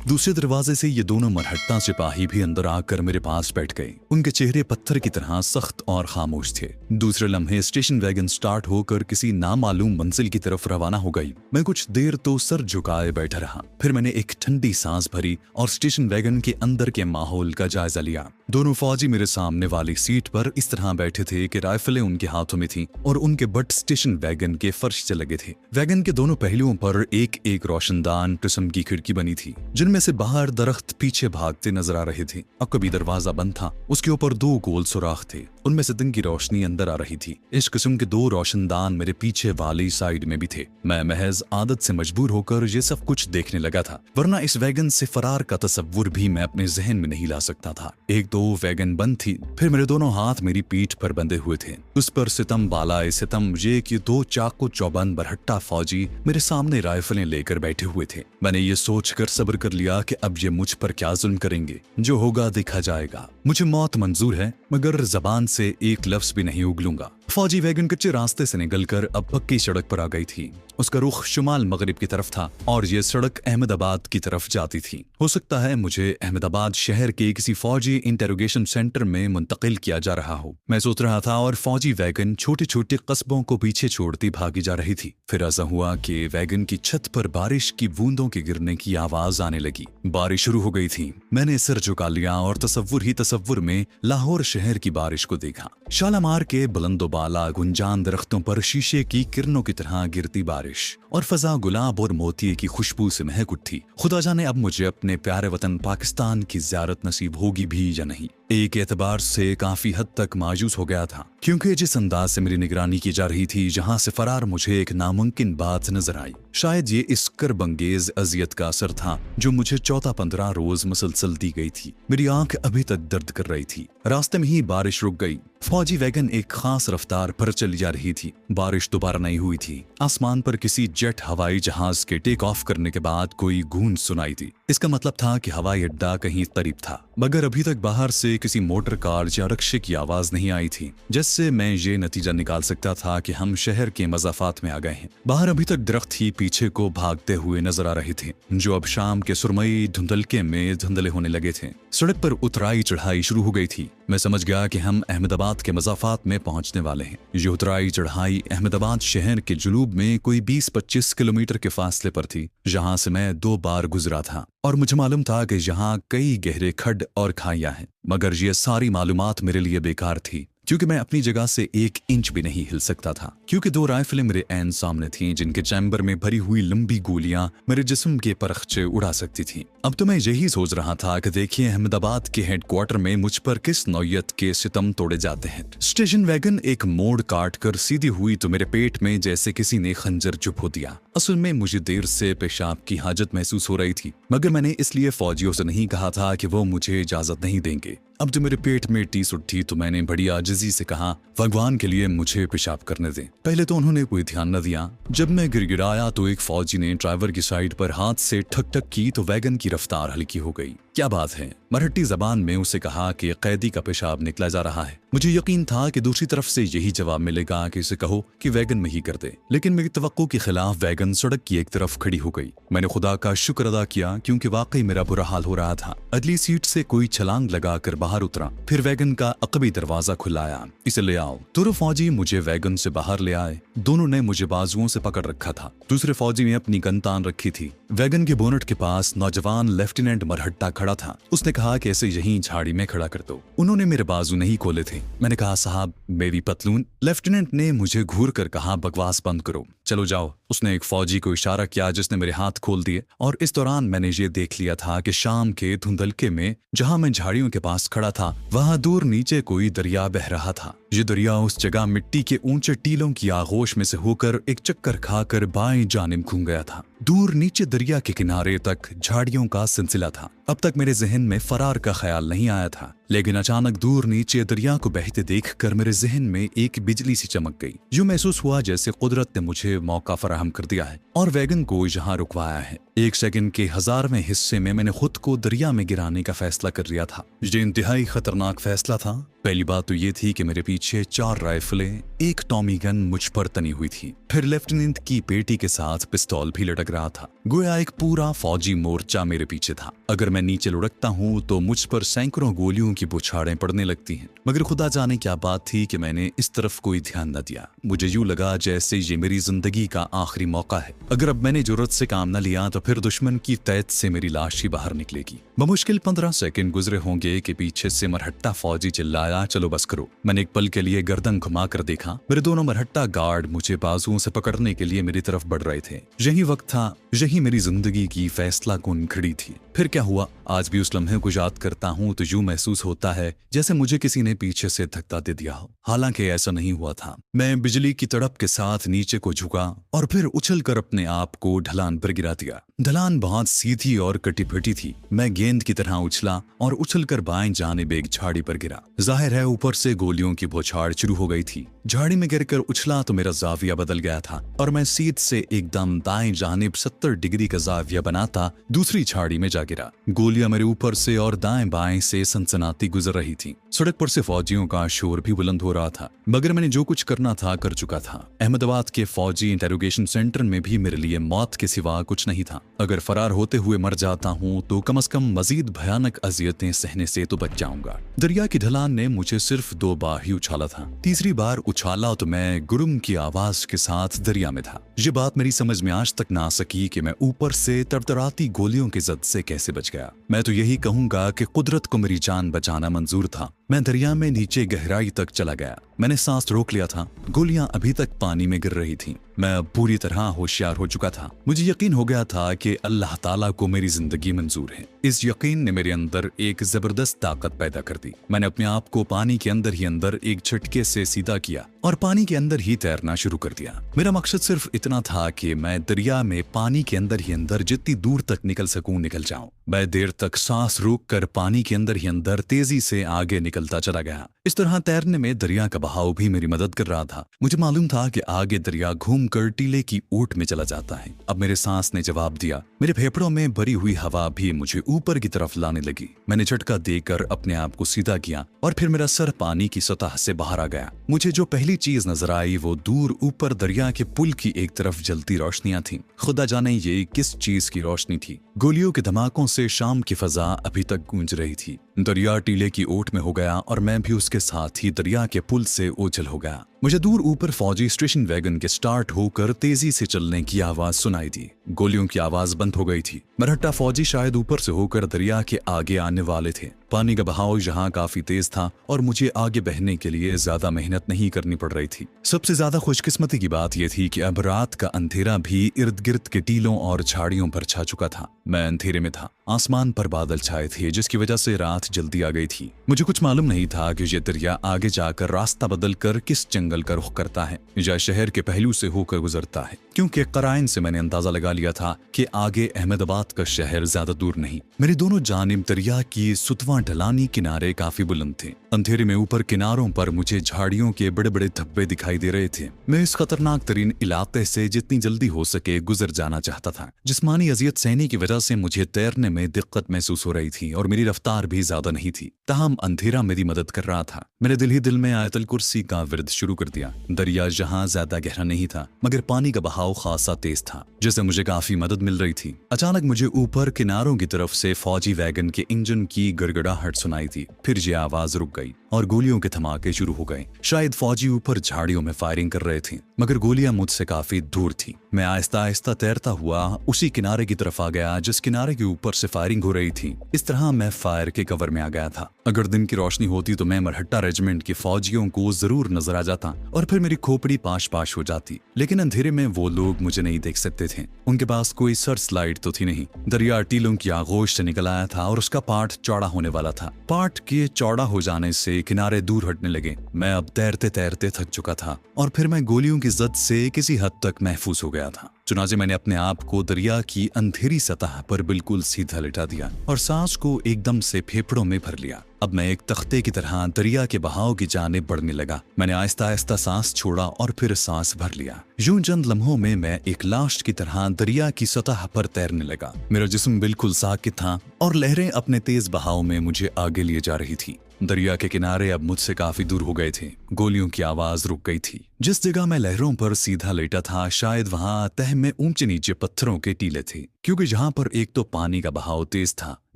दूसरे दरवाजे से ये दोनों मरहट्टा सिपाही भी अंदर आकर मेरे पास बैठ गए। उनके चेहरे पत्थर की तरह सख्त और खामोश थे। दूसरे लम्हे स्टेशन वैगन स्टार्ट होकर किसी नामालूम मंजिल की तरफ रवाना हो गई। मैं कुछ देर तो सर झुकाए बैठा रहा। फिर मैंने एक ठंडी सांस भरी और स्टेशन वैगन के अंदर के माहौल का जायजा लिया। दोनों फौजी मेरे सामने वाली सीट पर इस तरह बैठे थे कि राइफलें उनके हाथों में थीं और उनके बट स्टेशन वैगन के फर्श से लगे थे। वैगन के दोनों पहलुओं पर एक एक रोशनदान किस्म की खिड़की बनी थी जिनमें से बाहर दरख्त पीछे भागते नजर आ रहे थे। अब कभी दरवाजा बंद था। उसके ऊपर 2 गोल सुराख थे। उनमें से दिन की रोशनी अंदर आ रही थी। इस किस्म के 2 रोशनदान मेरे पीछे वाली साइड में भी थे। मैं महज आदत से मजबूर होकर ये सब कुछ देखने लगा था, वरना इस वैगन से फरार का तस्वुर भी मैं अपने जहन में नहीं ला सकता था। 1-2 वैगन बंद थी। फिर मेरे दोनों हाथ मेरी पीठ पर बंधे हुए थे। उस पर सितम बालाए सितम ये कि 2 चाकू चौबंद बरहट्टा फौजी मेरे सामने राइफलें लेकर बैठे हुए थे। मैंने ये सोचकर सब्र कर लिया कि अब ये मुझ पर क्या जुल्म करेंगे। जो होगा देखा जाएगा। मुझे मौत मंजूर है मगर जबान से एक लफ्ज भी नहीं उगलूंगा। फौजी वैगन कच्चे रास्ते से निकलकर अब पक्की सड़क पर आ गई थी। उसका रुख शुमाल मगरिब की तरफ था और ये सड़क अहमदाबाद की तरफ जाती थी। हो सकता है मुझे अहमदाबाद शहर के किसी फौजी इंटेरोगेशन सेंटर में मुंतकिल किया जा रहा हो। मैं सोच रहा था और फौजी वैगन छोटे छोटे कस्बों को पीछे छोड़ती भागी जा रही थी। फिर ऐसा हुआ कि वैगन की छत पर बारिश की बूंदों के गिरने की आवाज आने लगी। बारिश शुरू हो गई थी। मैंने सिर झुका लिया और तसव्वुर ही तसव्वुर में लाहौर शहर की बारिश को देखा। शालामार के बुलंदोबाला गुंजान दरख्तों पर शीशे की किरणों की तरह गिरती बारिश और फजा गुलाब और मोती की खुशबू से महक उठी। खुदा जाने अब मुझे अपने प्यारे वतन पाकिस्तान की ज़ियारत नसीब होगी भी या नहीं। एक एतबार से काफी हद तक मायूस हो गया था क्योंकि जिस अंदाज से मेरी निगरानी की जा रही थी जहां से फरार मुझे एक नामुमकिन बात नजर आई। शायद ये इस करबंगेज अजियत का असर था जो मुझे 14-15 रोज मुसलसल दी गई थी। मेरी आंख अभी तक दर्द कर रही थी। रास्ते में ही बारिश रुक गई। फौजी वैगन एक खास रफ्तार पर चली जा रही थी। बारिश दोबारा नहीं हुई थी। आसमान पर किसी जेट हवाई जहाज के टेक ऑफ करने के बाद कोई गूंज सुनाई थी। इसका मतलब था कि हवाई अड्डा कहीं करीब था, मगर अभी तक बाहर से किसी मोटर कार या रिक्शे की आवाज नहीं आई थी, जिससे मैं ये नतीजा निकाल सकता था कि हम शहर के मज़ाफात में आ गए हैं। बाहर अभी तक दरख्त ही पीछे को भागते हुए नजर आ रहे थे जो अब शाम के सुरमई धुंधलके में धुंधले होने लगे थे। सड़क पर उतराई चढ़ाई शुरू हो गई थी। मैं समझ गया कि हम अहमदाबाद के मज़ाफात में पहुंचने वाले हैं। ये उतराई चढ़ाई अहमदाबाद शहर के जुनूब में कोई 20-25 किलोमीटर के फासले पर थी, जहां से मैं 2 बार गुजरा था और मुझे मालूम था कि यहाँ कई गहरे खड्ड और खाइयां हैं। मगर ये सारी मालूमात मेरे लिए बेकार थी क्योंकि मैं अपनी जगह से 1 इंच भी नहीं हिल सकता था, क्योंकि 2 राइफलें मेरे ऐन सामने थीं जिनके चैम्बर में भरी हुई लंबी गोलियां मेरे जिस्म के परखचे उड़ा सकती थीं। अब तो मैं यही सोच रहा था कि देखिए अहमदाबाद के हेडक्वार्टर में मुझ पर किस नौयत के सितम तोड़े जाते हैं। स्टेशन वैगन एक मोड़ काट कर सीधी हुई तो मेरे पेट में जैसे किसी ने खंजर चुभ दिया। असल में मुझे देर से पेशाब की हाजत महसूस हो रही थी, मगर मैंने इसलिए फौजियों से नहीं कहा था कि वो मुझे इजाजत नहीं देंगे। अब जब मेरे पेट में टीस उठी तो मैंने बड़ी आजिज़ी से कहा, भगवान के लिए मुझे पेशाब करने दें। पहले तो उन्होंने कोई ध्यान न दिया। जब मैं गिड़गिड़ाया तो एक फौजी ने ड्राइवर की साइड पर हाथ से ठक ठक की तो वैगन की रफ्तार हल्की हो गई। क्या बात है? मराठी जबान में उसे कहा कि कैदी का पेशाब निकला जा रहा है। मुझे यकीन था कि दूसरी तरफ से यही जवाब मिलेगा कि इसे कहो कि वैगन में ही कर दे, लेकिन मेरी तवक्को के खिलाफ वैगन सड़क की एक तरफ खड़ी हो गई। मैंने खुदा का शुक्र अदा किया क्योंकि वाकई मेरा बुरा हाल हो रहा था। अगली सीट से कोई छलांग लगाकर बाहर उतरा, फिर वैगन का अकबी दरवाजा खुलाया। इसे ले आओ। दोनों फौजी मुझे वैगन से बाहर ले आए। दोनों ने मुझे बाजुओं से पकड़ रखा था। दूसरे फौजी ने अपनी गन तान रखी थी। वैगन के बोनट के पास नौजवान लेफ्टिनेंट मरहट्टा खड़ा था। उसने कहा कि ऐसे यहीं झाड़ी में खड़ा कर दो। उन्होंने मेरे बाजू नहीं खोले थे। मैंने कहा साहब मेरी पतलून। लेफ्टिनेंट ने मुझे घूर कर कहा बकवास बंद करो, चलो जाओ। उसने एक फौजी को इशारा किया जिसने मेरे हाथ खोल दिए, और इस दौरान मैंने ये देख लिया था कि शाम के धुंधलके में जहां मैं झाड़ियों के पास खड़ा था वहां दूर नीचे कोई दरिया बह रहा था। ये दरिया उस जगह मिट्टी के ऊंचे टीलों की आगोश में से होकर एक चक्कर खाकर बाएं जानिब घूम गया था। दूर नीचे दरिया के किनारे तक झाड़ियों का सिलसिला था। अब तक मेरे जहन में फरार का ख्याल नहीं आया था, लेकिन अचानक दूर नीचे दरिया को बहते देखकर मेरे जहन में एक बिजली सी चमक गई। यूं महसूस हुआ जैसे कुदरत ने मुझे मौका फराहम कर दिया है और वैगन को यहाँ रुकवाया है। एक सेकंड के 1000वें हिस्से में मैंने खुद को दरिया में गिराने का फैसला कर लिया था। ये इंतहाई खतरनाक फैसला था। पहली बात तो ये थी कि मेरे पीछे 4 राइफलें, एक टॉमी गन मुझ पर तनी हुई थी। फिर लेफ्टिनेंट की पेटी के साथ पिस्तौल भी लटक रहा था। गोया एक पूरा फौजी मोर्चा मेरे पीछे था। अगर मैं नीचे लुढ़कता हूँ तो मुझ पर सैकड़ों गोलियों की बौछारें पड़ने लगती हैं। मगर खुदा जाने क्या बात थी कि मैंने इस तरफ कोई ध्यान न दिया। मुझे यूं लगा जैसे ये मेरी जिंदगी का आखिरी मौका है। अगर अब मैंने जरूरत से काम न लिया तो फिर दुश्मन की तैत से मेरी लाश ही बाहर निकलेगी। बमुश्किल 15 सेकंड गुजरे होंगे कि पीछे से मरहट्टा फौजी चिल्लाया, चलो बस करो। मैंने एक पल के लिए गर्दन घुमा कर देखा। मेरे दोनों मरहट्टा गार्ड मुझे बाजुओं से पकड़ने के लिए मेरी तरफ बढ़ रहे थे। यही वक्त था, यही मेरी जिंदगी की फैसला कुन घड़ी थी। फिर क्या हुआ? आज भी उस लम्हे को याद करता हूँ तो यूं महसूस होता है जैसे मुझे किसी ने पीछे से धक्का दे दिया हो। हालांकि ऐसा नहीं हुआ था। मैं बिजली की तड़प के साथ नीचे को झुका और फिर उछलकर अपने आप को ढलान पर गिरा दिया। ढलान बहुत सीधी और कटी फटी थी। मैं गेंद की तरह उछला और उछलकर बाएं जानिब एक झाड़ी पर गिरा। जाहिर है ऊपर से गोलियों की बौछार शुरू हो गई थी। झाड़ी में गिरकर उछला तो मेरा जाविया बदल गया था और मैं सीध से एकदम दाएं जानिब 70 डिग्री का जाविया बनाता दूसरी झाड़ी में जा गिरा। गोलियां मेरे ऊपर से और दाएं बाएं से सनसनाती गुजर रही थी। सड़क पर से फौजियों का शोर भी बुलंद हो रहा था, मगर मैंने जो कुछ करना था कर चुका था। अहमदाबाद के फौजी इंटेरोगेशन सेंटर में भी मेरे लिए मौत के सिवा कुछ नहीं था। अगर फरार होते हुए मर जाता हूँ तो कम से कम मजीद भयानक अजियतें सहने से तो बच जाऊंगा। दरिया की ढलान ने मुझे सिर्फ 2 बार ही उछाला था। तीसरी बार उछाला तो मैं गुरुम की आवाज के साथ दरिया में था। ये बात मेरी समझ में आज तक ना सकी कि मैं ऊपर से तरतराती गोलियों की जद से कैसे बच गया। मैं तो यही कहूंगा कि कुदरत को मेरी जान बचाना मंजूर था। मैं दरिया में नीचे गहराई तक चला गया। मैंने सांस रोक लिया था। गोलियां अभी तक पानी में गिर रही थीं। मैं पूरी तरह होशियार हो चुका था। मुझे यकीन हो गया था कि अल्लाह ताला को मेरी जिंदगी मंजूर है। इस यकीन ने मेरे अंदर एक जबरदस्त ताकत पैदा कर दी। मैंने अपने आप को पानी के अंदर ही अंदर एक झटके से सीधा किया और पानी के अंदर ही तैरना शुरू कर दिया। मेरा मकसद सिर्फ इतना था कि मैं दरिया में पानी के अंदर ही अंदर जितनी दूर तक निकल सकूं निकल जाऊं। मैं देर तक सांस रोक कर पानी के अंदर ही अंदर तेजी से आगे निकलता चला गया। इस तरह तैरने में दरिया का बहाव भी मेरी मदद कर रहा था। मुझे मालूम था कि आगे दरिया घूमकर टीले की ओट में चला जाता है। अब मेरे सांस ने जवाब दिया। मेरे फेफड़ों में भरी हुई हवा भी मुझे ऊपर की तरफ लाने लगी। मैंने झटका देकर अपने आप को सीधा किया और फिर मेरा सर पानी की सतह से बाहर आ गया। मुझे जो पहली चीज नजर आई वो दूर ऊपर दरिया के पुल की एक तरफ जलती रोशनियां थीं। खुदा जाने ये किस चीज की रोशनी थी। गोलियों के धमाकों से शाम की फजा अभी तक गूंज रही थी। दरिया टीले की ओट में हो गया और मैं भी उसके साथ ही दरिया के पुल से ओझल हो गया। मुझे दूर ऊपर फौजी स्टेशन वैगन के स्टार्ट होकर तेजी से चलने की आवाज सुनाई दी। गोलियों की आवाज बंद हो गई थी। मरहट्टा फौजी शायद ऊपर से होकर दरिया के आगे आने वाले थे। पानी का बहाव यहाँ काफी तेज था और मुझे आगे बहने के लिए ज्यादा मेहनत नहीं करनी पड़ रही थी। सबसे ज्यादा खुशकिस्मती की बात यह थी कि अब रात का अंधेरा भी इर्द गिर्द के टीलों और झाड़ियों पर छा चुका था। मैं अंधेरे में था। आसमान पर बादल छाए थे जिसकी वजह से रात जल्दी आ गई थी। मुझे कुछ मालूम नहीं था कि यह दरिया आगे जाकर रास्ता बदल कर किस जंगल का रुख करता है या शहर के पहलू से होकर गुजरता है, क्योंकि कराइन से मैंने अंदाजा लगा लिया था कि आगे अहमदाबाद का शहर ज्यादा दूर नहीं। मेरे दोनों जानिब दरिया की सुतवा ढलानी किनारे काफी बुलंद थे अंधेरे में ऊपर किनारों पर मुझे झाड़ियों के बड़े बड़े धब्बे दिखाई दे रहे थे। मैं इस खतरनाक तरीन इलाके से जितनी जल्दी हो सके गुजर जाना चाहता था। जिस्मानी अजियत सहने की वजह से मुझे तैरने में दिक्कत महसूस हो रही थी और मेरी रफ्तार भी ज्यादा नहीं थी। ताहम अंधेरा मेरी मदद कर रहा था। मैंने दिल ही दिल में आयतल कुर्सी का विर्द शुरू कर दिया। दरिया जहां ज्यादा गहरा नहीं था मगर पानी का बहाव खासा तेज था, जिससे मुझे काफी मदद मिल रही थी। अचानक मुझे ऊपर किनारों की तरफ से फौजी वैगन के इंजन की गड़गड़ाहट सुनाई थी। फिर ये आवाज रुक गई और गोलियों के धमाके शुरू हो गए। शायद फौजी ऊपर झाड़ियों में फायरिंग कर रहे थे मगर गोलियां मुझसे काफी दूर थी। मैं आहिस्ता आहिस्ता तैरता हुआ उसी किनारे की तरफ आ गया जिस किनारे के ऊपर से फायरिंग हो रही थी। इस तरह मैं फायर के कवर में आ गया था। अगर दिन की रोशनी होती तो मैं मरहट्टा रेजिमेंट के फौजियों को जरूर नजर आ जाता और फिर मेरी खोपड़ी पाश पाश हो जाती। लेकिन अंधेरे में वो लोग मुझे नहीं देख सकते थे। उनके पास कोई सर्च लाइट तो थी नहीं। दरिया टीलों की आगोश से निकल आया था और उसका पाट चौड़ा होने वाला था। पाट के चौड़ा हो जाने से किनारे दूर हटने लगे। मैं अब तैरते तैरते थक चुका था और फिर मैं गोलियों की जद से किसी हद तक महफूज हो गया था। चुनाचे मैंने अपने आप को दरिया की अंधेरी सतह पर बिल्कुल सीधा लिटा दिया और सांस को एकदम से फेफड़ों में भर लिया। अब मैं एक तख्ते की तरह दरिया के बहाव की जानिब बढ़ने लगा। मैंने आहिस्ता आहिस्ता सांस छोड़ा और फिर सांस भर लिया। यूं चंद लम्हों में मैं एक लाश की तरह दरिया की सतह पर तैरने लगा। मेरा जिस्म बिल्कुल साकित था और लहरें अपने तेज बहाव में मुझे आगे लिए जा रही थी। दरिया के किनारे अब मुझसे काफी दूर हो गए थे। गोलियों की आवाज रुक गई थी। जिस जगह मैं लहरों पर सीधा लेटा था शायद वहां तह में ऊंचे नीचे पत्थरों के टीले थे, क्योंकि जहां पर एक तो पानी का बहाव तेज था,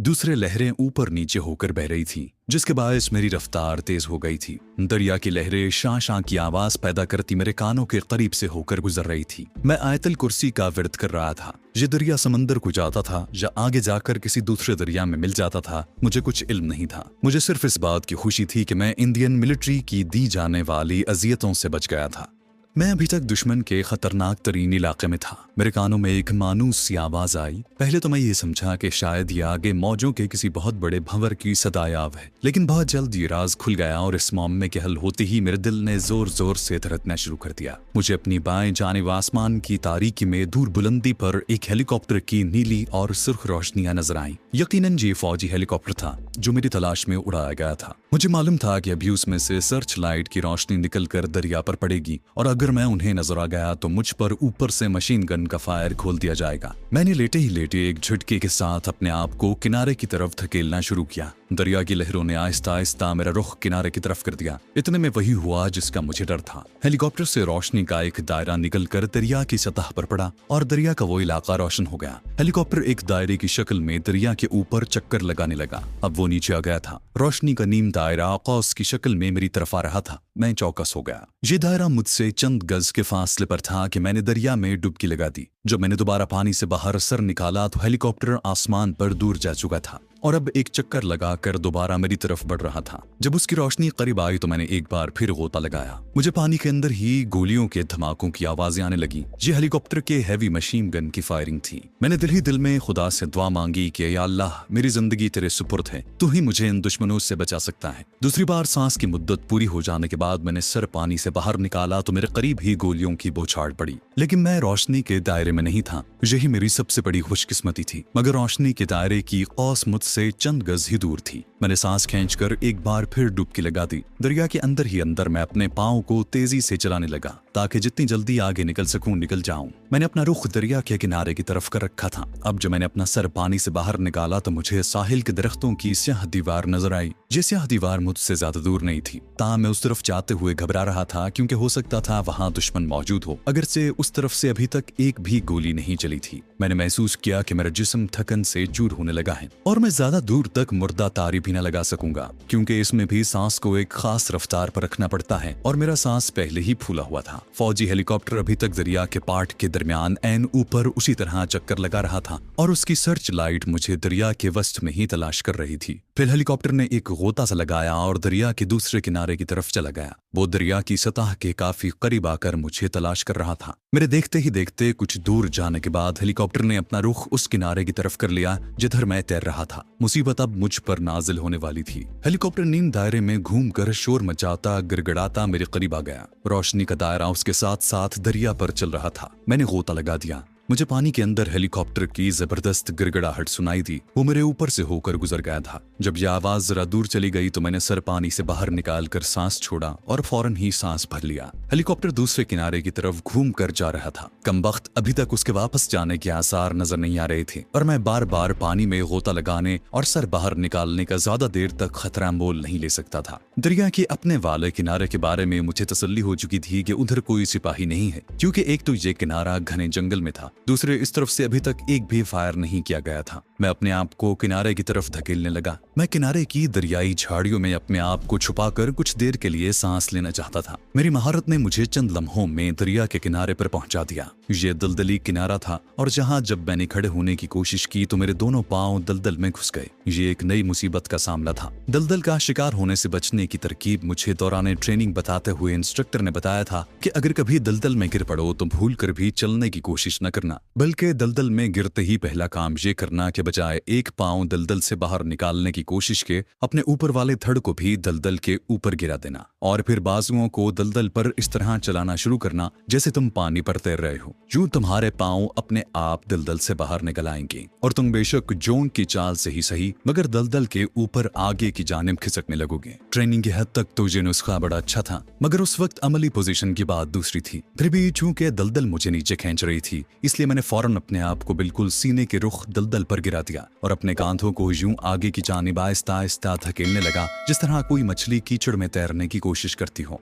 दूसरे लहरें ऊपर नीचे होकर बह रही थी, जिसके बायस मेरी रफ्तार तेज हो गई थी। दरिया की लहरें शां शां की आवाज पैदा करती मेरे कानों के करीब से होकर गुजर रही थी। मैं आयतल कुर्सी का विर्द कर रहा था। ये दरिया समंदर को जाता था या आगे जाकर किसी दूसरे दरिया में मिल जाता था, मुझे कुछ इल्म नहीं था। मुझे सिर्फ इस बात की खुशी थी कि मैं इंडियन मिलिट्री की दी जाने वाली अजियतों से बच गया था। मैं अभी तक दुश्मन के खतरनाक तरीन इलाके में था। मेरे कानों में एक मानूस सी आवाज आई। पहले तो मैं ये समझा कि शायद ये आगे मौजों के किसी बहुत बड़े भंवर की सदायाव है, लेकिन बहुत जल्द ये राज खुल गया और इस मामले के हल होते ही मेरे दिल ने जोर जोर से धड़कना शुरू कर दिया। मुझे अपनी बाएं जानिब आसमान की तारीकी में दूर बुलंदी पर एक हेलीकॉप्टर की नीली और सुर्ख रोशनियां नजर आई। यकीनन ये फौजी हेलीकॉप्टर था जो मेरी तलाश में उड़ाया गया था। मुझे मालूम था कि अभी उसमें से सर्च लाइट की रोशनी निकलकर दरिया पर पड़ेगी और अगर मैं उन्हें नजर आ गया तो मुझ पर ऊपर से मशीन गन का फायर खोल दिया जाएगा। मैंने लेटे ही लेटे एक झटके के साथ अपने आप को किनारे की तरफ धकेलना शुरू किया। दरिया की लहरों ने आहिस्ता आहिस्ता मेरा रुख किनारे की तरफ कर दिया। इतने में वही हुआ जिसका मुझे डर था। हेलीकॉप्टर से रोशनी का एक दायरा निकलकर दरिया की सतह पर पड़ा और दरिया का वो इलाका रोशन हो गया। हेलीकॉप्टर एक दायरे की शक्ल में दरिया के ऊपर चक्कर लगाने लगा। अब वो नीचे आ गया था। रोशनी का नीम दायरा कौस की शक्ल में मेरी तरफ आ रहा था। मैं चौकस हो गया। ये दायरा मुझसे चंद गज के फासले पर था कि मैंने दरिया में डुबकी लगा दी। जब मैंने दोबारा पानी से बाहर सर निकाला तो हेलीकॉप्टर आसमान पर दूर जा चुका था और अब एक चक्कर लगाकर दोबारा मेरी तरफ बढ़ रहा था। जब उसकी रोशनी करीब आई तो मैंने एक बार फिर गोता लगाया। मुझे पानी के अंदर ही गोलियों के धमाकों की आवाजें आने लगी। ये हेलीकॉप्टर के हैवी मशीन गन की फायरिंग थी। मैंने दिल ही दिल में खुदा से दुआ मांगी कि या अल्लाह, मेरी जिंदगी तेरे सुपुर्द है, तू ही मुझे इन दुश्मनों से बचा सकता है। दूसरी बार सांस की मुद्दत पूरी हो जाने के बाद मैंने सर पानी से बाहर निकाला तो मेरे करीब ही गोलियों की बौछार पड़ी, लेकिन मैं रोशनी के दायरे में नहीं था। यही मेरी सबसे बड़ी खुशकिस्मती थी। मगर रोशनी के दायरे की कौस मुझसे चंद गज ही दूर थी। मैंने सांस खींचकर एक बार फिर डुबकी लगा दी। दरिया के अंदर ही अंदर मैं अपने पाँव को तेजी से चलाने लगा ताकि जितनी जल्दी आगे निकल सकूं निकल जाऊं। मैंने अपना रुख दरिया के किनारे की तरफ कर रखा था। अब जब मैंने अपना सर पानी से बाहर निकाला तो मुझे साहिल के दरख्तों की स्याह दीवार नजर आई। ये स्याह दीवार मुझसे ज्यादा दूर नहीं थी। ताहम मैं उस तरफ जाते हुए घबरा रहा था क्योंकि हो सकता था वहां दुश्मन मौजूद हो, अगर से उस तरफ से अभी तक एक भी गोली नहीं चली थी। मैंने महसूस किया कि मेरा जिस्म थकन से चूर होने लगा है और मैं ज्यादा दूर तक मुर्दा तारी भी न लगा सकूंगा, क्योंकि इसमें भी सांस को एक खास रफ्तार पर रखना पड़ता है और मेरा सांस पहले ही फूला हुआ था। फौजी हेलीकॉप्टर अभी तक दरिया के पाट के दरमियान ऐन ऊपर उसी तरह चक्कर लगा रहा था और उसकी सर्च लाइट मुझे दरिया के वस्त में ही तलाश कर रही थी। फिर हेलीकॉप्टर ने एक गोता सा लगाया और दरिया के दूसरे किनारे की तरफ चला गया। वो दरिया की सतह के काफी करीब आकर मुझे तलाश कर रहा था। मेरे देखते ही देखते कुछ दूर जाने के बाद हेलीकॉप्टर ने अपना रुख उस किनारे की तरफ कर लिया जिधर मैं तैर रहा था। मुसीबत अब मुझ पर नाजिल होने वाली थी। हेलीकॉप्टर नींद दायरे में घूमकर शोर मचाता गिड़गिड़ाता मेरे करीब आ गया। रोशनी का दायरा उसके साथ साथ दरिया पर चल रहा था। मैंने गोता लगा दिया। मुझे पानी के अंदर हेलीकॉप्टर की जबरदस्त गिड़गिड़ाहट सुनाई दी। वो मेरे ऊपर से होकर गुजर गया था। जब यह आवाज जरा दूर चली गई तो मैंने सर पानी से बाहर निकाल कर सांस छोड़ा और फौरन ही सांस भर लिया। हेलीकॉप्टर दूसरे किनारे की तरफ घूम कर जा रहा था। कमबख्त अभी तक उसके वापस जाने के आसार नजर नहीं आ रहे थे और मैं बार बार पानी में गोता लगाने और सर बाहर निकालने का ज्यादा देर तक खतरा मोल नहीं ले सकता था। दरिया के अपने वाले किनारे के बारे में मुझे तसल्ली हो चुकी थी कि उधर कोई सिपाही नहीं है, क्योंकि एक तो ये किनारा घने जंगल में था, दूसरे इस तरफ से अभी तक एक भी फायर नहीं किया गया था। मैं अपने आप को किनारे की तरफ धकेलने लगा। मैं किनारे की दरियाई झाड़ियों में अपने आप को छुपाकर कुछ देर के लिए सांस लेना चाहता था। मेरी महारत ने मुझे चंद लम्हों में दरिया के किनारे पर पहुंचा दिया। ये दलदली किनारा था और जहां जब मैंने खड़े होने की कोशिश की तो मेरे दोनों पांव दलदल में घुस गए। ये एक नई मुसीबत का सामना था। दलदल का शिकार होने से बचने की तरकीब मुझे दौरान ट्रेनिंग बताते हुए इंस्ट्रक्टर ने बताया था कि अगर कभी दलदल में गिर पड़ो तो भूल कर भी चलने की कोशिश न करना, बल्कि दलदल में गिरते ही पहला काम ये करना कि बजाय एक पांव दलदल से बाहर निकालने की कोशिश के अपने ऊपर वाले धड़ को भी दलदल के ऊपर गिरा देना और फिर बाजुओं को दलदल पर इस तरह चलाना शुरू करना जैसे तुम पानी पर तैर रहे हो। यूं तुम्हारे पांव अपने आप दलदल से बाहर निकल आएंगे और तुम बेशक जोंक की चाल से ही सही मगर दलदल के ऊपर आगे की जानिब खिसकने लगोगे। ट्रेनिंग की हद तक तो ये नुस्खा बड़ा अच्छा था, मगर उस वक्त अमली पोजीशन की बात दूसरी थी। फिर भी चूंकि दलदल मुझे नीचे खींच रही थी, इसलिए मैंने फौरन अपने आप को बिल्कुल सीने के रुख दलदल पर गिरा दिया और अपने कांधों को यूं आगे की जानिब आहिस्ता आहिस्ता धकेलने लगा जिस तरह कोई मछली कीचड़ में तैरने की कोशिश करती हो।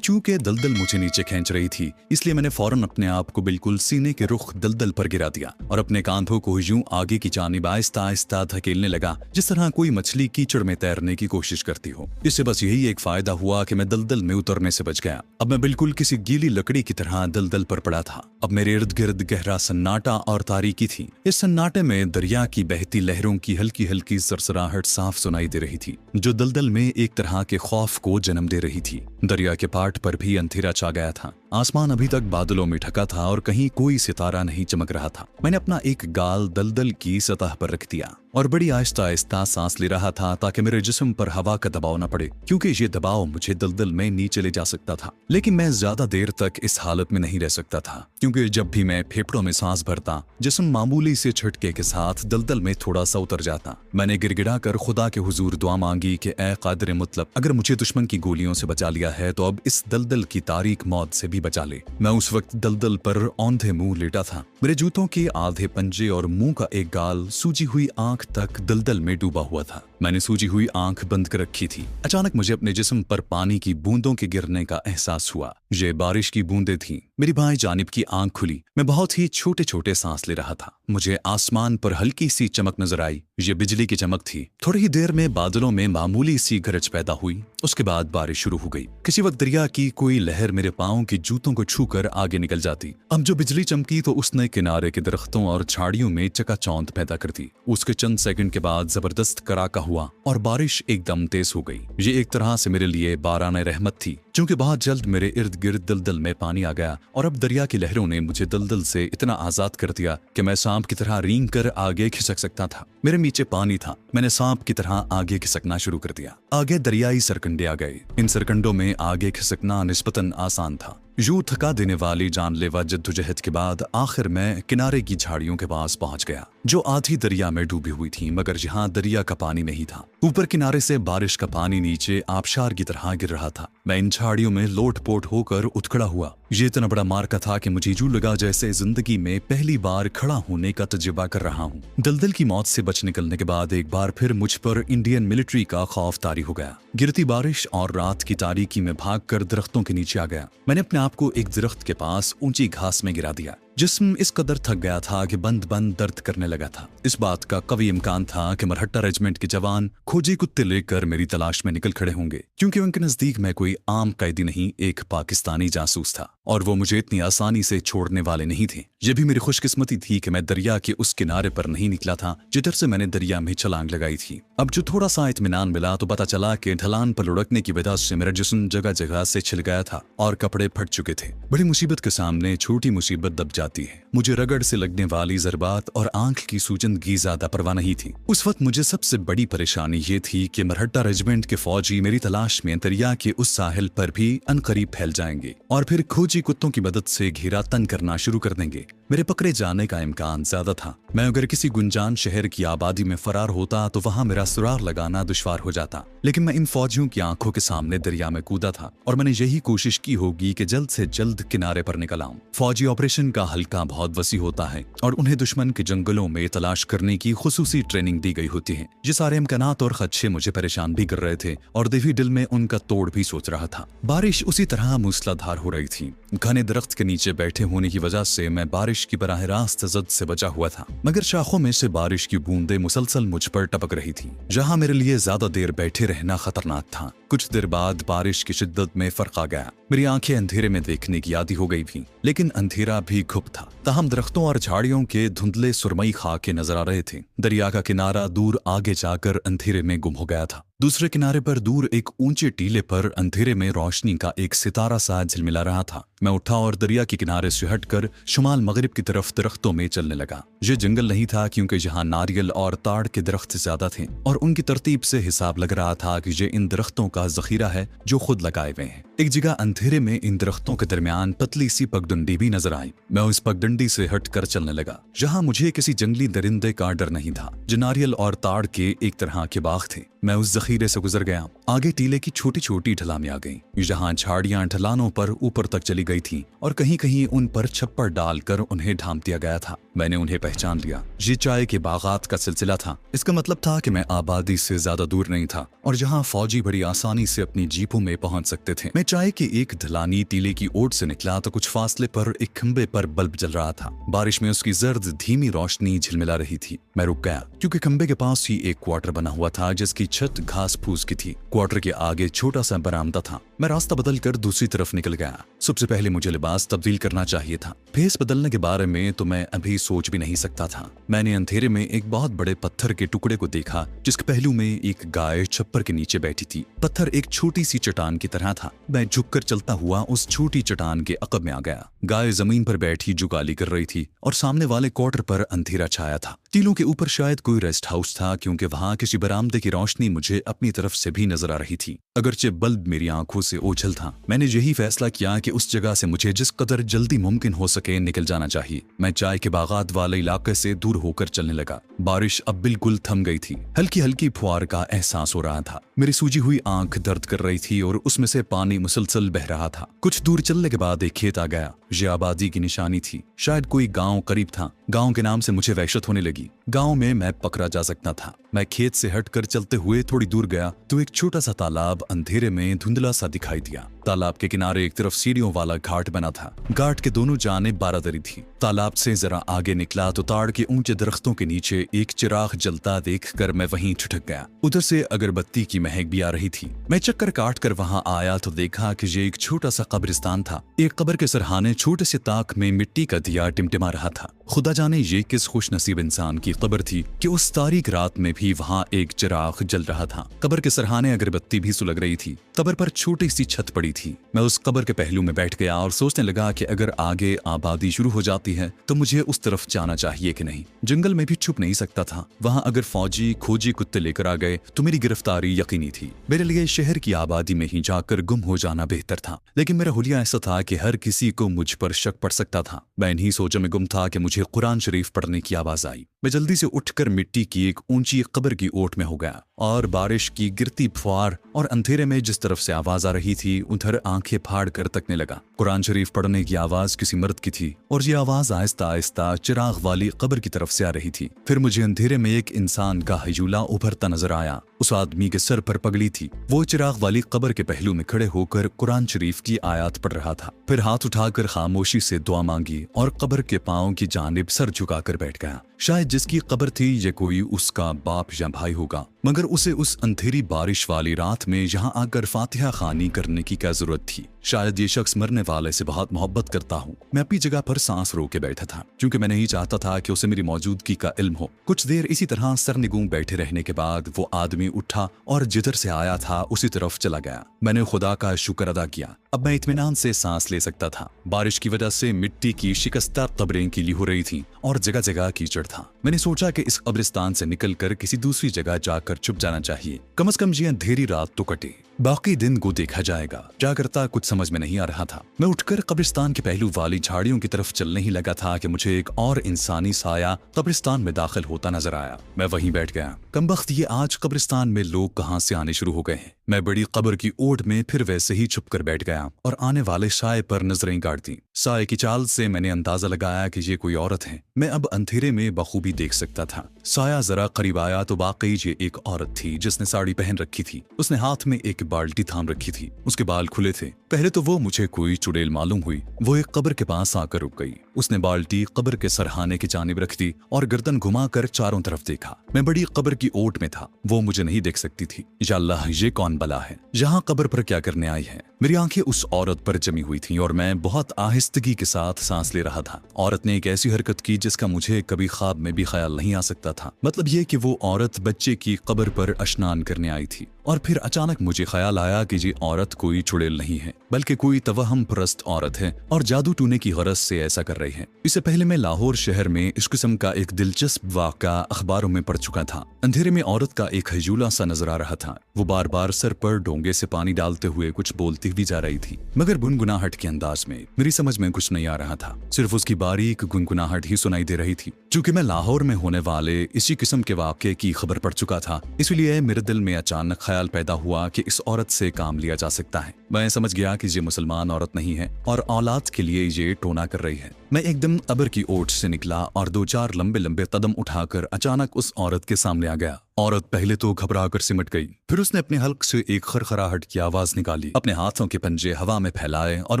चूंकि दलदल मुझे नीचे खींच रही थी, इसलिए मैंने फौरन अपने आप को बिल्कुल सीने के रुख दलदल पर गिरा दिया और अपने कांधों को यूं आगे की जानिब आहिस्ता आहिस्ता धकेलने लगा जिस तरह कोई मछली कीचड़ में तैरने की कोशिश करती हो। इससे बस यही एक फायदा हुआ कि मैं दलदल में उतरने से बच गया। अब मैं बिल्कुल किसी गीली लकड़ी की तरह दलदल पर पड़ा था। अब मेरे इर्द गिर्द गहरा सन्नाटा और तारीकी थी। इस सन्नाटे में दरिया की बहती लहरों की हल्की हल्की सरसराहट साफ सुनाई दे रही थी, जो दलदल में एक तरह के खौफ को जन्म दे रही थी। दरिया के पाट पर भी अंधेरा छा गया था। आसमान अभी तक बादलों में ढका था और कहीं कोई सितारा नहीं चमक रहा था। मैंने अपना एक गाल दलदल की सतह पर रख दिया और बड़ी आहिस्ता आहिस्ता सांस ले रहा था ताकि मेरे जिस्म पर हवा का दबाव न पड़े, क्योंकि ये दबाव मुझे दलदल में नीचे ले जा सकता था। लेकिन मैं ज्यादा देर तक इस हालत में नहीं रह सकता था, क्योंकि जब भी मैं फेफड़ों में सांस भरता जिस्म मामूली से झटके के साथ दलदल में थोड़ा सा उतर जाता। मैंने गिड़गिड़ा कर खुदा के हुजूर दुआ मांगी कि ए कादिर मुतलब, अगर मुझे दुश्मन की गोलियों से बचा लिया है तो अब इस दलदल की तारीक मौत से भी बचा ले। मैं उस वक्त दलदल पर औंधे मुंह लेटा था। मेरे जूतों के आधे पंजे और मुंह का एक गाल सूजी हुई आंख तक दलदल में डूबा हुआ था। मैंने सूजी हुई आंख बंद कर रखी थी। अचानक मुझे अपने जिस्म पर पानी की बूंदों के गिरने का एहसास हुआ। ये बारिश की बूंदें थीं। मेरी बाएं जानिब की आंख खुली। मैं बहुत ही छोटे छोटे सांस ले रहा था। मुझे आसमान पर हल्की सी चमक नजर आई। ये बिजली की चमक थी। थोड़ी ही देर में बादलों में मामूली सी गरज पैदा हुई। उसके बाद बारिश शुरू हो गई। किसी वक्त दरिया की कोई लहर मेरे पांव की जूतों को छूकर आगे निकल जाती। अब जो बिजली चमकी तो उसने किनारे के दरख्तों और झाड़ियों में चकाचौंध पैदा कर दी। उसके चंद सेकंड के बाद जबरदस्त कड़ाका हुआ और बारिश एकदम तेज हो गई। ये एक तरह से मेरे लिए बाराने रहमत थी, क्योंकि बहुत जल्द मेरे इर्द गिर्द दलदल में पानी आ गया और अब दरिया की लहरों ने मुझे दलदल से इतना आजाद कर दिया कि मैं सांप की तरह रेंग कर आगे खिसक सकता था। मेरे नीचे पानी था। मैंने सांप की तरह आगे खिसकना शुरू कर दिया। आगे दरियाई सरकंडे आ गए। इन सरकंडों में आगे खिसकना निस्बतन आसान था। यूं थका देने वाली जानलेवा जद्दोजहद के बाद आखिर मैं किनारे की झाड़ियों के पास पहुंच गया, जो आधी दरिया में डूबी हुई थी, मगर यहाँ दरिया का पानी नहीं था। ऊपर किनारे से बारिश का पानी नीचे आबशार की तरह गिर रहा था। मैं इन झाड़ियों में लोटपोट होकर उतखड़ा हुआ। ये इतना बड़ा मार्का था कि मुझे यूं लगा जैसे जिंदगी में पहली बार खड़ा होने का तजुर्बा कर रहा हूँ। दलदल की मौत से बच निकलने के बाद एक बार फिर मुझ पर इंडियन मिलिट्री का खौफ तारी हो गया। गिरती बारिश और रात की तारीकी में भागकर दरख्तों के नीचे आ गया। मैंने अपने आप को एक दरख्त के पास ऊंची घास में गिरा दिया। जिस्म इस कदर थक गया था कि बंद बंद दर्द करने लगा था। इस बात का कभी इम्कान था कि मरहट्टा रेजिमेंट के जवान खोजी कुत्ते लेकर मेरी तलाश में निकल खड़े होंगे, क्योंकि उनके नजदीक मैं कोई आम कैदी नहीं, एक पाकिस्तानी जासूस था और वो मुझे इतनी आसानी से छोड़ने वाले नहीं थे। यह भी मेरी खुशकिस्मती थी कि मैं दरिया के उस किनारे पर नहीं निकला था जिधर से मैंने दरिया में छलांग लगाई थी। अब जो थोड़ा सा इत्मीनान मिला तो पता चला कि ढलान पर लुढ़कने की वजह से मेरा जिस्म जगह जगह से छिल गया था और कपड़े फट चुके थे। बड़ी मुसीबत के सामने छोटी मुसीबत दब जाती है। मुझे रगड़ से लगने वाली ज़रबात और आंख की सूजनगी ज्यादा परवाह नहीं थी। उस वक्त मुझे सबसे बड़ी परेशानी ये थी कि मरहट्टा रेजिमेंट के फौजी मेरी तलाश में दरिया के उस साहिल पर भी अनकरीब फैल जाएंगे और फिर खोजी कुत्तों की मदद से घेरा तंग करना शुरू कर देंगे। मेरे पकड़े जाने का इम्कान ज्यादा था। मैं अगर किसी गुंजान शहर की आबादी में फरार होता तो वहां मेरा सुराग लगाना दुश्वार हो जाता, लेकिन मैं इन फौजियों की आंखों के सामने दरिया में कूदा था और मैंने यही कोशिश की होगी कि जल्द से जल्द किनारे पर निकल आऊं। फौजी ऑपरेशन का हल्का बहुत वसी होता है और उन्हें दुश्मन के जंगलों में तलाश करने की खुसूसी ट्रेनिंग दी गई होती है। ये सारे इम्कानात और खदशे मुझे परेशान भी कर रहे थे और देवी दिल में उनका तोड़ भी सोच रहा था। बारिश उसी तरह मूसलाधार हो रही थी। घने दरख्त के नीचे बैठे होने की वजह से मैं बारिश की बराह रास्त जद से बचा हुआ था, मगर शाखों में से बारिश की बूंदें मुसलसल मुझ पर टपक रही थी, जहां मेरे लिए ज्यादा देर बैठे रहना खतरनाक था। कुछ देर बाद बारिश की शिद्दत में फर्क आ गया। मेरी आंखें अंधेरे में देखने की आदी हो गई थी, लेकिन अंधेरा भी घुप था। ताहम दरख्तों और झाड़ियों के धुंधले सुरमई खाके नजर आ रहे थे। दरिया का किनारा दूर आगे जाकर अंधेरे में गुम हो गया था। दूसरे किनारे पर दूर एक ऊंचे टीले पर अंधेरे में रोशनी का एक सितारा सा झिलमिला रहा था। मैं उठा और दरिया के किनारे से हटकर शुमाल मगरिब की तरफ दरख्तों में चलने लगा। ये जंगल नहीं था, क्योंकि यहाँ नारियल और ताड़ के दरख्त ज्यादा थे और उनकी तरतीब से हिसाब लग रहा था कि ये इन दरख्तों का जखीरा है जो खुद लगाए हुए हैं। एक जगह अंधेरे में इन दरख्तों के दरमियान पतली सी पगडंडी भी नजर आई। मैं उस पगडंडी से हटकर चलने लगा, जहाँ मुझे किसी जंगली दरिंदे का डर नहीं था। जो नारियल और ताड़ के एक तरह के बाग थे। मैं उस जखीरे से गुजर गया। आगे टीले की छोटी छोटी ढलानें आ गईं, जहां झाड़ियां ढलानों पर ऊपर तक चली गई थीं और कहीं कहीं उन पर छप्पर डालकर उन्हें ढांप दिया गया था। मैंने उन्हें पहचान लिया। ये चाय के बागात का सिलसिला था। इसका मतलब था कि मैं आबादी से ज्यादा दूर नहीं था और जहां फौजी बड़ी आसानी से अपनी जीपों में पहुंच सकते थे। मैं चाय की एक ढलानी टीले की ओट से निकला तो कुछ फासले पर एक खंबे पर बल्ब जल रहा था। बारिश में उसकी जर्द धीमी रोशनी झिलमिला रही थी। मैं रुक गया, क्योंकि खंबे के पास ही एक क्वार्टर बना हुआ था जिसकी छत घास फूस की थी। क्वार्टर के आगे छोटा सा बरामदा था। मैं रास्ता बदल कर दूसरी तरफ निकल गया। सबसे पहले मुझे लिबास तब्दील करना चाहिए था। भेस बदलने के बारे में तो मैं अभी सोच भी नहीं सकता था। मैंने अंधेरे में एक बहुत बड़े पत्थर के टुकड़े को देखा, जिसके पहलू में एक गाय छप्पर के नीचे बैठी थी। पत्थर एक छोटी सी चट्टान की तरह था। मैं झुककर चलता हुआ उस छोटी चट्टान के अकब में आ गया। गाय जमीन पर बैठी जुगाली कर रही थी और सामने वाले क्वार्टर पर अंधेरा छाया था। टीलों के ऊपर शायद कोई रेस्ट हाउस था, क्योंकि वहां किसी बरामदे की रोशनी मुझे अपनी तरफ से भी नजर आ रही थी, अगरचे बल्ब मेरी आंखों से ओझल था। मैंने यही फैसला किया कि उस जगह से मुझे जिस कदर जल्दी मुमकिन हो सके निकल जाना चाहिए। मैं चाय के बागात वाले इलाके से दूर होकर चलने लगा। बारिश अब बिल्कुल थम गई थी। हल्की हल्की फुहार का एहसास हो रहा था। मेरी सूजी हुई आंख दर्द कर रही थी और उसमें से पानी मुसलसल बह रहा था। कुछ दूर चलने के बाद एक खेत आ गया। ये आबादी की निशानी थी। शायद कोई गांव करीब था। गांव के नाम से मुझे वहशत होने लगी। गांव में मैं पकड़ा जा सकता था। मैं खेत से हटकर चलते हुए थोड़ी दूर गया तो एक छोटा सा तालाब अंधेरे में धुंधला सा दिखाई दिया। तालाब के किनारे एक तरफ सीढ़ियों वाला घाट बना था। घाट के दोनों जानिब बारादरी थी। तालाब से जरा आगे निकला तो ताड़ के ऊंचे दरख्तों के नीचे एक चिराग जलता देखकर मैं वहीं ठिठक गया। उधर से अगरबत्ती की महक भी आ रही थी। मैं चक्कर काट कर वहां आया तो देखा कि ये एक छोटा सा कब्रिस्तान था। एक कब्र के सरहाने छोटे से ताक में मिट्टी का दिया टिमटिमा रहा था। खुदा जाने ये किस खुशनसीब इंसान की कब्र थी कि उस तारीक रात में भी वहां एक चिराग जल रहा था। कब्र के सरहाने अगरबत्ती भी सुलग रही थी। कब्र पर छोटी सी छत पड़ी थी। मैं उस कब्र के पहलू में बैठ गया और सोचने लगा कि अगर आगे आबादी शुरू हो जाती है तो मुझे उस तरफ जाना चाहिए कि नहीं। जंगल में भी छुप नहीं सकता था। वहां अगर फौजी खोजी कुत्ते लेकर आ गए तो मेरी गिरफ्तारी यकीनी थी। मेरे लिए शहर की आबादी में ही जाकर गुम हो जाना बेहतर था, लेकिन मेरा हुलिया ऐसा था कि हर किसी को मुझ पर शक पड़ सकता था। मैं इन्हीं सोचों में गुम था कि मुझे कुरान शरीफ पढ़ने की आवाज आई। मैं जल्दी से उठकर मिट्टी की एक ऊंची कब्र की ओट में हो गया और बारिश की गिरती फुहार और अंधेरे में जिस तरफ से आवाज आ रही थी उधर आंखें फाड़ कर तकने लगा। कुरान शरीफ पढ़ने की आवाज किसी मर्द की थी और ये आवाज आहिस्ता आहिस्ता चिराग वाली कब्र की तरफ से आ रही थी। फिर मुझे अंधेरे में एक इंसान का हजूला उभरता नजर आया। उस आदमी के सर पर पगड़ी थी। वो चिराग वाली कब्र के पहलू में खड़े होकर कुरान शरीफ की आयत पढ़ रहा था। फिर हाथ उठाकर खामोशी से दुआ मांगी और कब्र के पांव की जानिब सर झुकाकर बैठ गया। शायद जिसकी कब्र थी ये कोई उसका बाप या भाई होगा। मगर उसे उस अंधेरी बारिश वाली रात में यहाँ आकर फातिहा खानी करने की क्या जरूरत थी। शायद ये शख्स मरने वाले से बहुत मोहब्बत करता हूँ। मैं अपनी जगह पर सांस रोक के बैठा था क्योंकि मैं नहीं चाहता था कि उसे मेरी मौजूदगी का इल्म हो। कुछ देर इसी तरह सरनिगूं बैठे रहने के बाद वो आदमी उठा और जिधर से आया था उसी तरफ चला गया। मैंने खुदा का शुक्र अदा किया, अब मैं इत्मीनान से सांस ले सकता था। बारिश की वजह से मिट्टी की शिकस्ता कब्रें गीली हो रही थीं और जगह जगह कीचड़ था। मैंने सोचा कि इस कब्रिस्तान से निकलकर किसी दूसरी जगह जाकर छुप जाना चाहिए, कम से कम ये अंधेरी रात तो कटे, बाकी दिन को देखा जाएगा। क्या करता कुछ समझ में नहीं आ रहा था। मैं उठकर कब्रिस्तान के पहलू वाली झाड़ियों की तरफ चलने ही लगा था कि मुझे एक और इंसानी साया कब्रिस्तान में दाखिल होता नजर आया। मैं वहीं बैठ गया। कमबख्त ये आज कब्रिस्तान में लोग कहाँ से आने शुरू हो गए हैं। मैं बड़ी कब्र की ओट में फिर वैसे ही छुप कर बैठ गया और आने वाले साए पर नजरें गाड़ दी। साए की चाल से मैंने अंदाजा लगाया कि ये कोई औरत है। मैं अब अंधेरे में बखूबी देख सकता था। साया जरा करीब आया तो वाकई ये एक औरत थी जिसने साड़ी पहन रखी थी। उसने हाथ में एक बाल्टी थाम रखी थी। उसके बाल खुले थे। पहले तो वो मुझे कोई चुड़ैल मालूम हुई। वो एक कब्र के पास आकर रुक गई। उसने बाल्टी कब्र के सरहाने की जानिब रख दी और गर्दन घुमाकर चारों तरफ देखा। मैं बड़ी कब्र की ओट में था, वो मुझे नहीं देख सकती थी। या अल्लाह, ये कौन बला है, यहाँ कब्र पर क्या करने आई है। मेरी आंखें उस औरत पर जमी हुई थीं और मैं बहुत आहिस्तगी के साथ सांस ले रहा था। औरत ने एक ऐसी हरकत की जिसका मुझे कभी ख्वाब में भी ख्याल नहीं आ सकता था। मतलब ये कि वो औरत बच्चे की कब्र पर स्नान करने आई थी और फिर अचानक मुझे ख्याल आया कि ये औरत कोई चुड़ैल नहीं है बल्कि कोई तवहम परस्त औरत है और जादू टूने की गरज से ऐसा कर रही है। इससे पहले मैं लाहौर शहर में इस किस्म का एक दिलचस्प वाक़या अखबारों में पढ़ चुका था। अंधेरे में औरत का एक हजूला सा नजर आ रहा था। वो बार बार सर पर डोंगे से पानी डालते हुए कुछ बोलती हुई जा रही थी, मगर गुनगुनाहट के अंदाज में। मेरी समझ में कुछ नहीं आ रहा था, सिर्फ उसकी बारीक गुनगुनाहट ही सुनाई दे रही थी। चूंकि मैं लाहौर में होने वाले इसी किस्म के वाक़े की खबर पढ़ चुका था, इसलिए मेरे दिल में अचानक ख्याल पैदा हुआ कि इस औरत से काम लिया जा सकता है। मैं समझ गया कि ये मुसलमान औरत नहीं है और औलाद के लिए ये टोना कर रही है। मैं एकदम कब्र की ओट से निकला और 2-4 लंबे लंबे कदम उठाकर अचानक उस औरत के सामने आ गया। औरत पहले तो घबराकर सिमट गई, फिर उसने अपने हल्क से एक खरखराहट की आवाज निकाली, अपने हाथों के पंजे हवा में फैलाए और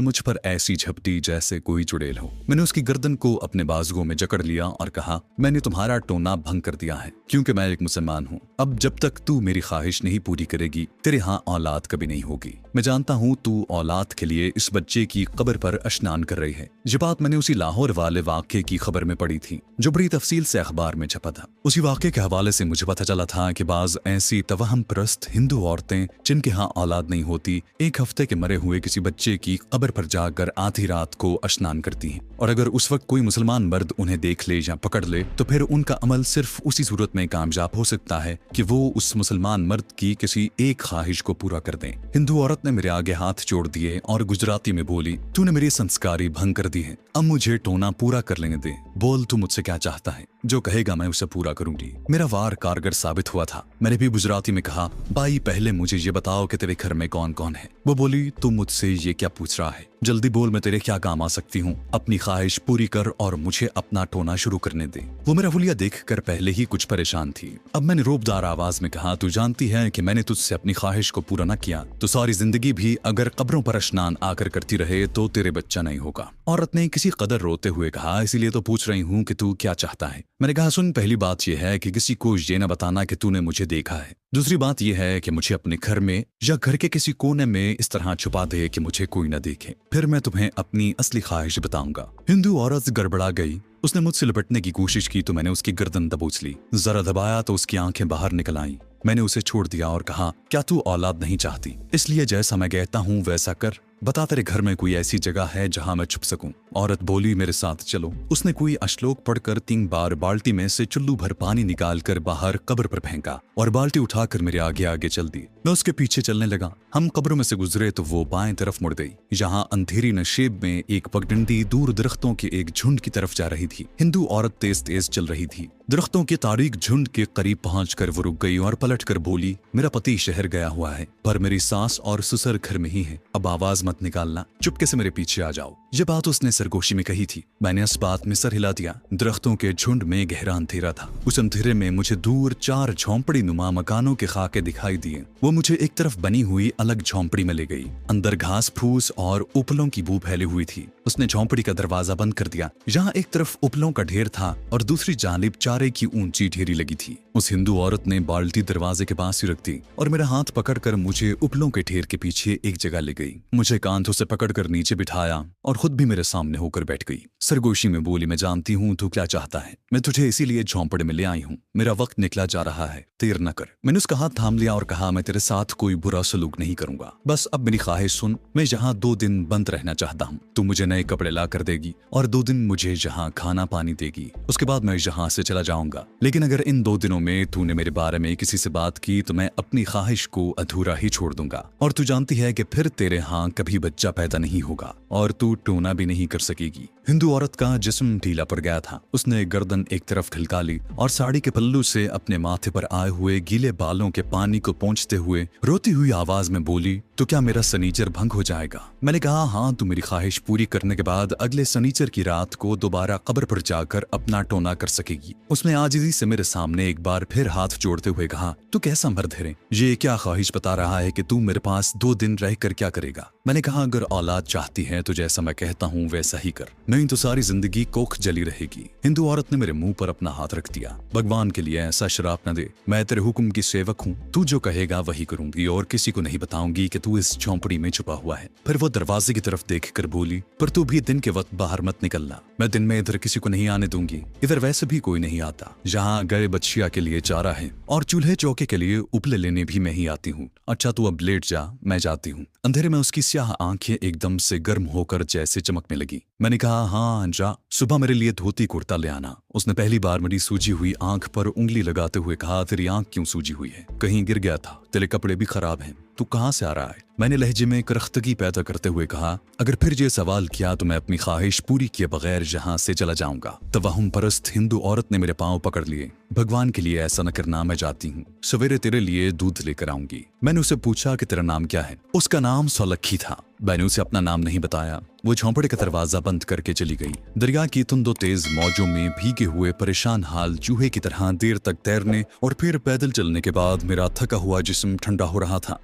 मुझ पर ऐसी झपटी जैसे कोई चुड़ैल हो। मैंने उसकी गर्दन को अपने बाजुओं में जकड़ लिया और कहा, मैंने तुम्हारा टोना भंग कर दिया है क्योंकि मैं एक मुसलमान हूँ। अब जब तक तू मेरी ख्वाहिश नहीं पूरी करेगी, तेरे यहाँ औलाद कभी नहीं होगी। मैं जानता हूँ तू औलाद के लिए इस बच्चे की कब्र पर स्नान कर रही है। ये बात मैंने उसी लाहौर वाले वाक़े की खबर में पढ़ी थी जो बड़ी तफसील से अखबार में छपा था। उसी वाक़े के हवाले से मुझे पता चला था कि बाज ऐसी तवहम परस्त हिंदू औरतें जिनके यहाँ औलाद नहीं होती, एक हफ्ते के मरे हुए किसी बच्चे की कब्र पर जाकर आधी रात को स्नान करती हैं और अगर उस वक्त कोई मुसलमान मर्द उन्हें देख ले या पकड़ ले तो फिर उनका अमल सिर्फ उसी सूरत में कामयाब हो सकता है कि वो उस मुसलमान मर्द की किसी एक ख्वाहिश को पूरा कर दें। हिंदू औरत ने मेरे आगे हाथ जोड़ दिए और गुजराती में बोली, तूने मेरी संस्कारी भंग कर दी है, अब मुझे टोना पूरा कर लेने दे। बोल, तू मुझसे क्या चाहता है, जो कहेगा मैं उसे पूरा करूंगी। मेरा वार कारगर साबित हुआ था। मैंने भी गुजराती में कहा, भाई पहले मुझे ये बताओ कि तेरे घर में कौन कौन है। वो बोली, तू मुझसे ये क्या पूछ रहा है, जल्दी बोल, मैं तेरे क्या काम आ सकती हूँ। अपनी ख्वाहिश पूरी कर और मुझे अपना टोना शुरू करने दे। वो मेरा हुलिया देखकर पहले ही कुछ परेशान थी। अब मैंने रोबदार आवाज में कहा, तू जानती है कि मैंने तुझसे अपनी ख्वाहिश को पूरा न किया तो सारी जिंदगी भी अगर कब्रों पर स्नान आकर करती रहे तो तेरे बच्चा नहीं होगा। औरत ने किसी कदर रोते हुए कहा, इसीलिए तो पूछ रही हूँ कि तू क्या चाहता है। मैंने कहा, सुन, पहली बात यह है कि किसी को ये न बताना कि तूने मुझे देखा है। दूसरी बात यह है कि मुझे अपने घर में या घर के किसी कोने में इस तरह छुपा दे कि मुझे कोई न देखे, फिर मैं तुम्हें अपनी असली ख्वाहिश बताऊंगा। हिंदू औरत गड़बड़ा गई। उसने मुझसे लिपटने की कोशिश की तो मैंने उसकी गर्दन दबोच ली। जरा दबाया तो उसकी आंखें बाहर निकल आईं। मैंने उसे छोड़ दिया और कहा, क्या तू औलाद नहीं चाहती? इसलिए जैसा मैं कहता हूँ वैसा कर। बता, तेरे घर में कोई ऐसी जगह है जहां मैं छुप सकूं। औरत बोली, मेरे साथ चलो। उसने कोई अश्लोक पढ़कर 3 बार बाल्टी में से चुल्लू भर पानी निकालकर बाहर कब्र पर फेंका और बाल्टी उठाकर मेरे आगे आगे चल दी। मैं उसके पीछे चलने लगा। हम कब्रों में से गुजरे तो वो बाएं तरफ मुड़ गई। यहाँ अंधेरी नशेब में एक पगडंडी दूर दरख्तों के एक झुंड की तरफ जा रही थी। हिंदू औरत तेज तेज चल रही थी। दरख्तों के तारीक झुंड के करीब पहुंचकर वो रुक गई और पलटकर बोली, मेरा पति शहर गया हुआ है पर मेरी सास और ससुर घर में ही है। अब आवाज मत निकालना, चुपके से मेरे पीछे आ जाओ। ये बात उसने सरगोशी में कही थी। मैंने इस बात में सर हिला दिया। दरख्तों के झुंड में गहरा अंधेरा था। उस अंधेरे में मुझे दूर 4 झोंपड़ी नुमा मकानों के खाके दिखाई दिए। वो मुझे एक तरफ बनी हुई अलग झोंपड़ी में ले गई। अंदर घास फूस और उपलों की बू फैली हुई थी। उसने झोंपड़ी का दरवाजा बंद कर दिया। जहाँ एक तरफ उपलों का ढेर था और दूसरी जानिब चारे की ऊंची ढेरी लगी थी। उस हिंदू औरत ने बाल्टी दरवाजे के पास ही रख दी और मेरा हाथ पकड़कर मुझे उपलों के ढेर के पीछे एक जगह ले गई। मुझे कांधों से पकड़कर नीचे बिठाया और खुद भी मेरे सामने होकर बैठ गई। सरगोशी में बोली, मैं जानती हूँ तू क्या चाहता है, मैं तुझे इसीलिए झोंपड़े में ले आई हूँ। मेरा वक्त निकला जा रहा है, देर न कर। मैंने उसका हाथ थाम लिया और कहा, मैं तेरे साथ कोई बुरा सलूक नहीं करूंगा, बस अब मेरी ख्वाहिश सुन। मैं यहाँ 2 दिन बंद रहना चाहता हूँ। तू मुझे नए कपड़े ला कर देगी और 2 दिन मुझे यहाँ खाना पानी देगी। उसके बाद मैं यहाँ से चला जाऊंगा। लेकिन अगर इन 2 दिनों में तूने मेरे बारे में किसी से बात की तो मैं अपनी ख्वाहिश को अधूरा ही छोड़ दूंगा। और तू जानती है कि फिर तेरे यहाँ कभी बच्चा पैदा नहीं होगा और तू टोना भी नहीं कर सकेगी। हिंदू औरत का जिस्म ढीला पड़ गया था। उसने गर्दन एक तरफ खिलका ली और साड़ी के पल्लू से अपने माथे पर आए हुए गीले बालों के पानी को पोंछते हुए रोती हुई आवाज में बोली, तो क्या मेरा सनीचर भंग हो जाएगा? मैंने कहा, हाँ, तू मेरी ख्वाहिश पूरी करने के बाद अगले सनीचर की रात को दोबारा कब्र पर जाकर अपना टोना कर सकेगी। उसने आजिज़ी से मेरे सामने एक बार फिर हाथ जोड़ते हुए कहा, तू कैसा मर्द है? ये क्या ख्वाहिश बता रहा है कि तू मेरे पास 2 दिन रहकर क्या करेगा? मैंने कहा, अगर औलाद चाहती है तो जैसा मैं कहता हूँ वैसा ही कर, नहीं तो सारी जिंदगी कोख जली रहेगी। हिंदू औरत ने मेरे मुंह पर अपना हाथ रख दिया। भगवान के लिए ऐसा शराप न दे, मैं तेरे हुक्म की सेवक हूँ। तू जो कहेगा वही करूंगी और किसी को नहीं बताऊंगी कि तू इस झोंपड़ी में छुपा हुआ है। फिर वो दरवाजे की तरफ देखकर बोली, पर तू भी दिन के वक्त बाहर मत निकलना। मैं दिन में इधर किसी को नहीं आने दूंगी। इधर वैसे भी कोई नहीं आता। जहाँ गए बच्चिया के लिए चारा है और चूल्हे चौके के लिए उपले लेने भी मैं ही आती हूँ। अच्छा, तू अब लेट जा, मैं जाती हूँ। अंधेरे में उसकी स्याह आंखें एकदम से गर्म होकर जैसे चमकने लगी। मैंने कहा, हाँ जा, सुबह मेरे लिए धोती कुर्ता ले आना। उसने पहली बार मेरी सूजी हुई आंख पर उंगली लगाते हुए कहा, तेरी आंख क्यों सूजी हुई है? कहीं गिर गया था? तेरे कपड़े भी खराब हैं। तू कहाँ से आ रहा है? मैंने लहजे में करख्तगी पैदा करते हुए कहा, अगर फिर ये सवाल किया तो मैं अपनी ख्वाहिश पूरी किए बगैर यहाँ से चला जाऊंगा। तवहुम परस्त हिंदू औरत ने मेरे पांव पकड़ लिए। भगवान के लिए ऐसा न करना, मैं जाती हूँ। सवेरे तेरे लिए दूध लेकर आऊंगी। मैंने उसे पूछा कि तेरा नाम क्या है? उसका नाम सौलखी था। मैंने उसे अपना नाम नहीं बताया। वो झोंपड़े का दरवाजा बंद करके चली गई। दरिया की तुंदो तेज मौजों में भीगे हुए परेशान हाल चूहे की तरह देर तक तैरने और फिर पैदल चलने के बाद मेरा थका हुआ जिस्म ठंडा हो रहा था।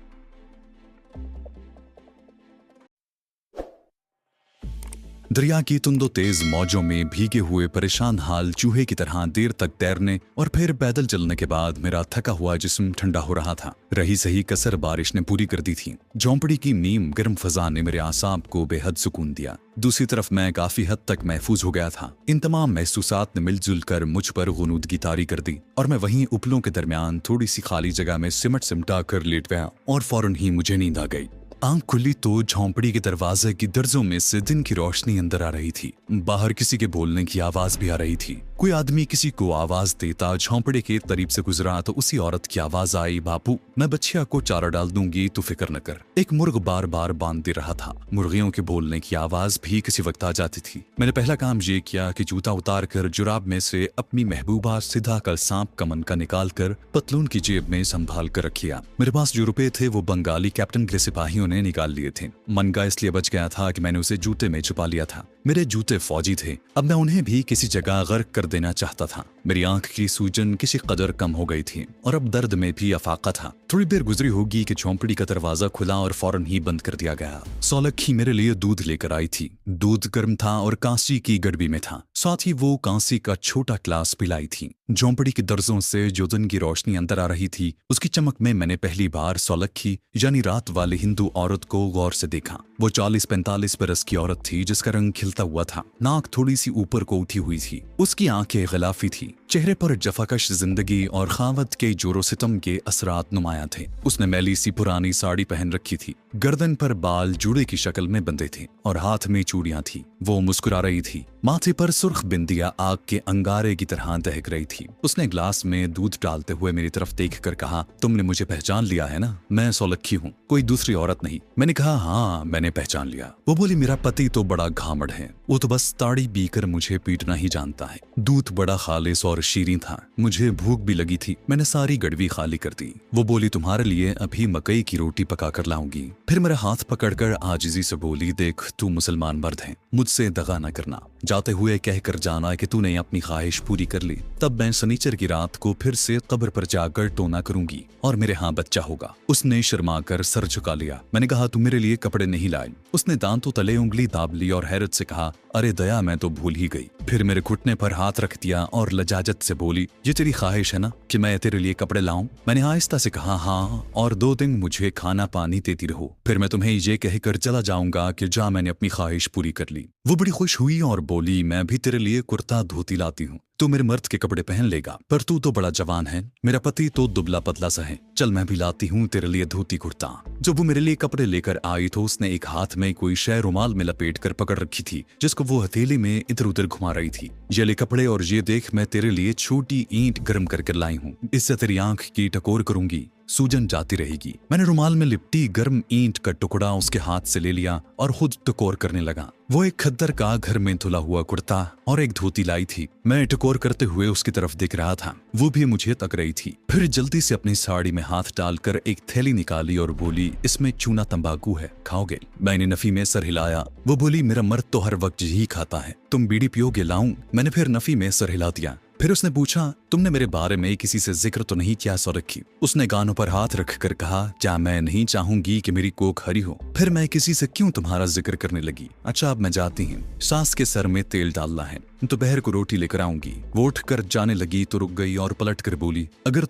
दरिया की तुंदो तेज मौजों में भीगे हुए परेशान हाल चूहे की तरह देर तक तैरने और फिर पैदल चलने के बाद मेरा थका हुआ जिस्म ठंडा हो रहा था। रही सही कसर बारिश ने पूरी कर दी थी। झोंपड़ी की नीम गर्म फजा ने मेरे आसाब को बेहद सुकून दिया। दूसरी तरफ मैं काफी हद तक महफूज हो गया था। इन तमाम महसूसात ने मिलजुल कर मुझ पर गुनूदगी तारी कर दी और मैं वहीं उपलों के दरमियान थोड़ी सी खाली जगह में सिमटा कर लेट गया और फौरन ही मुझे नींद आ गई। आंख खुली तो झोंपड़ी के दरवाजे की दर्जों में से दिन की रोशनी अंदर आ रही थी। बाहर किसी के बोलने की आवाज भी आ रही थी। कोई आदमी किसी को आवाज देता झोंपड़े के करीब से गुजरा तो उसी औरत की आवाज आई, बापू मैं बच्चिया को चारा डाल दूंगी, तू फिक्र न कर। एक मुर्ग बार बार बांध दे रहा था। मुर्गियों के बोलने की आवाज भी किसी वक्त आ जाती थी। मैंने पहला काम ये किया कि जूता उतार कर जुराब में से अपनी महबूबा सिधा कर सांप का मनका निकाल कर पतलून की जेब में संभाल कर रखिया। मेरे पास जो रुपए थे वो बंगाली कैप्टन के सिपाहियों ने निकाल लिए थे। मनका इसलिए बच गया था कि मैंने उसे जूते में छुपा लिया था। मेरे जूते फौजी थे। अब मैं उन्हें भी किसी जगह गर्क कर देना चाहता था। मेरी आंख की सूजन किसी कदर कम हो गई थी और अब दर्द में भी अफाका था। थोड़ी देर गुजरी होगी कि झोंपड़ी का दरवाजा खुला और फौरन ही बंद कर दिया गया। सौलखी मेरे लिए दूध लेकर आई थी। दूध गर्म था और कांसी की गड़बी में था। साथ ही वो कांसी का छोटा ग्लास पिलाई थी। झोंपड़ी की दर्जों से जो दिन की रोशनी अंदर आ रही थी उसकी चमक में मैंने पहली बार सौलखी यानी रात वाली हिंदू औरत को गौर से देखा। वो 40-45 बरस की औरत थी जिसका रंग खिलता हुआ था। नाक थोड़ी सी ऊपर को उठी हुई थी। उसकी आंखें गिलाफी थी। चेहरे पर जफाकश जिंदगी और खावत के जोरो सितम के असरात नुमाया थे। उसने मैली सी पुरानी साड़ी पहन रखी थी। गर्दन पर बाल जूड़े की शक्ल में बंधे थे और हाथ में चूड़ियां थी। वो मुस्कुरा रही थी। माथे पर सुर्ख बिंदिया आग के अंगारे की तरह दहक रही थी। उसने ग्लास में दूध डालते हुए मेरी तरफ देखकर कहा, तुमने मुझे पहचान लिया है ना? मैं सौलखी हूँ, कोई दूसरी औरत नहीं। मैंने कहा, हाँ मैंने पहचान लिया। वो बोली, मेरा पति तो बड़ा घामड़ है। वो तो बस ताड़ी पीकर मुझे पीटना ही जानता है। दूध बड़ा खालिस और और शीरीं था। मुझे भूख भी लगी थी। मैंने सारी गड़वी खाली कर दी। वो बोली तुम्हारे लिए अभी मकई की रोटी पका कर लाऊंगी। फिर मेरा हाथ पकड़कर आजिजी से बोली देख तू मुसलमान मर्द है, मुझसे दगा न करना। जाते हुए कहकर जाना कि तूने अपनी ख्वाहिश पूरी कर ली, तब मैं शनिचर की रात को फिर से कब्र पर जाकर टोना करूंगी और मेरे यहाँ बच्चा होगा। उसने शर्मा कर सर झुका लिया। मैंने कहा तू मेरे लिए कपड़े नहीं लाए। उसने दांतों तले उंगली दाब ली और हैरत से कहा अरे दया मैं तो भूल ही गई। फिर मेरे घुटने पर हाथ रख दिया और लजाजत से बोली ये तेरी ख्वाहिश है ना कि मैं तेरे लिए कपड़े लाऊं? मैंने आहिस्ता से कहा हाँ, और 2 दिन मुझे खाना पानी देती रहो, फिर मैं तुम्हें ये कहकर चला जाऊंगा कि जा मैंने अपनी ख्वाहिश पूरी कर ली। वो बड़ी खुश हुई और बोली मैं भी तेरे लिए कुर्ता धोती लाती हूँ, तू मेरे मर्द के कपड़े पहन लेगा, पर तू तो बड़ा जवान है, मेरा पति तो दुबला पतला सा है, चल मैं भी लाती हूँ तेरे लिए धोती कुर्ता। जब वो मेरे लिए कपड़े लेकर आई तो उसने एक हाथ में कोई शय रुमाल में लपेट कर पकड़ रखी थी, जिसको वो हथेली में इधर उधर घुमा रही थी। ये ले कपड़े और ये देख मैं तेरे लिए छोटी ईंट गर्म करके लाई हूँ, इससे तेरी आंख की टकोर करूंगी, सूजन जाती रहेगी। मैंने रुमाल में लिपटी गर्म ईंट का टुकड़ा उसके हाथ से ले लिया और खुद टकोर करने लगा। वो एक खद्दर का घर में धुला हुआ कुर्ता और एक धोती लाई थी। मैं टकोर करते हुए उसकी तरफ देख रहा था, वो भी मुझे तक रही थी। फिर जल्दी से अपनी साड़ी में हाथ डालकर एक थैली निकाली और बोली इसमें चूना तंबाकू है, खाओगे? मैंने नफी में सर हिलाया। वो बोली मेरा मर्द तो हर वक्त यही खाता है, तुम बीड़ी पियोगे लाऊं? मैंने फिर नफी में सर हिला दिया। फिर उसने पूछा तुमने मेरे बारे में किसी से जिक्र तो नहीं किया सौरखी? उसने गानों पर हाथ रखकर कहा क्या मैं नहीं चाहूंगी कि मेरी कोख हरी हो? फिर मैं किसी से क्यों तुम्हारा जिक्र करने लगी? अच्छा अब मैं जाती हूँ, सास के सर में तेल डालना है, दोपहर को रोटी लेकर आऊंगी। वो उठ कर जाने लगी तो रुक गई और पलट कर बोली अगर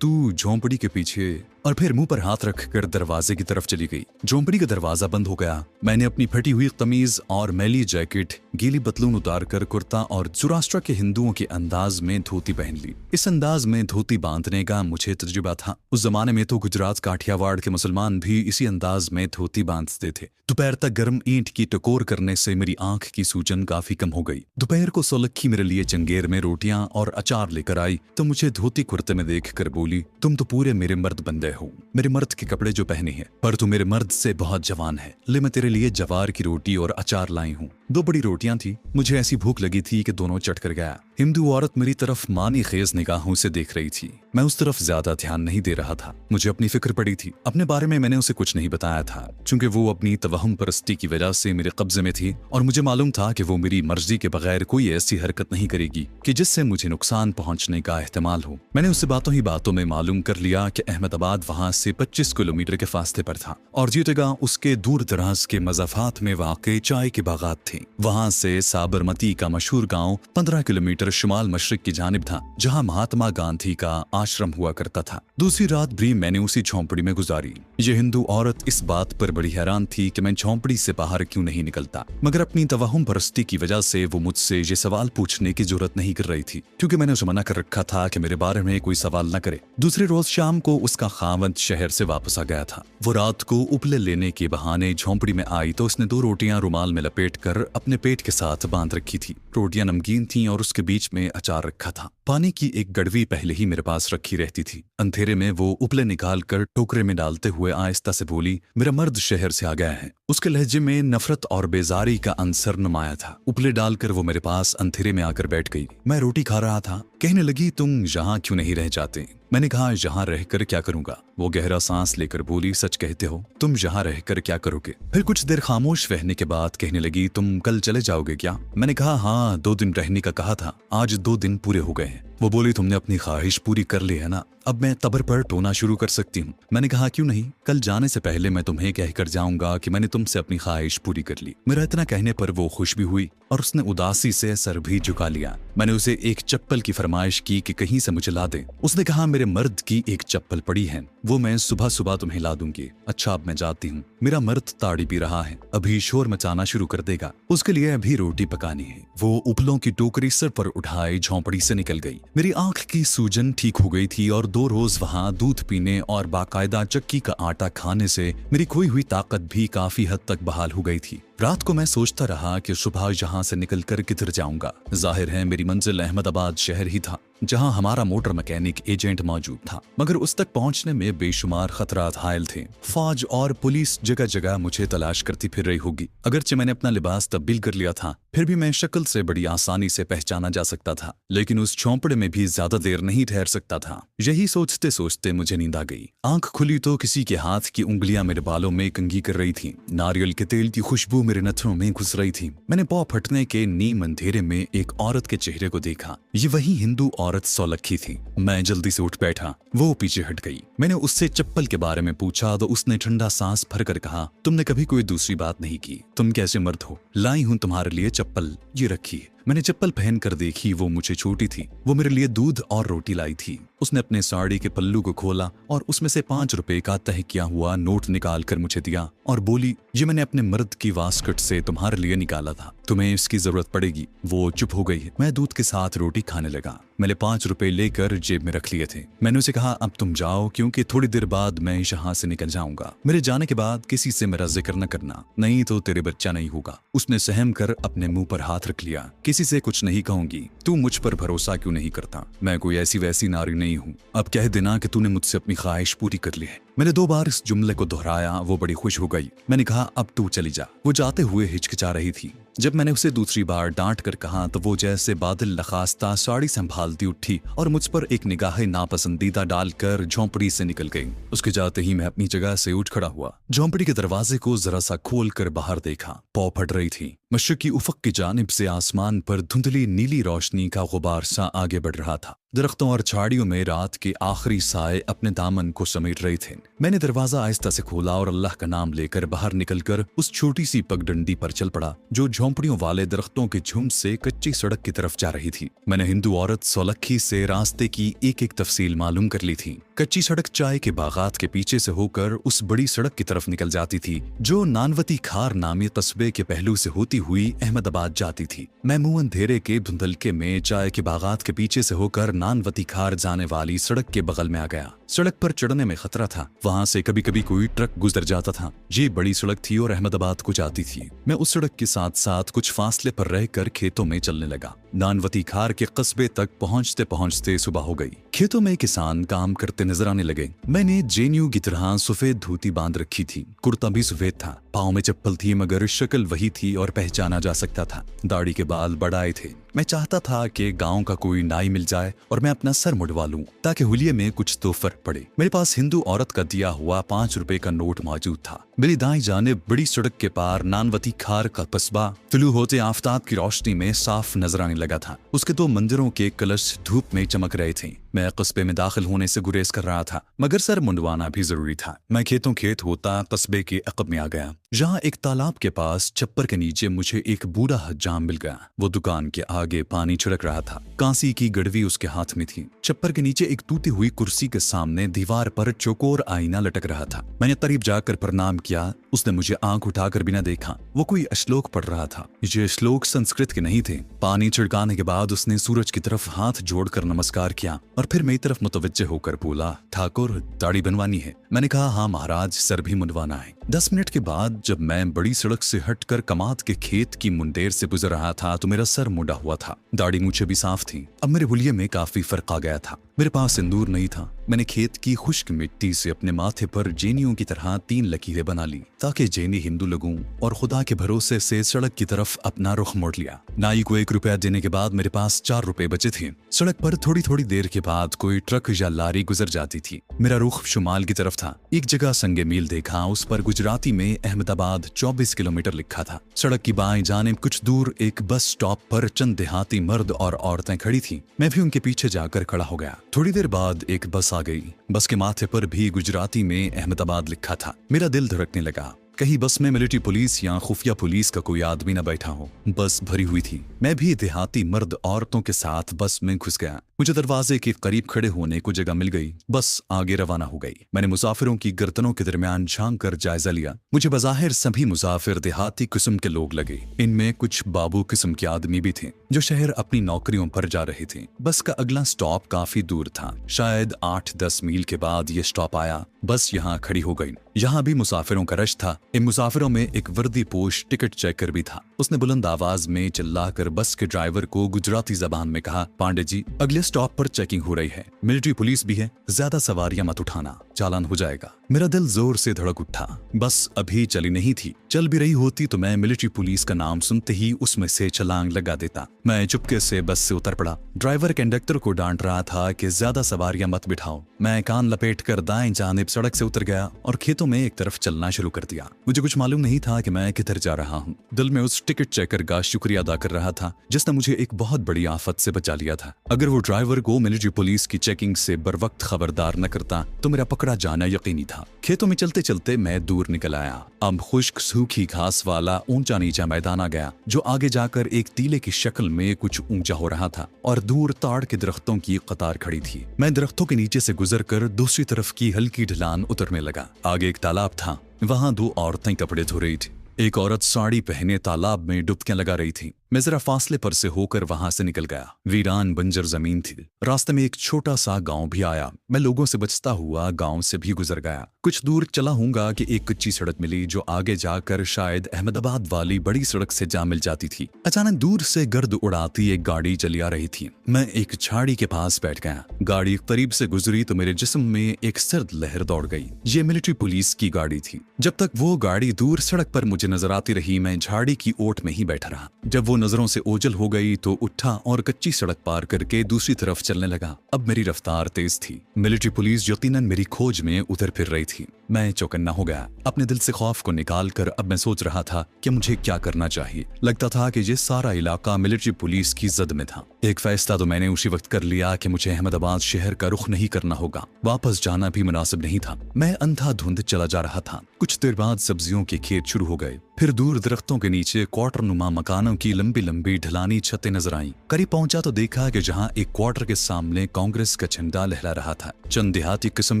तू झोंपड़ी के पीछे, और फिर मुंह पर हाथ रखकर दरवाजे की तरफ चली गई। झोंपड़ी का दरवाजा बंद हो गया। मैंने अपनी फटी हुई कमीज और मैली जैकेट, गीली बतलून उतारकर कुर्ता और जुराष्ट्रा के हिंदुओं के अंदाज में धोती पहन ली। इस अंदाज में धोती बांधने का मुझे तजुर्बा था। उस जमाने में तो गुजरात काठियावाड़ के मुसलमान भी इसी अंदाज में धोती बांधते थे। दोपहर तक गर्म ईंट की टकोर करने से मेरी आंख की सूजन काफी कम हो गई। दोपहर को सोलक्खी मेरे लिए चंगेर में रोटियां और अचार लेकर आई तो मुझे धोती कुर्ते में देखकर बोली तुम तो पूरे मेरे मर्द बंदे हो, मेरे मर्द के कपड़े जो पहने हैं, पर तू मेरे मर्द से बहुत जवान है, ले मैं तेरे लिए जवार की रोटी और अचार लाई हूँ। 2 बड़ी रोटियां थी। मुझे ऐसी भूख लगी थी कि दोनों चट कर गया। हिंदू औरत मेरी तरफ मानी खेज निगाहों से देख रही थी। मैं उस तरफ ज्यादा ध्यान नहीं दे रहा था। मुझे अपनी फिक्र पड़ी थी। अपने बारे में मैंने उसे कुछ नहीं बताया था, क्योंकि वो अपनी तवहम परस्ती की वजह से मेरे कब्जे में थी और मुझे मालूम था कि वो मेरी मर्जी के बगैर कोई ऐसी हरकत नहीं करेगी कि जिससे मुझे नुकसान पहुंचने का एहतमाल हो। मैंने उससे बातों ही बातों में मालूम कर लिया कि अहमदाबाद वहां से 25 किलोमीटर के फासले पर था और ये जगह उसके दूर दराज के मज़ाफात में वाक़े चाय के बागात थे। वहां से साबरमती का मशहूर गांव 15 किलोमीटर शुमाल मशरिक की जानिब था, जहां महात्मा गांधी का आश्रम हुआ करता था। दूसरी रात भी मैंने उसी झोंपड़ी में गुजारी। ये हिंदू औरत इस बात पर बड़ी हैरान थी कि मैं झोंपड़ी से बाहर क्यों नहीं निकलता, मगर अपनी तवहम परस्ती की वजह से वो मुझसे ये सवाल पूछने की जरूरत नहीं कर रही थी, क्योंकि मैंने उसे मना कर रखा था कि मेरे बारे में कोई सवाल न करे। दूसरे रोज शाम को उसका खावंद शहर से वापस आ गया था। वो रात को उपले लेने के बहाने झोंपड़ी में आई तो उसने 2 रोटियां रुमाल में लपेट कर अपने पेट के साथ बांध रखी थी। रोटियां नमकीन थीं और उसके बीच में अचार रखा था। पानी की एक गड़वी पहले ही मेरे पास रखी रहती थी। अंधेरे में वो उपले निकाल कर टोकरे में डालते हुए आहिस्ता से बोली मेरा मर्द शहर से आ गया है। उसके लहजे में नफरत और बेजारी का अंसर नुमाया था। उपले डालकर वो मेरे पास अंधेरे में आकर बैठ गई। मैं रोटी खा रहा था। कहने लगी तुम यहाँ क्यों नहीं रह जाते? मैंने कहा यहाँ रहकर क्या करूंगा? वो गहरा सांस लेकर बोली सच कहते हो, तुम यहाँ रहकर क्या करोगे? फिर कुछ देर खामोश रहने के बाद कहने लगी तुम कल चले जाओगे क्या? मैंने कहा हाँ, 2 दिन रहने का कहा था, आज 2 दिन पूरे हो गए हैं। वो बोली तुमने अपनी ख्वाहिश पूरी कर ली है ना, अब मैं तबर पर टोना शुरू कर सकती हूँ। मैंने कहा क्यों नहीं, कल जाने से पहले मैं तुम्हें कहकर जाऊंगा कि मैंने तुमसे अपनी ख्वाहिश पूरी कर ली। मेरा इतना कहने पर वो खुश भी हुई और उसने उदासी से सर भी झुका लिया। मैंने उसे एक चप्पल की फरमाइश की कि कहीं से मुझे ला दे। उसने कहा मेरे मर्द की एक चप्पल पड़ी है, वो मैं सुबह सुबह तुम्हें ला दूंगी। अच्छा अब मैं जाती हूँ, मेरा मर्द ताड़ी पी रहा है, अभी शोर मचाना शुरू कर देगा, उसके लिए अभी रोटी पकानी है। वो उपलों की टोकरी सर पर उठाए झोंपड़ी से निकल गई। मेरी आंख की सूजन ठीक हो गई थी और 2 रोज वहां दूध पीने और बाकायदा चक्की का आटा खाने से मेरी खोई हुई ताकत भी काफी हद तक बहाल हो गई थी। रात को मैं सोचता रहा कि सुबह यहाँ से निकलकर किधर जाऊंगा। जाहिर है मेरी मंजिल अहमदाबाद शहर ही था, जहां हमारा मोटर मैकेनिक एजेंट मौजूद था, मगर उस तक पहुंचने में बेशुमार खतरात हायल थे। फौज और पुलिस जगह जगह मुझे तलाश करती फिर रही होगी। अगरचे मैंने अपना लिबास तब्दील कर लिया था, फिर भी मैं शक्ल से बड़ी आसानी से पहचाना जा सकता था, लेकिन उस झोंपड़े में भी ज्यादा देर नहीं ठहर सकता था। यही सोचते सोचते मुझे नींद आ गई। आंख खुली तो किसी के हाथ की उंगलियां मेरे बालों में कंघी कर रही थी। नारियल के तेल की खुशबू मेरे नथनों में घुस रही थी। मैंने पौ फटने के नीम अंधेरे में एक औरत के चेहरे को देखा। ये वही हिंदू औरत सौलखी थी। मैं जल्दी से उठ बैठा, वो पीछे हट गई। मैंने उससे चप्पल के बारे में पूछा तो उसने ठंडा सांस भरकर कहा, तुमने कभी कोई दूसरी बात नहीं की, तुम कैसे मर्द हो, लाई हूं तुम्हारे लिए चप्पल, ये रखी। मैंने चप्पल पहन कर देखी, वो मुझे छोटी थी। वो मेरे लिए दूध और रोटी लाई थी। उसने अपने साड़ी के पल्लू को खोला और उसमें से 5 रुपए का तय किया हुआ नोट निकाल कर मुझे दिया और बोली, ये मैंने अपने मर्द की वास्कट से तुम्हारे लिए निकाला था, तुम्हें इसकी जरूरत पड़ेगी। वो चुप हो गई। मैं दूध के साथ रोटी खाने लगा। मैंने 5 रुपए लेकर जेब में रख लिए थे। मैंने उसे कहा, अब तुम जाओ, क्योंकि थोड़ी देर बाद मैं यहाँ से निकल जाऊंगा। मेरे जाने के बाद किसी से मेरा जिक्र न करना, नहीं तो तेरे बच्चा नहीं होगा। उसने सहम कर अपने मुंह पर हाथ रख लिया। किसी से कुछ नहीं कहूंगी। तू मुझ पर भरोसा क्यों नहीं करता? मैं कोई ऐसी वैसी नारी नहीं हूँ। अब कह देना कि तूने मुझसे अपनी ख्वाहिश पूरी कर ली है। मैंने 2 बार इस जुमले को दोहराया। वो बड़ी खुश हो गई। मैंने कहा, अब तू चली जा। वो जाते हुए हिचकिचा रही थी। जब मैंने उसे दूसरी बार डांट कर कहा तो वो जैसे बादल नखास्ता साड़ी संभालती उठी और मुझ पर एक निगाह नापसंदीदा डालकर झोंपड़ी से निकल गई। उसके जाते ही मैं अपनी जगह से उठ खड़ा हुआ। झोंपड़ी के दरवाजे को जरा सा खोल कर बाहर देखा। पौ फट रही थी। मशरिकी उफक की जानिब से आसमान पर धुंधली नीली रोशनी का गुबार सा आगे बढ़ रहा था। दरख्तों और झाड़ियों में रात के आखिरी साए अपने दामन को समेट रहे थे। मैंने दरवाजा आहिस्ता से खोला और अल्लाह का नाम लेकर बाहर निकलकर उस छोटी सी पगडंडी पर चल पड़ा जो झोंपड़ियों वाले दरख्तों के झुंड से कच्ची सड़क की तरफ जा रही थी। मैंने हिंदू औरत सौलखी से रास्ते की एक एक तफसील मालूम कर ली थी। कच्ची सड़क चाय के बागात के पीछे से होकर उस बड़ी सड़क की तरफ निकल जाती थी जो नानवती खार नामी कस्बे के पहलू से होती हुई अहमदाबाद जाती थी। मैं मुंह अंधेरे के धुंधलके में चाय के बागात के पीछे से होकर नानवती खार जाने वाली सड़क के बगल में आ गया। सड़क पर चढ़ने में खतरा था। वहां से कभी कभी कोई ट्रक गुजर जाता था। ये बड़ी सड़क थी और अहमदाबाद को जाती थी। मैं उस सड़क के साथ साथ कुछ फासले पर रहकर खेतों में चलने लगा। नानवती खार के कस्बे तक पहुंचते पहुंचते सुबह हो गई। खेतों में किसान काम करते नजर आने लगे। मैंने जेन्यू की तरह सफेद धोती बांध रखी थी। कुर्ता भी सफेद था। पाँव में चप्पल थी, मगर शक्ल वही थी और पहचाना जा सकता था। दाढ़ी के बाल बढ़ाए थे। मैं चाहता था कि गांव का कोई नाई मिल जाए और मैं अपना सर मुड़वा लूं ताकि हुलिये में कुछ तो फर्क पड़े। मेरे पास हिंदू औरत का दिया हुआ 5 रुपए का नोट मौजूद था। मेरी दाईं जानिब बड़ी सड़क के पार नानवती खार का कस्बा तुलू होते आफताब की रोशनी में साफ नजर आने लगा था। उसके 2 मंदिरों के कलश धूप में चमक रहे थे। मैं कस्बे में दाखिल होने से गुरेज कर रहा था, मगर सर मुंडवाना भी जरूरी था। मैं खेतों खेत होता कस्बे के अकब में आ गया, जहाँ एक तालाब के पास छप्पर के नीचे मुझे एक बूढ़ा हज्जाम मिल गया। वो दुकान के आगे पानी छिड़क रहा था। कांसी की गड़वी उसके हाथ में थी। छप्पर के नीचे एक टूटी हुई कुर्सी के सामने दीवार पर चौकोर आईना लटक रहा था। मैंने करीब जाकर प्रणाम किया। उसने मुझे आंख उठाकर बिना देखा। वो कोई श्लोक पढ़ रहा था। ये श्लोक संस्कृत के नहीं थे। पानी छिड़काने के बाद उसने सूरज की तरफ हाथ जोड़कर नमस्कार किया और फिर मेरी तरफ मुतवज्जे होकर बोला, ठाकुर, दाढ़ी बनवानी है? मैंने कहा, हाँ महाराज, सर भी मुंडवाना है। 10 मिनट के बाद जब मैं बड़ी सड़क से हटकर कमात के खेत की मुंडेर से गुजर रहा था तो मेरा सर मुंडा हुआ था। दाढ़ी मूछें भी साफ थी। अब मेरे हुलिये में काफी फर्क आ गया था। मेरे पास सिंदूर नहीं था। मैंने खेत की खुश्क मिट्टी से अपने माथे पर जेनियों की तरह 3 लकीरें बना ली ताकि जेनी हिंदू लगूं और खुदा के भरोसे से सड़क की तरफ अपना रुख मोड़ लिया। नाई को 1 रुपया देने के बाद मेरे पास 4 रुपए बचे थे। सड़क पर थोड़ी थोड़ी देर के बाद कोई ट्रक या लारी गुजर जाती थी। मेरा रुख शुमाल की तरफ था। एक जगह संगे मील देखा। उस पर गुजराती में अहमदाबाद 24 किलोमीटर लिखा था। सड़क की बाएं जानिब कुछ दूर एक बस स्टॉप पर चंद देहाती मर्द और औरतें खड़ी थी। मैं भी उनके पीछे जाकर खड़ा हो गया। थोड़ी देर बाद एक बस आ गई। बस के माथे पर भी गुजराती में अहमदाबाद लिखा था। मेरा दिल धड़कने लगा। कहीं बस में मिलिट्री पुलिस या खुफिया पुलिस का कोई आदमी न बैठा हो। बस भरी हुई थी। मैं भी देहाती मर्द औरतों के साथ बस में घुस गया। मुझे दरवाजे के करीब खड़े होने को जगह मिल गई। बस आगे रवाना हो गई। मैंने मुसाफिरों की गर्दनों के दरमियान झांक कर जायजा लिया। मुझे बज़ाहिर सभी मुसाफिर देहाती किस्म के लोग लगे। इनमें कुछ बाबू किस्म के आदमी भी थे जो शहर अपनी नौकरियों पर जा रहे थे। बस का अगला स्टॉप काफी दूर था। शायद 8-10 मील के बाद ये स्टॉप आया। बस यहाँ खड़ी हो गई। यहाँ भी मुसाफिरों का रश था। इन मुसाफिरों में एक वर्दी पोश टिकट चेकर भी था। उसने बुलंद आवाज में चिल्लाकर बस के ड्राइवर को गुजराती जबान में कहा, पांडे जी, अगले स्टॉप पर चेकिंग हो रही है, मिलिट्री पुलिस भी है, ज्यादा सवारियां मत उठाना, चालान हो जाएगा। मेरा दिल जोर से धड़क उठा। बस अभी चली नहीं थी, चल भी रही होती तो मैं मिलिट्री पुलिस का नाम सुनते ही उसमें से छलांग लगा देता। मैं चुपके से बस से उतर पड़ा। ड्राइवर कंडक्टर को डांट रहा था कि ज्यादा सवारियां मत बिठाओ। मैं कान लपेट कर दाएं जानिब सड़क से उतर गया और खेतों में एक तरफ चलना शुरू कर दिया। मुझे कुछ मालूम नहीं था कि मैं किधर जा रहा हूँ। दिल में उस टिकट चेकर का शुक्रिया अदा कर रहा था जिसने मुझे एक बहुत बड़ी आफत से बचा लिया था। अगर वो ड्राइवर को मिलिट्री पुलिस की चेकिंग से बर वक्त खबरदार न करता तो मेरा पकड़ा जाना यकीनी था। खेतों में चलते चलते मैं दूर निकल आया। अब खुश्क सूखी घास वाला ऊंचा नीचा मैदान आ गया जो आगे जाकर एक टीले की शक्ल में कुछ ऊंचा हो रहा था और दूर ताड़ के दरख्तों की कतार खड़ी थी। मैं दरख्तों के नीचे से गुजरकर दूसरी तरफ की हल्की ढलान उतरने लगा। आगे एक तालाब था, वहां दो औरतें कपड़े धो रही थी। एक औरत साड़ी पहने तालाब में डुबकियां लगा रही थी। मैं जरा फासले पर से होकर वहां से निकल गया। वीरान बंजर जमीन थी। रास्ते में एक छोटा सा गांव भी आया। मैं लोगों से बचता हुआ गांव से भी गुजर गया। कुछ दूर चला हूंगा कि एक कच्ची सड़क मिली जो आगे जाकर शायद अहमदाबाद वाली बड़ी सड़क से जा मिल जाती थी। अचानक दूर से गर्द उड़ाती एक गाड़ी चली आ रही थी। मैं एक झाड़ी के पास बैठ गया। गाड़ी करीब से गुजरी तो मेरे जिस्म में एक सर्द लहर दौड़ गई। ये मिलिट्री पुलिस की गाड़ी थी। जब तक वो गाड़ी दूर सड़क पर मुझे नजर आती रही मैं झाड़ी की ओट में ही बैठा रहा। जब वो नजरों से ओझल हो गई तो उठा और कच्ची सड़क पार करके दूसरी तरफ चलने लगा। अब मेरी रफ्तार तेज थी। मिलिट्री पुलिस यकीनन मेरी खोज में उतर फिर रही थी। मैं चौकन्ना हो गया। अपने दिल से खौफ को निकाल कर अब मैं सोच रहा था कि मुझे क्या करना चाहिए। लगता था कि ये सारा इलाका मिलिट्री पुलिस की जद में था। एक फैसला तो मैंने उसी वक्त कर लिया कि मुझे अहमदाबाद शहर का रुख नहीं करना होगा। वापस जाना भी मुनासिब नहीं था। मैं अंधाधुंध चला जा रहा था। कुछ देर बाद सब्जियों के खेत शुरू हो गए। फिर दूर दरख्तों के नीचे क्वार्टर नुमा मकानों की लंबी लंबी ढलानी छतें नजर आईं। करीब पहुंचा तो देखा कि जहां एक क्वार्टर के सामने कांग्रेस का झंडा लहरा रहा था। चंद देहाती किस्म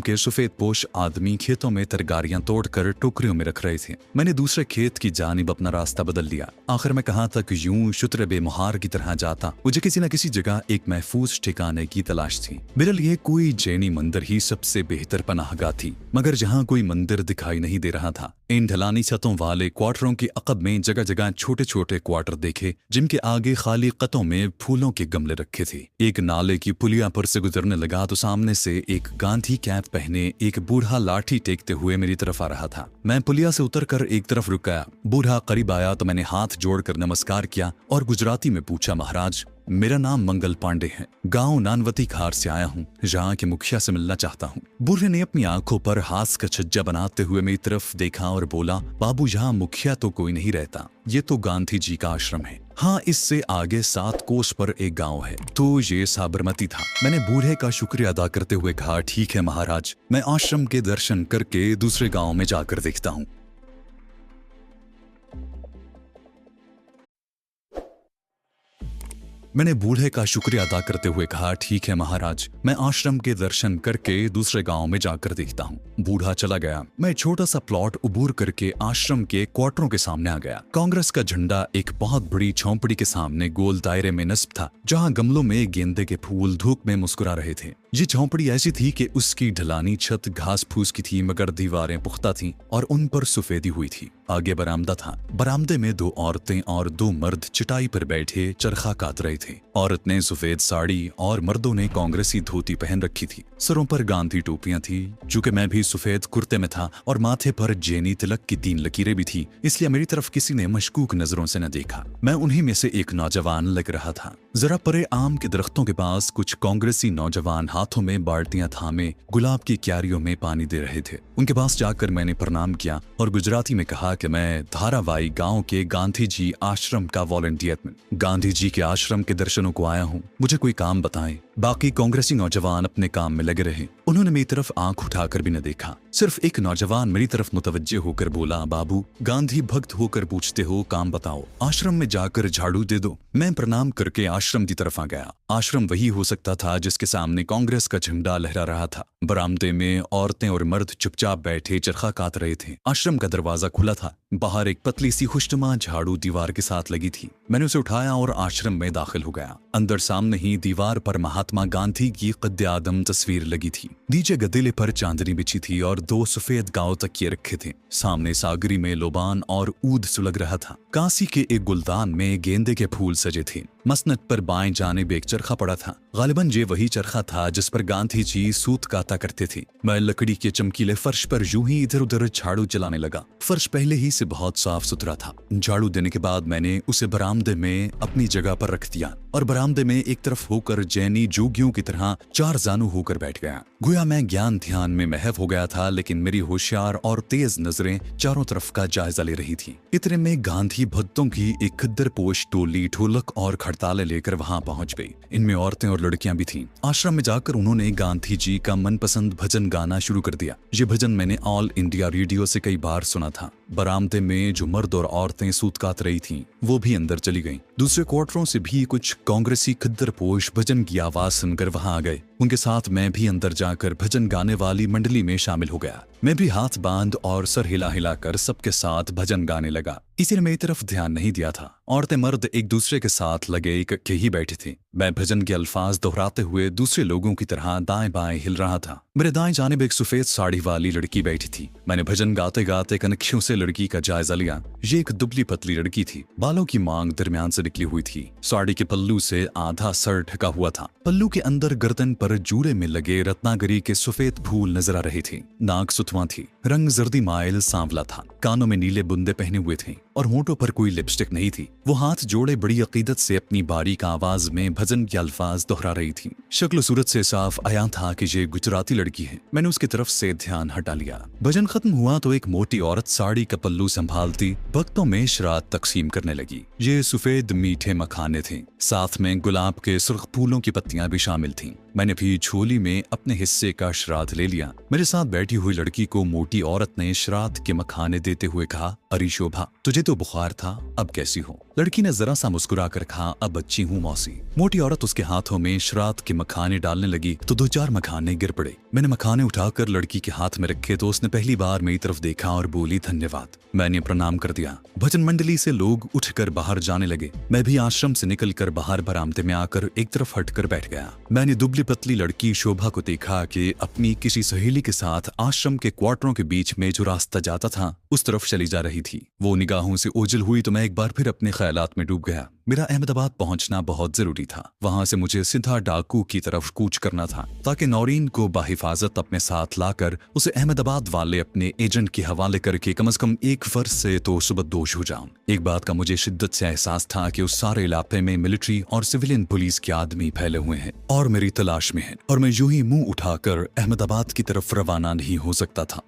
के सफेद पोश आदमी खेतों में तरकारियां तोड़कर टोकरियों में रख रहे थे। मैंने दूसरे खेत की जानिब अपना रास्ता बदल लिया। आखिर में कहा था कि यूं शुत्र बेमुहार की तरह जाता। मुझे किसी न किसी जगह एक महफूज ठिकाने की तलाश थी। मेरे लिए कोई जैनी मंदिर ही सबसे बेहतर पनाहगाह थी, मगर जहां कोई मंदिर दिखाई नहीं दे रहा था। इन ढलानी छतों वाले क्वार्टरों के अकब में जगह जगह छोटे छोटे क्वार्टर देखे जिनके आगे खाली कतों में फूलों के गमले रखे थे। एक नाले की पुलिया पर से गुजरने लगा तो सामने से एक गांधी कैप पहने एक बूढ़ा लाठी टेकते हुए मेरी तरफ आ रहा था। मैं पुलिया से उतरकर एक तरफ रुक गया। बूढ़ा करीब आया तो मैंने हाथ जोड़कर नमस्कार किया और गुजराती में पूछा, महाराज मेरा नाम मंगल पांडे है, गांव नानवती खार से आया हूँ, जहाँ के मुखिया से मिलना चाहता हूँ। बूढ़े ने अपनी आंखों पर हाथ का छज्जा बनाते हुए मेरी तरफ देखा और बोला, बाबू यहाँ मुखिया तो कोई नहीं रहता, ये तो गांधी जी का आश्रम है। हाँ, इससे आगे 7 कोस पर एक गांव है, तो ये साबरमती था। मैंने बूढ़े का शुक्रिया अदा करते हुए कहा, ठीक है महाराज, मैं आश्रम के दर्शन करके दूसरे गाँव में जाकर देखता हूँ। मैंने बूढ़े का शुक्रिया अदा करते हुए कहा, ठीक है महाराज, मैं आश्रम के दर्शन करके दूसरे गांव में जाकर देखता हूँ। बूढ़ा चला गया। मैं छोटा सा प्लॉट उबूर करके आश्रम के क्वार्टरों के सामने आ गया। कांग्रेस का झंडा एक बहुत बड़ी झोंपड़ी के सामने गोल दायरे में नस्ब था, जहाँ गमलों में गेंदे के फूल धूप में मुस्कुरा रहे थे। ये झोंपड़ी ऐसी थी कि उसकी ढलानी छत घास फूस की थी, मगर दीवारें पुख्ता थीं और उन पर सफेदी हुई थी। आगे बरामदा था। बरामदे में 2 औरतें और 2 मर्द चटाई पर बैठे चरखा काट रहे थे। औरत ने सफेद साड़ी और मर्दों ने कांग्रेसी धोती पहन रखी थी। सरों पर गांधी टोपियां थी। चूंकि मैं भी सफेद कुर्ते में था और माथे पर जैनी तिलक की 3 लकीरें भी थी, इसलिए मेरी तरफ किसी ने मशकूक नजरों से न देखा। मैं उन्हीं में से एक नौजवान लग रहा था। जरा परे आम के दरख्तों के पास कुछ कांग्रेसी नौजवान हाथों में बाल्टियां थामे गुलाब की क्यारियों में पानी दे रहे थे। उनके पास जाकर मैंने प्रणाम किया और गुजराती में कहा कि मैं धारावाई गांव के गांधी जी आश्रम का वॉलंटियर हूं। गांधी जी के आश्रम के दर्शनों को आया हूं, मुझे कोई काम बताएं। बाकी कांग्रेसी नौजवान अपने काम में लगे रहे। उन्होंने मेरी तरफ आंख उठाकर भी न देखा। सिर्फ एक नौजवान मेरी तरफ मुतवज्जे होकर बोला, बाबू गांधी भक्त होकर पूछते हो, काम बताओ, आश्रम में जाकर झाड़ू दे दो। मैं प्रणाम करके आश्रम की तरफ आ गया। आश्रम वही हो सकता था जिसके सामने कांग्रेस का झंडा लहरा रहा था। बरामदे में औरतें और मर्द चुपचाप बैठे चरखा काट रहे थे। आश्रम का दरवाजा खुला था। बाहर एक पतली सी खुशनुमा झाड़ू दीवार के साथ लगी थी। मैंने उसे उठाया और आश्रम में दाखिल हो गया। अंदर सामने ही दीवार पर महात्मा महात्मा गांधी की कद्द-ए-आदम तस्वीर लगी थी। नीचे गदेले पर चांदनी बिछी थी और 2 सफेद गांव तकिए रखे थे। सामने सागरी में लोबान और ऊद सुलग रहा था। कांसी के एक गुलदान में गेंदे के फूल सजे थे। मसनद पर बाएं जानिब एक चरखा पड़ा था। गालिबन ये वही चरखा था जिस पर गांधी जी सूत काता करते थे। मैं लकड़ी के चमकीले फर्श पर यूं ही इधर उधर झाड़ू चलाने लगा। फर्श पहले ही से बहुत साफ सुथरा था। झाड़ू देने के बाद मैंने उसे बरामदे में अपनी जगह पर रख दिया और बरामदे में एक तरफ होकर जैनी जोगियों की तरह 4 जानू होकर बैठ गया। गोया मैं ज्ञान ध्यान में महव हो गया था, लेकिन मेरी होशियार और तेज नजरें चारों तरफ का जायजा ले रही थी। इतने में गांधी भक्तों की एक खद्दरपोश टोली ढोलक और खड़ताले लेकर वहां पहुंच गई। इनमें औरतें और लड़कियां भी थीं। आश्रम में जाकर उन्होंने गांधी जी का मनपसंद भजन गाना शुरू कर दिया। ये भजन मैंने ऑल इंडिया रेडियो से कई बार सुना था। बरामदे में जो मर्द और औरतें सूत कात रही थीं, वो भी अंदर चली गईं। दूसरे क्वार्टरों से भी कुछ कांग्रेसी खद्दरपोश भजन की आवाज सुनकर वहां आ गए। उनके साथ मैं भी अंदर जाकर भजन गाने वाली मंडली में शामिल हो गया। मैं भी हाथ बांध और सर हिला हिलाकर सबके साथ भजन गाने लगा। किसी ने मेरी तरफ ध्यान नहीं दिया था। औरतें मर्द एक दूसरे के साथ लगे इकट्ठे ही बैठे थे। मैं भजन के अल्फाज दोहराते हुए दूसरे लोगों की तरह दाएं बाएं हिल रहा था। मेरे दाएं जानिब एक सफेद साड़ी वाली लड़की बैठी थी। मैंने भजन गाते गाते कनखियों से लड़की का जायजा लिया। ये एक दुबली पतली लड़की थी। बालों की मांग दरमियान से निकली हुई थी। साड़ी के पल्लू से आधा सर ढका हुआ था। पल्लू के अंदर गर्दन पर जूड़े में लगे रत्नागिरी के सफेद फूल नजर आ रहे थे। नाक सुतवा थी। रंग जर्दी माइल सांवला था। कानों में नीले बुंदे पहने हुए थे और होंठों पर कोई लिपस्टिक नहीं थी। वो हाथ जोड़े बड़ी अकीदत से अपनी बारीक आवाज में भजन के अल्फाज दोहरा रही थी। शक्ल सूरत से साफ आया था कि ये गुजराती लड़की है। मैंने उसकी तरफ से ध्यान हटा लिया। भजन खत्म हुआ तो एक मोटी औरत साड़ी का पल्लू संभालती भक्तों में शराब तकसीम करने लगी। ये सफेद मीठे मखाने थे। साथ में गुलाब के सुर्ख फूलों की पत्तियां भी शामिल थीं। मैंने भी झोली में अपने हिस्से का श्राद्ध ले लिया। मेरे साथ बैठी हुई लड़की को मोटी औरत ने श्राद्ध के मखाने देते हुए कहा, अरे शोभा, तुझे तो बुखार था, अब कैसी हो? लड़की ने जरा सा मुस्कुरा कर कहा, अब अच्छी हूँ मौसी। मोटी औरत उसके हाथों में श्राद्ध के मखाने डालने लगी तो 2-4 मखाने गिर पड़े। मैंने मखाने उठाकर लड़की के हाथ में रखे तो उसने पहली बार मेरी तरफ देखा और बोली, धन्यवाद। मैंने प्रणाम कर दिया। भजन मंडली से लोग उठकर बाहर जाने लगे। मैं भी आश्रम से निकलकर बाहर बरामदे में आकर एक तरफ हटकर बैठ गया। मैंने दुबली पतली लड़की शोभा को देखा कि अपनी किसी सहेली के साथ आश्रम के क्वार्टरों के बीच में जो रास्ता जाता था उस तरफ चली जा रही थी। वो निगाहों से ओझल हुई तो मैं एक बार फिर अपने ख्यालात में डूब गया। मेरा अहमदाबाद पहुंचना बहुत जरूरी था। वहां से मुझे सीधा डाकू की तरफ कूच करना था ताकि नौरीन को बाहिफाजत अपने साथ लाकर उसे अहमदाबाद वाले अपने एजेंट के हवाले करके कम से कम एक फर्ज से तो सुबहदोश हो जाऊं। एक बात का मुझे शिद्दत से एहसास था कि उस सारे इलाके में मिलिट्री और सिविलियन पुलिस के आदमी फैले हुए हैं और मेरी तलाश में हैं और मैं यूं ही मुंह उठाकर अहमदाबाद की तरफ रवाना नहीं हो सकता था।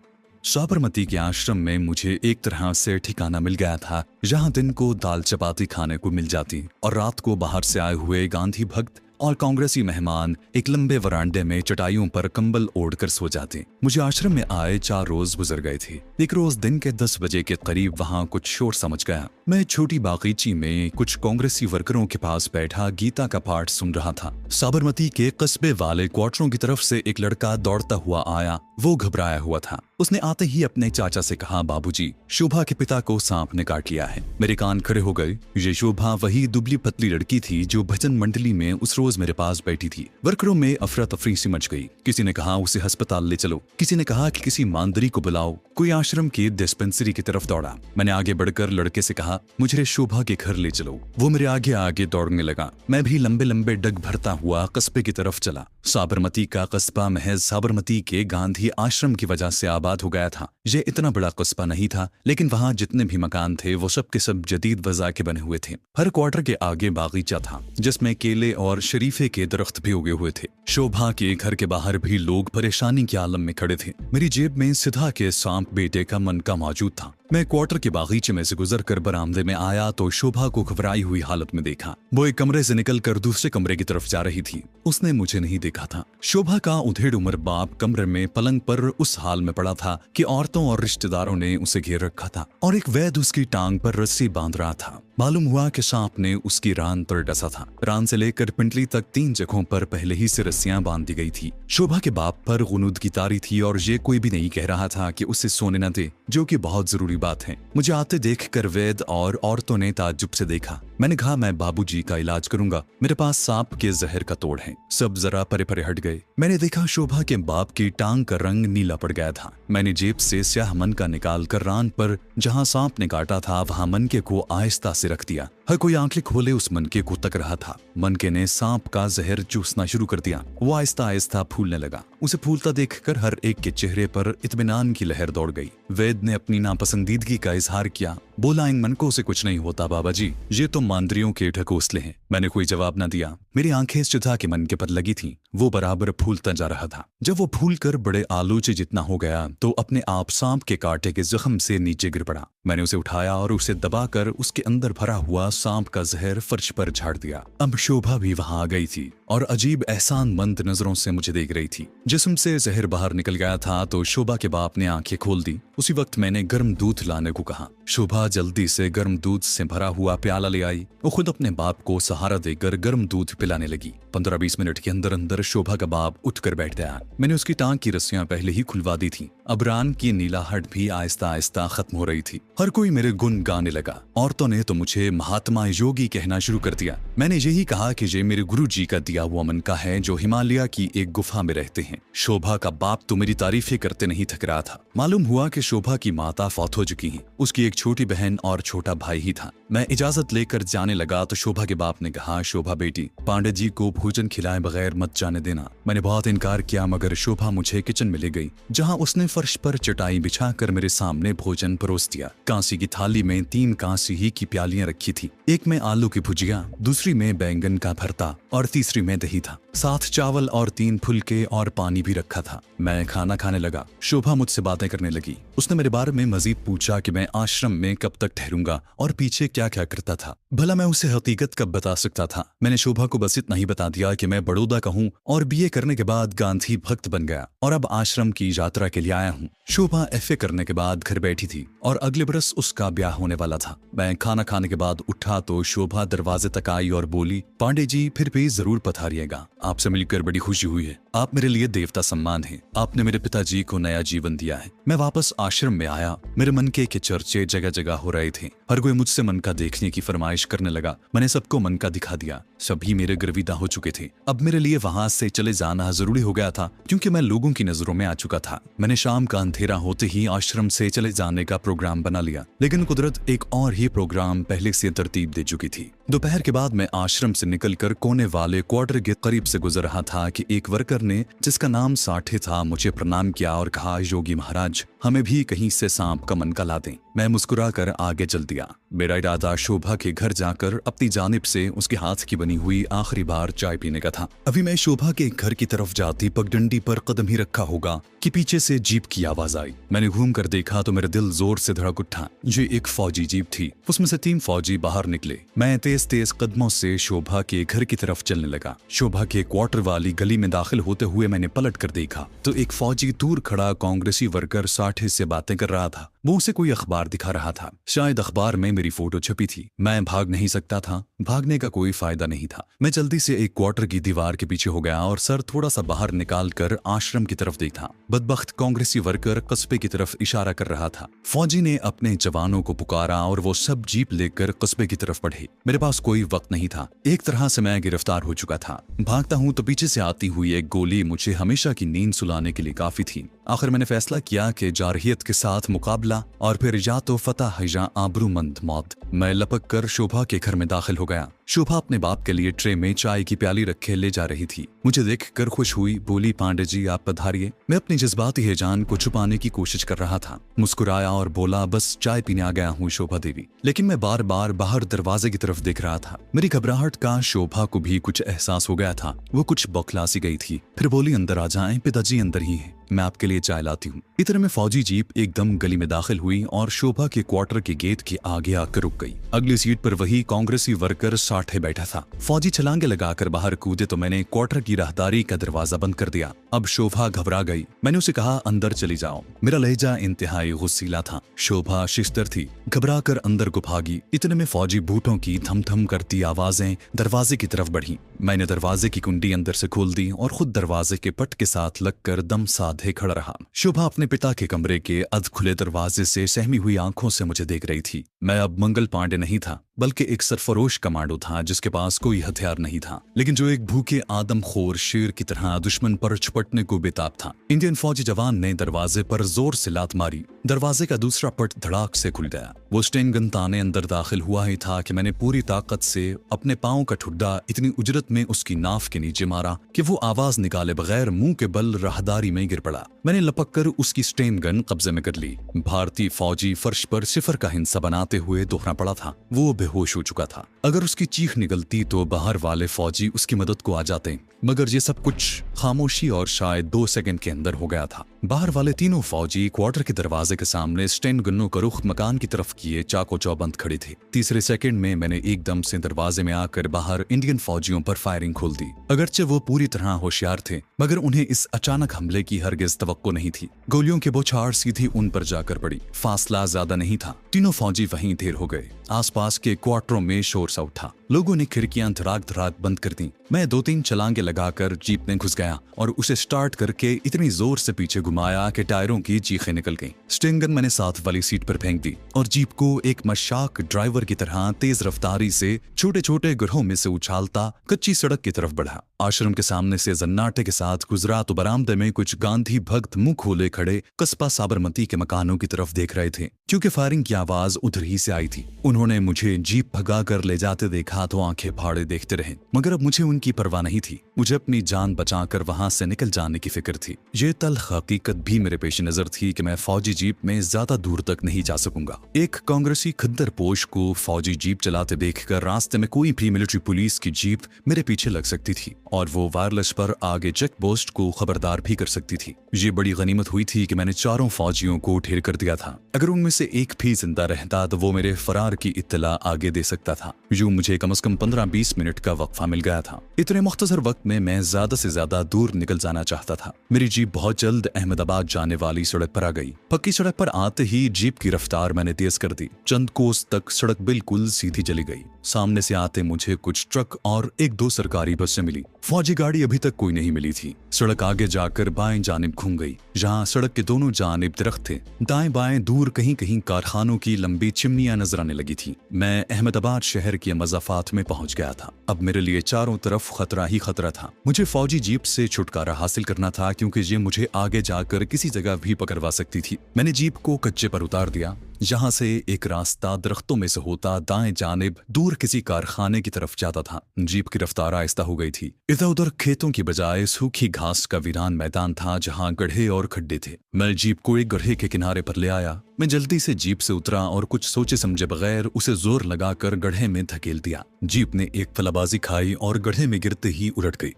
साबरमती के आश्रम में मुझे एक तरह से ठिकाना मिल गया था, जहां दिन को दाल चपाती खाने को मिल जाती और रात को बाहर से आए हुए गांधी भक्त और कांग्रेसी मेहमान एक लंबे वरांडे में चटाइयों पर कंबल ओढ़कर सो जाते। मुझे आश्रम में आए 4 रोज गुजर गए थे। एक रोज दिन के 10 बजे के करीब वहां कुछ शोर समझ गया। मैं छोटी बागीची में कुछ कांग्रेसी वर्करों के पास बैठा गीता का पाठ सुन रहा था। साबरमती के कस्बे वाले क्वार्टरों की तरफ से एक लड़का दौड़ता हुआ आया। वो घबराया हुआ था। उसने आते ही अपने चाचा से कहा, बाबूजी, शोभा के पिता को सांप ने काट लिया है। मेरे कान खड़े हो गए। ये शोभा वही दुबली पतली लड़की थी जो भजन मंडली में उस रोज मेरे पास बैठी थी। वर्करों में अफरा तफरी सी मच गई। किसी ने कहा उसे अस्पताल ले चलो, किसी ने कहा कि किसी मांदरी को बुलाओ, कोई आश्रम की डिस्पेंसरी की तरफ दौड़ा। मैंने आगे बढ़कर लड़के से कहा, मुझे शोभा के घर ले चलो। वो मेरे आगे आगे दौड़ने लगा। मैं भी लंबे लंबे डग भरता हुआ कस्बे की तरफ चला। साबरमती का कस्बा महज साबरमती के गांधी आश्रम की वजह से आबाद हो गया था। ये इतना बड़ा कस्बा नहीं था, लेकिन वहाँ जितने भी मकान थे वो सब के सब जदीद वज़ा के बने हुए थे। हर क्वार्टर के आगे बागीचा था जिसमें केले और शरीफे के दरख्त भी उगे हुए थे। शोभा के घर के बाहर भी लोग परेशानी के आलम में खड़े थे। मेरी जेब में सिधा के सांप बेटे का मनका मौजूद था। मैं क्वार्टर के बागीचे में से गुजरकर बरामदे में आया तो शोभा को घबराई हुई हालत में देखा। वो एक कमरे से निकलकर दूसरे कमरे की तरफ जा रही थी। उसने मुझे नहीं देखा था। शोभा का उधेड़ उम्र बाप कमरे में पलंग पर उस हाल में पड़ा था कि औरतों और रिश्तेदारों ने उसे घेर रखा था और एक वैद्य उसकी टांग पर रस्सी बांध रहा था। मालूम हुआ कि सांप ने उसकी रान पर डसा था। रान से लेकर पिंडली तक 3 जगहों पर पहले ही से रस्सियां बांध दी गई थी। शोभा के बाप पर गुनूद की तारी थी और ये कोई भी नहीं कह रहा था कि उसे सोने न दे, जो कि बहुत जरूरी बात है। मुझे आते देखकर वैद्य और औरतों ने ताज्जुब से देखा। मैंने कहा मैं बाबूजी का इलाज करूंगा, मेरे पास सांप के जहर का तोड़ है। सब जरा परे परे हट गए। मैंने देखा शोभा के बाप की टांग का रंग नीला पड़ गया था। मैंने जेब से स्याह मनका निकाल कर रान पर जहां सांप ने काटा था वहां मनके को आहिस्ता से रख दिया। हर कोई आंखें खोले उस मनके को तक रहा था। मनके ने सांप का जहर चूसना शुरू कर दिया। वो आहिस्ता आहिस्ता फूलने लगा। उसे फूलता देखकर हर एक के चेहरे पर इत्मीनान की लहर दौड़ गई। वैद्य ने अपनी नापसंदीदगी का इजहार किया। बोला, इन मनकों से कुछ नहीं होता बाबा जी, ये तो मांद्रियों के ढकोसले हैं। मैंने कोई जवाब न दिया। मेरी आंखें चिता के मनके पर लगी थीं। वो बराबर फूलता जा रहा था। जब वो फूल कर बड़े आलूचे जितना हो गया तो अपने आप सांप के कांटे के जख्म से नीचे गिर पड़ा। मैंने उसे उठाया और उसे दबाकर उसके अंदर भरा हुआ सांप का जहर फर्श पर झाड़ दिया। अब शोभा भी वहां आ गई थी और अजीब एहसानमंद नजरों से मुझे देख रही थी। जिस्म से जहर बाहर निकल गया था तो शोभा के बाप ने आंखें खोल दी। उसी वक्त मैंने गर्म दूध लाने को कहा। शोभा जल्दी से गर्म दूध से भरा हुआ प्याला ले आई। वो खुद अपने बाप को सहारा देकर गर्म दूध पिलाने लगी। 15-20 मिनट के अंदर अंदर शोभा का बाप उठकर बैठ गया। मैंने उसकी टांग की रस्सियां पहले ही खुलवा दी थी। अब रान की नीलाहट भी आहिस्ता आहिस्ता खत्म हो रही थी। हर कोई मेरे गुण गाने लगा। औरतों ने तो मुझे महात्मा योगी कहना शुरू कर दिया। मैंने यही कहा कि ये मेरे गुरु जी का दिया हुआ मनका है जो हिमालय की एक गुफा में रहते हैं। शोभा का बाप तो मेरी तारीफें करते नहीं थक रहा था। मालूम हुआ कि शोभा की माता फौत हो चुकी हैं। उसकी एक छोटी बहन और छोटा भाई ही था। मैं इजाजत लेकर जाने लगा तो शोभा के बाप ने कहा, शोभा बेटी, पांडे जी को भोजन खिलाए बगैर मत जाने देना। मैंने बहुत इनकार किया मगर शोभा मुझे किचन में ले गई जहां उसने फर्श पर चटाई बिछाकर मेरे सामने भोजन परोस दिया। कांसी की थाली में 3 कांसी ही की प्यालियां रखी थी। एक में आलू की भुजिया, दूसरी में बैंगन का भरता और तीसरी में दही था। साथ चावल और 3 फुलके और पानी भी रखा था। मैं खाना खाने लगा। शोभा मुझसे बातें करने लगी। उसने मेरे बारे में मजीद पूछा कि मैं आश्रम में कब तक ठहरूंगा और पीछे क्या क्या करता था। भला मैं उसे हकीकत कब बता सकता था। मैंने शोभा को बस इतना ही बता दिया कि मैं बड़ौदा का हूँ और बीए करने के बाद गांधी भक्त बन गया और अब आश्रम की यात्रा के लिए आया हूँ। शोभा एफए करने के बाद घर बैठी थी और अगले बरस उसका ब्याह होने वाला था। मैं खाना खाने के बाद उठा तो शोभा दरवाजे तक आई और बोली, पांडे जी फिर भी जरूर पधारिएगा। आपसे मिलकर बड़ी खुशी हुई है। आप मेरे लिए देवता सम्मान हैं। आपने मेरे पिताजी को नया जीवन दिया है। मैं वापस आश्रम में आया। मेरे मनके के चर्चे जगह जगह हो रहे थे। हर कोई मुझसे मनका देखने की फरमाइश करने लगा। मैंने सबको मनका दिखा दिया। सभी मेरे गर्विदा हो चुके थे। अब मेरे लिए वहां से चले जाना जरूरी हो गया था क्योंकि मैं लोगों की नजरों में आ चुका था। मैंने शाम का अंधेरा होते ही आश्रम से चले जाने का प्रोग्राम बना लिया, लेकिन कुदरत एक और ही प्रोग्राम पहले से तरतीब दे चुकी थी। दोपहर के बाद मैं आश्रम से निकलकर कोने वाले क्वार्टर के करीब से गुजर रहा था कि एक वर्कर ने, जिसका नाम साठे था, मुझे प्रणाम किया और कहा, योगी महाराज, हमें भी कहीं से सांप का मनका ला दें। मैं मुस्कुराकर आगे चल दिया। मेरा इरादा शोभा के घर जाकर अपनी जानिब से उसके हाथ की बनी हुई आखिरी बार चाय पीने का था। अभी मैं शोभा के घर की तरफ जाती पगडंडी पर कदम ही रखा होगा कि पीछे से जीप की आवाज आई। मैंने घूम कर देखा तो मेरा दिल जोर से धड़क उठा। ये एक फौजी जीप थी। उसमें से 3 फौजी बाहर निकले। मैं तेज तेज कदमों से शोभा के घर की तरफ चलने लगा। शोभा के क्वार्टर वाली गली में दाखिल होते हुए मैंने पलट कर देखा तो एक फौजी दूर खड़ा कांग्रेसी वर्कर साठे से बातें कर रहा था। वो उसे कोई अखबार दिखा रहा था। शायद अखबार में मेरी फोटो छपी थी। मैं भाग नहीं सकता था। भागने का कोई फायदा नहीं था। मैं जल्दी से एक क्वार्टर की दीवार के पीछे हो गया और सर थोड़ा सा बाहर निकाल कर आश्रम की तरफ देखा। बदबख्त कांग्रेसी वर्कर कस्बे की तरफ इशारा कर रहा था। फौजी ने अपने जवानों को पुकारा और वो सब जीप लेकर कस्बे की तरफ बढ़े। मेरे पास कोई वक्त नहीं था। एक तरह से मैं गिरफ्तार हो चुका था। भागता हूँ तो पीछे से आती हुई एक गोली मुझे हमेशा की नींद सुलाने के लिए काफी थी। आखिर मैंने फैसला किया कि जारहियत के साथ मुकाबला और फिर या तो फतह है या आबरूमंद मौत। मैं लपक कर शोभा के घर में दाखिल हो गया। शोभा अपने बाप के लिए ट्रे में चाय की प्याली रखे ले जा रही थी। मुझे देखकर खुश हुई। बोली, पांडे जी आप पधारिए। मैं अपनी जज्बाती हिजान को छुपाने की कोशिश कर रहा था। मुस्कुराया और बोला, बस चाय पीने आ गया हूँ शोभा देवी। लेकिन मैं बार बार बाहर दरवाजे की तरफ देख रहा था। मेरी घबराहट का शोभा को भी कुछ एहसास हो गया था। वो कुछ बौखला सी गई थी। फिर बोली, अंदर आ जाएं, पिताजी अंदर ही हैं। मैं आपके लिए चाय लाती हूँ। इतने में फौजी जीप एकदम गली में दाखिल हुई और शोभा के क्वार्टर के गेट के आगे आकर रुक गई। अगली सीट पर वही कांग्रेसी वर्कर साठे बैठा था। फौजी छलांगे लगाकर बाहर कूदे तो मैंने क्वार्टर की राहदारी का दरवाजा बंद कर दिया। अब शोभा घबरा गई। मैंने उसे कहा, अंदर चली जाओ। मेरा लहजा इंतहाई गुस्सीला था। शोभा शिस्तर थी। घबरा कर अंदर को भागी। इतने में फौजी बूटों की थम थम करती आवाजें दरवाजे की तरफ बढ़ी। मैंने दरवाजे की कुंडी अंदर से खोल दी और खुद दरवाजे के पट के साथ लगकर दम साधे खड़ा रहा। शोभा अपने पिता के कमरे के अध खुले दरवाजे से सहमी हुई आंखों से मुझे देख रही थी। मैं अब मंगल पांडे नहीं था, बल्कि एक सरफरोश कमांडो था जिसके पास कोई हथियार नहीं था, लेकिन जो एक भूखे आदमखोर शेर की तरह दुश्मन पर छपटने को बेताब था। इंडियन फौजी जवान ने दरवाजे पर जोर से लात मारी। दरवाजे का दूसरा पट धड़ाक से खुल गया। वो स्टेन गन ताने अंदर दाखिल हुआ ही था कि मैंने पूरी ताकत से अपने पांव का ठुड्डा इतनी उजरत में उसकी नाफ के नीचे मारा कि वो आवाज निकाले बगैर मुंह के बल राहदारी में गिर पड़ा। मैंने लपक कर उसकी स्टेन गन कब्जे में कर ली। भारतीय फौजी फर्श पर सिफर का हिंसा बनाते हुए दोहरा पड़ा था। वो बेहोश हो चुका था। अगर उसकी चीख निकलती तो बाहर वाले फौजी उसकी मदद को आ जाते, मगर ये सब कुछ खामोशी और शायद 2 सेकंड के अंदर हो गया था। बाहर वाले तीनों फौजी क्वार्टर के दरवाजे के सामने स्टेन गन्नों का रुख मकान की तरफ किए चाको चौबंद खड़े थे। तीसरे सेकंड में मैंने एकदम से दरवाजे में आकर बाहर इंडियन फौजियों पर फायरिंग खोल दी। अगरचे वो पूरी तरह होशियार थे, मगर उन्हें इस अचानक हमले की हरगिज तवक्को नहीं थी। गोलियों के बौछार सीधी उन पर जाकर पड़ी। फासला ज्यादा नहीं था। तीनों फौजी वहीं ढेर हो गए। आसपास के क्वार्टरों में शोर सा उठा। लोगों ने खिड़कियां धड़ाक धड़ाक बंद कर दी। मैं 2-3 छलांगे लगाकर जीप में घुस गया और उसे स्टार्ट करके इतनी जोर से पीछे घुमाया कि टायरों की चीखें निकल गईं। स्टेन गन मैंने साथ वाली सीट पर फेंक दी और जीप को एक मशाक ड्राइवर की तरह तेज रफ्तारी से छोटे छोटे गिरोह में से उछालता कच्ची सड़क की तरफ बढ़ा। आश्रम के सामने से जन्नाटे के साथ गुजरा तो बरामदे में कुछ गांधी भक्त मुंह खोले खड़े कस्बा साबरमती के मकानों की तरफ देख रहे थे, क्योंकि फायरिंग की आवाज उधर ही से आई थी। उन्होंने मुझे जीप भगा कर ले जाते देखा तो आंखें फाड़े देखते रहे, मगर अब मुझे उनकी परवाह नहीं थी। मुझे अपनी जान बचाकर वहां से निकल जाने की फिक्र थी। ये तल्ख हकीकत भी मेरे पेश नजर थी कि मैं फौजी जीप में ज्यादा दूर तक नहीं जा सकूंगा। एक कांग्रेसी खद्दर पोश को फौजी जीप चलाते देखकर रास्ते में कोई भी मिलिट्री पुलिस की जीप मेरे पीछे लग सकती थी और वो वायरलेस पर आगे चेक पोस्ट को खबरदार भी कर सकती थी। ये बड़ी गनीमत हुई थी कि मैंने चारों फौजियों को ढेर कर दिया था। अगर उनमें से एक भी जिंदा रहता तो वो मेरे फरार की इत्तला आगे दे सकता था। यूं मुझे कम से कम 15-20 मिनट का वक्फा मिल गया था। इतने मुख्तसर वक्त में मैं ज्यादा से ज्यादा दूर निकल जाना चाहता था। मेरी जीप बहुत जल्द अहमदाबाद जाने वाली सड़क पर आ गई। पक्की सड़क पर आते ही जीप की रफ्तार मैंने तेज कर दी। चंद कोस तक सड़क बिल्कुल सीधी चली गई। सामने से आते मुझे कुछ ट्रक और 1-2 सरकारी बसें मिली। फौजी गाड़ी अभी तक कोई नहीं मिली थी। सड़क आगे जाकर बाएं जानिब घूम गई, जहां सड़क के दोनों जानिब दरख्त थे। दाएं बाएं दूर कहीं कहीं कारखानों की लंबी चिमनियां नजर आने लगी थी। मैं अहमदाबाद शहर की मज़ाफात में पहुंच गया था। अब मेरे लिए चारों तरफ खतरा ही खतरा था। मुझे फौजी जीप से छुटकारा हासिल करना था, क्योंकि ये मुझे आगे जाकर किसी जगह भी पकड़वा सकती थी। मैंने जीप को कच्चे पर उतार दिया, जहां से एक रास्ता दरख्तों में से होता दाएं जानिब दूर किसी कारखाने की तरफ जाता था। जीप की रफ्तार आहिस्ता हो गई थी। इधर उधर खेतों की बजाय सूखी घास का वीरान मैदान था, जहां गड्ढे और खड्डे थे। मैं जीप को एक गड्ढे के किनारे पर ले आया। मैं जल्दी से जीप से उतरा और कुछ सोचे समझे बगैर उसे जोर लगाकर गड्ढे में धकेल दिया। जीप ने एक फलाबाजी खाई और गड्ढे में गिरते ही उलट गई।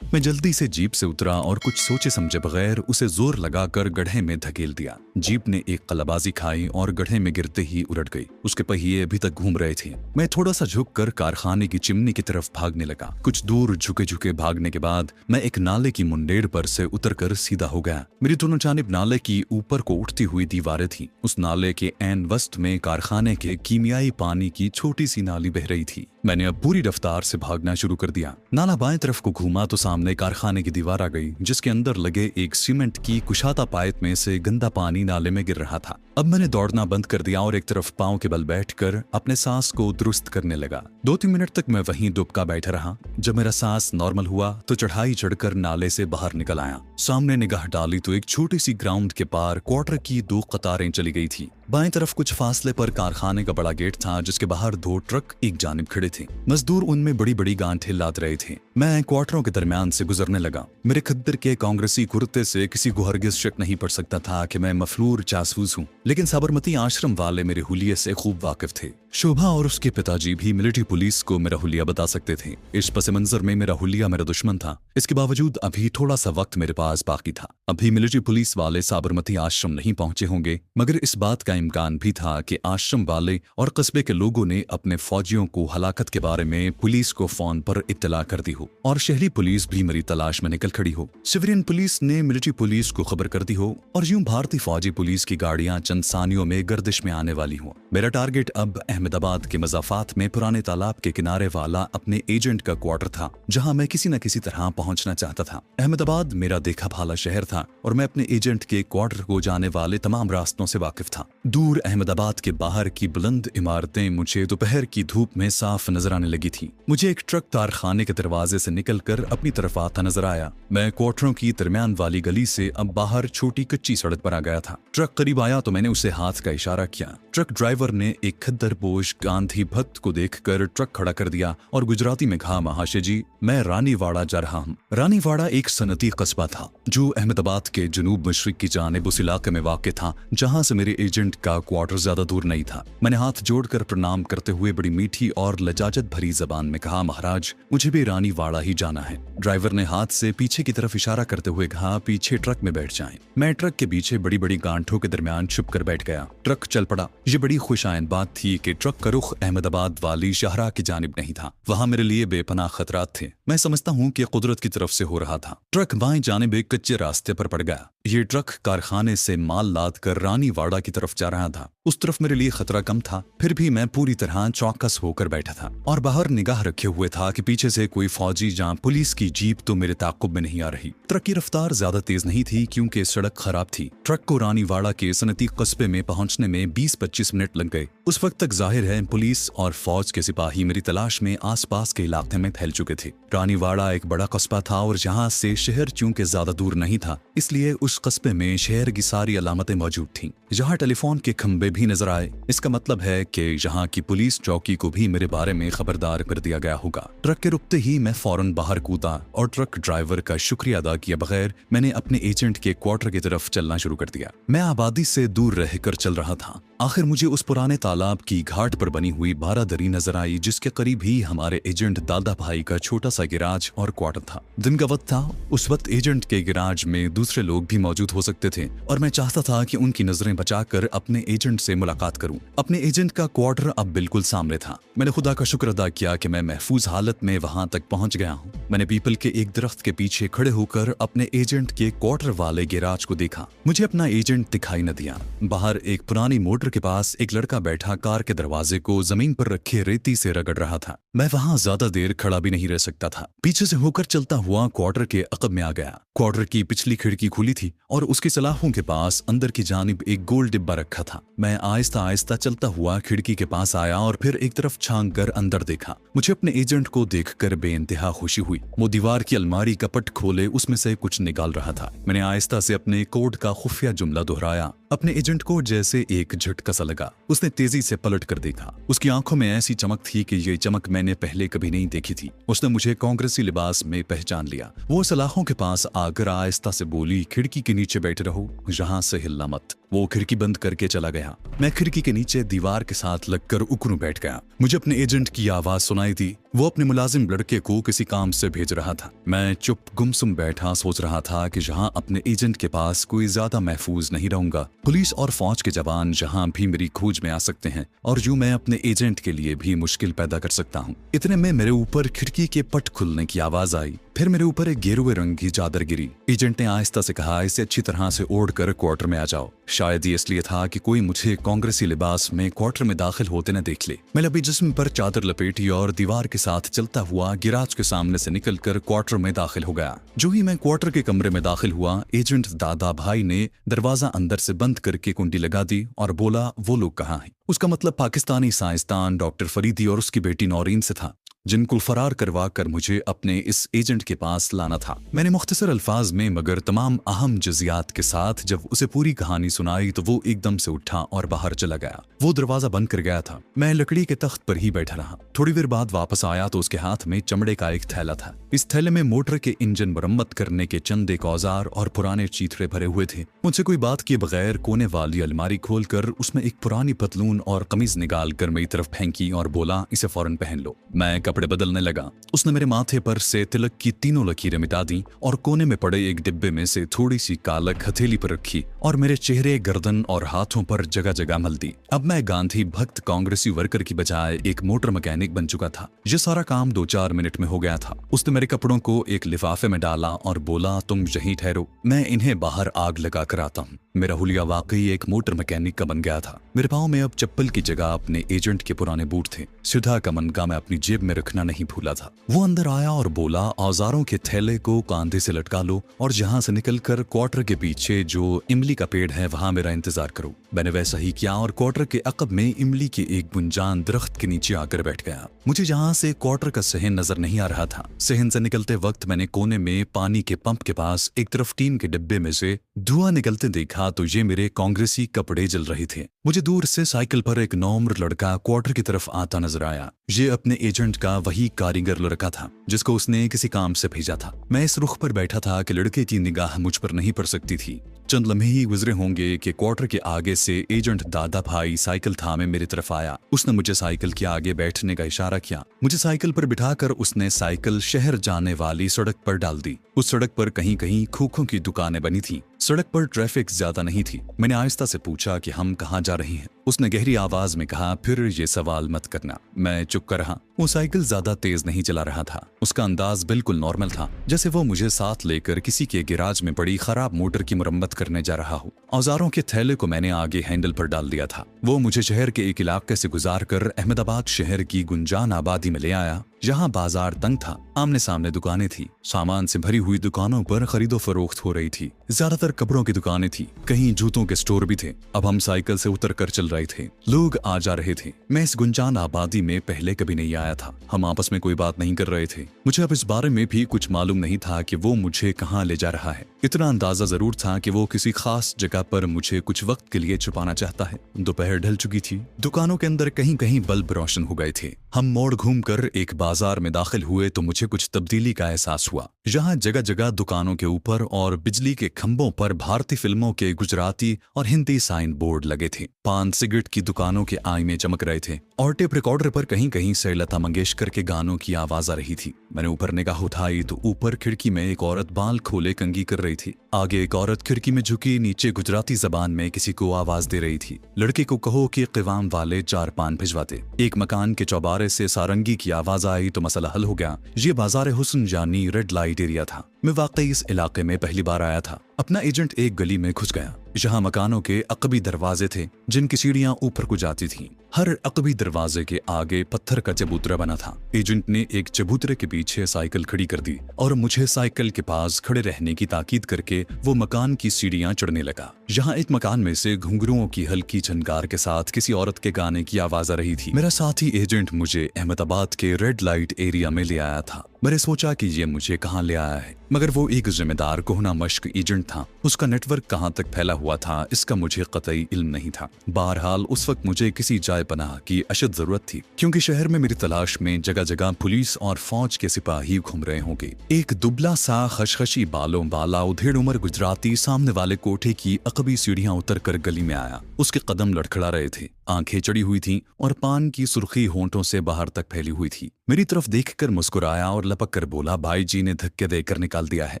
मैं जल्दी से जीप से उतरा और कुछ सोचे समझे बगैर उसे जोर लगाकर गड्ढे में धकेल दिया। जीप ने एक कलाबाजी खाई और गड्ढे में गिरते ही उलट गई। उसके पहिए अभी तक घूम रहे थे। मैं थोड़ा सा झुककर कारखाने की चिमनी की तरफ भागने लगा। कुछ दूर झुके झुके भागने के बाद मैं एक नाले की मुंडेर पर से उतरकर सीधा हो गया। मेरी दोनों जानिब नाले की ऊपर को उठती हुई दीवारें थी। उस नाले के ऐन वस्त में कारखाने के कीमियाई पानी की छोटी सी नाली बह रही थी। मैंने अब पूरी रफ्तार से भागना शुरू कर दिया। नाला बाएं तरफ को घूमा तो सामने कारखाने की दीवार आ गई, जिसके अंदर लगे एक सीमेंट की कुशाता पाइप में से गंदा पानी नाले में गिर रहा था। अब मैंने दौड़ना बंद कर दिया और एक तरफ पांव के बल बैठकर अपने सांस को दुरुस्त करने लगा। 2-3 मिनट तक मैं वहीं दुबका बैठा रहा। जब मेरा सांस नॉर्मल हुआ तो चढ़ाई चढ़कर नाले से बाहर निकल आया। सामने निगाह डाली तो एक छोटी सी ग्राउंड के पार क्वार्टर की 2 कतारें चली गई थी। बाएं तरफ कुछ फासले पर कारखाने का बड़ा गेट था, जिसके बाहर 2 ट्रक एक जानिब खड़े थे। मजदूर उनमें बड़ी बड़ी गांठें लाद रहे थे। मैं क्वार्टरों के दरमियान से गुजरने लगा। मेरे खद्दर के कांग्रेसी कुर्ते से किसी को हरगिज शक नहीं पड़ सकता था कि मैं मफलूर जासूस हूँ। लेकिन साबरमती आश्रम वाले मेरे हुलिये से खूब वाकिफ थे। शोभा और उसके पिताजी भी मिलिट्री पुलिस को मेरा हुलिया बता सकते थे। इस पस मंजर में मेरा हुलिया मेरा दुश्मन था। इसके बावजूद अभी थोड़ा सा वक्त मेरे पास बाकी था। अभी मिलिट्री पुलिस वाले साबरमती आश्रम नहीं पहुंचे होंगे, मगर इस बात का इम्कान भी था कि आश्रम वाले और कस्बे के लोगों ने अपने फौजियों को हलाकत के बारे में पुलिस को फोन पर इत्तला कर दी हो और शहरी पुलिस भी मेरी तलाश में निकल खड़ी हो। सिविलियन पुलिस ने मिलिट्री पुलिस को खबर कर दी हो और यूं भारतीय फौजी पुलिस की गाड़ियां चंद सानियों में गर्दिश में आने वाली हो। मेरा टारगेट अब अहमदाबाद के मजाफात में पुराने तालाब के किनारे वाला अपने एजेंट का क्वार्टर था, जहां मैं किसी न किसी तरह पहुंचना चाहता था। अहमदाबाद मेरा देखा भाला शहर था और मैं अपने एजेंट के क्वार्टर को जाने वाले तमाम रास्तों से वाकिफ था। दूर अहमदाबाद के बाहर की बुलंद इमारतें मुझे दोपहर की धूप में साफ नजर आने लगी थी। मुझे एक ट्रक कारखाने के दरवाजे से निकलकर अपनी तरफ आता नजर आया। मैं क्वार्टरों की दरमियान वाली गली से अब बाहर छोटी कच्ची सड़क पर आ गया था। ट्रक करीब आया तो मैंने उसे हाथ का इशारा किया। ट्रक ड्राइवर ने एक खद्दरपोश गांधी भक्त को देखकर ट्रक खड़ा कर दिया और गुजराती में कहा, महाशय जी, मैं रानीवाड़ा जा रहा हूँ। रानीवाड़ा एक सनती कस्बा था जो अहमदाबाद के जनूब मशरिक की जानिब उस इलाके में वाक़ था जहाँ से मेरे एजेंट का क्वार्टर ज्यादा दूर नहीं था। मैंने हाथ जोड़कर प्रणाम करते हुए बड़ी मीठी और लजाजत भरी जबान में कहा, महाराज, मुझे भी रानीवाड़ा ही जाना है। ड्राइवर ने हाथ से पीछे की तरफ इशारा करते हुए कहा, पीछे ट्रक में बैठ जाएं। मैं ट्रक के पीछे बड़ी बड़ी गांठों के दरमियान छुप कर बैठ गया। ट्रक चल पड़ा। ये बड़ी खुशाइन बात थी कि ट्रक का रुख अहमदाबाद वाली शाहरा की जानिब नहीं था। वहां मेरे लिए बेपनाह खतरात थे। मैं समझता हूँ कि कुदरत की तरफ से हो रहा था। ट्रक बाएं जानिब एक कच्चे रास्ते पर पड़ गया। ये ट्रक कारखाने से माल लाद कर रानीवाड़ा की तरफ जा रहा था। उस तरफ मेरे लिए खतरा कम था, फिर भी मैं पूरी तरह चौकस होकर बैठा था और बाहर निगाह रखे हुए था कि पीछे से कोई फौजी या पुलिस की जीप तो मेरे ताक़ुब में नहीं आ रही। ट्रक की रफ्तार ज्यादा तेज नहीं थी क्योंकि सड़क खराब थी। ट्रक को रानीवाड़ा के सनती कस्बे में पहुंचने में 20-25 मिनट लग गए। उस वक्त तक जाहिर है पुलिस और फौज के सिपाही मेरी तलाश में आसपास के इलाके में फैल चुके थे। रानीवाड़ा एक बड़ा कस्बा था और जहाँ से शहर चूंकि ज्यादा दूर नहीं था, इसलिए उस कस्बे में शहर की सारी अलामतें मौजूद थीं। जहाँ टेलीफोन के खंबे भी नजर आए, इसका मतलब है कि यहाँ की पुलिस चौकी को भी मेरे बारे में खबरदार कर दिया गया होगा। ट्रक के रुकते ही मैं फौरन बाहर कूदा और ट्रक ड्राइवर का शुक्रिया अदा किए बगैर मैंने अपने एजेंट के क्वार्टर की तरफ चलना शुरू कर दिया। मैं आबादी से दूर रहकर चल रहा था। आखिर मुझे उस पुराने तालाब की घाट पर बनी हुई बारादरी नजर आई, जिसके करीब ही हमारे एजेंट दादा भाई का छोटा सा गिराज और क्वार्टर था। दिन का वक्त था। उस वक्त एजेंट के गिराज में दूसरे लोग भी मौजूद हो सकते थे और मैं चाहता था कि उनकी नजरें बचाकर अपने एजेंट से मुलाकात करूं। अपने एजेंट का क्वार्टर अब बिल्कुल सामने था। मैंने खुदा का शुक्र अदा किया कि मैं महफूज हालत में वहां तक पहुंच गया हूं। मैंने पीपल के एक दरख्त के पीछे खड़े होकर अपने एजेंट के क्वार्टर वाले गिराज को देखा। मुझे अपना एजेंट दिखाई न दिया। बाहर एक पुरानी मोटर के पास एक लड़का बैठा कार के दरवाजे को जमीन पर रखे रेती से रगड़ रहा था। मैं वहां ज्यादा देर खड़ा भी नहीं रह सकता था। पीछे से होकर चलता हुआ क्वार्टर के अकब में आ गया। क्वार्टर की पिछली खिड़की खुली थी और उसकी सलाखों के पास अंदर की जानिब एक गोल डिब्बा रखा था। मैं आहिस्ता आहिस्ता चलता हुआ खिड़की के पास आया और फिर एक तरफ छांक कर अंदर देखा। मुझे अपने एजेंट को देखकर बेइंतहा खुशी हुई। वो दीवार की अलमारी का पट खोले उसमें से कुछ निकाल रहा था। मैंने आहिस्ता से अपने कोड का खुफिया जुमला दोहराया। अपने एजेंट को जैसे एक झटका सा लगा। उसने तेजी से पलट कर देखा। उसकी आंखों में ऐसी चमक थी कि ये चमक मैंने पहले कभी नहीं देखी थी। उसने मुझे कांग्रेसी लिबास में पहचान लिया। वो सलाखों के पास आकर आहिस्ता से बोली, खिड़की के नीचे बैठे रहो, यहाँ से हिलना मत। वो खिड़की बंद करके चला गया। मैं खिड़की के नीचे दीवार के साथ लगकर उकड़ू बैठ गया। मुझे अपने एजेंट की आवाज सुनाई दी। वो अपने मुलाजिम लड़के को किसी काम से भेज रहा था। मैं चुप गुमसुम बैठा सोच रहा था कि जहाँ अपने एजेंट के पास कोई ज्यादा महफूज नहीं रहूंगा। पुलिस और फौज के जवान जहाँ भी मेरी खोज में आ सकते हैं और यूं मैं अपने एजेंट के लिए भी मुश्किल पैदा कर सकता हूँ। इतने में मेरे ऊपर खिड़की के पट खुलने की आवाज आई। फिर मेरे ऊपर एक गेरुए रंग की चादर गिरी। एजेंट ने आहिस्ता से कहा, इसे अच्छी तरह से ओढ़ कर क्वार्टर में आ जाओ। शायद ये इसलिए था कि कोई मुझे कांग्रेसी लिबास में क्वार्टर में दाखिल होते न देख ले। मैंने अपने जिस्म पर चादर लपेटी और दीवार के साथ चलता हुआ गिराज के सामने से निकलकर क्वार्टर में दाखिल हो गया। जो ही मैं क्वार्टर के कमरे में दाखिल हुआ, एजेंट दादा भाई ने दरवाजा अंदर से बंद करके कुंडी लगा दी और बोला, वो लोग कहाँ हैं? उसका मतलब पाकिस्तानी साइंसदान डॉक्टर फरीदी और उसकी बेटी नौरीन से था, जिनको फरार करवा कर मुझे अपने इस एजेंट के पास लाना था। मैंने मुख्तसर अल्फाज में मगर तमाम अहम जज़ियात के साथ जब उसे पूरी कहानी सुनाई तो वो एकदम से उठा और बाहर चला गया। वो दरवाजा बंद कर गया था। मैं लकड़ी के तख्त पर ही बैठा रहा। थोड़ी देर बाद वापस आया तो उसके हाथ में चमड़े का एक थैला था। इस थैले में मोटर के इंजन मरम्मत करने के चंद एक औजार और पुराने चीथड़े भरे हुए थे। मुझसे कोई बात किए बगैर कोने वाली अलमारी खोलकर उसमें एक पुरानी पतलून और कमीज निकाल कर मेरी तरफ फेंकी और बोला, इसे फौरन पहन लो। मैं कपड़े बदलने लगा। उसने मेरे माथे पर से तिलक की तीनों लकीरें मिटा दी और कोने में पड़े एक डिब्बे में से थोड़ी सी कालक हथेली पर रखी और मेरे चेहरे, गर्दन और हाथों पर जगह जगह मल दी। अब मैं गांधी भक्त कांग्रेसी वर्कर की बजाय एक मोटर मैकेनिक बन चुका था। ये सारा काम 2-4 मिनट में हो गया था। उसने मेरे कपड़ों को एक लिफाफे में डाला और बोला, तुम यहीं ठहरो, मैं इन्हें बाहर आग लगा कर आता हूँ। मेरा हुलिया वाकई एक मोटर मैकेनिक का बन गया था। मेरे पाँव में अब चप्पल की जगह अपने एजेंट के पुराने बूट थे। सुधा का मनका मैं अपनी जेब में रखना नहीं भूला था। वो अंदर आया और बोला, औजारों के थैले को कांधे से लटका लो और जहां से निकलकर क्वार्टर के पीछे जो इमली का पेड़ है वहां मेरा इंतजार करो। मैंने वैसा ही किया और क्वार्टर के अकब में इमली की एक गुंजान दरख्त के नीचे आकर बैठ गया। मुझे जहां से क्वार्टर का सहन नजर नहीं आ रहा था। सहन से निकलते वक्त मैंने कोने में पानी के पंप के पास एक तरफ टीन के डिब्बे में से धुआं निकलते देखा तो ये मेरे कांग्रेसी कपड़े जल रहे थे। मुझे दूर से साइकिल पर एक नौम्र लड़का क्वार्टर की तरफ आता नजर आया। ये अपने एजेंट का वही कारीगर लड़का था जिसको उसने किसी काम से भेजा था। मैं इस रुख पर बैठा था कि लड़के की निगाह मुझ पर नहीं पड़ सकती थी। चंद लम्हे ही गुजरे होंगे कि क्वार्टर के आगे से एजेंट दादा भाई साइकिल थामे मेरी तरफ आया। उसने मुझे साइकिल के आगे बैठने का इशारा किया। मुझे साइकिल पर बिठाकर उसने साइकिल शहर जाने वाली सड़क पर डाल दी। उस सड़क पर कहीं कहीं खोखों की दुकानें बनी थी। सड़क पर ट्रैफिक ज्यादा नहीं थी। मैंने आहिस्ता से पूछा कि हम कहाँ जा रहे हैं। उसने गहरी आवाज में कहा, फिर ये सवाल मत करना। मैं चुप कर रहा। वो साइकिल ज्यादा तेज नहीं चला रहा था। उसका अंदाज बिल्कुल नॉर्मल था, जैसे वो मुझे साथ लेकर किसी के गैराज में पड़ी खराब मोटर की मरम्मत करने जा रहा हो। औजारों के थैले को मैंने आगे हैंडल पर डाल दिया था। वो मुझे शहर के एक इलाके से गुजार कर अहमदाबाद शहर की गुंजान आबादी में ले आया। जहाँ बाजार तंग था, आमने सामने दुकानें थी। सामान से भरी हुई दुकानों पर खरीदो फरोख्त हो रही थी। ज्यादातर कपड़ों की दुकानें थी, कहीं जूतों के स्टोर भी थे। अब हम साइकिल से उतर कर चल रहे थे। लोग आ जा रहे थे। मैं इस गुंजान आबादी में पहले कभी नहीं आया था। हम आपस में कोई बात नहीं कर रहे थे। मुझे अब इस बारे में भी कुछ मालूम नहीं था कि वो मुझे कहाँ ले जा रहा है। इतना अंदाजा जरूर था कि वो किसी खास जगह पर मुझे कुछ वक्त के लिए छुपाना चाहता है। दोपहर ढल चुकी थी। दुकानों के अंदर कहीं कहीं बल्ब रोशन हो गए थे। हम मोड़ घूमकर एक बाजार में दाखिल हुए तो मुझे कुछ तब्दीली का एहसास हुआ। जहाँ जगह जगह दुकानों के ऊपर और बिजली के खंभों पर भारतीय फिल्मों के गुजराती और हिंदी साइन बोर्ड लगे थे। पान सिगरेट की दुकानों के आईने चमक रहे थे और टेप रिकॉर्डर पर कहीं कहीं से लता मंगेशकर के गानों की आवाज आ रही थी। मैंने ऊपर निगाह उठाई तो ऊपर खिड़की में एक औरत बाल खोले कंघी कर रही थी। आगे एक औरत खिड़की में झुकी नीचे गुजराती जबान में किसी को आवाज दे रही थी। लड़के को कहो कि क़िवाम वाले 4 पान भिजवाते। एक मकान के चौबारे से सारंगी की आवाज आई तो मसला हल हो गया। ये बाजार हुस्न यानी रेड लाइट एरिया था। मैं वाकई इस इलाके में पहली बार आया था। अपना एजेंट एक गली में घुस गया जहां मकानों के अकबी दरवाजे थे जिनकी सीढ़ियां ऊपर को जाती थीं। हर अकबी दरवाजे के आगे पत्थर का चबूतरा बना था। एजेंट ने एक चबूतरे के पीछे साइकिल खड़ी कर दी और मुझे साइकिल के पास खड़े रहने की ताकीद करके वो मकान की सीढ़ियां चढ़ने लगा। यहाँ एक मकान में से घुंघरुओं की हल्की झनकार के साथ किसी औरत के गाने की आवाज आ रही थी। मेरा साथी एजेंट मुझे अहमदाबाद के रेड लाइट एरिया में ले आया था। मैंने सोचा कि ये मुझे कहाँ ले आया है, मगर वो एक जिम्मेदार कोहना मश्क एजेंट था। उसका नेटवर्क कहाँ तक फैला हुआ था इसका मुझे कतई इल्म नहीं था। बहरहाल उस वक्त मुझे किसी जाय पनाह की अशद जरूरत थी, क्योंकि शहर में मेरी तलाश में जगह जगह पुलिस और फौज के सिपाही घूम रहे होंगे। एक दुबला सा खशखशी बालों वाला उधेड़ उम्र गुजराती सामने वाले कोठे की अकबी सीढ़ियां उतर कर गली में आया। उसके कदम लड़खड़ा रहे थे, आंखें चढ़ी हुई थीं और पान की सुर्खी होंठों से बाहर तक फैली हुई थी। मेरी तरफ देखकर मुस्कुराया और लपक कर बोला, भाई जी ने धक्के देकर निकाल दिया है।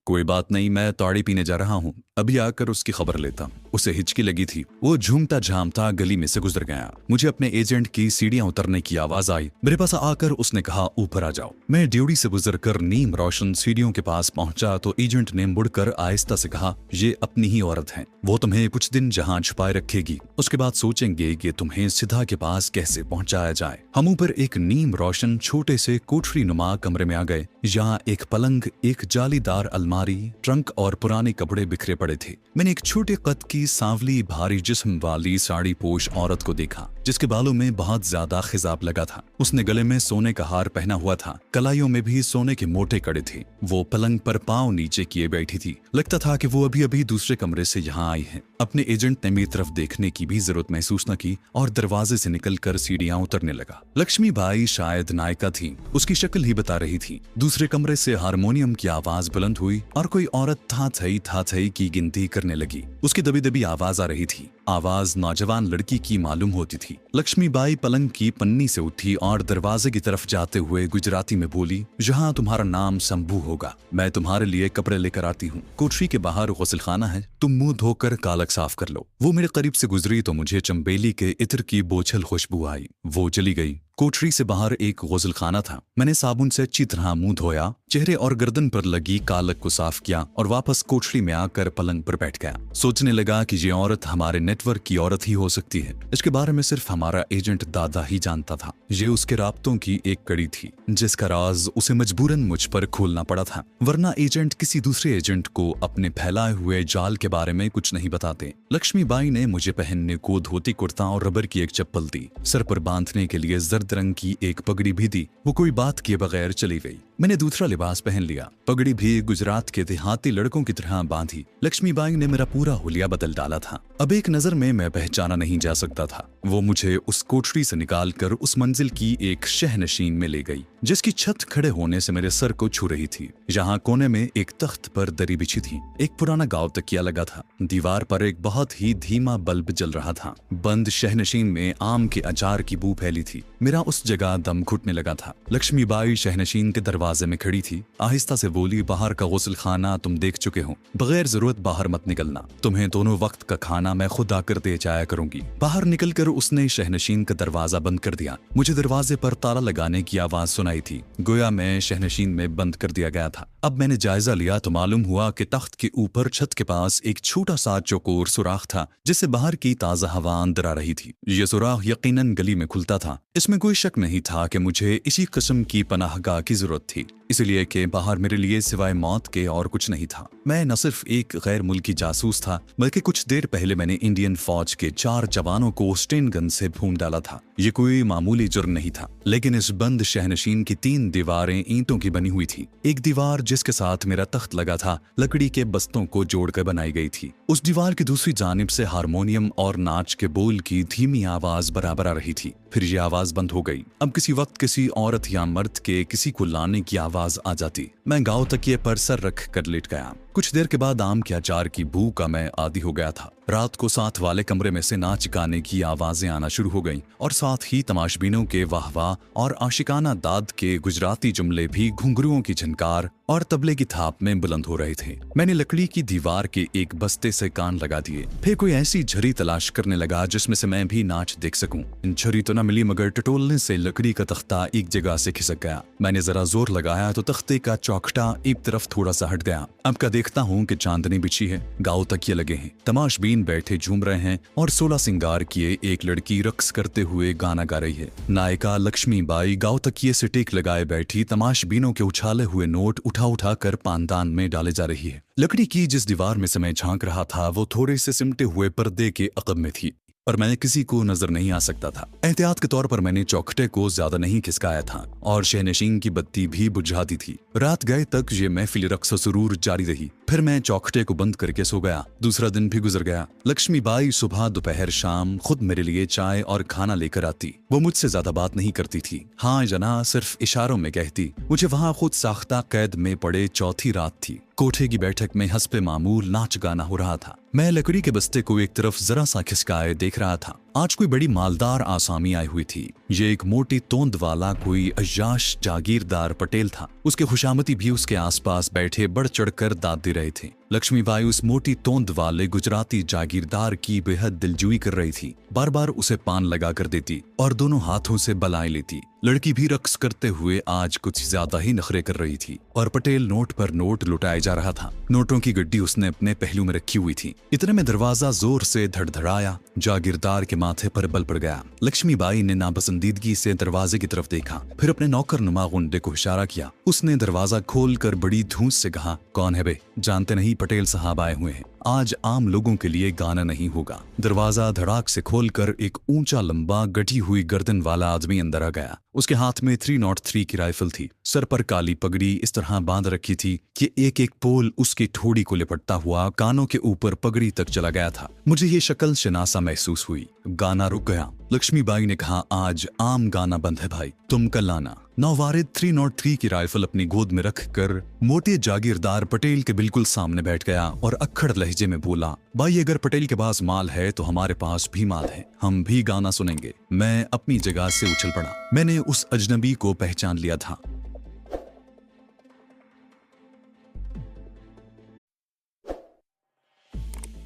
कोई बात नहीं, मैं ताड़ी पीने जा रहा हूँ, अभी आकर उसकी खबर लेता हूँ। उसे हिचकी लगी थी। वो झूमता झामता गली में से गुजर गया। मुझे अपने एजेंट की सीढ़ियां उतरने की आवाज आई। मेरे पास आकर उसने कहा, ऊपर आ जाओ। मैं ड्यूटी से गुजरकर नीम रोशन सीढ़ियों के पास पहुंचा तो एजेंट ने मुड़कर आहिस्ता से कहा, ये अपनी ही औरत है। वो तुम्हें कुछ दिन जहां छुपाए रखेगी, उसके बाद सोचेंगे कि तुम्हें सिद्धा के पास कैसे पहुंचाया जाए। हम ऊपर एक नीम रोशन छोटे से कोठरी नुमा कमरे में आ गए। यहाँ एक पलंग, एक जालीदार अलमारी, ट्रंक और पुराने कपड़े बिखरे पड़े थे। मैंने एक छोटे कद की सांवली भारी जिस्म वाली साड़ी पोश औरत को देखा। जिसके बालों में बहुत ज्यादा खिजाब लगा था। उसने गले में सोने का हार पहना हुआ था, कलाइयों में भी सोने के मोटे कड़े थे। वो पलंग पर पांव नीचे किए बैठी थी। लगता था कि वो अभी अभी दूसरे कमरे से यहाँ आई है। अपने एजेंट ने मेरी तरफ देखने की भी जरूरत महसूस न की और दरवाजे से निकलकर सीढ़ियां उतरने लगा। लक्ष्मी बाई शायद नायिका थी, उसकी शक्ल ही बता रही थी। दूसरे कमरे से हारमोनियम की आवाज बुलंद हुई और कोई औरत था थई की गिनती करने लगी। उसकी दबी दबी आवाज आ रही थी। आवाज नौजवान लड़की की मालूम होती थी। लक्ष्मी बाई पलंग की पन्नी से उठी और दरवाजे की तरफ जाते हुए गुजराती में बोली, जहाँ तुम्हारा नाम शंभू होगा, मैं तुम्हारे लिए कपड़े लेकर आती हूँ। कोठरी के बाहर गुस्लखाना है, तुम मुंह धोकर कालक साफ कर लो। वो मेरे करीब से गुजरी तो मुझे चंबेली के इत्र की बोझल खुशबू आई। वो चली गई। कोठरी से बाहर एक गुस्लखाना था। मैंने साबुन से अच्छी तरह मुंह धोया, चेहरे और गर्दन पर लगी कालक को साफ किया और वापस कोठरी में आकर पलंग पर बैठ गया। सोचने लगा कि ये औरत हमारे नेटवर्क की औरत ही हो सकती है। इसके बारे में सिर्फ हमारा एजेंट दादा ही जानता था। ये उसके राब्तों की एक कड़ी थी, जिसका राज उसे मजबूरन मुझ पर खोलना पड़ा था, वरना एजेंट किसी दूसरे एजेंट को अपने फैलाए हुए जाल के बारे में कुछ नहीं बताते। लक्ष्मी बाई ने मुझे पहनने को धोती कुर्ता और रबर की एक चप्पल दी। सर पर बांधने के लिए जर्द रंग की एक पगड़ी भी दी। वो कोई बात किए बगैर चली गई। मैंने दूसरा लिबास पहन लिया। पगड़ी भी गुजरात के देहाती लड़कों की तरह बांधी। लक्ष्मी बाई ने मेरा पूरा हुलिया बदल डाला था। अब एक नजर में मैं पहचाना नहीं जा सकता था। वो मुझे उस कोठरी से निकालकर उस मंजिल की एक शहनशीन में ले गई, जिसकी छत खड़े होने से मेरे सर को छू रही थी। जहाँ कोने में एक तख्त पर दरी बिछी थी। एक पुराना गांव तकिया लगा था। दीवार पर एक बहुत ही धीमा बल्ब जल रहा था। बंद शहनशीन में आम के अचार की बू फैली थी। मेरा उस जगह दम घुटने लगा था। लक्ष्मी बाई शहनशीन के दरवाजे में खड़ी थी। आहिस्ता से बोली, बाहर का गुस्ल खाना तुम देख चुके हो, बगैर जरूरत बाहर मत निकलना। तुम्हें दोनों वक्त का खाना मैं खुद आकर दे जाया करूंगी। बाहर निकलकर उसने शहनशीन का दरवाजा बंद कर दिया। मुझे दरवाजे पर ताला लगाने की आवाज सुनाई थी, गोया मैं शहनशीन में बंद कर दिया गया था। अब मैंने जायजा लिया तो मालूम हुआ कि तख्त के ऊपर छत के पास एक छोटा सा चौकोर सुराख था, जिससे बाहर की ताजा हवा अंदर आ रही थी। यह सुराख यकीनन गली में खुलता था। इसमें कोई शक नहीं था कि मुझे इसी किस्म की पनाहगाह की जरूरत थी, इसलिए कि बाहर मेरे लिए सिवाय मौत के और कुछ नहीं था। मैं न सिर्फ एक गैर मुल्की जासूस था, बल्कि कुछ देर पहले मैंने इंडियन फौज के 4 जवानों को स्टेन गन से भून डाला था। ये कोई मामूली जुर्म नहीं था, लेकिन इस बंद शहनशीन की 3 दीवारें ईंटों की बनी हुई थी। एक दीवार जिसके साथ मेरा तख्त लगा था, लकड़ी के बस्तों को जोड़कर बनाई गई थी। उस दीवार की दूसरी जानिब से हारमोनियम और नाच के बोल की धीमी आवाज बराबर आ रही थी। फिर ये आवाज बंद हो गई। अब किसी वक्त किसी औरत या मर्द के किसी को लाने की आवाज आ जाती। मैं गांव तकिए पर सर रख कर लेट गया। कुछ देर के बाद आम के अचार की बू का मैं आदी हो गया था। रात को साथ वाले कमरे में से नाच गाने की आवाजें आना शुरू हो गईं और साथ ही तमाशबीनों के वाह वाह और आशिकाना दाद के गुजराती जुमले भी घुंघरुओं की झनकार और तबले की थाप में बुलंद हो रहे थे। मैंने लकड़ी की दीवार के एक बस्ते से कान लगा दिए। फिर कोई ऐसी झरी तलाश करने लगा जिसमें से मैं भी नाच देख सकूं। झरी तो न मिली, मगर टटोलने से लकड़ी का तख्ता एक जगह से खिसक गया। मैंने जरा जोर लगाया तो तख्ते का चौखटा एक तरफ थोड़ा सा हट गया। अब का देखता हूँ कि चांदनी बिछी है, गाँव तकिए लगे हैं, तमाशबीन बैठे झूम रहे हैं और 16 सिंगार किए एक लड़की रक्स करते हुए गाना गा रही है। नायिका लक्ष्मी बाई गाँव तकिए से टेक लगाए बैठी तमाशबीनों के उछाले हुए नोट उठा कर पानदान में डाले जा रही है। लकड़ी की जिस दीवार में से मैं झांक रहा था वो थोड़े से सिमटे हुए पर्दे के अकब में थी, पर मैं किसी को नजर नहीं आ सकता था। एहतियात के तौर पर मैंने चौखटे को ज्यादा नहीं खिसकाया था और शहनशीन की बत्ती भी बुझा दी थी। रात गए तक ये महफिल रक्स सुरूर जारी रही। फिर मैं चौखटे को बंद करके सो गया। दूसरा दिन भी गुजर गया। लक्ष्मी बाई सुबह दोपहर शाम खुद मेरे लिए चाय और खाना लेकर आती। वो मुझसे ज्यादा बात नहीं करती थी, हाँ जना सिर्फ इशारों में कहती। मुझे वहाँ खुद साख्ता कैद में पड़े चौथी रात थी। कोठे की बैठक में हस्बे मामूल नाच गाना हो रहा था। मैं लकड़ी के बस्ते को एक तरफ जरा सा खिसकाए देख रहा था। आज कोई बड़ी मालदार आसामी आई हुई थी। ये एक मोटी तोंद वाला कोई अय्याश जागीरदार पटेल था। उसके खुशामती भी उसके आसपास बैठे बढ़ चढ़ कर दाद दे रहे थे। लक्ष्मी बाई उस मोटी तोंद वाले गुजराती जागीरदार की बेहद दिलजुई कर रही थी। बार बार उसे पान लगा कर देती और दोनों हाथों से बलाएं लेती। लड़की भी रक्स करते हुए आज कुछ ज्यादा ही नखरे कर रही थी और पटेल नोट पर नोट लुटाए जा रहा था। नोटों की गड्डी उसने अपने पहलू में रखी हुई थी। इतने में दरवाजा जोर से धड़धड़ाया। जागीरदार के माथे पर बल पड़ गया। लक्ष्मी बाई ने नापसंदीदगी से दरवाजे की तरफ देखा, फिर अपने नौकर नुमा गुंडे को इशारा किया। उसने दरवाजा खोलकर बड़ी धूस से कहा, कौन है बे? जानते नहीं पटेल साहब आए हुए हैं। आज आम लोगों के लिए गाना नहीं होगा। दरवाजा धड़ाक से खोलकर एक ऊंचा लंबा गठी हुई गर्दन वाला आदमी अंदर आ गया। उसके हाथ में 303 की राइफल थी। सर पर काली पगड़ी इस तरह बांध रखी थी कि एक एक पोल उसकी ठोड़ी को लिपटता हुआ कानों के ऊपर पगड़ी तक चला गया था। मुझे ये शक्ल शनासा महसूस हुई। गाना रुक गया। लक्ष्मीबाई ने कहा, आज आम गाना बंद है भाई, तुम कल आना। नौवारिद 303 की राइफल अपनी गोद में रखकर मोटे जागीरदार पटेल के बिल्कुल सामने बैठ गया और अक्खड़ लहजे में बोला, भाई अगर पटेल के पास माल है तो हमारे पास भी माल है, हम भी गाना सुनेंगे। मैं अपनी जगह से उछल पड़ा। मैंने उस अजनबी को पहचान लिया था।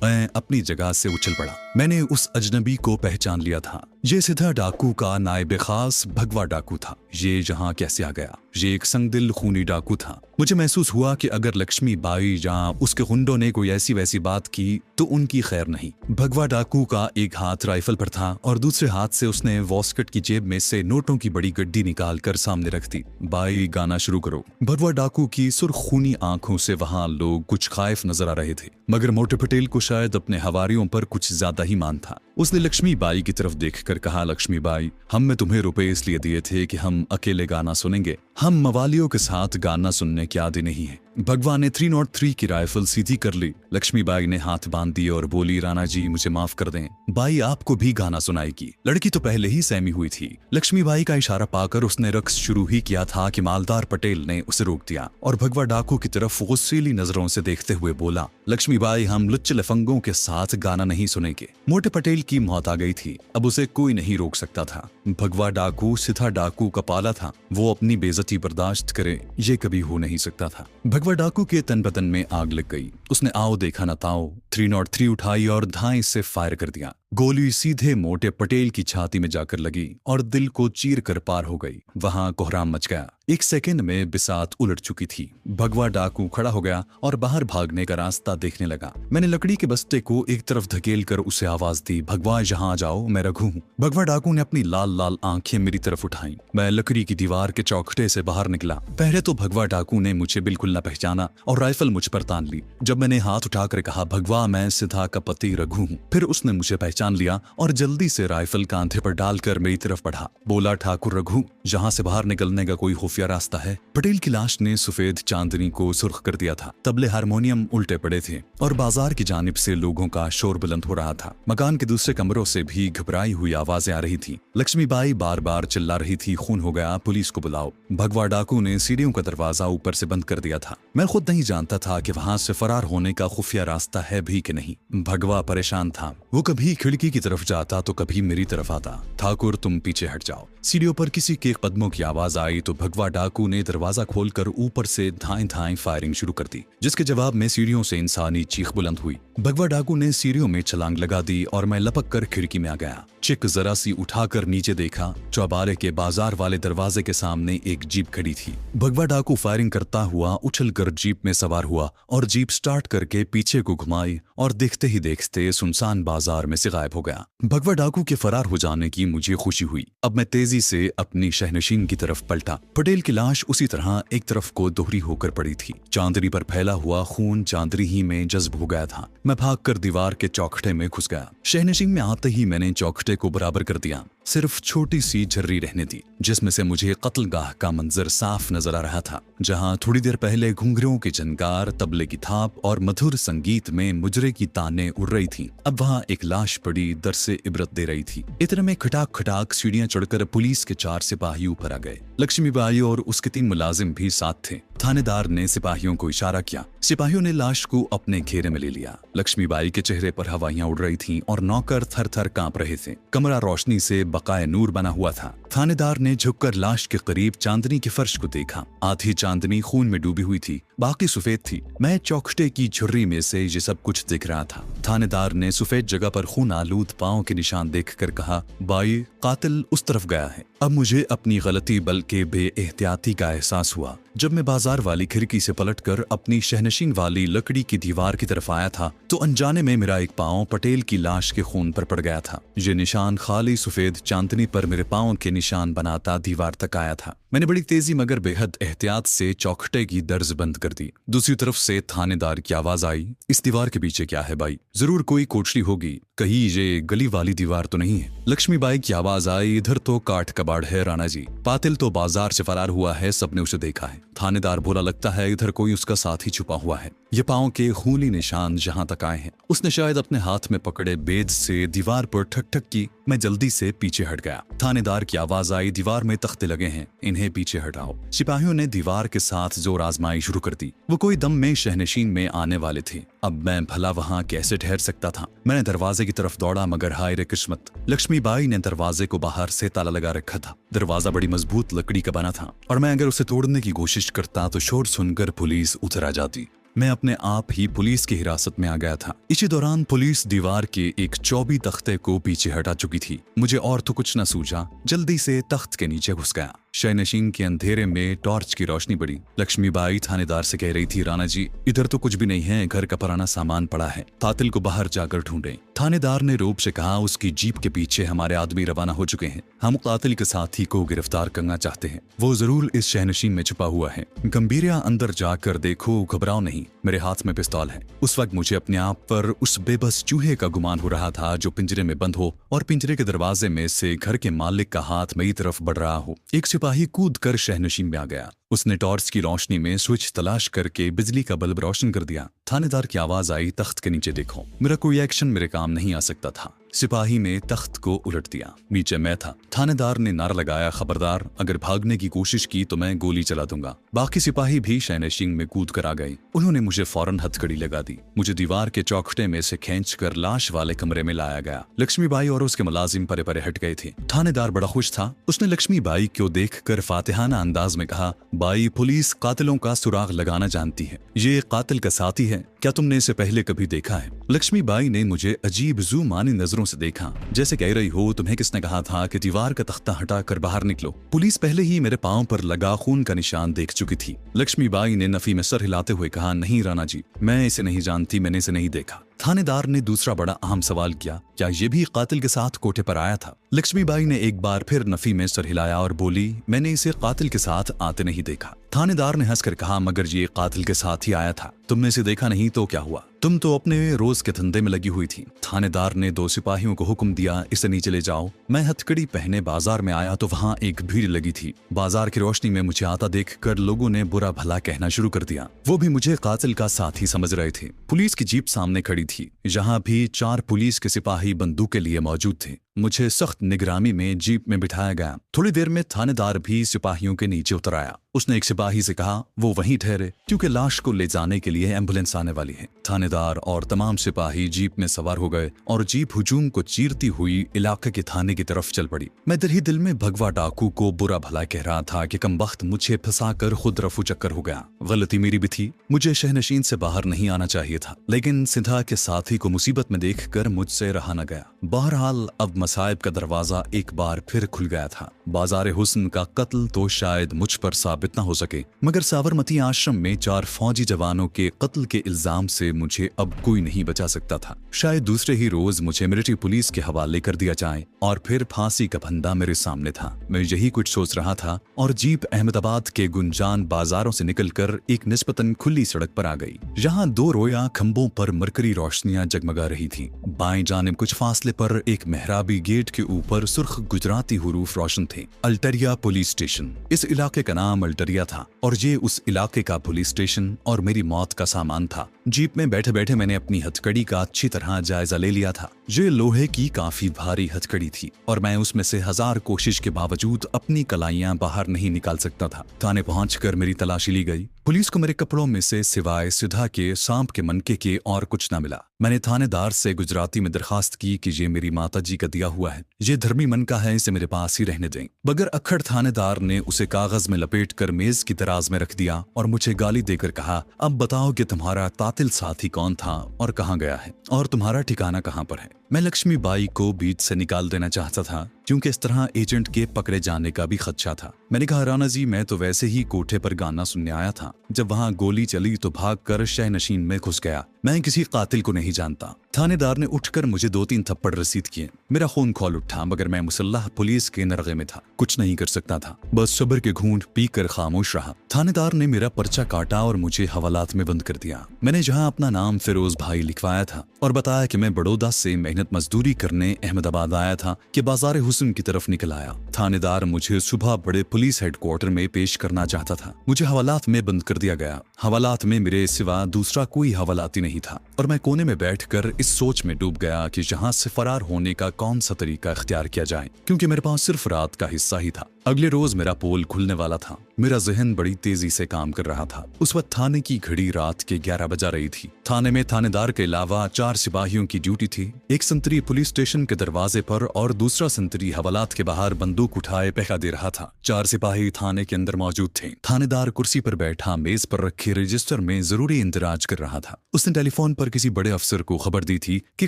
मैं अपनी जगह से उछल पड़ा। मैंने उस अजनबी को पहचान लिया था। ये सिद्धा डाकू का नायब खास भगवा डाकू था। ये यहाँ कैसे आ गया? ये एक संगदिल खूनी डाकू था। मुझे महसूस हुआ कि अगर लक्ष्मीबाई या उसके गुंडों ने कोई ऐसी वैसी बात की तो उनकी खैर नहीं। भगवा डाकू का एक हाथ राइफल पर था और दूसरे हाथ से उसने वॉस्कट की जेब में से नोटों की बड़ी गड्डी निकाल कर सामने रख दी। बाई गाना शुरू करो। भगवा डाकू की सुर्ख खूनी आंखों से वहां लोग कुछ खाइफ नजर आ रहे थे, मगर मोटे पटेल को शायद अपने हवारियों पर कुछ ज्यादा ही मान था। उसने लक्ष्मीबाई की तरफ देखकर कहा, लक्ष्मीबाई, हमने तुम्हें रुपए इसलिए दिए थे कि हम अकेले गाना सुनेंगे। हम मवालियों के साथ गाना सुनने के आदि नहीं है। भगवान ने 303 की राइफल सीधी कर ली। लक्ष्मीबाई ने हाथ बांध दिए और बोली, राणा जी मुझे माफ कर दें, बाई आपको भी गाना सुनाएगी। लड़की तो पहले ही सहमी हुई थी। लक्ष्मीबाई का इशारा पाकर उसने रक्स शुरू ही किया था कि मालदार पटेल ने उसे रोक दिया और भगवा डाकू की तरफ गुस्सैली नजरों से देखते हुए बोला, लक्ष्मीबाई हम लुच्चे लफंगों के साथ गाना नहीं सुनेंगे। मोटे पटेल की मौत आ गई थी, अब उसे कोई नहीं रोक सकता था। भगवा डाकू सिद्धा डाकू का पाला था, वो अपनी बेइज्जती बर्दाश्त करे ये कभी हो नहीं सकता था। भगवा डाकू के तन बदन में आग लग गई। उसने आओ देखा न ताओ 303 उठाई और धाएं से फायर कर दिया। गोली सीधे मोटे पटेल की छाती में जाकर लगी और दिल को चीर कर पार हो गई। वहां कोहराम मच गया। एक सेकंड में बिसात उलट चुकी थी। भगवा डाकू खड़ा हो गया और बाहर भागने का रास्ता देखने लगा। मैंने लकड़ी के बस्ते को एक तरफ धकेल कर उसे आवाज दी, भगवा यहाँ आ जाओ, मैं रघु हूँ। भगवा डाकू ने अपनी लाल लाल आंखें मेरी तरफ उठाई। मैं लकड़ी की दीवार के चौखटे से बाहर निकला। पहले तो भगवा डाकू ने मुझे बिल्कुल न पहचाना और राइफल मुझ पर तान ली। जब मैंने हाथ उठाकर कहा, भगवा मैं सिद्धा का पति रघु हूँ, फिर उसने मुझे पहचान लिया और जल्दी से राइफल कांधे पर डालकर मेरी तरफ बढ़ा। बोला, ठाकुर रघु, यहाँ से बाहर निकलने का कोई खुफिया रास्ता है? पटेल की लाश ने सफेद चांदनी को सुर्ख कर दिया था। तबले हारमोनियम उल्टे पड़े थे और बाजार की जानिब से लोगों का शोर बुलंद हो रहा था। मकान के दूसरे कमरों से भी घबराई हुई आवाजें आ रही थी। लक्ष्मीबाई बार बार चिल्ला रही थी, खून हो गया, पुलिस को बुलाओ। भगवा डाकू ने सीढ़ियों का दरवाजा ऊपर से बंद कर दिया था। मैं खुद नहीं जानता था कि वहां से फरार होने का खुफिया रास्ता है भी कि नहीं। भगवा परेशान था। वो कभी खिड़की की तरफ जाता तो कभी मेरी तरफ आता। ठाकुर तुम पीछे हट जाओ। सीढ़ियों पर किसी के कदमों की आवाज आई तो भगवा डाकू ने दरवाजा खोलकर ऊपर से धाएं धाएं फायरिंग शुरू कर दी, जिसके जवाब में सीढ़ियों से इंसानी चीख बुलंद हुई। भगवा डाकू ने सीढ़ियों में छलांग लगा दी और मैं लपक कर खिड़की में आ गया। चिक जरा सी उठाकर नीचे देखा, चौबारे के बाजार वाले दरवाजे के सामने एक जीप खड़ी थी। भगवा डाकू फायरिंग करता हुआ उछलकर जीप में सवार हुआ और जीप स्टार्ट करके पीछे को घुमाई और देखते ही देखते सुनसान बाजार में से गायब हो गया। भगवा डाकू के फरार हो जाने की मुझे खुशी हुई। अब मैं तेजी से अपनी शहनशीन की तरफ पलटा। पटेल की लाश उसी तरह एक तरफ को दोहरी होकर पड़ी थी। चांदनी पर फैला हुआ खून चांदनी ही में जज्ब हो गया था। मैं भागकर दीवार के चौखटे में घुस गया। शहनशीन में आते ही मैंने चौखटे को बराबर कर दिया। सिर्फ छोटी सी झर्री रहने दी, जिसमें से मुझे कत्लगाह का मंजर साफ नजर आ रहा था, जहां थोड़ी देर पहले घुंघरुओं की झनकार, तबले की थाप और मधुर संगीत में मुजरे की ताने उड़ रही थी। अब वहां एक लाश पड़ी दर से इबरत दे रही थी। इतने में खटाक खटाक सीढ़ियां चढ़कर पुलिस के 4 सिपाही ऊपर आ गए। लक्ष्मीबाई और उसके 3 मुलाजिम भी साथ थे। थानेदार ने सिपाहियों को इशारा किया। सिपाहियों ने लाश को अपने घेरे में ले लिया। लक्ष्मीबाई के चेहरे पर हवाइयां उड़ रही थीं और नौकर थर थर कांप रहे थे। कमरा रोशनी से बकाए नूर बना हुआ था। थानेदार ने झुककर लाश के करीब चांदनी के फर्श को देखा। आधी चांदनी खून में डूबी हुई थी, बाकी सफेद थी। मैं चौखटे की झुर्री में से ये सब कुछ दिख रहा था। थानेदार ने सफेद जगह पर खून आलूद पांव के निशान देखकर कहा, बाई कातिल उस तरफ गया है। अब मुझे अपनी गलती बल्कि बेएहतियाती का एहसास हुआ। जब मैं बाजार वाली खिड़की से पलटकर अपनी शहनशीन वाली लकड़ी की दीवार की तरफ आया था तो अनजाने में मेरा एक पांव पटेल की लाश के खून पर पड़ गया था। ये निशान खाली सफेद चांदनी पर मेरे पांव के निशान बनाता दीवार तक आया था। मैंने बड़ी तेजी मगर बेहद एहतियात से चौखटे की दर्ज बंद कर दी। दूसरी तरफ से थानेदार की आवाज आई, इस दीवार के पीछे क्या है भाई? जरूर कोई कोठरी होगी, कहीं ये गली वाली दीवार तो नहीं है? लक्ष्मीबाई की आवाज आई, इधर तो काट कबाड़ है राणा जी, पातिल तो बाजार से फरार हुआ है, सबने उसे देखा है। थानेदार बोला, लगता है इधर कोई उसका साथी छुपा हुआ है। ये पांव के खूनी निशान जहां तक आए हैं, उसने शायद अपने हाथ में पकड़े बेद से दीवार पर ठक ठक की। मैं जल्दी से पीछे हट गया। थानेदार की आवाज आई, दीवार में तख्ते लगे हैं, इन्हें पीछे हटाओ। सिपाहियों ने दीवार के साथ जोर आजमाई शुरू कर दी। वो कोई दम में शहनशीन में आने वाले थे। अब मैं भला वहां कैसे ठहर सकता था? मैंने दरवाजे की तरफ दौड़ा मगर हाय रे किस्मत, लक्ष्मीबाई ने दरवाजे को बाहर से ताला लगा रखा था। दरवाजा बड़ी मजबूत लकड़ी का बना था और मैं अगर उसे तोड़ने की कोशिश करता तो शोर सुनकर पुलिस उतर आ जाती। मैं अपने आप ही पुलिस की हिरासत में आ गया था। इसी दौरान पुलिस दीवार के एक चौबी तख्ते को पीछे हटा चुकी थी। मुझे और तो कुछ न सूझा, जल्दी से तख्त के नीचे घुस गया। शयनशीन के अंधेरे में टॉर्च की रोशनी पड़ी। लक्ष्मीबाई थानेदार से कह रही थी, राणा जी इधर तो कुछ भी नहीं है, घर का पुराना सामान पड़ा है, कातिल को बाहर जाकर ढूंढें। थानेदार ने रोब से कहा, उसकी जीप के पीछे हमारे आदमी रवाना हो चुके हैं, हम कातिल के साथी को गिरफ्तार करना चाहते हैं, वो जरूर इस शहनशीन में छुपा हुआ है। गंभीरिया अंदर जाकर देखो, घबराओ नहीं, मेरे हाथ में पिस्तौल है। उस वक्त मुझे अपने आप पर उस बेबस चूहे का गुमान हो रहा था जो पिंजरे में बंद हो और पिंजरे के दरवाजे में से घर के मालिक का हाथ मेरी तरफ बढ़ रहा हो। एक सिपाही कूद कर शहनशीन में आ गया। उसने टॉर्च की रोशनी में स्विच तलाश करके बिजली का बल्ब रोशन कर दिया। थानेदार की आवाज आई, तख्त के नीचे देखो। मेरा कोई एक्शन मेरे काम नहीं आ सकता था। सिपाही ने तख्त को उलट दिया, नीचे मैं था। थानेदार ने नारा लगाया, खबरदार अगर भागने की कोशिश की तो मैं गोली चला दूंगा। बाकी सिपाही भी शहनशीन में कूद कर आ गए। उन्होंने मुझे फौरन हथकड़ी लगा दी। मुझे दीवार के चौखटे में से खींचकर लाश वाले कमरे में लाया गया। लक्ष्मीबाई और उसके मुलाजिम परे परे हट गए थे। थानेदार बड़ा खुश था। उसने लक्ष्मीबाई को देखकर फातिहाना अंदाज में कहा, बाई पुलिस कातिलों का सुराग लगाना जानती है, ये कातिल का साथी है, क्या तुमने इसे पहले कभी देखा है? लक्ष्मीबाई ने मुझे अजीब जुमानी नजरों से देखा, जैसे कह रही हो, तुम्हें किसने कहा था कि दीवार का तख्ता हटाकर बाहर निकलो? पुलिस पहले ही मेरे पांव पर लगा खून का निशान देख चुकी थी। लक्ष्मीबाई ने नफी में सर हिलाते हुए कहा, नहीं राणा जी, मैं इसे नहीं जानती, मैंने इसे नहीं देखा। थानेदार ने दूसरा बड़ा अहम सवाल किया, क्या ये भी कातिल के साथ कोठे पर आया था? लक्ष्मीबाई ने एक बार फिर नफी में सर हिलाया और बोली, मैंने इसे कातिल के साथ आते नहीं देखा। थानेदार ने हंसकर कहा, मगर ये कातिल के साथ ही आया था, तुमने इसे देखा नहीं तो क्या हुआ? तुम तो अपने रोज के धंधे में लगी हुई थी। थानेदार ने दो सिपाहियों को हुक्म दिया, इसे नीचे ले जाओ। मैं हथकड़ी पहने बाजार में आया तो वहाँ एक भीड़ लगी थी। बाजार की रोशनी में मुझे आता देखकर लोगों ने बुरा भला कहना शुरू कर दिया। वो भी मुझे कातिल का साथी समझ रहे थे। पुलिस की जीप सामने खड़ी थी, जहाँ भी 4 पुलिस के सिपाही बंदूक के लिए मौजूद थे। मुझे सख्त निगरानी में जीप में बिठाया गया। थोड़ी देर में थानेदार भी सिपाहियों के नीचे उतर आया। उसने एक सिपाही से कहा, वो वहीं ठहरे क्योंकि लाश को ले जाने के लिए एम्बुलेंस आने वाली है। थानेदार और तमाम सिपाही जीप में सवार हो गए और जीप हुजूम को चीरती हुई इलाके के थाने की तरफ चल पड़ी। मैं दिल ही दिल में भगवा डाकू को बुरा भला कह रहा था कि कमबख्त मुझे फंसाकर खुद रफू चक्कर हो गया। गलती मेरी भी थी, मुझे शहनशीन से बाहर नहीं आना चाहिए था, लेकिन सिंधा के साथी को मुसीबत में देखकर मुझसे रहा न गया। बहरहाल अब मसाइब का दरवाजा एक बार फिर खुल गया था। बाजार हुस्न का कत्ल तो शायद मुझ पर साबित न हो सके, मगर साबरमती आश्रम में 4 फौजी जवानों के कत्ल के इल्जाम से मुझे अब कोई नहीं बचा सकता था। शायद दूसरे ही रोज मुझे मिलिट्री पुलिस के हवाले कर दिया जाए और फिर फांसी का फंदा मेरे सामने था। मैं यही कुछ सोच रहा था और जीप अहमदाबाद के गुंजान बाजारों से निकलकर एक निस्बतन खुली सड़क पर आ गई। यहाँ 2 रोया खंभों पर मरकरी रोशनियां जगमगा रही थी। बाएं जानिब कुछ फासले पर एक मेहराबी गेट के ऊपर सुर्ख गुजराती हुरूफ रोशन थे, अल्टरिया पुलिस स्टेशन। इस इलाके का नाम अल्टरिया था और ये उस इलाके का पुलिस स्टेशन और मेरी मौत का सामान था। जीप में बैठे बैठे मैंने अपनी हथकड़ी का अच्छी तरह जायजा ले लिया था। ये लोहे की काफी भारी हथकड़ी थी और मैं उसमें से 1000 कोशिश के बावजूद अपनी कलाइयां बाहर नहीं निकाल सकता था। थाने पहुंचकर मेरी तलाशी ली गई। पुलिस को मेरे कपड़ों में से सिवाय सुधा के, सांप के मनके के और कुछ न मिला। मैंने थानेदार से गुजराती में दरखास्त की कि ये मेरी माताजी का दिया हुआ है, ये धर्मी मनका है, इसे मेरे पास ही रहने दें। बगैर अक्खड़ थानेदार ने उसे कागज में लपेटकर मेज की दराज में रख दिया और मुझे गाली देकर कहा, अब बताओ कि तुम्हारा कातिल साथी कौन था और कहाँ गया है और तुम्हारा ठिकाना कहाँ पर है। मैं लक्ष्मीबाई को बीच से निकाल देना चाहता था क्योंकि इस तरह एजेंट के पकड़े जाने का भी खदशा था। मैंने कहा, राणा जी मैं तो वैसे ही कोठे पर गाना सुनने आया था, जब वहाँ गोली चली तो भागकर शहनशीन में घुस गया। मैं किसी कातिल को नहीं जानता। थानेदार ने उठकर मुझे 2-3 थप्पड़ रसीद किए। मेरा खून खौल उठा, मगर मैं मुसल्लह पुलिस के नरगे में था, कुछ नहीं कर सकता था, बस सब्र के घूंट पीकर खामोश रहा। थानेदार ने मेरा पर्चा काटा और मुझे हवालात में बंद कर दिया। मैंने जहां अपना नाम फिरोज भाई लिखवाया था और बताया कि मैं बड़ौदा से मेहनत मजदूरी करने अहमदाबाद आया था कि बाजार हुस्न की तरफ निकल आया। थानेदार मुझे सुबह बड़े पुलिस हेडक्वार्टर में पेश करना चाहता था। मुझे हवालात में बंद कर दिया गया। हवालात में मेरे सिवा दूसरा कोई हवालाती नहीं था और मैं कोने में बैठकर इस सोच में डूब गया कि जहां से फरार होने का कौन सा तरीका इख्तियार किया जाए, क्योंकि मेरे पास सिर्फ रात का हिस्सा ही था। अगले रोज मेरा पोल खुलने वाला था। मेरा जहन बड़ी तेजी से काम कर रहा था। उस वक्त थाने की घड़ी रात के 11 बजा रही थी। थाने में थानेदार के अलावा 4 सिपाहियों की ड्यूटी थी। एक संतरी पुलिस स्टेशन के दरवाजे पर और दूसरा संतरी हवालात के बाहर बंदूक उठाए पहरा दे रहा था। 4 सिपाही थाने के अंदर मौजूद थे। थानेदार कुर्सी पर बैठा मेज पर रखे रजिस्टर में जरूरी इंदराज कर रहा था। उसने टेलीफोन पर किसी बड़े अफसर को खबर दी थी कि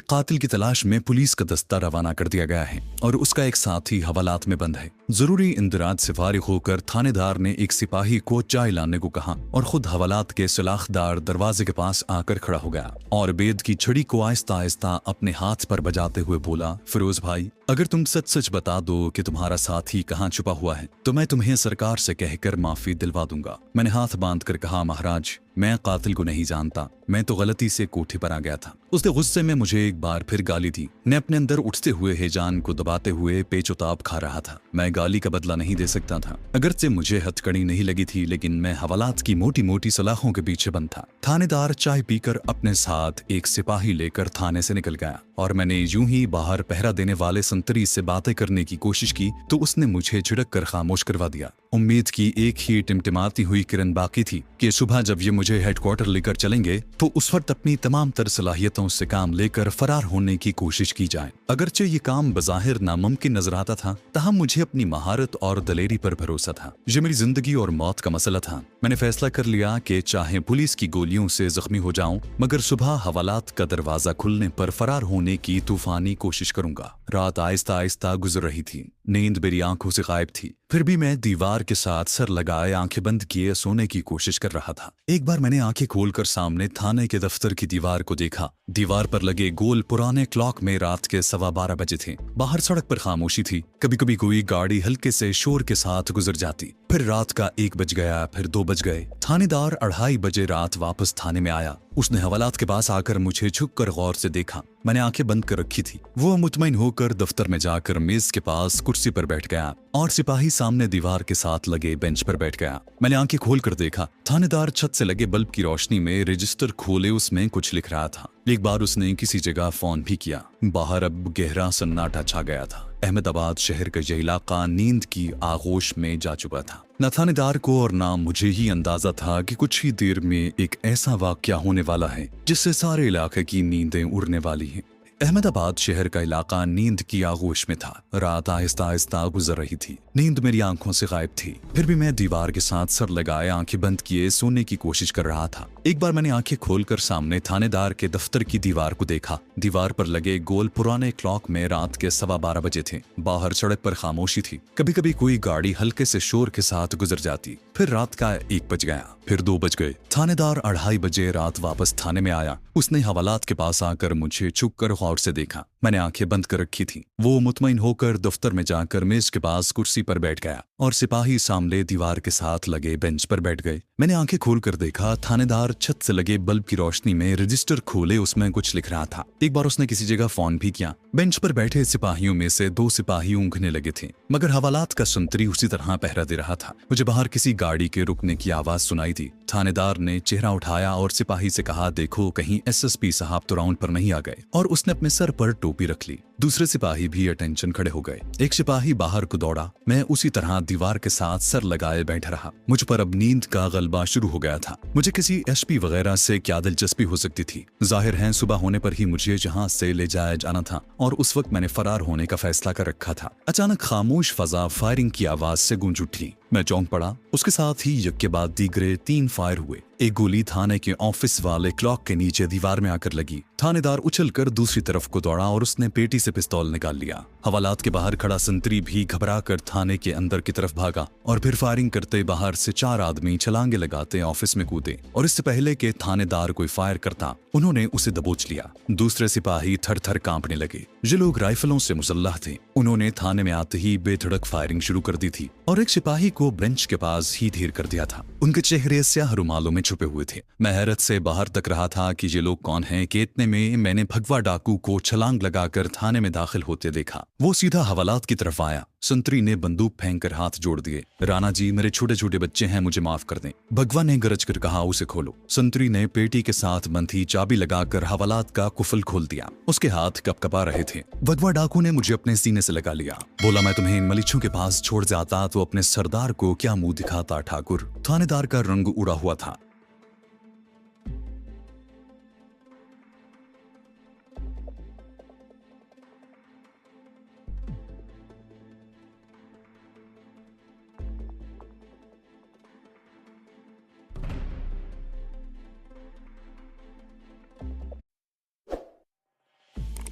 कातिल की तलाश में पुलिस का दस्ता रवाना कर दिया गया है और उसका एक साथी हवालात में बंद है। जरूरी इंदराज से फारिग होकर थानेदार ने एक सिपाही को चाय लाने को कहा और खुद हवालात के सलाखदार दरवाजे के पास आकर खड़ा हो गया और बेद की छड़ी को आहिस्ता आहिस्ता अपने हाथ पर बजाते हुए बोला, फिरोज भाई, अगर तुम सच सच बता दो कि तुम्हारा साथी कहाँ छुपा हुआ है तो मैं तुम्हें सरकार से कहकर माफी दिलवा दूंगा। मैंने हाथ बांधकर कहा, महाराज, मैं कातिल को नहीं जानता, मैं तो गलती से कोठे पर आ गया था। उसने गुस्से में मुझे एक बार फिर गाली दी। मैं अपने अंदर उठते हुए हिजान को दबाते हुए पेचोताब खा रहा था। मैं गाली का बदला नहीं दे सकता था। अगरचे मुझे हथकड़ी नहीं लगी थी, लेकिन मैं हवालात की मोटी मोटी सलाखों के पीछे बंद था। थानेदार चाय पीकर अपने साथ एक सिपाही लेकर थाने से निकल गया और मैंने यूं ही बाहर पहरा देने वाले संतरी से बातें करने की कोशिश की तो उसने मुझे झिड़क कर खामोश करवा दिया। उम्मीद की एक ही टिमटिमाती हुई किरण बाकी थी कि सुबह जब ये मुझे हेडक्वार्टर लेकर चलेंगे तो उस वक्त अपनी तमाम तर सलाहियतों से काम लेकर फरार होने की कोशिश की जाए। अगरचे ये काम बज़ाहिर नामुमकिन नजर आता था, तहम मुझे अपनी महारत और दलेरी पर भरोसा था। ये मेरी जिंदगी और मौत का मसला था। मैंने फैसला कर लिया कि चाहे पुलिस की गोलियों से जख्मी हो जाऊं, मगर सुबह हवालात का दरवाजा खुलने पर फरार होने की तूफानी कोशिश करूंगा। रात आहिस्ता आहिस्ता गुजर रही थी। नींद मेरी आंखों से गायब थी। फिर भी मैं दीवार के साथ सर लगाए आंखें बंद किए सोने की कोशिश कर रहा था। एक बार मैंने आंखें खोलकर सामने थाने के दफ्तर की दीवार को देखा। दीवार पर लगे गोल पुराने क्लॉक में रात के 12:15 बजे थे। बाहर सड़क पर खामोशी थी। कभी कभी कोई गाड़ी हल्के से शोर के साथ गुजर जाती। फिर रात का 1 बज गया, फिर 2 बज गए। थानेदार 2:30 बजे रात वापस थाने में आया। उसने हवालात के पास आकर मुझे झुककर गौर से देखा। मैंने आंखें बंद कर रखी थी। वो मुतमईन होकर दफ्तर में जाकर मेज के पास कुर्सी पर बैठ गया और सिपाही सामने दीवार के साथ लगे बेंच पर बैठ गया। मैंने आंखें खोलकर देखा। थानेदार छत से लगे बल्ब की रोशनी में रजिस्टर खोले उसमें कुछ लिख रहा था। एक बार उसने किसी जगह फोन भी किया। बाहर अब गहरा सन्नाटा छा गया था। अहमदाबाद शहर का यह इलाका नींद की आगोश में जा चुका था। न थानेदार को और ना मुझे ही अंदाजा था कि कुछ ही देर में एक ऐसा वाकया होने वाला है जिससे सारे इलाके की नींदें उड़ने वाली हैं। अहमदाबाद शहर का इलाका नींद की आगोश में था। रात आहिस्ता आहिस्ता गुजर रही थी। नींद मेरी आंखों से गायब थी। फिर भी मैं दीवार के साथ सर लगाए आंखें बंद किए सोने की कोशिश कर रहा था। एक बार मैंने आंखें खोलकर सामने थानेदार के दफ्तर की दीवार को देखा। दीवार पर लगे गोल पुराने क्लॉक में रात के 12:15 बजे थे। बाहर सड़क पर खामोशी थी। कभी कभी कोई गाड़ी हल्के से शोर के साथ गुजर जाती। फिर रात का 1 बज गया, फिर 2 बज गए। थानेदार 2:30 बजे रात वापस थाने में आया। उसने हवालात के पास आकर मुझे छुपकर गौर से देखा। मैंने आंखें बंद कर रखी थी। वो मुतमईन होकर दफ्तर में जाकर मेज के पास कुर्सी पर बैठ गया और सिपाही सामने दीवार के साथ लगे बेंच पर बैठ गए। मैंने आंखें खोलकर देखा। थानेदार छत से लगे बल्ब की रोशनी में रजिस्टर खोले उसमें कुछ लिख रहा था। एक बार उसने किसी जगह फोन भी किया। बेंच पर बैठे सिपाहियों में से 2 सिपाही ऊँघने लगे थे, मगर हवालात का संतरी उसी तरह पहरा दे रहा था। मुझे बाहर किसी गाड़ी के रुकने की आवाज सुनाई दी। थानेदार ने चेहरा उठाया और सिपाही से कहा, देखो कहीं एसएसपी साहब तो राउंड पर नहीं आ गए, और उसने अपने सर पर टोपी रख ली। दूसरे सिपाही भी अटेंशन खड़े हो गए। एक सिपाही बाहर को दौड़ा। मैं उसी तरह दीवार के साथ सर लगाए बैठा रहा। मुझ पर अब नींद का गलबा शुरू हो गया था। मुझे किसी एसपी वगैरह से क्या दिलचस्पी हो सकती थी। जाहिर है सुबह होने पर ही मुझे जहां से ले जाया जाना था और उस वक्त मैंने फरार होने का फैसला कर रखा था। अचानक खामोश फजा फायरिंग की आवाज से गूंज उठी। मैं चौंक पड़ा। उसके साथ ही यक के बाद दीगरे 3 फायर हुए। एक गोली थाने के ऑफिस वाले क्लॉक के नीचे दीवार में आकर लगी। थानेदार उछलकर दूसरी तरफ को दौड़ा और उसने पेटी से पिस्तौल निकाल लिया। हवालात के बाहर खड़ा संतरी भी घबराकर थाने के अंदर की तरफ भागा और फिर फायरिंग करते बाहर से 4 आदमी छलांगे लगाते ऑफिस में कूदे और इससे पहले कि थानेदार कोई फायर करता उन्होंने उसे दबोच लिया। दूसरे सिपाही थर थर कांपने लगे। ये लोग राइफलों से मुसल्लह थे। उन्होंने थाने में आते ही बेधड़क फायरिंग शुरू कर दी थी और एक सिपाही को बेंच के पास ही ढेर कर दिया था। उनके चेहरे स्याह रुमालों में छुपे हुए थे। मैं हैरत से बाहर तक रहा था कि ये लोग कौन हैं कि इतने में मैंने भगवा डाकू को छलांग लगाकर थाने में दाखिल होते देखा। वो सीधा हवालात की तरफ आया। संतरी ने बंदूक फेंक कर हाथ जोड़ दिए। राणा जी, मेरे छोटे छोटे बच्चे हैं, मुझे माफ कर दें। भगवा ने गरज कर कहा, उसे खोलो। संतरी ने पेटी के साथ बंधी चाबी लगाकर हवालात का कुफल खोल दिया। उसके हाथ कपकपा रहे थे। भगवा डाकू ने मुझे अपने सीने से लगा लिया। बोला, मैं तुम्हें इन मलीचों के पास छोड़ जाता तो अपने सरदार को क्या मुंह दिखाता ठाकुर। थानेदार का रंग उड़ा हुआ था।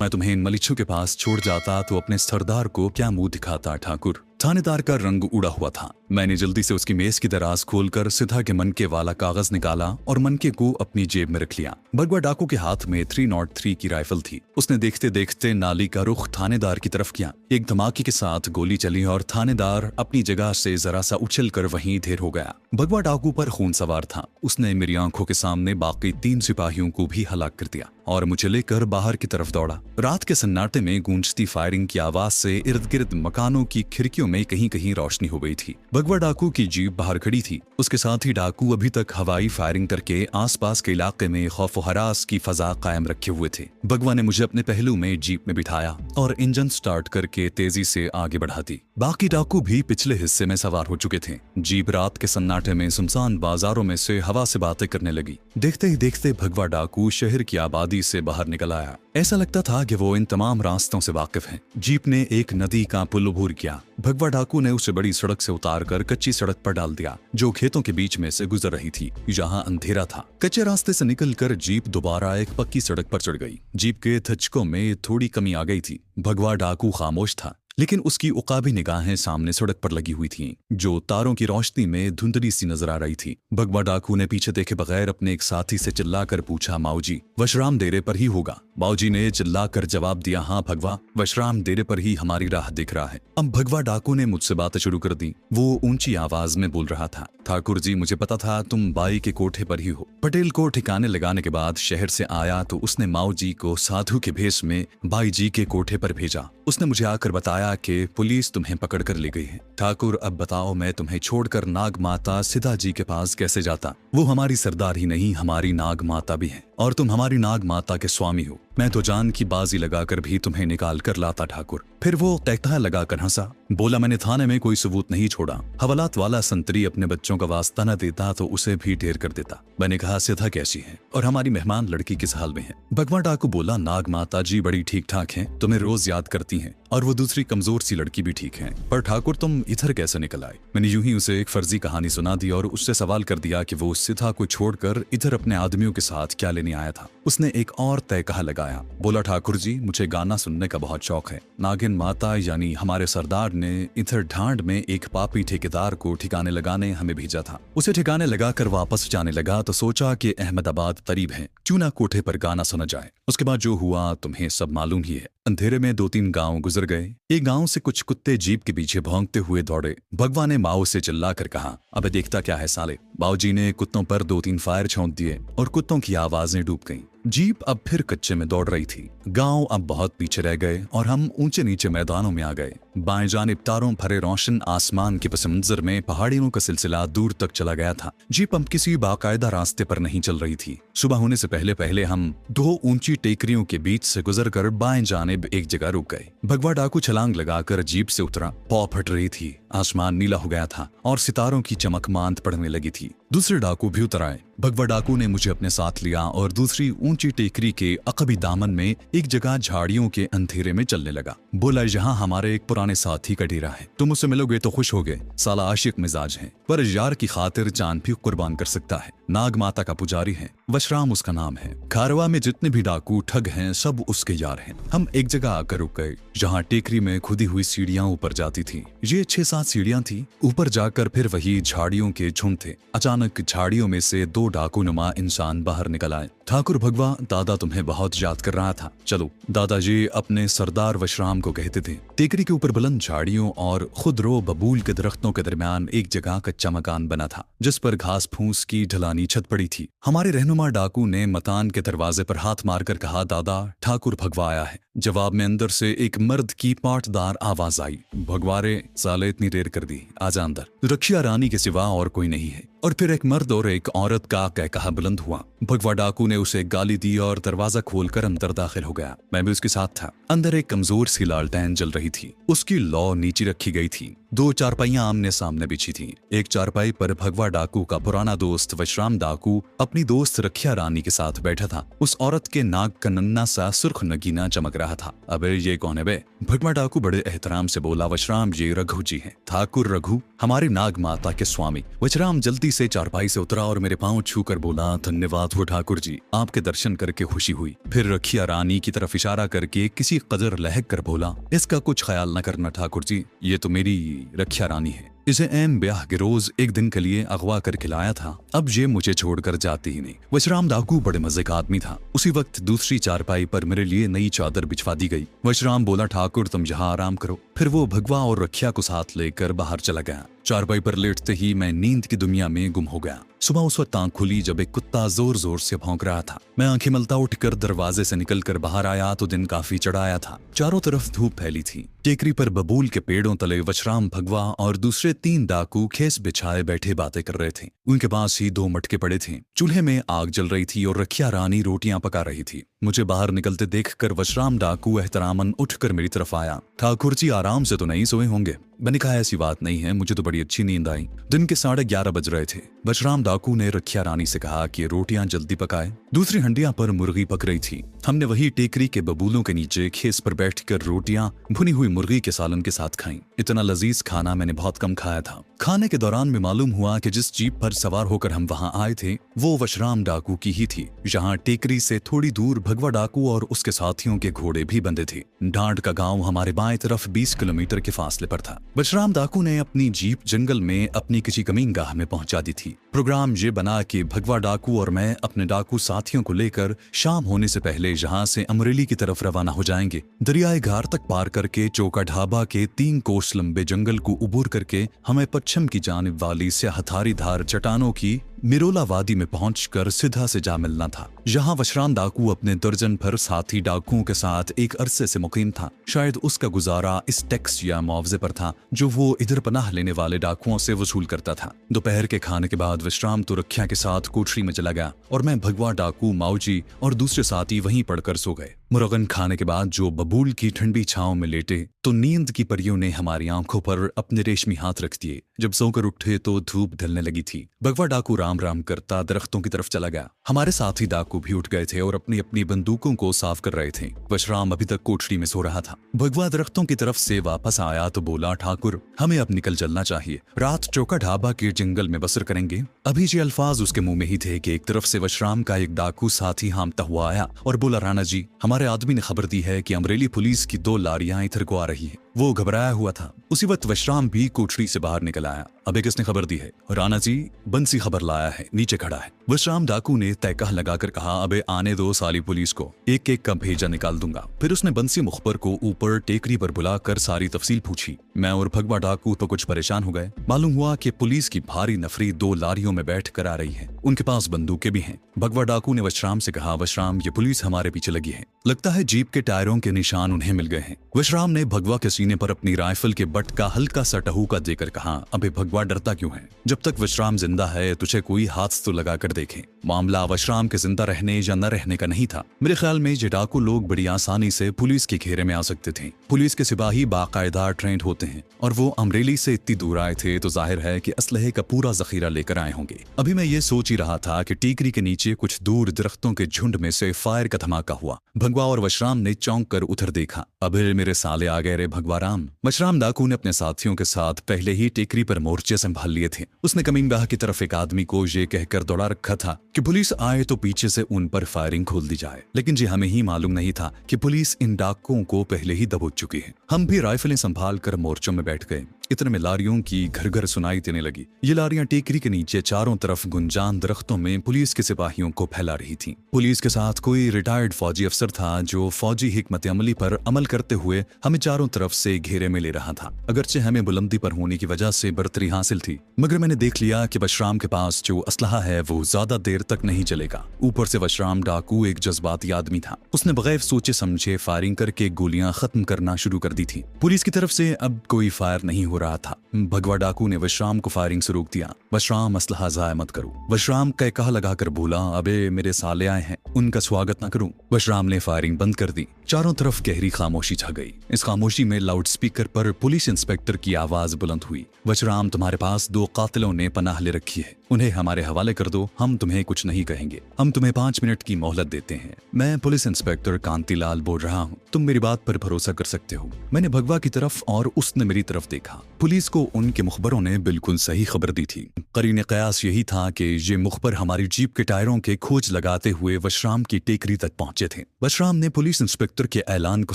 मैं तुम्हें इन मलीचों के पास छोड़ जाता तो अपने सरदार को क्या मुंह दिखाता ठाकुर। थानेदार का रंग उड़ा हुआ था। मैंने जल्दी से उसकी मेज की दराज खोलकर सिधा के मनके वाला कागज निकाला और मनके को अपनी जेब में रख लिया। भगवा डाकू के हाथ में 303 की राइफल थी। उसने देखते देखते नाली का रुख थानेदार की तरफ किया। एक धमाके के साथ गोली चली और थानेदार अपनी जगह से जरा सा उछल कर वहीं ढेर हो गया। भगवा डाकू पर खून सवार था। उसने मेरी आंखों के सामने बाकी 3 सिपाहियों को भी हलाक कर दिया और मुझे लेकर बाहर की तरफ दौड़ा। रात के सन्नाटे में गूंजती फायरिंग की आवाज से इर्द गिर्द मकानों की खिड़कियों में कहीं कहीं रोशनी हो गई थी। भगवा डाकू की जीप बाहर खड़ी थी। उसके साथ ही डाकू अभी तक हवाई फायरिंग करके आसपास के इलाके में खौफ हरास की फजा कायम रखे हुए थे। भगवा ने मुझे अपने पहलू में जीप में बिठाया और इंजन स्टार्ट करके तेजी से आगे बढ़ा दी। बाकी डाकू भी पिछले हिस्से में सवार हो चुके थे। जीप रात के सन्नाटे में सुनसान बाजारों में से हवा से बातें करने लगी। देखते ही देखते भगवा डाकू शहर की आबादी से बाहर निकल आया। ऐसा लगता था कि वो इन तमाम रास्तों से वाकिफ हैं। जीप ने एक नदी का पुल अबूर किया। भगवा डाकू ने उसे बड़ी सड़क से उतारकर कच्ची सड़क पर डाल दिया जो खेतों के बीच में से गुजर रही थी। यहाँ अंधेरा था। कच्चे रास्ते से निकलकर जीप दोबारा एक पक्की सड़क पर चढ़ गई। जीप के धचकों में थोड़ी कमी आ गई थी। भगवा डाकू खामोश था, लेकिन उसकी उकाबी निगाहें सामने सड़क पर लगी हुई थीं, जो तारों की रोशनी में धुंधली सी नजर आ रही थी। भगवा डाकू ने पीछे देखे बगैर अपने एक साथी से चिल्लाकर पूछा, माऊजी, वशराम डेरे पर ही होगा? माऊजी ने चिल्लाकर जवाब दिया, हाँ भगवा, वशराम डेरे पर ही हमारी राह दिख रहा है। अब भगवा डाकू ने मुझसे बातें शुरू कर दी। वो ऊंची आवाज में बोल रहा था, ठाकुर जी, मुझे पता था तुम बाई के कोठे पर ही हो। पटेल को ठिकाने लगाने के बाद शहर से आया तो उसने माऊजी को साधु के भेष में बाई जी के कोठे पर भेजा। उसने मुझे आकर बताया कि पुलिस तुम्हें पकड़ कर ले गई है। ठाकुर, अब बताओ, मैं तुम्हें छोड़कर नाग माता सिद्धा जी के पास कैसे जाता? वो हमारी सरदार ही नहीं, हमारी नाग माता भी है और तुम हमारी नाग माता के स्वामी हो। मैं तो जान की बाजी लगाकर भी तुम्हें निकाल कर लाता ठाकुर। फिर वो कहता लगाकर हंसा। बोला, मैंने थाने में कोई सबूत नहीं छोड़ा। हवालात वाला संतरी अपने बच्चों का वास्ता न देता तो उसे भी ढेर कर देता। मैंने कहा, सिद्धा कैसी है और हमारी मेहमान लड़की किस हाल में है? भगवा डाकू बोला, नाग माता जी बड़ी ठीक ठाक हैं, तुम्हें रोज याद करती हैं और वो दूसरी कमजोर सी लड़की भी ठीक है। पर ठाकुर, तुम इधर कैसे निकल आए? मैंने यूं ही उसे एक फर्जी कहानी सुना दी और उससे सवाल कर दिया कि वो सिद्धा को छोड़कर इधर अपने आदमियों के साथ क्या लेने आया था। उसने एक और तय कहा लगाया। बोला, ठाकुर जी, मुझे गाना सुनने का बहुत शौक है। नागिन माता यानी हमारे सरदार ने इधर ढांड में एक पापी ठेकेदार को ठिकाने लगाने हमें भेजा था। उसे ठिकाने लगाकर वापस जाने लगा तो सोचा कि अहमदाबाद करीब है, क्यों ना कोठे पर गाना सुना जाए। उसके बाद जो हुआ तुम्हें सब मालूम ही है। अंधेरे में 2-3 गांव गुजर गए। एक गांव से कुछ कुत्ते जीप के पीछे भौंकते हुए दौड़े। भगवा ने माओ से चिल्लाकर कहा, अबे देखता क्या है साले। बाऊजी ने कुत्तों पर 2-3 फायर छोंक दिए और कुत्तों की आवाजें डूब गईं। जीप अब फिर कच्चे में दौड़ रही थी। गांव अब बहुत पीछे रह गए और हम ऊंचे नीचे मैदानों में आ गए। बाएं जानिब तारों भरे रोशन आसमान के पस मंजर में पहाड़ियों का सिलसिला दूर तक चला गया था। जीप अब किसी बाकायदा रास्ते पर नहीं चल रही थी। सुबह होने से पहले पहले हम 2 ऊंची टेकरियों के बीच से गुजरकर बाएं जानिब एक जगह रुक गए। भगवा डाकू छलांग लगाकर जीप से उतरा। पौ फट रही थी। आसमान नीला हो गया था और सितारों की चमक मांद पड़ने लगी थी। दूसरे डाकू भी उतर आए। भगवा डाकू ने मुझे अपने साथ लिया और दूसरी ऊंची टेकरी के अकबी दामन में एक जगह झाड़ियों के अंधेरे में चलने लगा। बोला, यहाँ हमारे एक पुराने साथी का डेरा है, तुम उससे मिलोगे तो खुश होगे। साला आशिक मिजाज है, पर यार की खातिर जान भी कुर्बान कर सकता है। नाग माता का पुजारी है, वशराम उसका नाम है। खारवा में जितने भी डाकू ठग हैं सब उसके यार हैं। हम एक जगह आकर रुक गए जहाँ टेकरी में खुदी हुई सीढ़ियां ऊपर जाती थी। ये 6-7 सीढ़ियां थी। ऊपर जाकर फिर वही झाड़ियों के झुंड थे। अचानक झाड़ियों में से 2 डाकू नुमा इंसान बाहर निकल आए। ठाकुर भगवा, दादा तुम्हें बहुत याद कर रहा था, चलो। दादाजी अपने सरदार वशराम को कहते थे। टेकरी के ऊपर बुलंद झाड़ियों और खुदरो बबूल के दरख्तों के दरमियान एक जगह कच्चा मकान बना था जिस पर घास फूस की ढलानी छत पड़ी थी। हमारे रहनुमा डाकू ने मकान के दरवाजे पर हाथ मारकर कहा, दादा ठाकुर भगवा आया है। जवाब में अंदर से एक मर्द की पाटदार आवाज आई, भगवारे साले इतनी देर कर दी, आजा अंदर, रखिया रानी के सिवा और कोई नहीं है। और फिर एक मर्द और एक औरत का कहकहा बुलंद हुआ। भगवा डाकू ने उसे गाली दी और दरवाजा खोलकर अंदर दाखिल हो गया। मैं भी उसके साथ था। अंदर एक कमजोर सी लालटेन जल रही थी। उसकी लौ नीचे रखी गई थी। 2 चारपाइयां आमने सामने बिछी थीं। एक चारपाई पर भगवा डाकू का पुराना दोस्त वशराम डाकू अपनी दोस्त रखिया रानी के साथ बैठा था। उस औरत के नाक का नन्ना सा सुर्ख नगीना चमक रहा था। अबे ये कौन है बे? भगवा डाकू बड़े एहतराम से बोला, वशराम ये रघु जी हैं, ठाकुर रघु, हमारी नाग माता के स्वामी। वशराम जल्दी से चारपाई से उतरा और मेरे पांव छूकर बोला, धन्यवाद वो ठाकुर जी, आपके दर्शन करके खुशी हुई। फिर रखिया रानी की तरफ इशारा करके किसी कदर लहक कर बोला, इसका कुछ ख्याल न करना ठाकुर जी, ये तो मेरी रखिया रानी है। इसे ऐन ब्याह के रोज एक दिन के लिए अगवा करके लाया था, अब ये मुझे छोड़कर जाती ही नहीं। वशराम डाकू बड़े मजे का आदमी था। उसी वक्त दूसरी चारपाई पर मेरे लिए नई चादर बिछवा दी गई। वशराम बोला, ठाकुर तुम यहाँ आराम करो। फिर वो भगवा और रखिया को साथ लेकर बाहर चला गया। चारपाई पर लेटते ही मैं नींद की दुनिया में गुम हो गया। सुबह उस वक्त आंख खुली जब एक कुत्ता जोर जोर से भौंक रहा था। मैं आंखें मलता उठकर दरवाजे से निकलकर बाहर आया तो दिन काफी चढ़ाया था। चारों तरफ धूप फैली थी। टेकरी पर बबूल के पेड़ों तले वशराम भगवा और दूसरे 3 डाकू खेस बिछाए बैठे बातें कर रहे थे। उनके पास ही 2 मटके पड़े थे। चूल्हे में आग जल रही थी और रखिया रानी रोटियां पका रही थी। मुझे बाहर निकलते देखकर वशराम डाकू एहतरामन उठकर मेरी तरफ आया। ठाकुर जी आराम से तो नहीं सोए होंगे? मैंने कहा, ऐसी बात नहीं है, मुझे तो बड़ी अच्छी नींद आई। दिन के 11:30 बज रहे थे। वशराम डाकू ने रखिया रानी से कहा कि रोटियां जल्दी पकाए। दूसरी हंडिया पर मुर्गी पक रही थी। हमने वही टेकरी के बबूलों के नीचे खेस पर बैठकर रोटियां भुनी हुई मुर्गी के सालन के साथ खाईं। इतना लजीज खाना मैंने बहुत कम खाया था। खाने के दौरान में मालूम हुआ कि जिस जीप पर सवार होकर हम वहां आए थे वो वशराम डाकू की ही थी। जहां टेकरी से थोड़ी दूर भगवा डाकू और उसके साथियों के घोड़े भी बंधे थे। डांड का गांव हमारे बाएं तरफ 20 किलोमीटर के फासले पर था। वशराम डाकू ने अपनी जीप जंगल में अपनी किसी कमीनगाह में पहुंचा दी थी। प्रोग्राम ये बना कि भगवा डाकू और मैं अपने डाकू साथियों को लेकर शाम होने से पहले यहाँ से अमरेली की तरफ रवाना हो जाएंगे। दरियाए घार तक पार करके चौका ढाबा के 3 कोस लंबे जंगल को उबूर करके हमें पश्चिम की जानिब वाली स्याहधारी धार चट्टानों की मिरोला वादी में पहुंचकर सीधा से जा मिलना था। यहाँ वशराम डाकू अपने दर्जन भर साथी डाकुओं के साथ एक अरसे से मुकीम था। शायद उसका गुजारा इस टैक्स या मुआवजे पर था जो वो इधर पनाह लेने वाले डाकुओं से वसूल करता था। दोपहर के खाने के बाद वशराम तो रखिया के साथ कोठरी में चला गया और मैं, भगवा डाकू, माऊजी और दूसरे साथी वहीं पड़कर सो गए। मुरगन खाने के बाद जो बबूल की ठंडी छांव में लेटे तो नींद की परियों ने हमारी आंखों पर अपने रेशमी हाथ रख दिए। जब सोकर उठे तो धूप ढलने लगी थी। भगवा डाकू राम राम करता दरख्तों की तरफ चला गया। हमारे साथी डाकू भी उठ गए थे और अपनी अपनी बंदूकों को साफ कर रहे थे। वशराम अभी तक कोठरी में सो रहा था। भगवा दरख्तों की तरफ से वापस आया तो बोला, ठाकुर हमें अब निकल चलना चाहिए, रात चौका ढाबा के जंगल में बसर करेंगे। अभी ये अल्फाज उसके मुंह में ही थे कि एक तरफ से वशराम का एक डाकू साथी हामता हुआ आया और बोला, राणा जी, हमारे आदमी ने खबर दी है कि अमरेली पुलिस की 2 लारियां इधर को आ रही है। वो घबराया हुआ था। उसी वक्त वशराम भी कोठरी से बाहर निकल आया। अबे किसने खबर दी है? राणा जी, बंसी खबर लाया है, नीचे खड़ा है। वशराम डाकू ने तहकह लगाकर कहा, अबे आने दो साली पुलिस को, एक एक का भेजा निकाल दूंगा। फिर उसने बंसी मुखबर को ऊपर टेकरी पर बुलाकर सारी तफसील पूछी। मैं और भगवा डाकू तो कुछ परेशान हो गए। मालूम हुआ कि पुलिस की भारी नफरी 2 लारियों में बैठ कर आ रही है। उनके पास बंदूकें भी हैं। भगवा डाकू ने वशराम से कहा, वशराम, ये पुलिस हमारे पीछे लगी है, लगता है जीप के टायरों के निशान उन्हें मिल गए हैं। वशराम ने भगवा के सीने पर अपनी राइफल के बट का हल्का सा टहूका देकर कहा, अबे भगवा डरता क्यों है? जब तक वशराम जिंदा है तुझे कोई हाथ तो लगा कर देखे। मामला वशराम के जिंदा रहने या न रहने का नहीं था। मेरे ख्याल में ये डाकू लोग बड़ी आसानी से पुलिस के घेरे में आ सकते थे। पुलिस के सिपाही बाकायदा ट्रेंड होते हैं और वो अमरेली से इतनी दूर आए थे तो जाहिर है कि असलहे का पूरा जखीरा लेकर आए होंगे। अभी मैं ये सोच ही रहा था कि टीकरी के नीचे कुछ दूर दरख्तों के झुंड में से फायर का धमाका हुआ। भगवा और वशराम ने चौंक कर उधर देखा। अबे मेरे साले आ गए रे भगवाराम। वशराम डाकू ने अपने साथियों के साथ पहले ही टेकरी पर मोर्चे संभाल लिए थे। उसने कमीनगाह की तरफ एक आदमी को ये कहकर दौड़ा रखा था कि पुलिस आए तो पीछे से उन पर फायरिंग खोल दी जाए, लेकिन जी हमें ही मालूम नहीं था कि पुलिस इन डाकुओं को पहले ही दबोच चुकी है। हम भी राइफलें संभाल कर मोर्चों में बैठ गए। इतने में लारियों की घर घर सुनाई देने लगी। ये लारियां टेकरी के नीचे चारों तरफ गुंजान दरख्तों में पुलिस के सिपाहियों को फैला रही थीं। पुलिस के साथ कोई रिटायर्ड फौजी अफसर था जो फौजी हिकमत अमली पर अमल करते हुए हमें चारों तरफ से घेरे में ले रहा था। अगरचे हमें बुलंदी पर होने की वजह से बर्तरी हासिल थी, मगर मैंने देख लिया कि वशराम के पास जो असलहा है वो ज्यादा देर तक नहीं चलेगा। ऊपर से वशराम डाकू एक जज्बाती आदमी था। उसने बगैर सोचे समझे फायरिंग करके गोलियां खत्म करना शुरू कर दी थी। पुलिस की तरफ से अब कोई फायर नहीं हो रहा था। भगवा डाकू ने वशराम को फायरिंग से रोक दिया। वशराम असलहा ज़ाया मत करो। वशराम कह लगाकर बोला, अबे मेरे साले आए हैं, उनका स्वागत ना करूं। वशराम ने फायरिंग बंद कर दी। चारों तरफ गहरी खामोशी छा गई। इस खामोशी में लाउड स्पीकर पर पुलिस इंस्पेक्टर की आवाज बुलंद हुई, वशराम तुम्हारे पास 2 कातिलों ने पनाह ले रखी है, उन्हें हमारे हवाले कर दो, हम तुम्हें कुछ नहीं कहेंगे, हम तुम्हें 5 मिनट की मोहलत देते हैं। मैं पुलिस इंस्पेक्टर कांतिलाल बोल रहा हूँ, तुम मेरी बात पर भरोसा कर सकते हो। मैंने भगवा की तरफ और उसने मेरी तरफ देखा। पुलिस को उनके मुखबरों ने बिल्कुल सही खबर दी थी। करीने कयास यही था कि ये मुखबर हमारी जीप के टायरों के खोज लगाते हुए वशराम की टेकरी तक पहुंचे थे। वशराम ने पुलिस इंस्पेक्टर के ऐलान को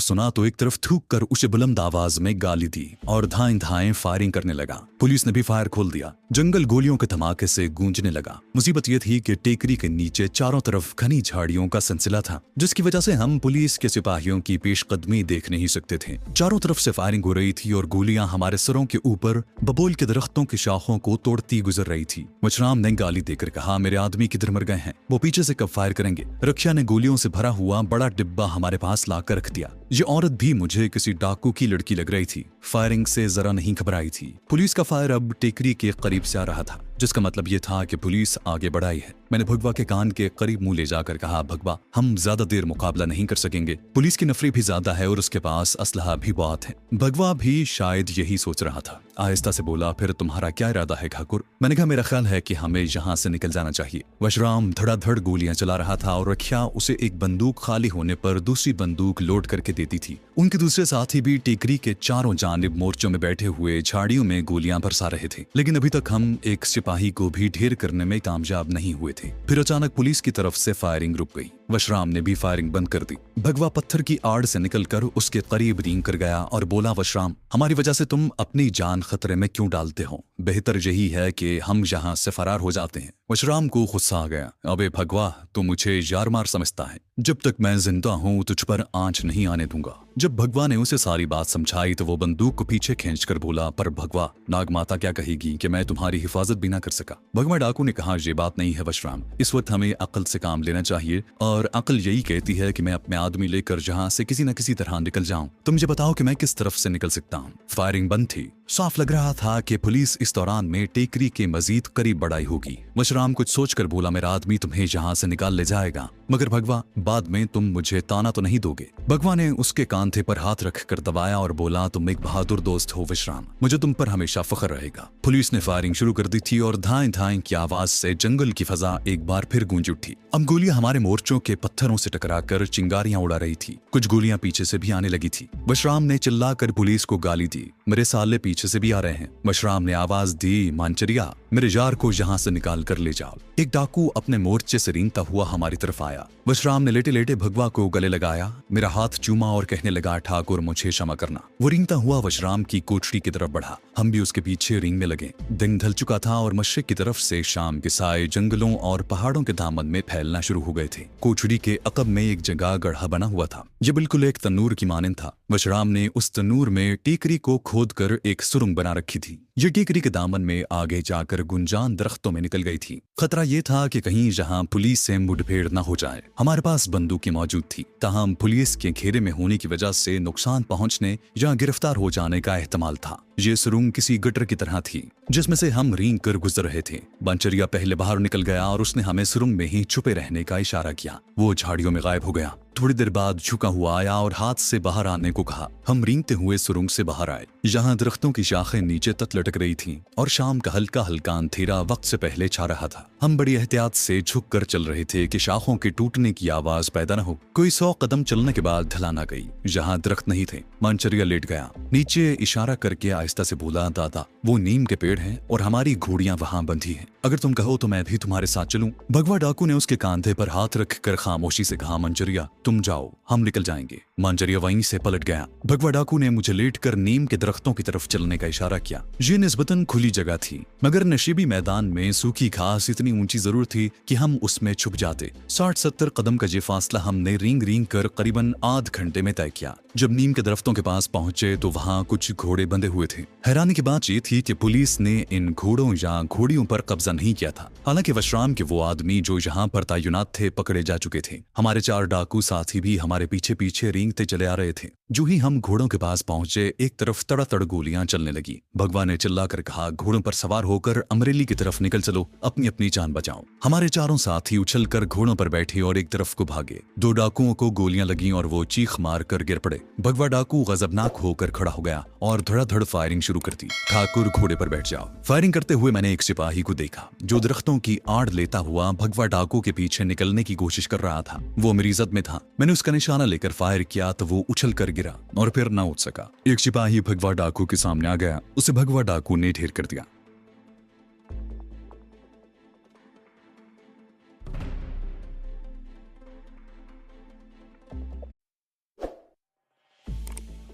सुना तो एक तरफ थूक कर उसे बुलंद आवाज में गाली दी और धाएं धाएं फायरिंग करने लगा। पुलिस ने भी फायर खोल दिया। जंगल गोलियों के धमाके से गूंजने लगा। मुसीबत यह थी कि टेकरी के नीचे चारों तरफ घनी झाड़ियों का सिलसिला था, जिसकी वजह से हम पुलिस के सिपाहियों की पेशकदमी देख नहीं सकते थे। चारों तरफ से फायरिंग हो रही थी और गोलियां हमारे सरों के ऊपर बबूल के दरख्तों की शाखों को तोड़ती गुजर रही थी। वशराम ने गाली देकर कहा, मेरे आदमी किधर मर गए हैं, वो पीछे से कब फायर करेंगे। रक्षा ने गोलियों से भरा हुआ बड़ा डिब्बा हमारे पास लाकर रख दिया। ये औरत भी मुझे किसी डाकू की लड़की लग रही थी। फायरिंग से जरा नहीं घबराई थी। पुलिस का फायर अब टेकरी के करीब से आ रहा था, जिसका मतलब यह था कि पुलिस आगे बढ़ाई है। मैंने भगवा के कान के करीब मुंह ले जाकर कहा, भगवा हम ज्यादा देर मुकाबला नहीं कर सकेंगे, पुलिस की नफरी भी ज्यादा है और उसके पास असलहा भी बहुत है। भगवा भी शायद यही सोच रहा था। आहिस्ता से बोला, फिर तुम्हारा क्या इरादा है ठाकुर। मैंने कहा, मेरा ख्याल है कि हमें यहाँ से निकल जाना चाहिए। वशराम धड़ाधड़ गोलियां चला रहा था और रक्षा उसे एक बंदूक खाली होने पर दूसरी बंदूक लोड करके देती थी। उनके दूसरे साथी भी टेकरी के चारों जानिब मोर्चों में बैठे हुए झाड़ियों में गोलियां बरसा रहे थे, लेकिन अभी तक हम एक सिपाही को भी ढेर करने में कामयाब नहीं हुए थे। फिर अचानक पुलिस की तरफ से फायरिंग रुक गई। वशराम ने भी फायरिंग बंद कर दी। भगवा पत्थर की आड़ से निकलकर उसके करीब रींग कर गया और बोला, वशराम हमारी वजह से तुम अपनी जान खतरे में क्यों डालते हो, बेहतर यही है कि हम यहाँ से फरार हो जाते हैं। वशराम को गुस्सा आ गया, अबे भगवा तू मुझे यार मार समझता है, जब तक मैं जिंदा हूँ तुझ पर आंच नहीं आने दूंगा। जब भगवा ने उसे सारी बात समझाई तो वो बंदूक को पीछे खींचकर बोला, पर भगवा नाग माता क्या कहेगी कि मैं तुम्हारी हिफाजत भी ना कर सका। भगवा डाकू ने कहा, ये बात नहीं है वशराम, इस वक्त हमें अक्ल से काम लेना चाहिए और अक्ल यही कहती है कि मैं अपने आदमी लेकर जहाँ से किसी न किसी तरह निकल जाऊं। तुम मुझे बताओ कि मैं किस तरफ से निकल सकता हूँ। फायरिंग बंद थी। साफ लग रहा था कि पुलिस इस दौरान में टेकरी के मजीद करीब बढ़ाई होगी। वशराम कुछ सोचकर बोला, मेरा आदमी तुम्हें यहाँ से निकाल ले जाएगा, मगर भगवा बाद में तुम मुझे ताना तो नहीं दोगे। भगवा ने उसके कांधे पर हाथ रखकर दबाया और बोला, तुम एक बहादुर दोस्त हो वशराम, मुझे तुम पर हमेशा फख्र रहेगा। पुलिस ने फायरिंग शुरू कर दी थी और धाएं धाएं की आवाज से जंगल की फजा एक बार फिर गूंज उठी। अब गोलियां हमारे मोर्चों के पत्थरों से टकराकर चिंगारियां उड़ा रही थी। कुछ गोलियां पीछे से भी आने लगी थी। वशराम ने चिल्लाकर पुलिस को गाली दी, मेरे साले पीछे से भी आ रहे हैं। वशराम ने आवाज दी, मानचरिया मेरे यार को यहाँ से निकाल कर ले जाओ। एक डाकू अपने मोर्चे से रेंगता हुआ हमारी तरफ आया। वशराम ने लेटे लेटे भगवा को गले लगाया, मेरा हाथ चूमा और कहने लगा, ठाकुर मुझे क्षमा करना। वो रेंगता हुआ वशराम की कोठरी की तरफ बढ़ा। हम भी उसके पीछे रेंगने लगे। दिन ढल चुका था और मशरिक की तरफ से शाम के साए जंगलों और पहाड़ों के दामन में फैलना शुरू हो गए थे। कोठरी के अकब में एक जगह गड्ढा बना हुआ था। यह बिल्कुल एक तन्नूर की मानंद था। वशराम ने उस तन्नूर में टेकरी को खोदकर एक सुरंग बना रखी थी। ये टेकरी के दामन में आगे जाकर गुंजान दरख्तों में निकल गई थी। खतरा यह था कि कहीं जहां पुलिस से मुठभेड़ न हो जाए। हमारे पास बंदूकें मौजूद थी, ताहम पुलिस के घेरे में होने की वजह से नुकसान पहुंचने या गिरफ्तार हो जाने का एहतमाल था। ये सुरंग किसी गटर की तरह थी जिसमें से हम रेंग कर गुजर रहे थे। मंचरिया पहले बाहर निकल गया और उसने हमें सुरंग में ही छुपे रहने का इशारा किया। वो झाड़ियों में गायब हो गया। थोड़ी देर बाद झुका हुआ आया और हाथ से बाहर आने को कहा। हम रेंगते हुए सुरंग से बाहर आए। यहाँ दरख्तों की शाखें नीचे तक लटक रही थीं और शाम का हल्का हल्का अंधेरा वक्त से पहले छा रहा था। हम बड़ी एहतियात से झुक कर चल रहे थे कि शाखों के टूटने की आवाज पैदा न हो। कोई 100 कदम चलने के बाद ढलान आ गई जहाँ दरख्त नहीं थे। मंचरिया लेट गया। नीचे इशारा करके आहिस्ता से बोला, दादा वो नीम के पेड़ हैं और हमारी घोड़ियां वहां बंधी हैं। अगर तुम कहो तो मैं भी तुम्हारे साथ चलूं। भगवा डाकू ने उसके कांधे पर हाथ रखकर खामोशी से कहा, मंचरिया तुम जाओ, हम निकल जाएंगे। मंचरिया वहीं से पलट गया। भगवा डाकू ने मुझे लेटकर नीम के दरख्तों की तरफ चलने का इशारा किया। ये निस्बतन खुली जगह थी मगर नशीबी मैदान में सूखी घास इतनी ऊंची जरूर थी कि हम उसमें छुप जाते। 60-70 कदम का ये फासला हमने रेंग रेंग कर करीबन आध घंटे में तय किया। जब नीम के दरख्तों के पास पहुंचे तो वहां कुछ घोड़े बंधे हुए थे। हैरानी की बात ये थी कि पुलिस ने इन घोड़ों या घोड़ियों पर कब्जा नहीं किया था। हालांकि वशराम के वो आदमी जो यहाँ पर तैनात थे पकड़े जा चुके थे। हमारे 4 डाकू साथी भी हमारे पीछे पीछे रेंगते चले आ रहे थे। जो ही हम घोड़ों के पास पहुंचे एक तरफ तड़ातड़ गोलियां चलने लगी। भगवा ने चिल्लाकर कहा, घोड़ों पर सवार होकर अमरेली की तरफ निकल चलो, अपनी अपनी जान बचाओ। हमारे चारों साथी उछलकर घोड़ों पर बैठे और एक तरफ को भागे। 2 डाकुओं को गोलियां लगीं और वो चीख मार कर गिर पड़े। भगवा डाकू गजबनाक होकर खड़ा हो गया और धड़ाधड़ फायरिंग शुरू कर दी। ठाकुर घोड़े पर बैठ जाओ। फायरिंग करते हुए मैंने एक सिपाही को देखा जो दरख्तों की आड़ लेता हुआ भगवा डाकू के पीछे निकलने की कोशिश कर रहा था। वो मेरी इज्जत में था। मैंने उसका निशाना लेकर फायर किया तो वो उछल कर गिरा और फिर न उठ सका। एक सिपाही भगवा डाकू के सामने आ गया। उसे भगवा डाकू ने ढेर कर दिया।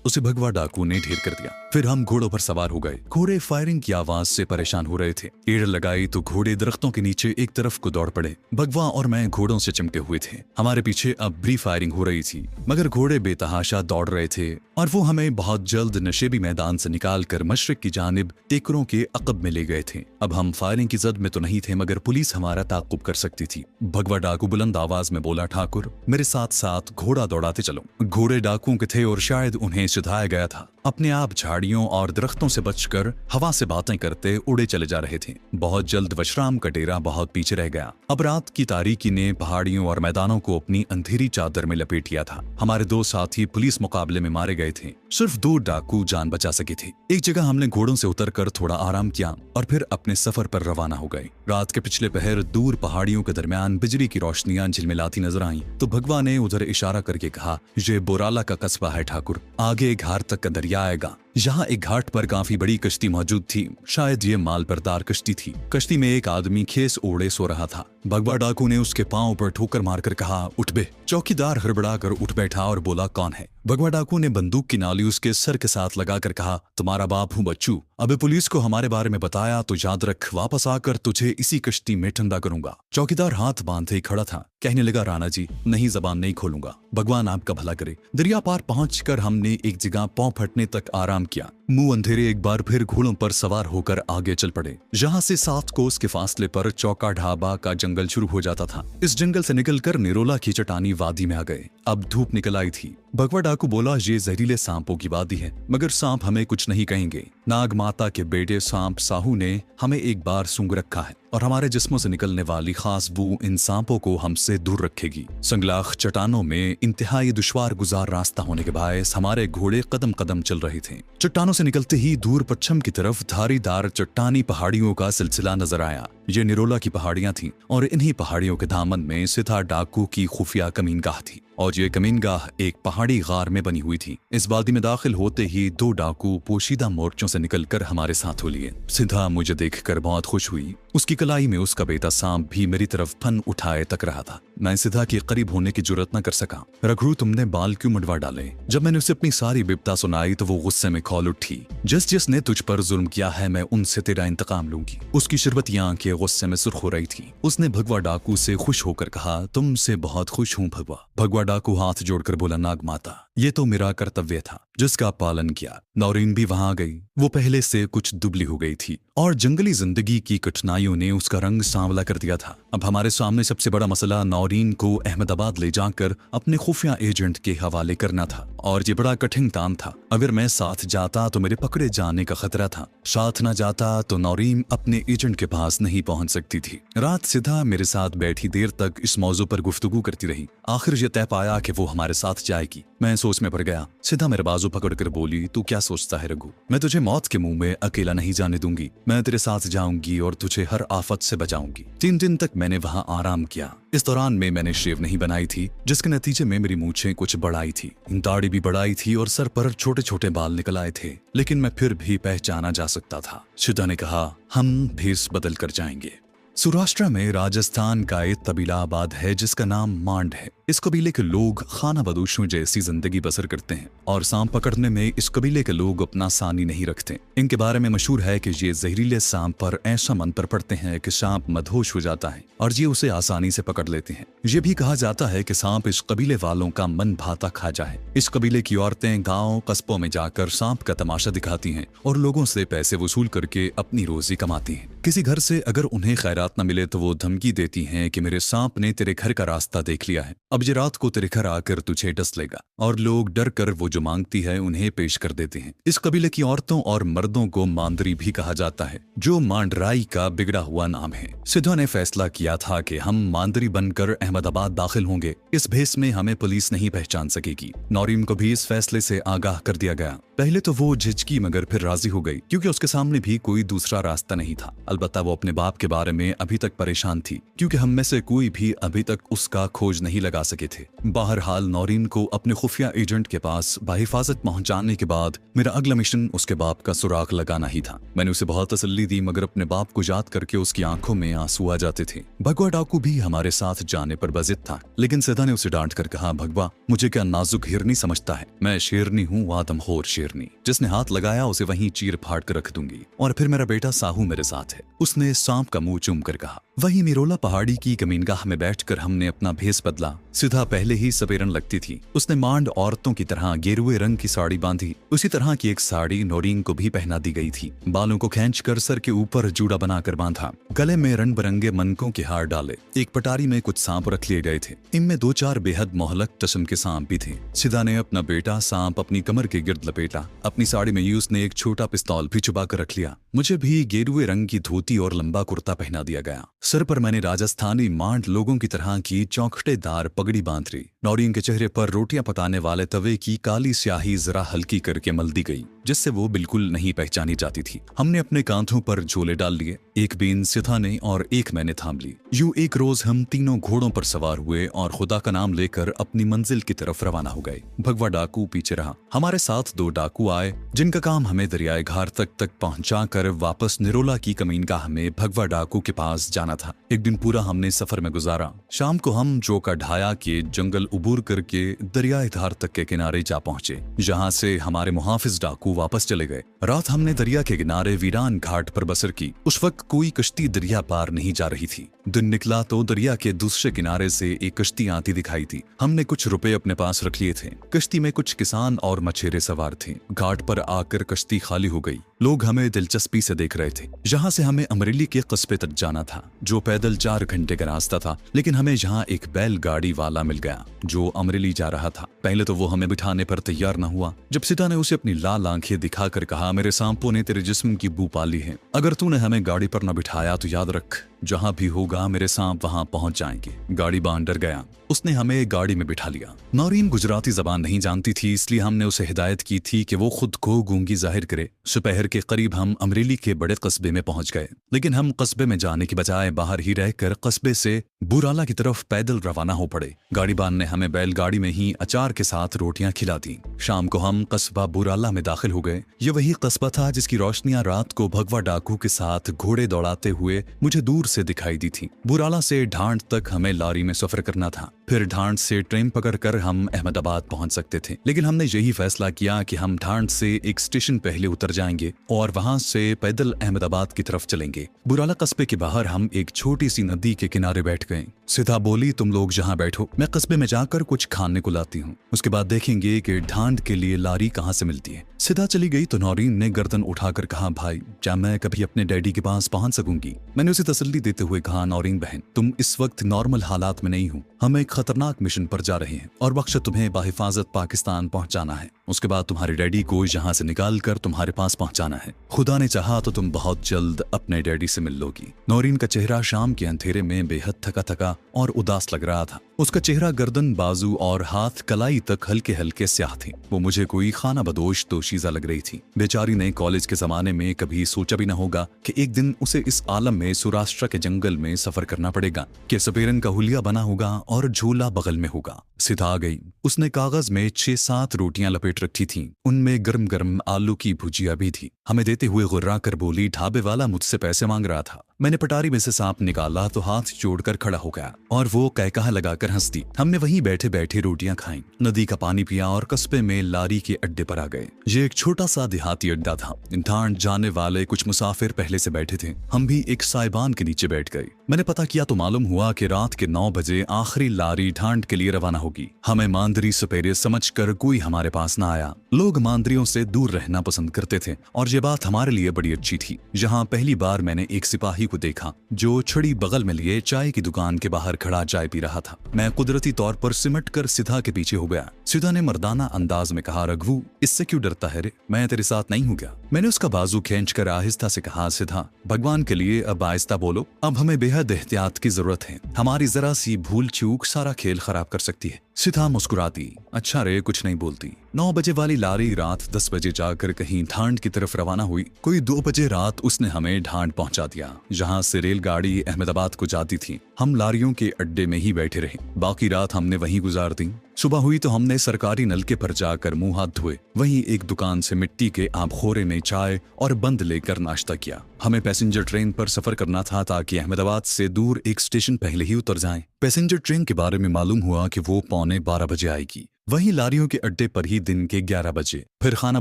उसे भगवा डाकू ने ढेर कर दिया। फिर हम घोड़ों पर सवार हो गए। घोड़े फायरिंग की आवाज से परेशान हो रहे थे। एड़ लगाई तो घोड़े दरख्तों के नीचे एक तरफ को दौड़ पड़े। भगवा और मैं घोड़ों से चिमटे हुए थे। हमारे पीछे अब भी फायरिंग हो रही थी मगर घोड़े बेतहाशा दौड़ रहे थे और वो हमें बहुत जल्द नशेबी मैदान से निकालकर मशरिक की जानिब टेकरों के अकब में ले गए थे। अब हम फायरिंग की जद में तो नहीं थे मगर पुलिस हमारा ताकुब कर सकती थी। भगवा डाकू बुलंद आवाज में बोला, ठाकुर मेरे साथ साथ घोड़ा दौड़ाते चलो। घोड़े डाकुओं के थे और शायद उन्हें सिधाया गया था। अपने आप झाड़ियों और दरख्तों से बचकर हवा से बातें करते उड़े चले जा रहे थे। बहुत जल्द वशराम का डेरा बहुत पीछे रह गया। अब रात की तारीकी ने पहाड़ियों और मैदानों को अपनी अंधेरी चादर में लपेट लिया था। हमारे 2 साथी पुलिस मुकाबले में मारे गए थे। सिर्फ 2 डाकू जान बचा सके थे। एक जगह हमने घोड़ों से उतरकर थोड़ा आराम किया और फिर अपने सफर पर रवाना हो गए। रात के पिछले पहर दूर पहाड़ियों के दरमियान बिजली की रोशनियां झिलमिलाती नजर आईं तो भगवा ने उधर इशारा करके कहा, ये बोराला का कस्बा है ठाकुर, आगे घाट तक का दरिया आएगा। यहाँ एक घाट पर काफी बड़ी कश्ती मौजूद थी। शायद ये माल बरदार कश्ती थी। कश्ती में एक आदमी खेस ओढ़े सो रहा था। भगवा डाकू ने उसके पांव पर ठोकर मारकर कहा, उठ बे। चौकीदार हड़बड़ा कर उठ बैठा और बोला, कौन है? भगवा डाकू ने बंदूक की नाली उसके सर के साथ लगाकर कहा, तुम्हारा बाप हूँ बच्चू। अबे पुलिस को हमारे बारे में बताया तो याद रख, वापस आकर तुझे इसी कश्ती में ठंडा करूंगा। चौकीदार हाथ बांधे खड़ा था। कहने लगा, राणा जी नहीं, जबान नहीं खोलूंगा। भगवान आपका भला करे। दरिया पार पहुंचकर हमने एक जगह पांव फटने तक आराम किया। मुंह अंधेरे एक बार फिर घोड़ों पर सवार होकर आगे चल पड़े। जहां से 7 कोस के फासले पर चौका ढाबा का जंगल शुरू हो जाता था। इस जंगल से निकलकर निरोला की चटानी वादी में आ गए। अब धूप निकल आई थी। भगवा डाकू बोला, ये जहरीले सांपों की वादी है मगर सांप हमें कुछ नहीं कहेंगे। नाग माता के बेटे सांप साहू ने हमें एक बार सूंघ रखा है और हमारे जिस्मों से निकलने वाली खास बू इन सांपों को हमसे दूर रखेगी। संगलाख चट्टानों में इंतहाई दुश्वार गुजार रास्ता होने के बायस हमारे घोड़े कदम कदम चल रहे थे। चट्टानों से निकलते ही दूर पश्चिम की तरफ धारीदार चट्टानी पहाड़ियों का सिलसिला नजर आया। ये निरोला की पहाड़ियां थीं और इन्हीं पहाड़ियों के दामन में सिथा डाकू की खुफिया कमीनगाह थी और ये कमीनगाह एक पहाड़ी गार में बनी हुई थी। इस वादी में दाखिल होते ही 2 डाकू पोशीदा मोर्चों से निकलकर हमारे साथ हो लिए। सिधा मुझे देखकर बहुत खुश हुई। उसकी कलाई में उसका बेटा सांप भी मेरी तरफ फन उठाए तक रहा था। मैं सिधा के करीब होने की जुर्रत न कर सका। रघु, तुमने बाल क्यों मुड़वा डाले? जब मैंने उसे अपनी सारी बिपता सुनाई तो वो गुस्से में खौल उठी। जिसने तुझ पर जुल्म किया है मैं उनसे तेरा इंतकाम लूंगी। उसकी शरबती आंखें गुस्से में सुर्ख हो रही थी। उसने भगवा डाकू से खुश होकर कहा, तुमसे बहुत खुश हूँ भगवा। भगवा डाकू हाथ जोड़कर बोला, नाग माता ये तो मेरा कर्तव्य था जिसका पालन किया। नौरीन भी वहां गई। वो पहले से कुछ दुबली हो गई थी और जंगली जिंदगी की कठिनाइयों ने उसका रंग सांवला कर दिया था। अब हमारे सामने सबसे बड़ा मसला नौरीन को अहमदाबाद ले जाकर अपने खुफिया एजेंट के हवाले करना था और ये बड़ा कठिन काम था। अगर मैं साथ जाता तो मेरे पकड़े जाने का खतरा था। साथ न जाता तो नौरीन अपने एजेंट के पास नहीं पहुंच सकती थी। रात सिद्धा मेरे साथ बैठी देर तक इस मौजू पर गुफ्तगू करती रही। आखिर ये तय पाया कि वो हमारे साथ जाएगी। मैं सोच में पड़ गया। सिद्धा मेरे बाजू पकड़कर बोली, तू क्या सोचता है रघु? मैं तुझे मौत के मुंह में अकेला नहीं जाने दूंगी। मैं तेरे साथ जाऊंगी और तुझे हर आफत से बचाऊंगी। 3 दिन तक मैंने वहां आराम किया। इस दौरान में मैंने शेव नहीं बनाई थी, जिसके नतीजे में मेरी मूछें कुछ बढ़ाई थी, दाढ़ी भी बढ़ाई थी और सर पर छोटे छोटे बाल निकल आए थे, लेकिन मैं फिर भी पहचाना जा सकता था। सिद्धा ने कहा, हम भेस बदल कर जाएंगे। सौराष्ट्र में राजस्थान का एक कबीला आबाद है जिसका नाम मांड है। इस कबीले के लोग खाना बदोशों जैसी जिंदगी बसर करते हैं और सांप पकड़ने में इस कबीले के लोग अपना सानी नहीं रखते। इनके बारे में मशहूर है कि ये जहरीले सांप पर ऐसा मंत्र पढ़ते हैं कि सांप मदहोश हो जाता है और ये उसे आसानी से पकड़ लेते हैं। ये भी कहा जाता है कि सांप इस कबीले वालों का मन भाता खाजा है। इस कबीले की औरतें गाँव कस्बों में जाकर सांप का तमाशा दिखाती हैं और लोगों से पैसे वसूल करके अपनी रोजी कमाती हैं। किसी घर से अगर उन्हें खैरात न मिले तो वो धमकी देती हैं कि मेरे सांप ने तेरे घर का रास्ता देख लिया है, अब ये रात को तेरे घर आकर तुझे डस लेगा। और लोग डर कर वो जो मांगती है उन्हें पेश कर देते हैं। इस कबीले की औरतों और मर्दों को मांदरी भी कहा जाता है, जो मांडराई का बिगड़ा हुआ नाम है। सिद्धा ने फैसला किया था कि हम मांदरी बनकर अहमदाबाद दाखिल होंगे। इस भेस में हमें पुलिस नहीं पहचान सकेगी। नौरीन को भी इस फैसले से आगाह कर दिया गया। पहले तो वो झिझकी मगर फिर राजी हो गई, क्योंकि उसके सामने भी कोई दूसरा रास्ता नहीं था। अलबत्ता वो अपने बाप के बारे में अभी तक परेशान थी, क्योंकि हम में से कोई भी अभी तक उसका खोज नहीं लगा सके थे। बहरहाल नौरीन को अपने खुफिया एजेंट के पास बाहिफाजत पहुंचाने के बाद मेरा अगला मिशन उसके बाप का सुराग लगाना ही था। मैंने उसे बहुत तसल्ली दी, मगर अपने बाप को याद करके उसकी आंखों में आंसू आ जाते थे। भगवा डाकू भी हमारे साथ जाने पर बजिद था, लेकिन सिद्धा ने उसे डांट कर कहा, भगवा मुझे क्या नाजुक हिरनी समझता है? मैं शेरनी हूँ, आदमखोर शेरनी। जिसने हाथ लगाया उसे वहीं चीर फाड़ कर रख दूंगी। और फिर मेरा बेटा साहू मेरे साथ है, उसने सांप का मुंह चूम कर कहा। वहीं मिरोला पहाड़ी की कमीनगाह में बैठकर हमने अपना भेस बदला। सिद्धा पहले ही सपेरन लगती थी। उसने मांड औरतों की तरह गेरुए रंग की साड़ी बांधी। उसी तरह की एक साड़ी नौरीन को भी पहना दी गई थी। बालों को खींचकर सर के ऊपर जूड़ा बनाकर बांधा। गले में रंग बिरंगे मनकों के हार डाले। एक पटारी में कुछ सांप रख लिए गए थे। इनमें 2-4 बेहद मोहलक किस्म के सांप भी थे। सिद्धा ने अपना बेटा सांप अपनी कमर के गिर्द लपेटा। अपनी साड़ी में उसने एक छोटा पिस्तौल भी छुपा कर रख लिया। मुझे भी गेरुए रंग की धोती और लंबा कुर्ता पहना दिया गया। सर पर मैंने राजस्थानी मांड लोगों की तरह की चौखटेदार पगड़ी बांध ली। नौरीन के चेहरे पर रोटियां पकाने वाले तवे की काली स्याही जरा हल्की करके मल दी गई, जिससे वो बिल्कुल नहीं पहचानी जाती थी। हमने अपने कांधों पर झोले डाल लिए। एक बीन सिद्धा ने और एक मैंने थाम ली। यूं एक रोज हम तीनों घोड़ों पर सवार हुए और खुदा का नाम लेकर अपनी मंजिल की तरफ रवाना हो गए। भगवा डाकू पीछे रहा। हमारे साथ 2 डाकू आए, जिनका काम हमें दरियाए घाट तक पहुंचाकर वापस निरोला की कमीनगाह में भगवा डाकू के पास जाना था। एक दिन पूरा हमने सफर में गुजारा। शाम को हम जोका ढाया के जंगल उबूर करके दरियाए धार तक के किनारे जा पहुंचे, जहां से हमारे मुहाफिज डाकू वापस चले गए। रात हमने दरिया के किनारे वीरान घाट पर बसर की। उस वक्त कोई कश्ती दरिया पार नहीं जा रही थी। दिन निकला तो दरिया के दूसरे किनारे से एक कश्ती आती दिखाई थी। हमने कुछ रुपए अपने पास रख लिए थे। कश्ती में कुछ किसान और मछेरे सवार थे। घाट पर आकर कश्ती खाली हो गई। लोग हमें दिलचस्पी से देख रहे थे। यहाँ से हमें अमरेली के कस्बे तक जाना था, जो पैदल 4 घंटे का रास्ता था, लेकिन हमें यहाँ एक बैलगाड़ी वाला मिल गया जो अमरेली जा रहा था। पहले तो वो हमें बिठाने पर तैयार न हुआ। जब सिद्धा ने उसे अपनी लाल आंखें दिखाकर कहा, मेरे सांपों ने तेरे जिस्म की बू पाली है, अगर तूने हमें गाड़ी पर न बिठाया तो याद रख, जहां भी होगा मेरे सांप वहां पहुंच जाएंगे। गाड़ी बान डर गया। उसने हमें गाड़ी में बिठा लिया। नौरीन गुजराती जबान नहीं जानती थी, इसलिए हमने उसे हिदायत की थी कि वो खुद को गूंगी जाहिर करे। दोपहर के करीब हम अमरेली के बड़े कस्बे में पहुंच गए, लेकिन हम कस्बे में जाने की बजाय बाहर ही रहकर कस्बे से बुराला की तरफ पैदल रवाना हो पड़े। गाड़ी बान ने हमें बैलगाड़ी में ही अचार के साथ रोटियां खिला दी। शाम को हम कस्बा बुराला में दाखिल हो गए। ये वही कस्बा था जिसकी रोशनियां रात को भगवा डाकू के साथ घोड़े दौड़ाते हुए मुझे दूर दूर से दिखाई दी थी। बुराला से ढांड तक हमें लारी में सफर करना था, फिर ढांड से ट्रेन पकड़कर हम अहमदाबाद पहुंच सकते थे। लेकिन हमने यही फैसला किया कि हम ढांड से एक स्टेशन पहले उतर जाएंगे और वहां से पैदल अहमदाबाद की तरफ चलेंगे। बुराला कस्बे के बाहर हम एक छोटी सी नदी के किनारे बैठ गए। सिधा बोली, तुम लोग जहाँ बैठो, मैं कस्बे में जाकर कुछ खाने को लाती हूँ, उसके बाद देखेंगे कि ढांड के लिए लारी कहाँ से मिलती है। सिधा चली गई तो नौरीन ने गर्दन उठाकर कहा, भाई क्या मैं कभी अपने डैडी के पास पहुंच सकूंगी? मैंने उसे तसल्ली देते हुए कहा, नौरीन बहन, तुम इस वक्त नॉर्मल हालात में नहीं हो, हम एक खतरनाक मिशन पर जा रहे हैं और वक्त तुम्हें बाहिफाजत पाकिस्तान पहुंचाना है। उसके बाद तुम्हारे डैडी को यहाँ से निकाल कर तुम्हारे पास पहुंचाना है। खुदा ने चाहा तो तुम बहुत जल्द अपने डैडी से मिल लोगी। नौरीन का चेहरा शाम के अंधेरे में बेहद थका थका और उदास लग रहा था। उसका चेहरा, गर्दन, बाजू और हाथ कलाई तक हल्के हल्के स्याह थे। वो मुझे कोई खाना बदोश दोशीजा लग रही थी। बेचारी ने कॉलेज के जमाने में कभी सोचा भी न होगा कि एक दिन उसे इस आलम में सौराष्ट्र के जंगल में सफर करना पड़ेगा, कि सपेरन का हुलिया बना होगा और झोला बगल में होगा। सिधा आ गई। उसने कागज में 6-7 रोटियां लपेट रखी थीं। उनमें गर्म गर्म आलू की भुजिया भी थी। हमें देते हुए गुर्रा कर बोली, ढाबे वाला मुझसे पैसे मांग रहा था। मैंने पटारी में से सांप निकाला तो हाथ जोड़कर खड़ा हो गया और वो कहकहा लगाकर हंस दी। हमने वहीं बैठे बैठे रोटियां खाईं, नदी का पानी पिया और कस्बे में लारी के अड्डे पर आ गए। ये एक छोटा सा देहाती अड्डा था। ढांड जाने वाले कुछ मुसाफिर पहले से बैठे थे। हम भी एक साइबान के नीचे बैठ गए। मैंने पता किया तो मालूम हुआ कि रात के 9 बजे आखिरी लारी ढांड के लिए रवाना होगी। हमें मांदरी सपेरे समझकर कोई हमारे पास न आया। लोग मांदरियों से दूर रहना पसंद करते थे और ये बात हमारे लिए बड़ी अच्छी थी। जहाँ पहली बार मैंने एक सिपाही को देखा जो छड़ी बगल में लिए चाय की दुकान के बाहर खड़ा चाय पी रहा था। मैं कुदरती तौर पर सिमट कर सिधा के पीछे हो गया। सिधा ने मर्दाना अंदाज में कहा, रघु इससे क्यों डरता है रे, मैं तेरे साथ नहीं हूँ क्या? मैंने उसका बाजू खींचकर आहिस्ता से कहा, सिधा भगवान के लिए अब आहिस्ता बोलो, अब हमें बेहद एहतियात की जरूरत है। हमारी जरा सी भूल चूक सारा खेल खराब कर सकती है। सिधा मुस्कुराती, अच्छा रे, कुछ नहीं बोलती। 9 बजे वाली लारी रात 10 बजे जाकर कहीं ढांड की तरफ रवाना हुई। कोई 2 बजे रात उसने हमें ढांड पहुंचा दिया, जहां से रेलगाड़ी अहमदाबाद को जाती थी। हम लारियों के अड्डे में ही बैठे रहे। बाकी रात हमने वहीं गुजार दी। सुबह हुई तो हमने सरकारी नलके पर जाकर मुंह हाथ धोए। वहीं एक दुकान से मिट्टी के आबखोरे में चाय और बंद लेकर नाश्ता किया। हमें पैसेंजर ट्रेन पर सफर करना था ताकि अहमदाबाद से दूर एक स्टेशन पहले ही उतर जाएं। पैसेंजर ट्रेन के बारे में मालूम हुआ कि वो 11:15 बजे आएगी। वहीं लारियों के अड्डे पर ही दिन के 11 बजे। फिर खाना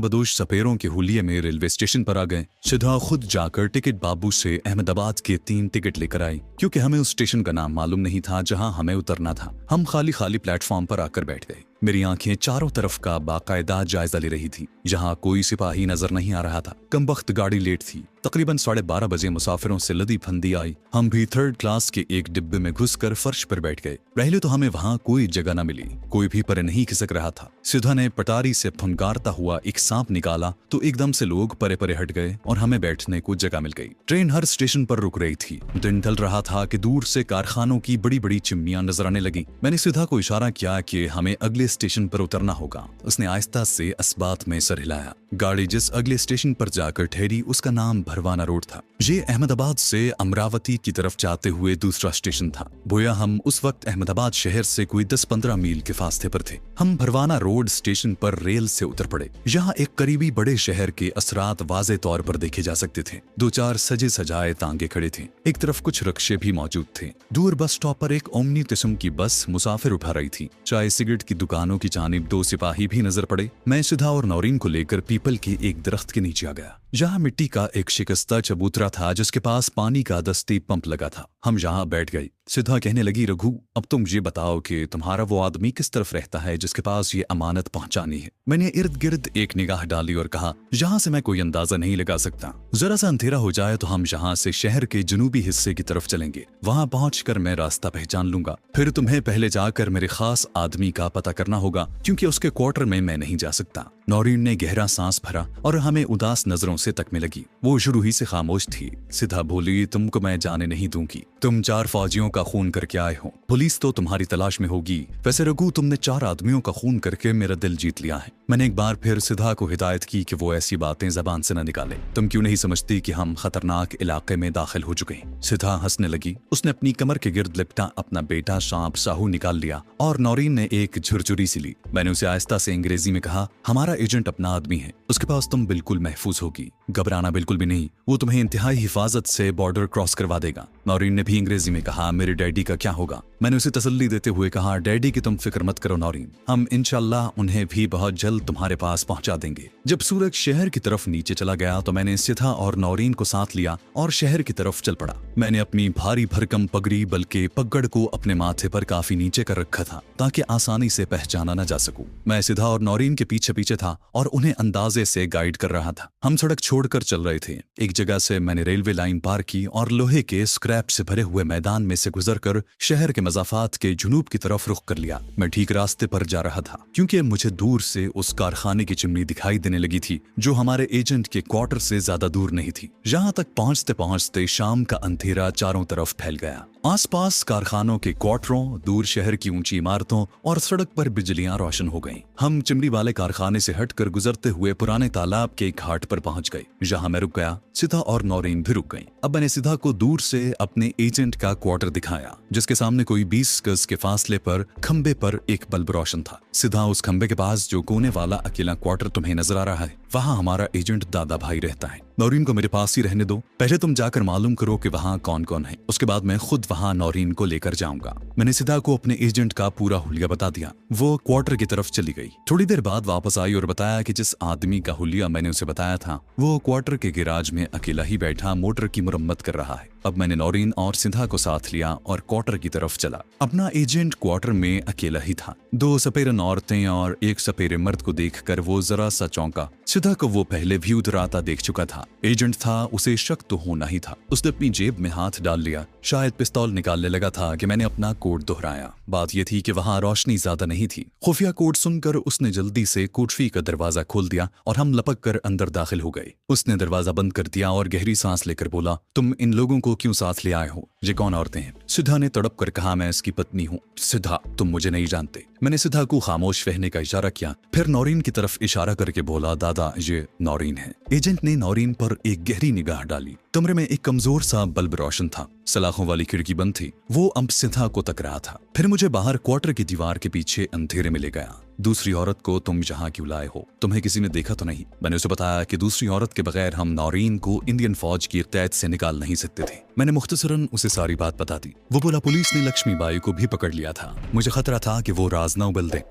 बदोश सपेरों के हुलिये में रेलवे स्टेशन पर आ गए। सिधा खुद जाकर टिकट बाबू से अहमदाबाद के 3 टिकट लेकर आई, क्योंकि हमें उस स्टेशन का नाम मालूम नहीं था जहां हमें उतरना था। हम खाली खाली प्लेटफॉर्म पर आकर बैठ गए। मेरी आंखें चारों तरफ का बाकायदा जायजा ले रही थी। जहां कोई सिपाही नजर नहीं आ रहा था। कमबख्त गाड़ी लेट थी। तकरीबन 12:30 बजे मुसाफिरों से लदी फंदी आई। हम भी 3rd क्लास के एक डिब्बे में घुसकर फर्श पर बैठ गए। पहले तो हमें वहां कोई जगह न मिली। कोई भी परे नहीं खिसक रहा था। सिधा ने पटारी से फुनकारता हुआ एक सांप निकाला तो एकदम से लोग परे परे हट गए और हमें बैठने को जगह मिल गई। ट्रेन हर स्टेशन पर रुक रही थी। दिन ढल रहा था कि दूर से कारखानों की बड़ी बड़ी चिमनियां नजर आने लगी। मैंने सिधा को इशारा किया कि हमें अगले स्टेशन पर उतरना होगा। उसने आहिस्ता से अस्बात में सर हिलाया। गाड़ी जिस अगले स्टेशन पर जाकर ठहरी उसका नाम भरवाना रोड था। ये अहमदाबाद से अमरावती की तरफ जाते हुए दूसरा स्टेशन था। बोया हम उस वक्त अहमदाबाद शहर से कोई 10-15 मील के फासले पर थे। हम भरवाना रोड स्टेशन पर रेल से उतर पड़े। यहाँ एक करीबी बड़े शहर के असरात वाज़े तौर पर देखे जा सकते थे। 2-4 सजे सजाए तांगे खड़े थे। एक तरफ कुछ रक्शे भी मौजूद थे। दूर बस स्टॉप पर एक ओमनी किस्म की बस मुसाफिर उठा रही थी। चाय सिगरेट की दुकानों की जानिब 2 सिपाही भी नजर पड़े। मैं सिधा और नौरीन को लेकर पीपल के एक दरख्त के नीचे आ गया। जहाँ मिट्टी का एक शिकस्ता चबूतरा था जिसके पास पानी का दस्ती पंप लगा था। हम यहाँ बैठ गए। सिधा कहने लगी, रघु अब तुम ये बताओ कि तुम्हारा वो आदमी किस तरफ रहता है जिसके पास ये अमानत पहुंचानी है। मैंने इर्द गिर्द एक निगाह डाली और कहा, यहाँ से मैं कोई अंदाजा नहीं लगा सकता। जरा सा अंधेरा हो जाए तो हम यहाँ से शहर के जनूबी हिस्से की तरफ चलेंगे। वहाँ पहुंचकर मैं रास्ता पहचान लूंगा। फिर तुम्हें पहले जाकर मेरे खास आदमी का पता करना होगा, क्योंकि उसके क्वार्टर में मैं नहीं जा सकता। नौरीन ने गहरा सांस भरा और हमें उदास नजरों से तकने लगी। वो शुरू ही से खामोश थी। सिधा बोली, तुमको मैं जाने नहीं दूंगी। तुम 4 फौजियों का खून करके आए हो, पुलिस तो तुम्हारी तलाश में होगी। वैसे रघु, तुमने 4 आदमियों का खून करके मेरा दिल जीत लिया है। मैंने एक बार फिर सिद्धा को हिदायत की कि वो ऐसी बातें जबान से न निकाले। तुम क्यों नहीं समझती कि हम खतरनाक इलाके में दाखिल हो चुके हैं? सिद्धा हंसने लगी। उसने अपनी कमर के गिर्द लिपटा अपना बेटा सांप साहू निकाल लिया और नौरीन ने एक झुरझुरी सी ली। मैंने उसे आहिस्ता से अंग्रेजी में कहा, हमारा एजेंट अपना आदमी है, उसके पास तुम बिल्कुल महफूज होगी। घबराना बिल्कुल भी नहीं, वो तुम्हें इंतहाई हिफाजत से बॉर्डर क्रॉस करवा देगा। नौरीन ने भी अंग्रेजी में कहा, मेरे डैडी का क्या होगा? मैंने उसे तसल्ली देते हुए कहा, डैडी की तुम फिक्र मत करो नौरीन, हम इंशाल्लाह उन्हें भी बहुत जल्द तुम्हारे पास पहुंचा देंगे। जब सूरज शहर की तरफ नीचे चला गया तो मैंने सिद्धा और नौरीन को साथ लिया और शहर की तरफ चल पड़ा। मैंने अपनी भारी भरकम पगड़ी बल्कि पगड़ को अपने माथे पर काफी नीचे कर रखा था ताकि आसानी से पहचाना न जा सकूं। मैं सिद्धा और नौरीन के पीछे पीछे था और उन्हें अंदाजे से गाइड कर रहा था। हम सड़क छोड़कर चल रहे थे। एक जगह से मैंने रेलवे लाइन पार की और लोहे के स्क्रैप से भरे हुए मैदान में से गुजरकर शहर के मज़ाफ़ात के जुनूब की तरफ रुख कर लिया। मैं ठीक रास्ते पर जा रहा था क्योंकि मुझे दूर से उस कारखाने की चिमनी दिखाई देने लगी थी जो हमारे एजेंट के क्वार्टर से ज्यादा दूर नहीं थी। जहां तक पहुंचते पहुंचते शाम का अंधेरा चारों तरफ फैल गया। आसपास कारखानों के क्वार्टरों, दूर शहर की ऊंची इमारतों और सड़क पर बिजलियां रोशन हो गईं। हम चिमनी वाले कारखाने से हटकर गुजरते हुए पुराने तालाब के घाट पर पहुंच गए। जहां मैं रुक गया, सिद्धा और नौरीन भी रुक गईं। अब मैंने सिद्धा को दूर से अपने एजेंट का क्वार्टर दिखाया जिसके सामने कोई 20 गज के फासले पर खंबे पर एक बल्ब रोशन था। सिद्धा, उस खंबे के पास जो कोने वाला अकेला क्वार्टर तुम्हें नजर आ रहा है, वहां हमारा एजेंट दादा भाई रहता है। नौरीन को मेरे पास ही रहने दो, पहले तुम जाकर मालूम करो कि वहाँ कौन कौन है, उसके बाद मैं खुद वहाँ नौरीन को लेकर जाऊंगा। मैंने सिद्धा को अपने एजेंट का पूरा हुलिया बता दिया। वो क्वार्टर की तरफ चली गई। थोड़ी देर बाद वापस आई और बताया कि जिस आदमी का हुलिया मैंने उसे बताया था वो क्वार्टर के गैराज में अकेला ही बैठा मोटर की मुरम्मत कर रहा है। अब मैंने नौरीन और सिद्धा को साथ लिया और क्वार्टर की तरफ चला। अपना एजेंट क्वार्टर में अकेला ही था। 2 सपेरन औरतें और 1 सपेरे मर्द को देखकर वो जरा सा चौंका। सिद्धा को वो पहले भी उधर आता देख चुका था। एजेंट था, उसे शक तो होना ही था। उसने अपनी जेब में हाथ डाल लिया, शायद पिस्तौल निकालने लगा था कि मैंने अपना कोड दोहराया। बात यह थी कि वहां रोशनी ज्यादा नहीं थी। खुफिया कोड सुनकर उसने जल्दी से कोठरी का दरवाजा खोल दिया और हम लपक कर अंदर दाखिल हो गए। उसने दरवाजा बंद कर दिया और गहरी सांस लेकर बोला, तुम इन लोगों को क्यों साथ ले आए हो? ये कौन औरतें हैं? सिद्धा ने तड़प कर कहा, मैं इसकी पत्नी हूँ। सिद्धा, तुम मुझे नहीं जानते। मैंने सिद्धा को खामोश रहने का इशारा किया, फिर नौरीन की तरफ इशारा करके बोला, दादा ये नौरीन है। एजेंट ने नौरीन पर एक गहरी निगाह डाली। कमरे में एक कमजोर सा बल्ब रोशन था। सलाखों वाली खिड़की बंद थी। वो अब सिद्धा को तक रहा था। फिर मुझे बाहर क्वार्टर की दीवार के पीछे अंधेरे में ले गया। दूसरी औरत को तुम यहाँ क्यों लाए हो? तुम्हें किसी ने देखा तो नहीं? मैंने उसे बताया कि दूसरी औरत के बगैर हम नौरीन को इंडियन फौज की कैद से निकाल नहीं सकते थे। मैंने मुख्तसरन उसे सारी बात बता दी। वो बोला, पुलिस ने लक्ष्मीबाई को भी पकड़ लिया था। मुझे खतरा था कि वो राज न उगल दे।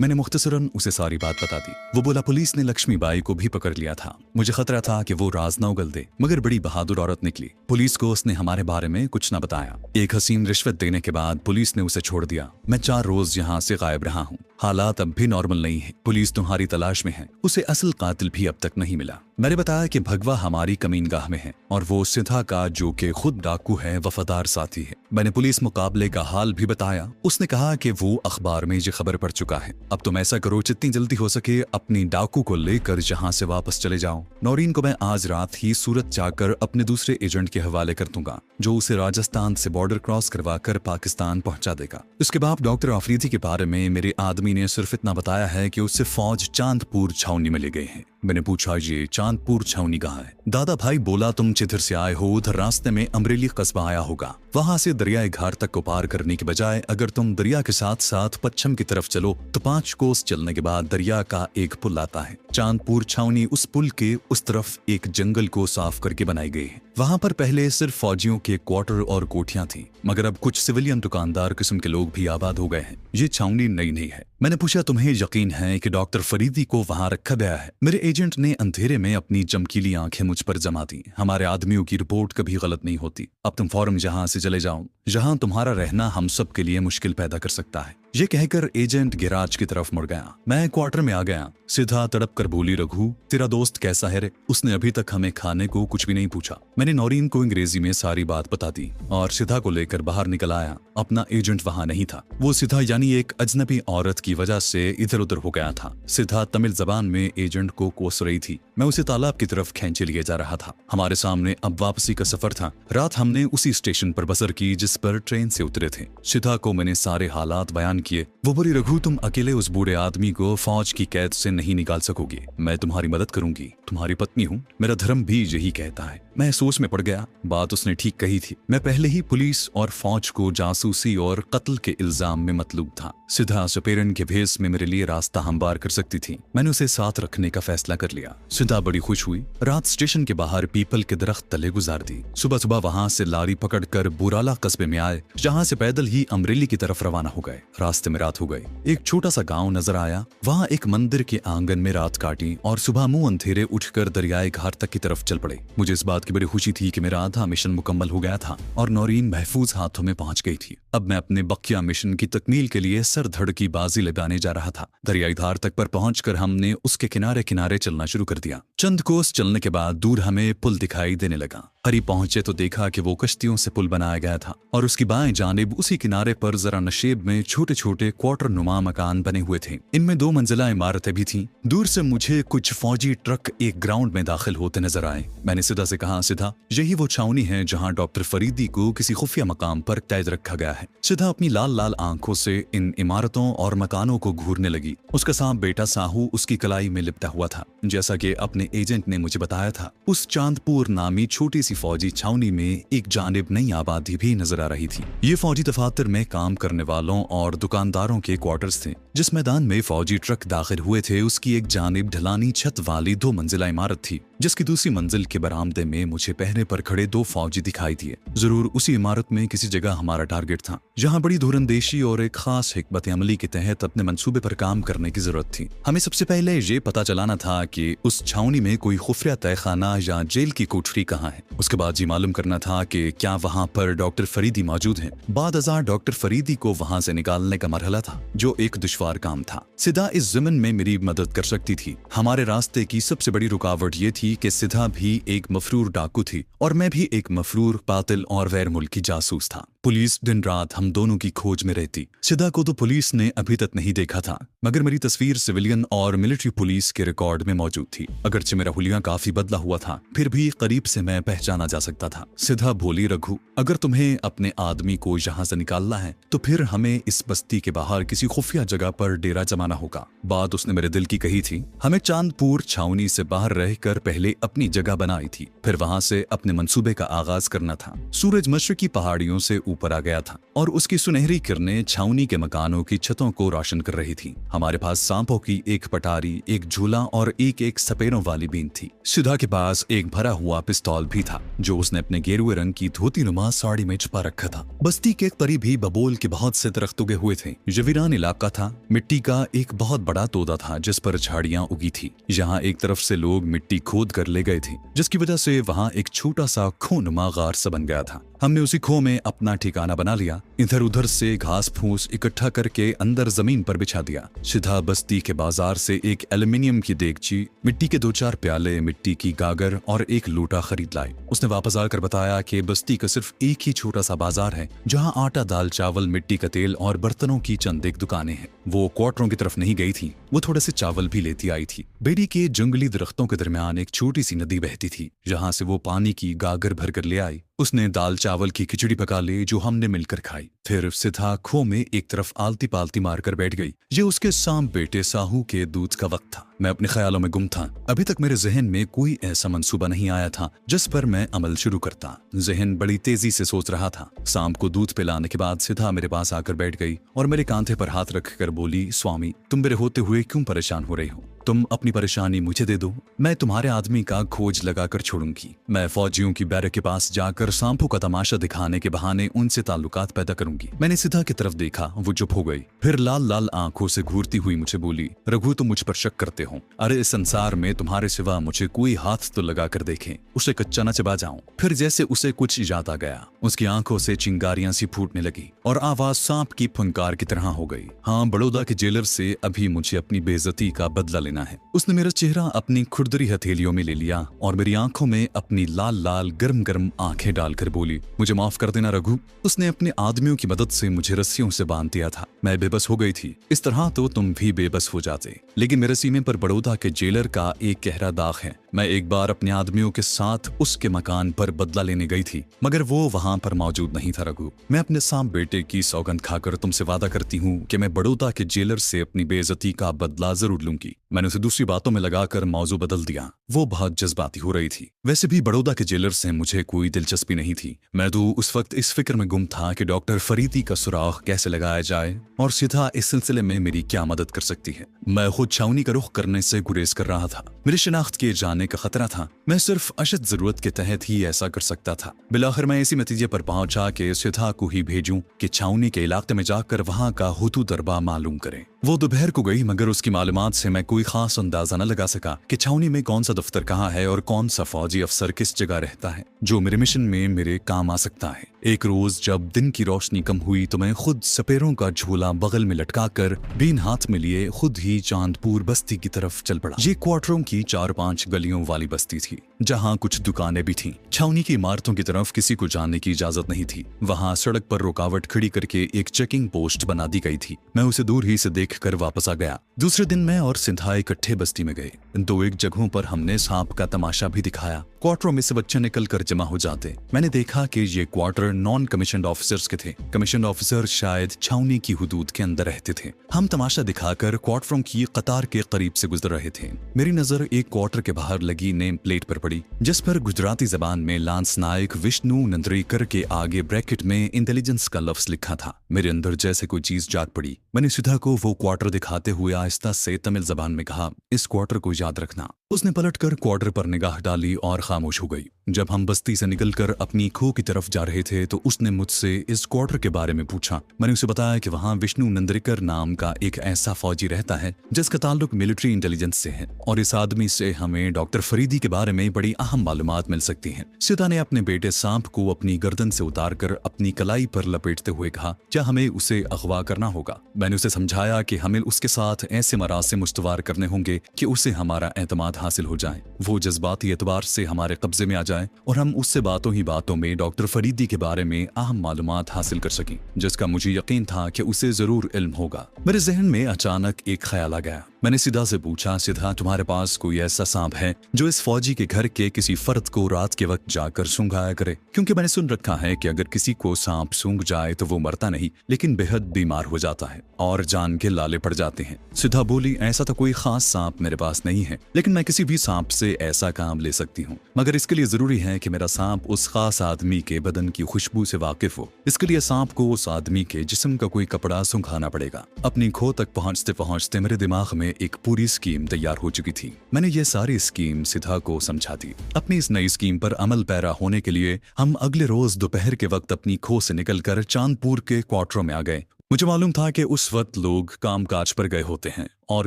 मैंने मुख्तसरन उसे सारी बात बता दी। वो बोला, पुलिस ने लक्ष्मीबाई को भी पकड़ लिया था। मुझे खतरा था कि वो राज न उगल दे, मगर बड़ी बहादुर औरत निकली। पुलिस को उसने हमारे बारे में कुछ न बताया। एक हसीन रिश्वत देने के बाद पुलिस ने उसे छोड़ दिया। मैं 4 रोज यहाँ से गायब रहा हूँ। हालात अब भी नॉर्मल नहीं है। पुलिस तुम्हारी तलाश में है। उसे असल कातिल भी अब तक नहीं मिला। मैंने बताया कि भगवा हमारी कमीनगाह में है और वो सिद्धा का, जो कि खुद डाकू है, वफादार साथी है। मैंने पुलिस मुकाबले का हाल भी बताया। उसने कहा कि वो अखबार में ये खबर पढ़ चुका है। अब तुम ऐसा करो, जितनी जल्दी हो सके अपनी डाकू को लेकर यहाँ से वापस चले जाओ। नौरीन को मैं आज रात ही सूरत जाकर अपने दूसरे एजेंट के हवाले कर दूंगा जो उसे राजस्थान से बॉर्डर क्रॉस करवा कर पाकिस्तान पहुंचा देगा। इसके बाद डॉक्टर आफरीदी के बारे में मेरे आदमी ने सिर्फ इतना बताया है कि उससे फौज चांदपुर छावनी में ले गए हैं। मैंने पूछा, ये चांदपुर छावनी कहाँ है? दादा भाई बोला, तुम चिधर से आए हो, उधर रास्ते में अमरेली कस्बा आया होगा। वहां से दरियाए घाट तक को पार करने के बजाय अगर तुम दरिया के साथ साथ पश्चिम की तरफ चलो तो 5 कोस चलने के बाद दरिया का एक पुल आता है। चांदपुर छावनी उस पुल के उस तरफ एक जंगल को साफ करके बनाई गई है। वहां पर पहले सिर्फ फौजियों के क्वार्टर और कोठियां थी, मगर अब कुछ सिविलियन दुकानदार किस्म के लोग भी आबाद हो गए हैं। ये छावनी नई नहीं है। मैंने पूछा, तुम्हें यकीन है कि डॉक्टर फरीदी को वहां रखा गया है? मेरे एजेंट ने अंधेरे में अपनी चमकीली आंखें मुझ पर जमा दी। हमारे आदमियों की रिपोर्ट कभी गलत नहीं होती। अब तुम फौरन यहाँ से चले जाओ। जहाँ तुम्हारा रहना हम सब के लिए मुश्किल पैदा कर सकता है। ये कहकर एजेंट गैराज की तरफ मुड़ गया। मैं क्वार्टर में आ गया। सिद्धा तड़प कर बोली, रघु तेरा दोस्त कैसा है रे? उसने अभी तक हमें खाने को कुछ भी नहीं पूछा। मैंने नौरीन को अंग्रेजी में सारी बात बता दी और सिद्धा को लेकर बाहर निकल आया। अपना एजेंट वहां नहीं था। वो सिद्धा यानी एक अजनबी औरत की वजह से इधर उधर हो गया था। सिद्धा तमिल जबान में एजेंट को कोस रही थी। मैं उसे तालाब की तरफ खींचे लिए जा रहा था। हमारे सामने अब वापसी का सफर था। रात हमने उसी स्टेशन पर बसर की जिस पर ट्रेन से उतरे थे। शिथा को मैंने सारे हालात बयान किए। वो बोली, रघु तुम अकेले उस बूढ़े आदमी को फौज की कैद से नहीं निकाल सकोगे, मैं तुम्हारी मदद करूंगी, तुम्हारी पत्नी हूँ, मेरा धर्म भी यही कहता है। मैं सोच में पड़ गया। बात उसने ठीक कही थी। मैं पहले ही पुलिस और फौज को जासूसी और कत्ल के इल्जाम में मतलूब था। सिधा सुपेरन के भेस में मेरे लिए रास्ता हमवार कर सकती थी। मैंने उसे साथ रखने का फैसला कर लिया। सिधा बड़ी खुश हुई। रात स्टेशन के बाहर पीपल के दरख्त तले गुजार दी। सुबह सुबह वहां से लारी पकड़कर बुराला कस्बे में आए, जहां से पैदल ही अमरेली की तरफ रवाना हो गए। रास्ते में रात हो गई। एक छोटा सा गांव नजर आया। वहां एक मंदिर के आंगन में रात काटी और सुबह मुंह अंधेरे उठकर दरियाए घाट तक की तरफ चल पड़े। मुझे इस बात की बड़ी खुशी थी कि मेरा आधा मिशन मुकम्मल हो गया था और नौरीन महफूज हाथों में पहुंच गई थी। अब मैं अपने बकिया मिशन की तकमील के लिए सर धड़ की बाजी लगाने जा रहा था। दरियाई धार तक पर पहुंचकर हमने उसके किनारे किनारे चलना शुरू कर दिया। चंद कोस चलने के बाद दूर हमें पुल दिखाई देने लगा। करीब पहुंचे तो देखा कि वो कश्तियों से पुल बनाया गया था और उसकी बाएं जानिब उसी किनारे पर जरा नशेब में छोटे छोटे क्वार्टर नुमा मकान बने हुए थे। इनमें 2 मंजिला इमारतें भी थीं। दूर से मुझे कुछ फौजी ट्रक एक ग्राउंड में दाखिल होते नजर आए। मैंने सिधा से कहा, सिधा यही वो छावनी है जहां डॉक्टर फरीदी को किसी खुफिया मकाम पर कैद रखा गया है। सिधा अपनी लाल लाल आंखों से इन इमारतों और मकानों को घूरने लगी। उसका सांप बेटा साहू उसकी कलाई में लिपटा हुआ था। जैसा कि अपने एजेंट ने मुझे बताया था, उस चांदपुर नामी छोटी सी फौजी छावनी में एक जानिब नई आबादी भी नजर आ रही थी। ये फौजी दफातर में काम करने वालों और दुकानदारों के क्वार्टर्स थे। जिस मैदान में फौजी ट्रक दाखिल हुए थे उसकी एक जानिब ढलानी छत वाली 2 मंजिला इमारत थी, जिसकी दूसरी मंजिल के बरामदे में मुझे पहरे पर खड़े 2 फौजी दिखाई दिए। जरूर उसी इमारत में किसी जगह हमारा टारगेट था, जहां बड़ी धुरंदेशी और एक खास हिकमत अमली के तहत अपने मंसूबे पर काम करने की जरूरत थी। हमें सबसे पहले ये पता चलाना था कि उस छावनी में कोई खुफिया तहखाना या जेल की कोठरी कहाँ है। उसके बाद ये मालूम करना था कि क्या वहां पर डॉक्टर फरीदी मौजूद हैं। बाद अज़ार डॉक्टर फरीदी को वहां से निकालने का मरहला था, जो एक दुश्वार काम था। सिधा इस ज़िम्न में मेरी मदद कर सकती थी। हमारे रास्ते की सबसे बड़ी रुकावट ये थी कि सिधा भी एक मफरूर डाकू थी और मैं भी एक मफरूर कातिल और गैर मुल्की जासूस था। पुलिस दिन रात हम दोनों की खोज में रहती। सिधा को तो पुलिस ने अभी तक नहीं देखा था, मगर मेरी तस्वीर सिविलियन और मिलिट्री पुलिस के रिकॉर्ड में मौजूद थी। अगरचे मेरा हुलिया काफी बदला हुआ था, फिर भी करीब से मैं पहचाना जा सकता था। सिधा बोली, रघु अगर तुम्हें अपने आदमी को यहाँ से निकालना है तो फिर हमें इस बस्ती के बाहर किसी खुफिया जगह पर डेरा जमाना होगा। बात उसने मेरे दिल की कही थी। हमें चांदपुर छावनी से बाहर रहकर पहले अपनी जगह बनाई थी, फिर वहां से अपने मंसूबे का आगाज करना था। सूरज मशरकी पहाड़ियों से ऊपर आ गया था और उसकी सुनहरी किरणें छावनी के मकानों की छतों को रोशन कर रही थी। हमारे पास सांपों की एक पटारी, एक झूला और एक सपेरों वाली बीन थी। सिधा के पास एक भरा हुआ पिस्तौल भी था, जो उसने अपने गेरुए रंग की धोती नुमा साड़ी में छुपा रखा था। बस्ती के करीब ही बबूल के बहुत से दरख्त उगे हुए थे। ये वीरान इलाका था। मिट्टी का एक बहुत बड़ा तोदा था जिस पर झाड़ियां उगी थी। यहाँ एक तरफ से लोग मिट्टी खोद कर ले गए थे, जिसकी वजह से वहाँ एक छोटा सा खूनुमा गार सा बन गया था। हमने उसी खो में अपना ठिकाना बना लिया। इधर उधर से घास फूस इकट्ठा करके अंदर जमीन पर बिछा दिया। सीधा बस्ती के बाजार से एक एल्युमिनियम की देगची, मिट्टी के 2-4 प्याले, मिट्टी की गागर और एक लोटा खरीद लाए। उसने वापस आकर बताया कि बस्ती का सिर्फ एक ही छोटा सा बाजार है, जहाँ आटा, दाल, चावल, मिट्टी का तेल और बर्तनों की चंद एक दुकानें हैं। वो क्वार्टरों की तरफ नहीं गई थी, वो थोड़े से चावल भी लेती आई थी। बेरी के जंगली दरख्तों के दरमियान एक छोटी सी नदी बहती थी, जहाँ से वो पानी की गागर भर कर ले आई। उसने दाल चावल की खिचड़ी पका ली, जो हमने मिलकर खाई। फिर सीधा खो में एक तरफ आलती पालती मारकर बैठ गई। ये उसके सांप बेटे साहू के दूध का वक्त था। मैं अपने ख्यालों में गुम था। अभी तक मेरे जहन में कोई ऐसा मंसूबा नहीं आया था जिस पर मैं अमल शुरू करता। जहन बड़ी तेजी से सोच रहा था। सांप को दूध पिलाने के बाद सीधा मेरे पास आकर बैठ गई और मेरे कांधे पर हाथ रखकर बोली, स्वामी, तुम मेरे होते हुए क्यों परेशान हो रही हो? तुम अपनी परेशानी मुझे दे दो, मैं तुम्हारे आदमी का खोज लगाकर छोड़ूंगी। मैं फौजियों की बैरक के पास जाकर सांपों का तमाशा दिखाने के बहाने उनसे ताल्लुकात पैदा करूंगी। मैंने सीधा की तरफ देखा, वो चुप हो गई। फिर लाल लाल आंखों से घूरती हुई मुझे बोली, रघु, तुम मुझ पर शक करते हो? अरे इस संसार में तुम्हारे सिवा मुझे कोई हाथ तो लगा कर देखे, उसे कच्चा न चबा जाऊं। फिर जैसे उसे कुछ याद आ गया, उसकी आंखों से चिंगारियां सी फूटने लगी और आवाज सांप की फुंकार की तरह हो गई। हाँ, बड़ौदा के जेलर से अभी मुझे अपनी बेइज्जती का बदला लेना है। उसने मेरा चेहरा अपनी खुरदरी हथेलियों में ले लिया और मेरी आंखों में अपनी लाल लाल गर्म गर्म आंखें डालकर बोली, मुझे माफ कर देना रघु। उसने अपने आदमियों की मदद से मुझे रस्सियों से बांध दिया था। मैं बेबस हो गई थी। इस तरह तो तुम भी बेबस हो जाते, लेकिन मेरे सीने पर पर बड़ौदा के जेलर का एक गहरा दाग है। मैं एक बार अपने आदमियों के साथ उसके मकान पर बदला लेने गई थी, मगर वो वहां पर मौजूद नहीं था। रघु, मैं अपने सांप बेटे की सौगंध खाकर तुमसे वादा करती हूँ कि मैं बड़ौदा के जेलर से अपनी बेइज्जती का बदला जरूर लूंगी। मैंने उसे दूसरी बातों में लगाकर मौजू बदल दिया। वो बहुत जज्बाती हो रही थी। वैसे भी बड़ौदा के जेलर से मुझे कोई दिलचस्पी नहीं थी। मैं तो उस वक्त इस फिक्र में गुम था कि डॉक्टर फरीदी का सुराग कैसे लगाया जाए और सीधा इस सिलसिले में मेरी क्या मदद कर सकती है। मैं खुद छावनी का रुख करने से गुरेज कर रहा था। मेरी शिनाख्त किए जाने का खतरा था। मैं सिर्फ अशद जरूरत के तहत ही ऐसा कर सकता था। बिलाखिर मैं इसी नतीजे पर पहुंचा कि सिधा को ही भेजूं कि छावनी के इलाके में जाकर वहां का हुतू दरबा मालूम करें। वो दोपहर को गई, मगर उसकी मालूमात से मैं कोई खास अंदाजा न लगा सका कि छावनी में कौन सा दफ्तर कहाँ है और कौन सा फौजी अफसर किस जगह रहता है जो मेरे मिशन में मेरे काम आ सकता है। एक रोज जब दिन की रोशनी कम हुई तो मैं खुद सपेरों का झोला बगल में लटकाकर बीन हाथ में लिए खुद ही चांदपुर बस्ती की तरफ चल पड़ा। ये क्वार्टरों की 4-5 गलियों वाली बस्ती थी, जहाँ कुछ दुकानें भी थीं। छावनी की इमारतों की तरफ किसी को जाने की इजाजत नहीं थी। वहाँ सड़क पर रुकावट खड़ी करके एक चेकिंग पोस्ट बना दी गई थी। मैं उसे दूर ही से देखकर वापस आ गया। दूसरे दिन मैं और सिंधा इकट्ठे बस्ती में गए। 2-1 जगहों पर हमने सांप का तमाशा भी दिखाया। क्वार्टरों में से बच्चे निकल कर जमा हो जाते। मैंने देखा कि ये क्वार्टर नॉन कमीशन्ड ऑफिसर्स के थे। कमीशन्ड ऑफिसर शायद छावनी की हुदूद के अंदर रहते थे। हम तमाशा दिखाकर क्वार्टरों की कतार के करीब से गुजर रहे थे। मेरी नजर एक क्वार्टर के बाहर लगी नेम प्लेट पर पड़ी, जिस पर गुजराती जबान में लांस नायक विष्णु नंद्रीकर के आगे ब्रैकेट में इंटेलिजेंस का लफ्ज लिखा था। मेरे अंदर जैसे कोई चीज जाग पड़ी। मैंने सीधा को वो क्वार्टर दिखाते हुए आहिस्ता से तमिल जबान में कहा, इस क्वार्टर को याद रखना। उसने पलटकर क्वार्टर पर निगाह डाली और खामोश हो गई। जब हम बस्ती से निकलकर अपनी खो की तरफ जा रहे थे तो उसने मुझसे इस क्वार्टर के बारे में पूछा। मैंने उसे बताया कि वहाँ विष्णु नंद्रीकर नाम का एक ऐसा फौजी रहता है जिसका ताल्लुक मिलिट्री इंटेलिजेंस से है और इस आदमी से हमें डॉक्टर फरीदी के बारे में बड़ी अहम मालूमात मिल सकती हैं। सीता ने अपने बेटे सांप को अपनी गर्दन से उतारकर अपनी कलाई पर लपेटते हुए कहा, क्या हमें उसे अगवा करना होगा? मैंने उसे समझाया कि हमें उसके साथ ऐसे मरासिम मुस्तवार करने होंगे कि उसे हमारा एतमाद हासिल हो जाए, वो जज्बाती एतबार से हमारे कब्जे में आ जाए और हम उससे बातों ही बातों में डॉक्टर फरीदी के बारे में अहम मालूमात हासिल कर सकें, जिसका मुझे यकीन था कि उसे जरूर इल्म होगा। मेरे जहन में अचानक एक ख्याल आ गया। मैंने सीधा से पूछा, सीधा तुम्हारे पास कोई ऐसा सांप है जो इस फौजी के घर के किसी फर्द को रात के वक्त जाकर सूंघाया करे? क्योंकि मैंने सुन रखा है कि अगर किसी को सांप सूंघ जाए तो वो मरता नहीं लेकिन बेहद बीमार हो जाता है और जान के लाले पड़ जाते हैं। सीधा बोली, ऐसा तो कोई खास सांप मेरे पास नहीं है, लेकिन मैं किसी भी सांप से ऐसा काम ले सकती हूँ, मगर इसके लिए जरूरी है कि मेरा सांप उस खास आदमी के बदन की खुशबू से वाकिफ हो। इसके लिए सांप को उस आदमी के जिस्म का कोई कपड़ा सूंघाना पड़ेगा। अपनी खो तक पहुँचते पहुँचते मेरे दिमाग में एक पूरी स्कीम तैयार हो चुकी थी। मैंने ये सारी स्कीम सीधा को समझा दी। अपनी इस नई स्कीम पर अमल पैरा होने के लिए हम अगले रोज दोपहर के वक्त अपनी खो से निकलकर चांदपुर के क्वार्टरों में आ गए। मुझे मालूम था कि उस वक्त लोग कामकाज पर गए होते हैं और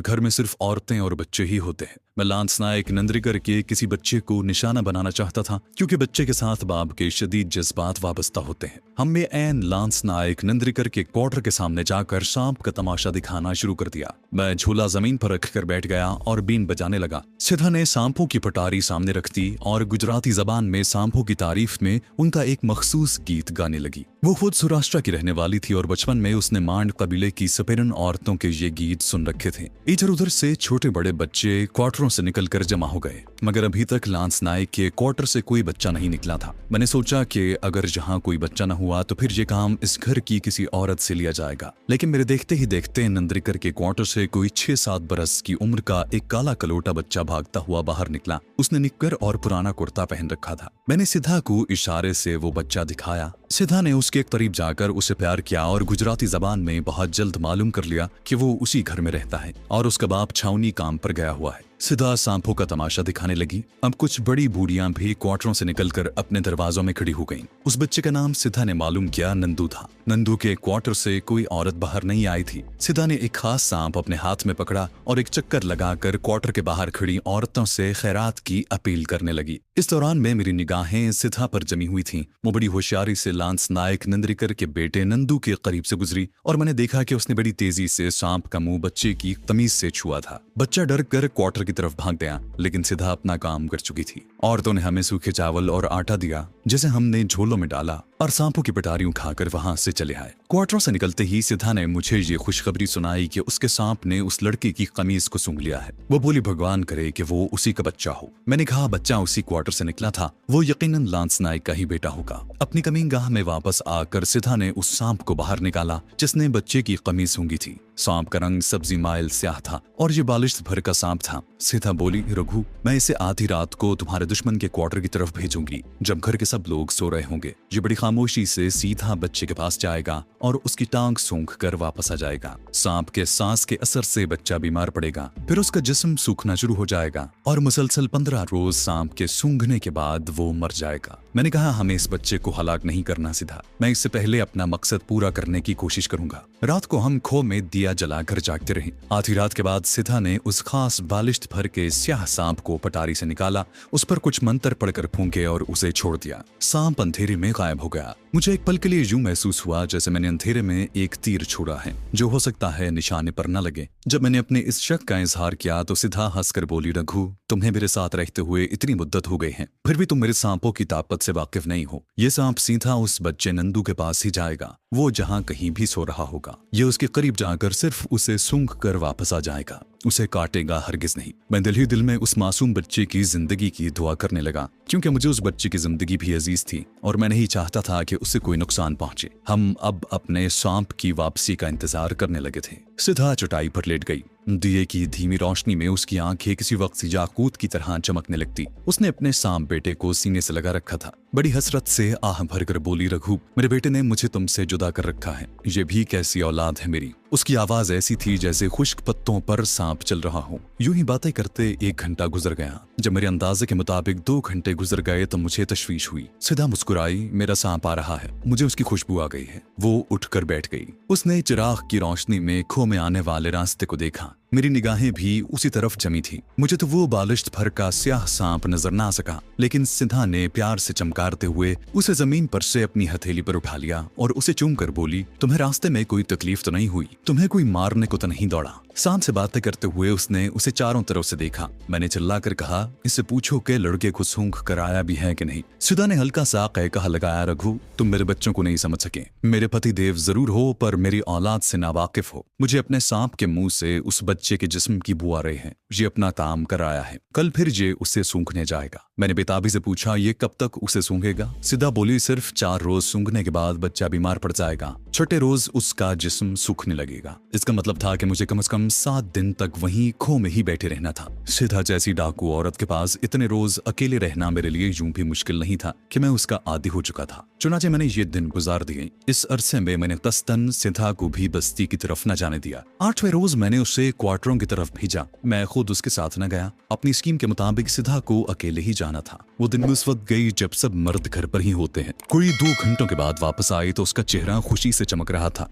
घर में सिर्फ औरतें और बच्चे ही होते हैं। मैं लांस नायक नंद्रीकर के किसी बच्चे को निशाना बनाना चाहता था, क्योंकि बच्चे के साथ बाप के शदीद जज्बात वाबस्ता होते हैं। हमने ऐन लांस नायक नंद्रीकर के क्वार्टर के सामने जाकर सांप का तमाशा दिखाना शुरू कर दिया। मैं झूला जमीन पर रखकर बैठ गया और बीन बजाने लगा। सिधा ने सांपों की पटारी सामने रख दी और गुजराती जबान में सांपों की तारीफ में उनका एक मखसूस गीत गाने लगी। वो खुद सौराष्ट्र की रहने वाली थी और बचपन में उसने मांड कबीले की सपेरन औरतों के ये गीत सुन रखे थे। इधर उधर से छोटे बड़े बच्चे क्वार्टरों से निकलकर जमा हो गए, मगर अभी तक लांस नायक के क्वार्टर से कोई बच्चा नहीं निकला था। मैंने सोचा कि अगर जहां कोई बच्चा न हुआ तो फिर ये काम इस घर की किसी औरत से लिया जाएगा। लेकिन मेरे देखते ही देखते नंद्रीकर के क्वार्टर से कोई 6-7 बरस की उम्र का एक काला कलोटा बच्चा भागता हुआ बाहर निकला। उसने निक्कर और पुराना कुर्ता पहन रखा था। मैंने सीधा को इशारे से वो बच्चा दिखाया। सीधा ने उसके करीब जाकर उसे प्यार किया और गुजराती जबान में बहुत जल्द मालूम कर लिया कि वो उसी घर में रहता है और उसका बाप छावनी काम पर गया हुआ है। सीधा सांपों का तमाशा दिखाने लगी। अब कुछ बड़ी बूढ़ियां भी क्वार्टरों से निकलकर अपने दरवाजों में खड़ी हो गईं। उस बच्चे का नाम सीधा ने मालूम किया नंदू था। नंदू के क्वार्टर से कोई औरत बाहर नहीं आई थी। सीधा ने एक खास सांप अपने हाथ में पकड़ा और एक चक्कर लगाकर क्वार्टर के बाहर खड़ी औरतों से खैरात की अपील करने लगी। इस दौरान में मेरी निगाहें सीधा पर जमी हुई थीं। वो बड़ी होशियारी से लांस नायक नंद्रीकर के बेटे नंदू के करीब से गुजरी और मैंने देखा कि उसने बड़ी तेजी से सांप का मुंह बच्चे की तमीज से छुआ था। बच्चा डर कर क्वार्टर की तरफ भाग गया, लेकिन सीधा अपना काम कर चुकी थी। औरतों ने हमें सूखे चावल और आटा दिया, जिसे हमने झोलों में डाला और सांपों की पिटारियों खाकर वहां से चले आए। क्वार्टरों से निकलते ही सिद्धा ने मुझे ये खुशखबरी सुनाई कि उसके सांप ने उस लड़के की कमीज को सूंघ लिया है। वो बोली भगवान करे कि वो उसी का बच्चा हो। मैंने कहा बच्चा उसी क्वार्टर से निकला था, वो यकीनन लांस नायक का ही बेटा होगा। अपनी कमीनगाह में वापस आकर सिद्धा ने उस सांप को बाहर निकाला जिसने बच्चे की कमीज सूंघी थी। सांप का रंग सब्जी माइल स्याह था और ये बालिश भर का सांप था। सिद्धा बोली रघु, मैं इसे आधी रात को तुम्हारे दुश्मन के क्वार्टर की तरफ भेजूंगी जब घर के सब लोग सो रहे होंगे। ये बड़ी खामोशी से सीधा बच्चे के पास जाएगा और उसकी टांग सूंघ कर वापस आ जाएगा। सांप के सांस के असर से बच्चा बीमार पड़ेगा, फिर उसका जिस्म सूखना शुरू हो जाएगा और मुसलसल 15 रोज सांप के सूंघने के बाद वो मर जाएगा। मैंने कहा हमें इस बच्चे को हलाक नहीं करना सिद्धा, मैं इससे पहले अपना मकसद पूरा करने की कोशिश करूंगा। रात को हम खो में दिया जलाकर जागते रहे। आधी रात के बाद सिद्धा ने उस खास बालिश भर के स्याह सांप को पटारी से निकाला, उस पर कुछ मंत्र पढ़कर फूंके और उसे छोड़ दिया। सांप अंधेरे में गायब हो गया। मुझे एक पल के लिए यूं महसूस हुआ जैसे मैंने अंधेरे में एक तीर छोड़ा है जो हो सकता है निशाने पर न लगे। जब मैंने अपने इस शक का इजहार किया तो सिद्धा हंसकर बोली रघु, तुम्हें मेरे साथ रहते हुए इतनी मुद्दत हो गई है, फिर भी तुम मेरे सांपों की ताकत से वाकिफ नहीं हो। ये सांप सीधा उस बच्चे नंदू के पास ही जाएगा, वो जहां कहीं भी सो रहा होगा। ये उसके करीब जाकर सिर्फ उसे सूंघ कर वापस आ जाएगा, उसे काटेगा हरगिज नहीं। मैं दिल ही दिल में उस मासूम बच्चे की जिंदगी की दुआ करने लगा, क्योंकि मुझे उस बच्चे की जिंदगी भी अजीज थी और मैं नहीं चाहता था कि उसे कोई नुकसान पहुंचे। हम अब अपने सांप की वापसी का इंतजार करने लगे थे। सिद्धा चटाई पर लेट गई। दिए की धीमी रोशनी में उसकी आंखें किसी वक्त याकूत की तरह चमकने लगती। उसने अपने सांप बेटे को सीने से लगा रखा था। बड़ी हसरत से आह भरकर बोली रघु, मेरे बेटे ने मुझे तुमसे जुदा कर रखा है, ये भी कैसी औलाद है मेरी। उसकी आवाज ऐसी थी जैसे खुश्क पत्तों पर सांप चल रहा हो। यूं ही बातें करते 1 घंटा गुजर गया। जब मेरे अंदाजे के मुताबिक 2 घंटे गुजर गए तो मुझे तशवीश हुई। सिद्धा मुस्कुराई, मेरा सांप आ रहा है, मुझे उसकी खुशबू आ गई है। वो उठकर बैठ गई। उसने चिराग की रोशनी में खो में आने वाले रास्ते को देखा। मेरी निगाहें भी उसी तरफ जमी थी। मुझे तो वो बालिश भर का स्याह सांप नजर ना सका, लेकिन सिद्धा ने प्यार से चमकारते हुए उसे जमीन पर से अपनी हथेली पर उठा लिया और उसे चूम कर बोली, तुम्हें रास्ते में कोई तकलीफ तो नहीं हुई? तुम्हें कोई मारने को तो नहीं दौड़ा? सांप से बातें करते हुए उसने उसे चारों तरफ से देखा। मैंने चिल्लाकर कहा, इससे पूछो कि लड़के को सूंघ कर आया भी है कि नहीं। सिद्धा ने हल्का सा कहकहा लगाया, रघु, तुम मेरे बच्चों को नहीं समझ सके। मेरे पति देव जरूर हो पर मेरी औलाद से नावाकिफ हो। मुझे अपने सांप के मुंह से उस बच्चे के जिस्म की बू आ रही है। ये अपना काम कर आया है, कल फिर ये उसे सूंघने जाएगा। मैंने बेताबी से पूछा, ये कब तक उसे सूंघेगा? सिद्धा बोली, सिर्फ 4 रोज सूंघने के बाद बच्चा बीमार पड़ जाएगा। 6ठे रोज उसका जिस्म सूखने लगेगा। इसका मतलब था कि मुझे कम से कम 7 दिन तक वहीं खो में ही बैठे रहना था। सिद्धा जैसी डाकू औरत के पास इतने रोज अकेले रहना मेरे लिए यूं भी मुश्किल नहीं था कि मैं उसका आदी हो चुका था। चुनाचे मैंने ये दिन गुजार दिए। इस अरसे में मैंने कस्तन सिद्धा को भी बस्ती की तरफ न जाने दिया। 8वें रोज मैंने उसे क्वार्टरों की तरफ भेजा। मैं खुद उसके साथ न गया। अपनी स्कीम के मुताबिक सिद्धा को अकेले ही जाना था। वो दिन उस वक्त गई जब सब मर्द घर पर ही होते हैं। कोई 2 घंटों के बाद वापस आई तो उसका चेहरा खुशी से चमक रहा था।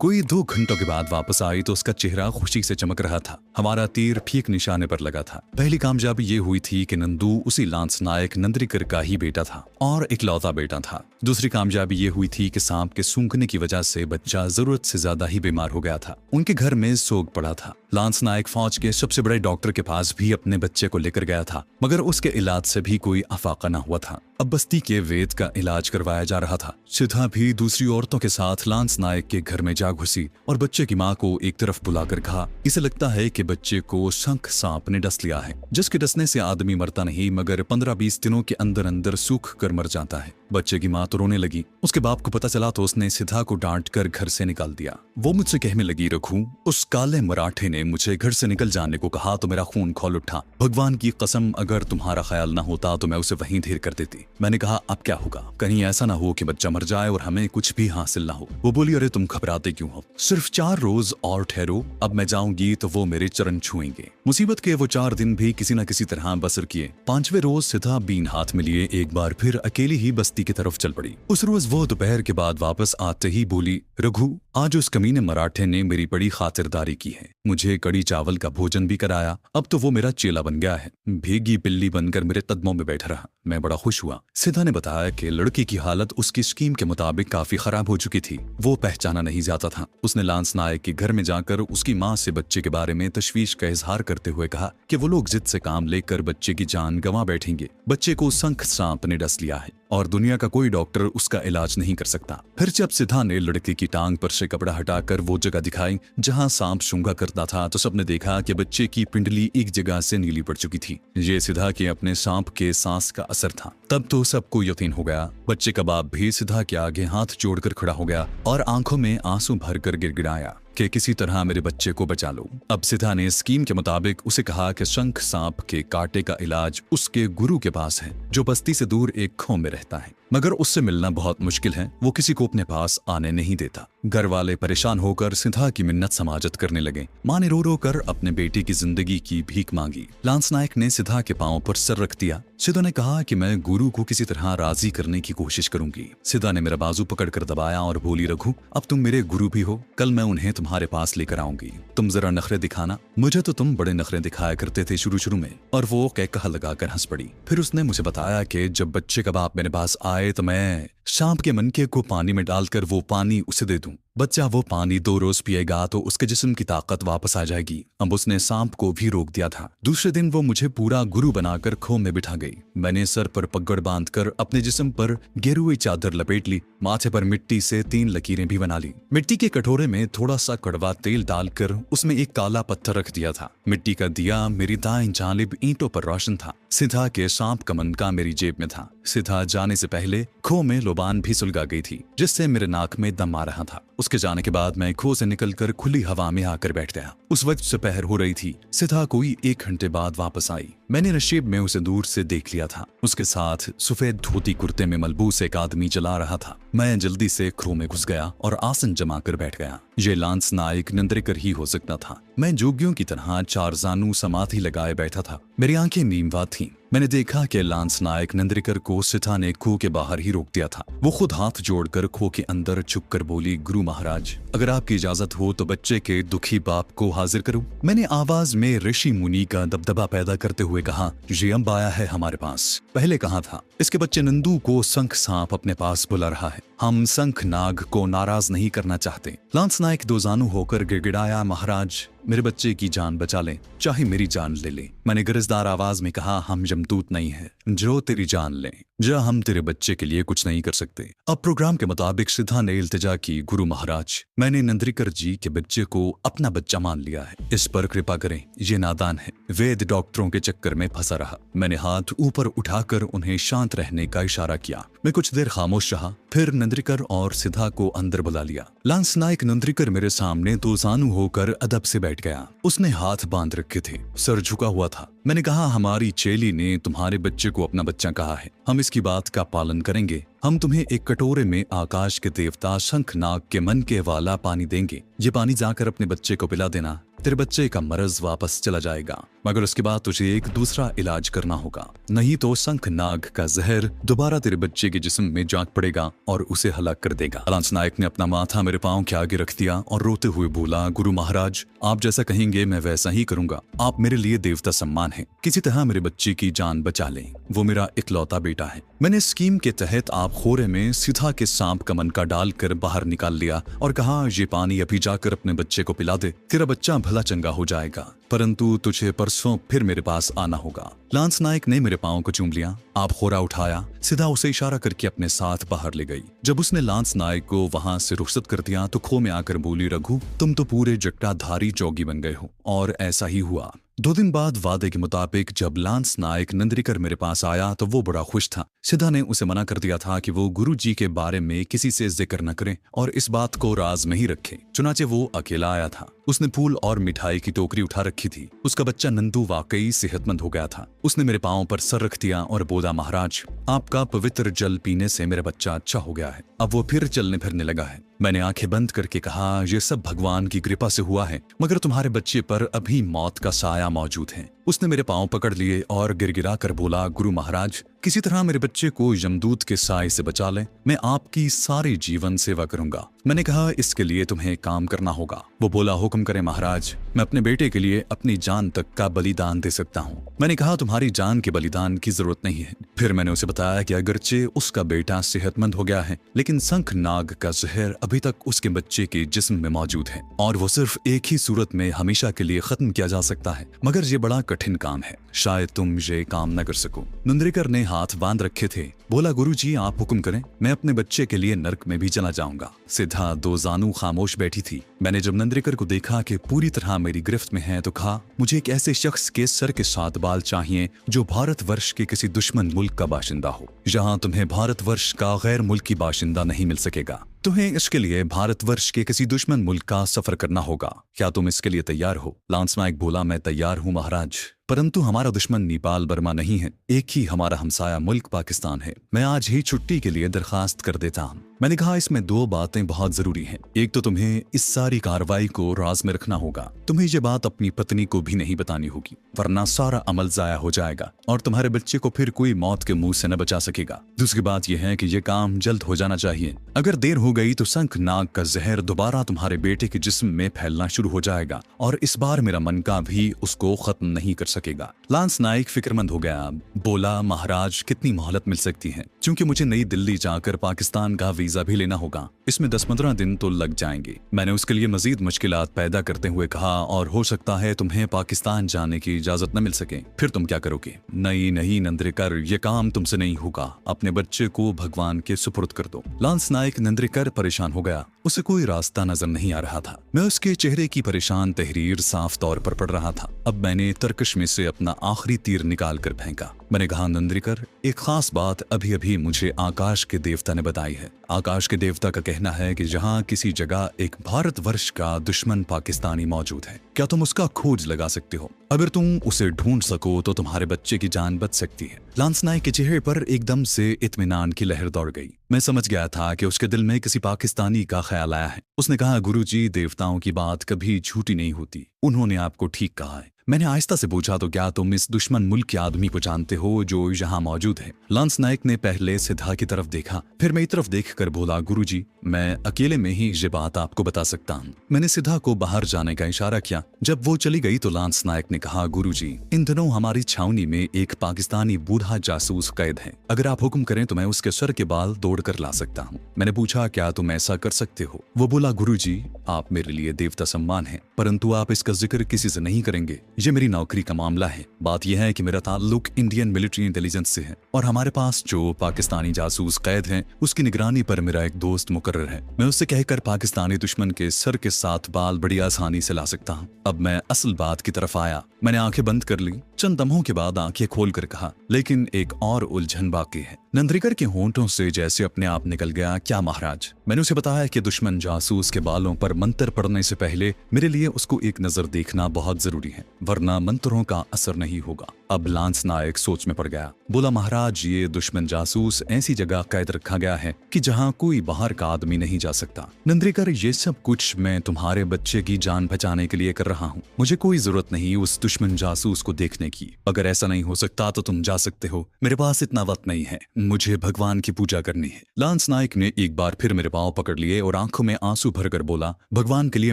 कोई 2 घंटों के बाद वापस आई तो उसका चेहरा खुशी से चमक रहा था। हमारा तीर ठीक निशाने पर लगा था। पहली कामयाबी ये हुई थी कि नंदू उसी लांस नायक नंद्रिकर का ही बेटा था और इकलौता बेटा था। दूसरी कामयाबी ये हुई थी कि सांप के सूंघने की वजह से बच्चा जरूरत से ज्यादा ही बीमार हो गया था। उनके घर में सोग पड़ा था। लांस नायक फौज के सबसे बड़े डॉक्टर के पास भी अपने बच्चे को लेकर गया था, मगर उसके इलाज से भी कोई अफाका न हुआ था। अब बस्ती के वेद का इलाज करवाया जा रहा था। सिद्धा भी दूसरी औरतों के साथ लांस नायक के घर में जा घुसी और बच्चे की माँ को एक तरफ बुलाकर कहा, इसे लगता है कि बच्चे को शंख सांप ने डस लिया है, जिसके डसने से आदमी मरता नहीं मगर 15-20 दिनों के अंदर अंदर सूख कर मर जाता है। बच्चे की माँ तो रोने लगी। उसके बाप को पता चला तो उसने सिद्धा को डांट कर घर से निकाल दिया। वो मुझसे कहने लगी, रघु, उस काले मराठे ने मुझे घर से निकल जाने को कहा तो मेरा खून खौल उठा। भगवान की कसम, अगर तुम्हारा ख्याल न होता तो मैं उसे वहीं ढेर कर देती। मैंने कहा, अब क्या होगा? कहीं ऐसा ना हो कि बच्चा मर जाए और हमें कुछ भी हासिल ना हो। वो बोली, अरे तुम घबराते क्यों हो? सिर्फ 4 रोज और ठहरो। अब मैं जाऊंगी तो वो मेरे चरण छुएंगे। मुसीबत के वो 4 दिन भी किसी न किसी तरह बसर किए। 5वें रोज सिद्धा बीन हाथ में लिए एक बार फिर अकेली ही बस्ती बस्ती की तरफ चल पड़ी। उस रोज वो दोपहर के बाद वापस आते ही बोली, रघु, आज उस कमीने मराठे ने मेरी बड़ी खातिरदारी की है, मुझे कड़ी चावल का भोजन भी कराया, अब तो वो मेरा चेला बन गया है, भीगी बिल्ली बनकर मेरे कदमों में बैठा रहा। मैं बड़ा खुश हुआ। सिद्धा ने बताया कि लड़की की हालत उसकी स्कीम के मुताबिक काफी खराब हो चुकी थी, वो पहचाना नहीं जाता था। उसने लांस नायक के घर में जाकर उसकी माँ से बच्चे के बारे में तशवीश का इजहार करते हुए कहा कि वो लोग जिद से काम लेकर बच्चे की जान गंवा बैठेंगे। बच्चे को शंख सांप ने डस लिया है और दुनिया का कोई डॉक्टर उसका इलाज नहीं कर सकता। फिर जब सिद्धा ने लड़के की टांग पर से कपड़ा हटाकर वो जगह दिखाई जहां सांप सूंघा करता था, तो सबने देखा कि बच्चे की पिंडली एक जगह से नीली पड़ चुकी थी। ये सिद्धा के अपने सांप के सांस का असर था। तब तो सबको यकीन हो गया। बच्चे का बाप भी सिद्धा के आगे हाथ जोड़कर खड़ा हो गया और आंखों में आंसू भरकर गिड़गिड़ाया कि किसी तरह मेरे बच्चे को बचा लो। अब सिद्धा ने स्कीम के मुताबिक उसे कहा कि शंख सांप के कांटे का इलाज उसके गुरु के पास है, जो बस्ती से दूर एक खो में रहता है, मगर उससे मिलना बहुत मुश्किल है, वो किसी को अपने पास आने नहीं देता। घर वाले परेशान होकर सिद्धा की मिन्नत समाजत करने लगे। माँ ने रो रो कर अपने बेटे की जिंदगी की भीख मांगी। लांस नायक ने सिद्धा के पांव पर सर रख दिया। सिद्धा ने कहा कि मैं गुरु को किसी तरह राजी करने की कोशिश करूंगी। सिद्धा ने मेरा बाजू पकड़कर दबाया और बोली, रघु, अब तुम मेरे गुरु भी हो, कल मैं उन्हें तुम्हारे पास लेकर आऊंगी, तुम जरा नखरे दिखाना। मुझे तो तुम बड़े नखरे दिखाया करते थे शुरू में। और वो कहकहा लगाकर हंस पड़ी। फिर उसने मुझे बताया कि जब बच्चे का बाप मेरे पास आए तो मैं सांप के मनके को पानी में डालकर वो पानी उसे दे दूं। बच्चा वो पानी 2 रोज पिएगा तो उसके जिस्म की ताकत वापस आ जाएगी। अब उसने सांप को भी रोक दिया था। दूसरे दिन वो मुझे पूरा गुरु बनाकर खो में बिठा गई। मैंने सर पर पगड़ बांधकर अपने जिस्म पर गेरुई चादर लपेट ली। माथे पर मिट्टी से 3 लकीरें भी बना ली। मिट्टी के कटोरे में थोड़ा सा कड़वा तेल डालकर उसमें एक काला पत्थर रख दिया था। मिट्टी का दिया मेरी दाएं जानिब ईंटों पर रोशन था। सिद्धा के सांप का मनका मेरी जेब में था। सिद्धा जाने से पहले खो में लोबान भी सुलगा गई थी, जिससे मेरे नाक में दम आ रहा था। उसके जाने के बाद मैं खो से निकलकर खुली हवा में आकर बैठ गया। उस वक्त दोपहर हो रही थी। सिद्धा कोई 1 घंटे बाद वापस आई। मैंने नशीब में उसे दूर से देख लिया था। उसके साथ सफेद धोती कुर्ते में मलबूस एक आदमी चला रहा था। मैं जल्दी से खो में घुस गया और आसन जमा कर बैठ गया। ये लांस नायक नंद्रिकर ही हो सकता था। मैं जोगियों की तरह 4 जानू समाधि लगाए बैठा था। मेरी आंखें नीमवा थीं। मैंने देखा कि लांस नायक नंद्रिकर को सिद्धा ने खो के बाहर ही रोक दिया था। वो खुद हाथ जोड़कर खो के अंदर छुपकर बोली, गुरु महाराज, अगर आपकी इजाजत हो तो बच्चे के दुखी बाप को हाजिर करूं। मैंने आवाज में ऋषि मुनि का दबदबा पैदा करते हुए कहा, ये अब आया है हमारे पास, पहले कहाँ था। इसके बच्चे नंदू को शंख सांप अपने पास बुला रहा है। हम शंख नाग को नाराज नहीं करना चाहते। लांस नायक 2 जानू होकर गिड़गिड़ाया, महाराज, मेरे बच्चे की जान बचा लें, चाहे मेरी जान ले लें। मैंने गरजदार आवाज में कहा, हम यमदूत नहीं है जो तेरी जान लें, जा हम तेरे बच्चे के लिए कुछ नहीं कर सकते। अब प्रोग्राम के मुताबिक सिद्धा ने इल्तिजा की, गुरु महाराज, मैंने नंद्रिकर जी के बच्चे को अपना बच्चा मान लिया है, इस पर कृपा करें, ये नादान है, वैद्य डॉक्टरों के चक्कर में फंसा रहा। मैंने हाथ ऊपर उठाकर उन्हें शांत रहने का इशारा किया। मैं कुछ देर खामोश रहा, फिर नंद्रिकर और सिद्धा को अंदर बुला लिया। लांस नायक नंद्रिकर मेरे सामने 2 जानू होकर अदब से बैठ गया। उसने हाथ बांध रखे थे, सर झुका हुआ था। मैंने कहा, हमारी चेली ने तुम्हारे बच्चे को अपना बच्चा कहा है, हम इसकी बात का पालन करेंगे। हम तुम्हें एक कटोरे में आकाश के देवता शंखनाग के मन के वाला पानी देंगे। ये पानी जाकर अपने बच्चे को पिला देना, तेरे बच्चे का मर्ज वापस चला जाएगा, मगर उसके बाद तुझे एक दूसरा इलाज करना होगा, नहीं तो शंखनाग का जहर दोबारा तेरे बच्चे के जिस्म में जाग पड़ेगा और उसे हलाक कर देगा। लांस नायक ने अपना माथा मेरे पांव के आगे रख दिया और रोते हुए बोला, गुरु महाराज, आप जैसा कहेंगे मैं वैसा ही करूंगा। आप मेरे लिए देवता सम्मान है, किसी तरह मेरे बच्चे की जान बचा लें, वो मेरा इकलौता बेटा है। मैंने स्कीम के तहत आप खोरे में सिद्धा के सांप का मनका डालकर बाहर निकाल लिया और कहा, ये पानी अभी जाकर अपने बच्चे को पिला दे, तेरा बच्चा भला चंगा हो जाएगा, परंतु तुझे परसों फिर मेरे पास आना होगा। लांस नायक ने मेरे पांव को चूम लिया। आप खोरा उठाया, सिद्धा उसे इशारा करके अपने साथ बाहर ले गई। जब उसने लांस नायक को वहां से रुखसत कर दिया तो खो में आकर बोली, रघु, तुम तो पूरे जट्टाधारी जोगी बन गए हो। और ऐसा ही हुआ। 2 दिन बाद वादे के मुताबिक जब लांस नायक नंद्रिकर मेरे पास आया तो वो बड़ा खुश था। सिद्धा ने उसे मना कर दिया था कि वो गुरु जी के बारे में किसी से जिक्र न करे और इस बात को राज में ही रखे। चुनाचे वो अकेला आया था। उसने फूल और मिठाई की टोकरी उठा रखी थी। उसका बच्चा नंदू वाकई सेहतमंद हो गया था। उसने मेरे पांव पर सर रख दिया और बोला, महाराज, आपका पवित्र जल पीने से मेरा बच्चा अच्छा हो गया है, अब वो फिर चलने फिरने लगा है। मैंने आंखें बंद करके कहा, ये सब भगवान की कृपा से हुआ है, मगर तुम्हारे बच्चे पर अभी मौत का साया मौजूद है। उसने मेरे पांव पकड़ लिए और गिड़गिड़ा कर बोला, गुरु महाराज, किसी तरह मेरे बच्चे को यमदूत के साए से बचा लें, मैं आपकी सारी जीवन सेवा करूंगा। मैंने कहा, इसके लिए तुम्हें काम करना होगा। वो बोला, हुक्म करें महाराज, मैं अपने बेटे के लिए अपनी जान तक का बलिदान दे सकता हूँ। मैंने कहा, तुम्हारी जान के बलिदान की जरूरत नहीं है। फिर मैंने उसे बताया कि अगरचे उसका बेटा सेहतमंद हो गया है, लेकिन शंख नाग का जहर अभी तक उसके बच्चे के जिस्म में मौजूद है और वो सिर्फ एक ही सूरत में हमेशा के लिए खत्म किया जा सकता है, मगर ये बड़ा कठिन काम है, शायद तुम ये काम न कर सको। नंद्रिकर ने हाथ बांध रखे थे। बोला, गुरुजी आप हुक्म करें, मैं अपने बच्चे के लिए नर्क में भी चला जाऊंगा। सिद्धा दो जानू खामोश बैठी थी। मैंने जब नंद्रिकर को देखा कि पूरी तरह मेरी गिरफ्त में है तो कहा, मुझे एक ऐसे शख्स के सर के 7 बाल चाहिए जो भारतवर्ष के किसी दुश्मन मुल्क का बाशिंदा हो। यहाँ तुम्हें भारतवर्ष का गैर मुल्की बाशिंदा नहीं मिल सकेगा। तुम्हें इसके लिए भारतवर्ष के किसी दुश्मन मुल्क का सफर करना होगा। क्या तुम इसके लिए तैयार हो? लांस नायक बोला, मैं तैयार हूँ महाराज, परंतु हमारा दुश्मन नेपाल बर्मा नहीं है, एक ही हमारा हमसाया मुल्क पाकिस्तान है। मैं आज ही छुट्टी के लिए दरखास्त कर देता हूँ। मैंने कहा, इसमें 2 बातें बहुत जरूरी हैं। एक तो तुम्हें इस सारी कार्रवाई को राज में रखना होगा। तुम्हें ये बात अपनी पत्नी को भी नहीं बतानी होगी, वरना सारा अमल जाया हो जाएगा और तुम्हारे बच्चे को फिर कोई मौत के मुंह से न बचा सकेगा। दूसरी बात यह है कि यह काम जल्द हो जाना चाहिए। अगर देर हो गई तो शंख नाग का जहर दोबारा तुम्हारे बेटे के जिस्म में फैलना शुरू हो जाएगा और इस बार मेरा मन का भी उसको खत्म नहीं कर सकेगा। लांस नाइक फिक्रमंद हो गया। बोला, महाराज कितनी मोहलत मिल सकती है? क्योंकि मुझे नई दिल्ली जाकर पाकिस्तान का वीजा भी लेना होगा। इसमें 10-15 दिन तो लग जाएंगे। मैंने उसके लिए मजीद मुश्किलात पैदा करते हुए कहा, और हो सकता है तुम्हें पाकिस्तान जाने की इजाजत न मिल सके। फिर तुम क्या करोगे? नहीं नंद्रिकर, ये काम तुमसे नहीं होगा। अपने बच्चे को भगवान के सुपुर्द कर दो। लांस नाइक नंद्रिकर परेशान हो गया। उसे कोई रास्ता नजर नहीं आ रहा था। मैं उसके चेहरे की परेशान तहरीर साफ तौर पर पढ़ रहा था। अब मैंने तरकश में से अपना आखिरी तीर निकाल कर फेंका। मैंने कहा, नंद्रिकर, एक खास बात अभी अभी मुझे आकाश के देवता ने बताई है। आकाश के देवता का कहना है कि जहाँ किसी जगह एक भारतवर्ष का दुश्मन पाकिस्तानी मौजूद है। क्या तुम उसका खोज लगा सकते हो? अगर तुम उसे ढूंढ सको तो तुम्हारे बच्चे की जान बच सकती है। लांस नाइक के चेहरे पर एकदम से इत्मीनान की लहर दौड़ गई। मैं समझ गया था कि उसके दिल में किसी पाकिस्तानी का ख्याल आया है। उसने कहा, गुरुजी, देवताओं की बात कभी झूठी नहीं होती, उन्होंने आपको ठीक कहा है। मैंने आहिस्ता से पूछा, तो क्या तुम इस दुश्मन मुल्क के आदमी को जानते हो जो यहाँ मौजूद है? लांस नाइक ने पहले सिद्धा की तरफ देखा, फिर मेरी तरफ देखकर बोला, गुरुजी, मैं अकेले में ही ये बात आपको बता सकता हूँ। मैंने सिद्धा को बाहर जाने का इशारा किया। जब वो चली गई तो लांस नाइक ने कहा, गुरुजी, इन दिनों हमारी छावनी में एक पाकिस्तानी बूढ़ा जासूस कैद है। अगर आप हुक्म करें तो मैं उसके सर के बाल तोड़ कर ला सकता हूँ। मैंने पूछा, क्या तुम ऐसा कर सकते हो? वो बोला, गुरुजी, आप मेरे लिए देवता सम्मान है, परंतु आप इसका जिक्र किसी से नहीं करेंगे। ये मेरी नौकरी का मामला है। बात यह है कि मेरा ताल्लुक इंडियन मिलिट्री इंटेलिजेंस से है और हमारे पास जो पाकिस्तानी जासूस कैद है उसकी निगरानी पर मेरा एक दोस्त मुकर्रर है। मैं उससे कहकर पाकिस्तानी दुश्मन के सर के 7 बाल बड़ी आसानी से ला सकता हूँ। अब मैं असल बात की तरफ आया। मैंने आंखें बंद कर ली। चंद लम्हों के बाद आंखें खोलकर कहा, लेकिन एक और उलझन बाकी है। नंद्रिकर के होंठों से जैसे अपने आप निकल गया, क्या महाराज? मैंने उसे बताया कि दुश्मन जासूस के बालों पर मंत्र पढ़ने से पहले मेरे लिए उसको एक नजर देखना बहुत जरूरी है, वरना मंत्रों का असर नहीं होगा। अब लांस नायक सोच में पड़ गया। बोला, महाराज, ये दुश्मन जासूस ऐसी जगह कैद रखा गया है कि जहाँ कोई बाहर का आदमी नहीं जा सकता। नंद्रिकर, ये सब कुछ मैं तुम्हारे बच्चे की जान बचाने के लिए कर रहा हूँ। मुझे कोई जरूरत नहीं उस दुश्मन जासूस को देखने की। अगर ऐसा नहीं हो सकता तो तुम जा सकते हो, मेरे पास इतना वक्त नहीं है, मुझे भगवान की पूजा करनी है। लांस नायक ने एक बार फिर मेरे पांव पकड़ लिए और आंखों में आंसू भरकर बोला, भगवान के लिए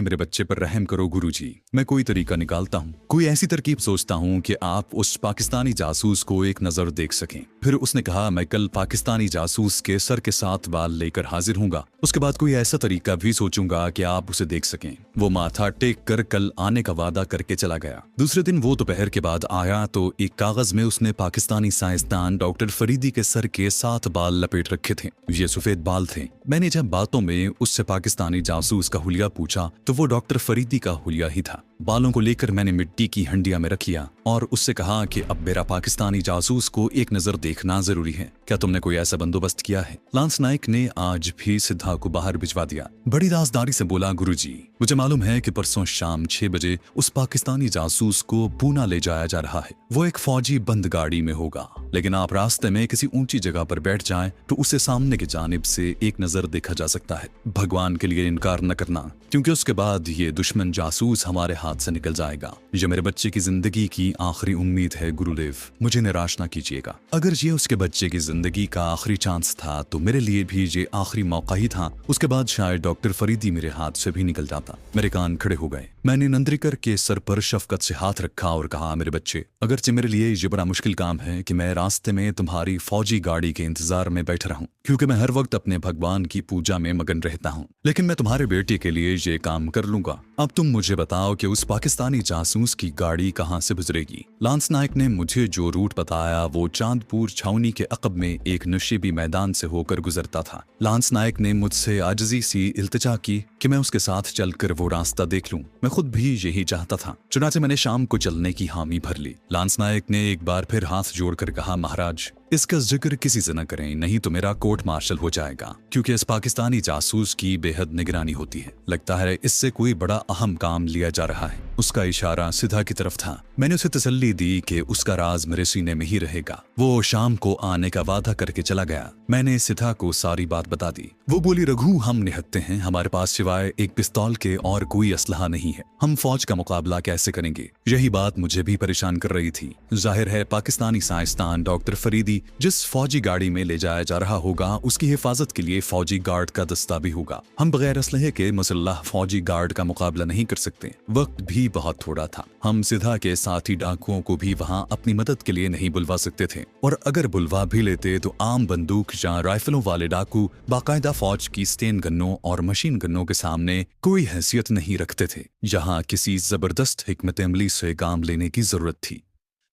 मेरे बच्चे पर रहम करो गुरुजी। मैं कोई तरीका निकालता हूँ, कोई ऐसी तरकीब सोचता हूँ कि आप उस पाकिस्तानी जासूस को एक नजर देख सकें। फिर उसने कहा, मैं कल पाकिस्तानी जासूस के सर के 7 बाल लेकर हाजिर हूँगा। उसके बाद कोई ऐसा तरीका भी सोचूंगा कि आप उसे देख सकें। वो माथा टेक कर कल आने का वादा करके चला गया। दूसरे दिन वो दोपहर के बाद आया तो एक कागज में उसने पाकिस्तानी साइंसदान डॉक्टर फरीदी के सर के 7 बाल लपेट रखे थे। ये सफेद बाल थे। मैंने जब बातों में उससे पाकिस्तानी जासूस का हुलिया पूछा तो वो डॉक्टर फरीदी का हुलिया ही था। बालों को लेकर मैंने मिट्टी की हंडिया में रख लिया और उससे कहा कि अब मेरा पाकिस्तानी जासूस को एक नजर देखना जरूरी है। क्या तुमने कोई ऐसा बंदोबस्त किया है? लांस नाइक ने आज भी सिद्धा को बाहर भिजवा दिया। बड़ी राजदारी से बोला, गुरुजी, मुझे मालूम है कि परसों शाम 6 बजे उस पाकिस्तानी जासूस को पूना ले जाया जा रहा है। वो एक फौजी बंद गाड़ी में होगा। लेकिन आप रास्ते में किसी ऊंची जगह पर बैठ जाएं तो उसे सामने की जानिब से एक नजर देखा जा सकता है। भगवान के लिए इनकार न करना, क्योंकि उसके बाद ये दुश्मन जासूस हमारे हाथ से निकल जाएगा। ये मेरे बच्चे की जिंदगी की आखिरी उम्मीद है गुरुदेव, मुझे निराश ना कीजिएगा। अगर ये उसके बच्चे की जिंदगी का आखिरी चांस था तो मेरे लिए भी ये आखिरी मौका ही था। उसके बाद शायद डॉक्टर फरीदी मेरे हाथ से भी निकल जाता। मेरे कान खड़े हो गए। मैंने नंद्रिकर के सर पर शफकत से हाथ रखा और कहा, मेरे बच्चे, अगरचे मेरे लिए ये बड़ा मुश्किल काम है कि मैं रास्ते में तुम्हारी फौजी गाड़ी के इंतजार में बैठा रहूं, क्योंकि मैं हर वक्त अपने भगवान की पूजा में मगन रहता हूं, लेकिन मैं तुम्हारे बेटे के लिए ये काम कर लूंगा। अब तुम मुझे बताओ कि उस पाकिस्तानी जासूस की गाड़ी कहां से गुजरेगी। लांस नायक ने मुझे जो रूट बताया वो चांदपुर छावनी के अकब में एक नशेबी मैदान से होकर गुजरता था। लांस नायक ने मुझसे आजिजी सी इल्तिजा की कि मैं उसके साथ चलकर वो रास्ता देख लूं। मैं खुद भी यही चाहता था, चुनाचे मैंने शाम को चलने की हामी भर ली। लांस नायक ने एक बार फिर हाथ जोड़कर कहा, महाराज, इसका जिक्र किसी से न करें, नहीं तो मेरा कोर्ट मार्शल हो जाएगा, क्योंकि इस पाकिस्तानी जासूस की बेहद निगरानी होती है। लगता है इससे कोई बड़ा अहम काम लिया जा रहा है। उसका इशारा सिधा की तरफ था। मैंने उसे तसल्ली दी कि उसका राज मेरे सीने में ही रहेगा। वो शाम को आने का वादा करके चला गया। मैंने सिधा को सारी बात बता दी। वो बोली, रघु, हम निहत्ते हैं, हमारे पास सिवाय एक पिस्तौल के और कोई असलहा नहीं है। हम फौज का मुकाबला कैसे करेंगे? यही बात मुझे भी परेशान कर रही थी। जाहिर है पाकिस्तानी साइंसदान डॉक्टर फरीदी जिस फौजी गाड़ी में ले जाया जा रहा होगा उसकी हिफाजत के लिए फौजी गार्ड का दस्ता भी होगा। हम बगैर असलहे के मुसल्लह फौजी गार्ड का मुकाबला नहीं कर सकते। वक्त भी बहुत थोड़ा था। हम सिधा के साथी डाकुओं को भी वहां अपनी मदद के लिए नहीं बुलवा सकते थे, और अगर बुलवा भी लेते तो आम बंदूक या राइफलों वाले डाकू बाकायदा फौज की स्टेन गन्नों और मशीन गन्नों के सामने कोई हैसियत नहीं रखते थे। यहाँ किसी जबरदस्त हिकमत अमली से काम लेने की जरूरत थी।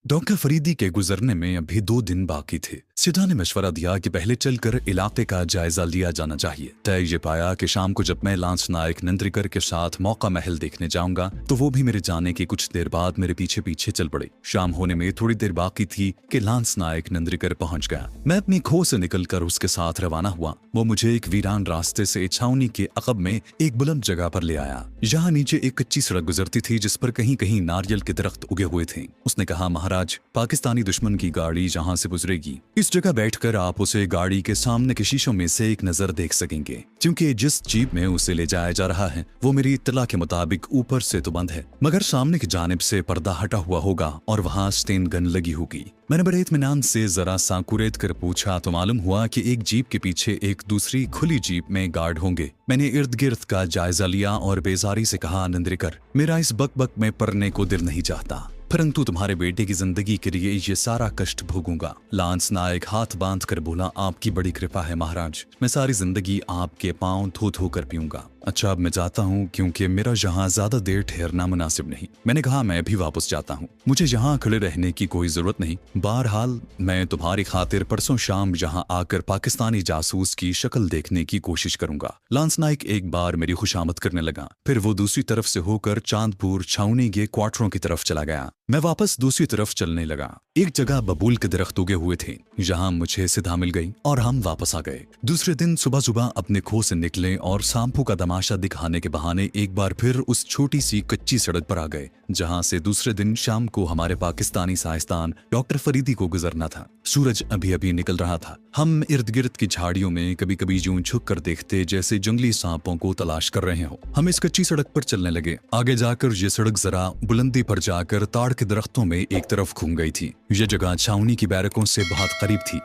डॉक्टर फरीदी के गुजरने में अभी 2 दिन बाकी थे। सिधा ने मशवरा दिया कि पहले चलकर इलाके का जायजा लिया जाना चाहिए। तय ये पाया कि शाम को जब मैं लांस नायक नंद्रिकर के साथ मौका महल देखने जाऊंगा तो वो भी मेरे जाने के कुछ देर बाद मेरे पीछे पीछे चल पड़े। शाम होने में थोड़ी देर बाकी थी कि लांस नायक नंद्रिकर पहुंच गया। मैं अपनी खो से निकलकर उसके साथ रवाना हुआ। वो मुझे एक वीरान रास्ते से छावनी के अकब में एक बुलंद जगह पर ले आया। यहाँ नीचे एक कच्ची सड़क गुजरती थी जिस पर कहीं कहीं नारियल के दरख्त उगे हुए थे। उसने कहा, महाराज, पाकिस्तानी दुश्मन की गाड़ी जहां से गुजरेगी, इस जगह बैठकर आप उसे गाड़ी के सामने के शीशों में से एक नजर देख सकेंगे, क्योंकि जिस जीप में उसे ले जाया जा रहा है वो मेरी इत्तला के मुताबिक ऊपर से तो बंद है, मगर सामने की जानिब से पर्दा हटा हुआ होगा और वहां स्टेन गन लगी होगी। मैंने बड़े इत्मीनान से जरा सा कुरेद कर पूछा तो मालूम हुआ कि एक जीप के पीछे एक दूसरी खुली जीप में गार्ड होंगे। मैंने इर्द गिर्द का जायजा लिया और बेजारी से कहा, नंद्रिकर, मेरा इस बकबक में पड़ने को दिल नहीं चाहता, परंतु तुम्हारे बेटे की जिंदगी के लिए ये सारा कष्ट भोगूंगा। लांस नायक हाथ बांध कर बोला, आपकी बड़ी कृपा है महाराज, मैं सारी जिंदगी आपके पांव धो धो कर पीऊंगा। अच्छा, अब मैं जाता हूँ क्योंकि मेरा यहाँ ज्यादा देर ठहरना मुनासिब नहीं। मैंने कहा, मैं भी वापस जाता हूँ, मुझे यहाँ खड़े रहने की कोई जरूरत नहीं। बहरहाल मैं तुम्हारी खातिर परसों शाम यहाँ आकर पाकिस्तानी जासूस की शक्ल देखने की कोशिश करूंगा। लांस नायक एक बार मेरी खुशामद करने लगा, फिर वो दूसरी तरफ से होकर चांदपुर छावनी के क्वार्टरों की तरफ चला गया। मैं वापस दूसरी तरफ चलने लगा। एक जगह बबूल के दरख्त उगे हुए थे, जहाँ मुझे सिधा मिल गई और हम वापस आ गए। दूसरे दिन सुबह सुबह अपने खो से निकले और सांपू का तमाशा दिखाने के बहाने एक बार फिर उस छोटी सी कच्ची सड़क पर आ गए, जहाँ से दूसरे दिन शाम को हमारे पाकिस्तानी साइंसदान डॉक्टर फरीदी को गुजरना था। सूरज अभी अभी निकल रहा था। हम इर्द गिर्द की झाड़ियों में कभी कभी यूं झुक कर देखते जैसे जंगली सांपों को तलाश कर रहे हो। हम इस कच्ची सड़क पर चलने लगे। आगे जाकर ये सड़क जरा बुलंदी पर जाकर ताड़ के दरख्तों में एक तरफ घूम गई थी। यह जगह छावनी की बैरकों से बहुत करीब थी।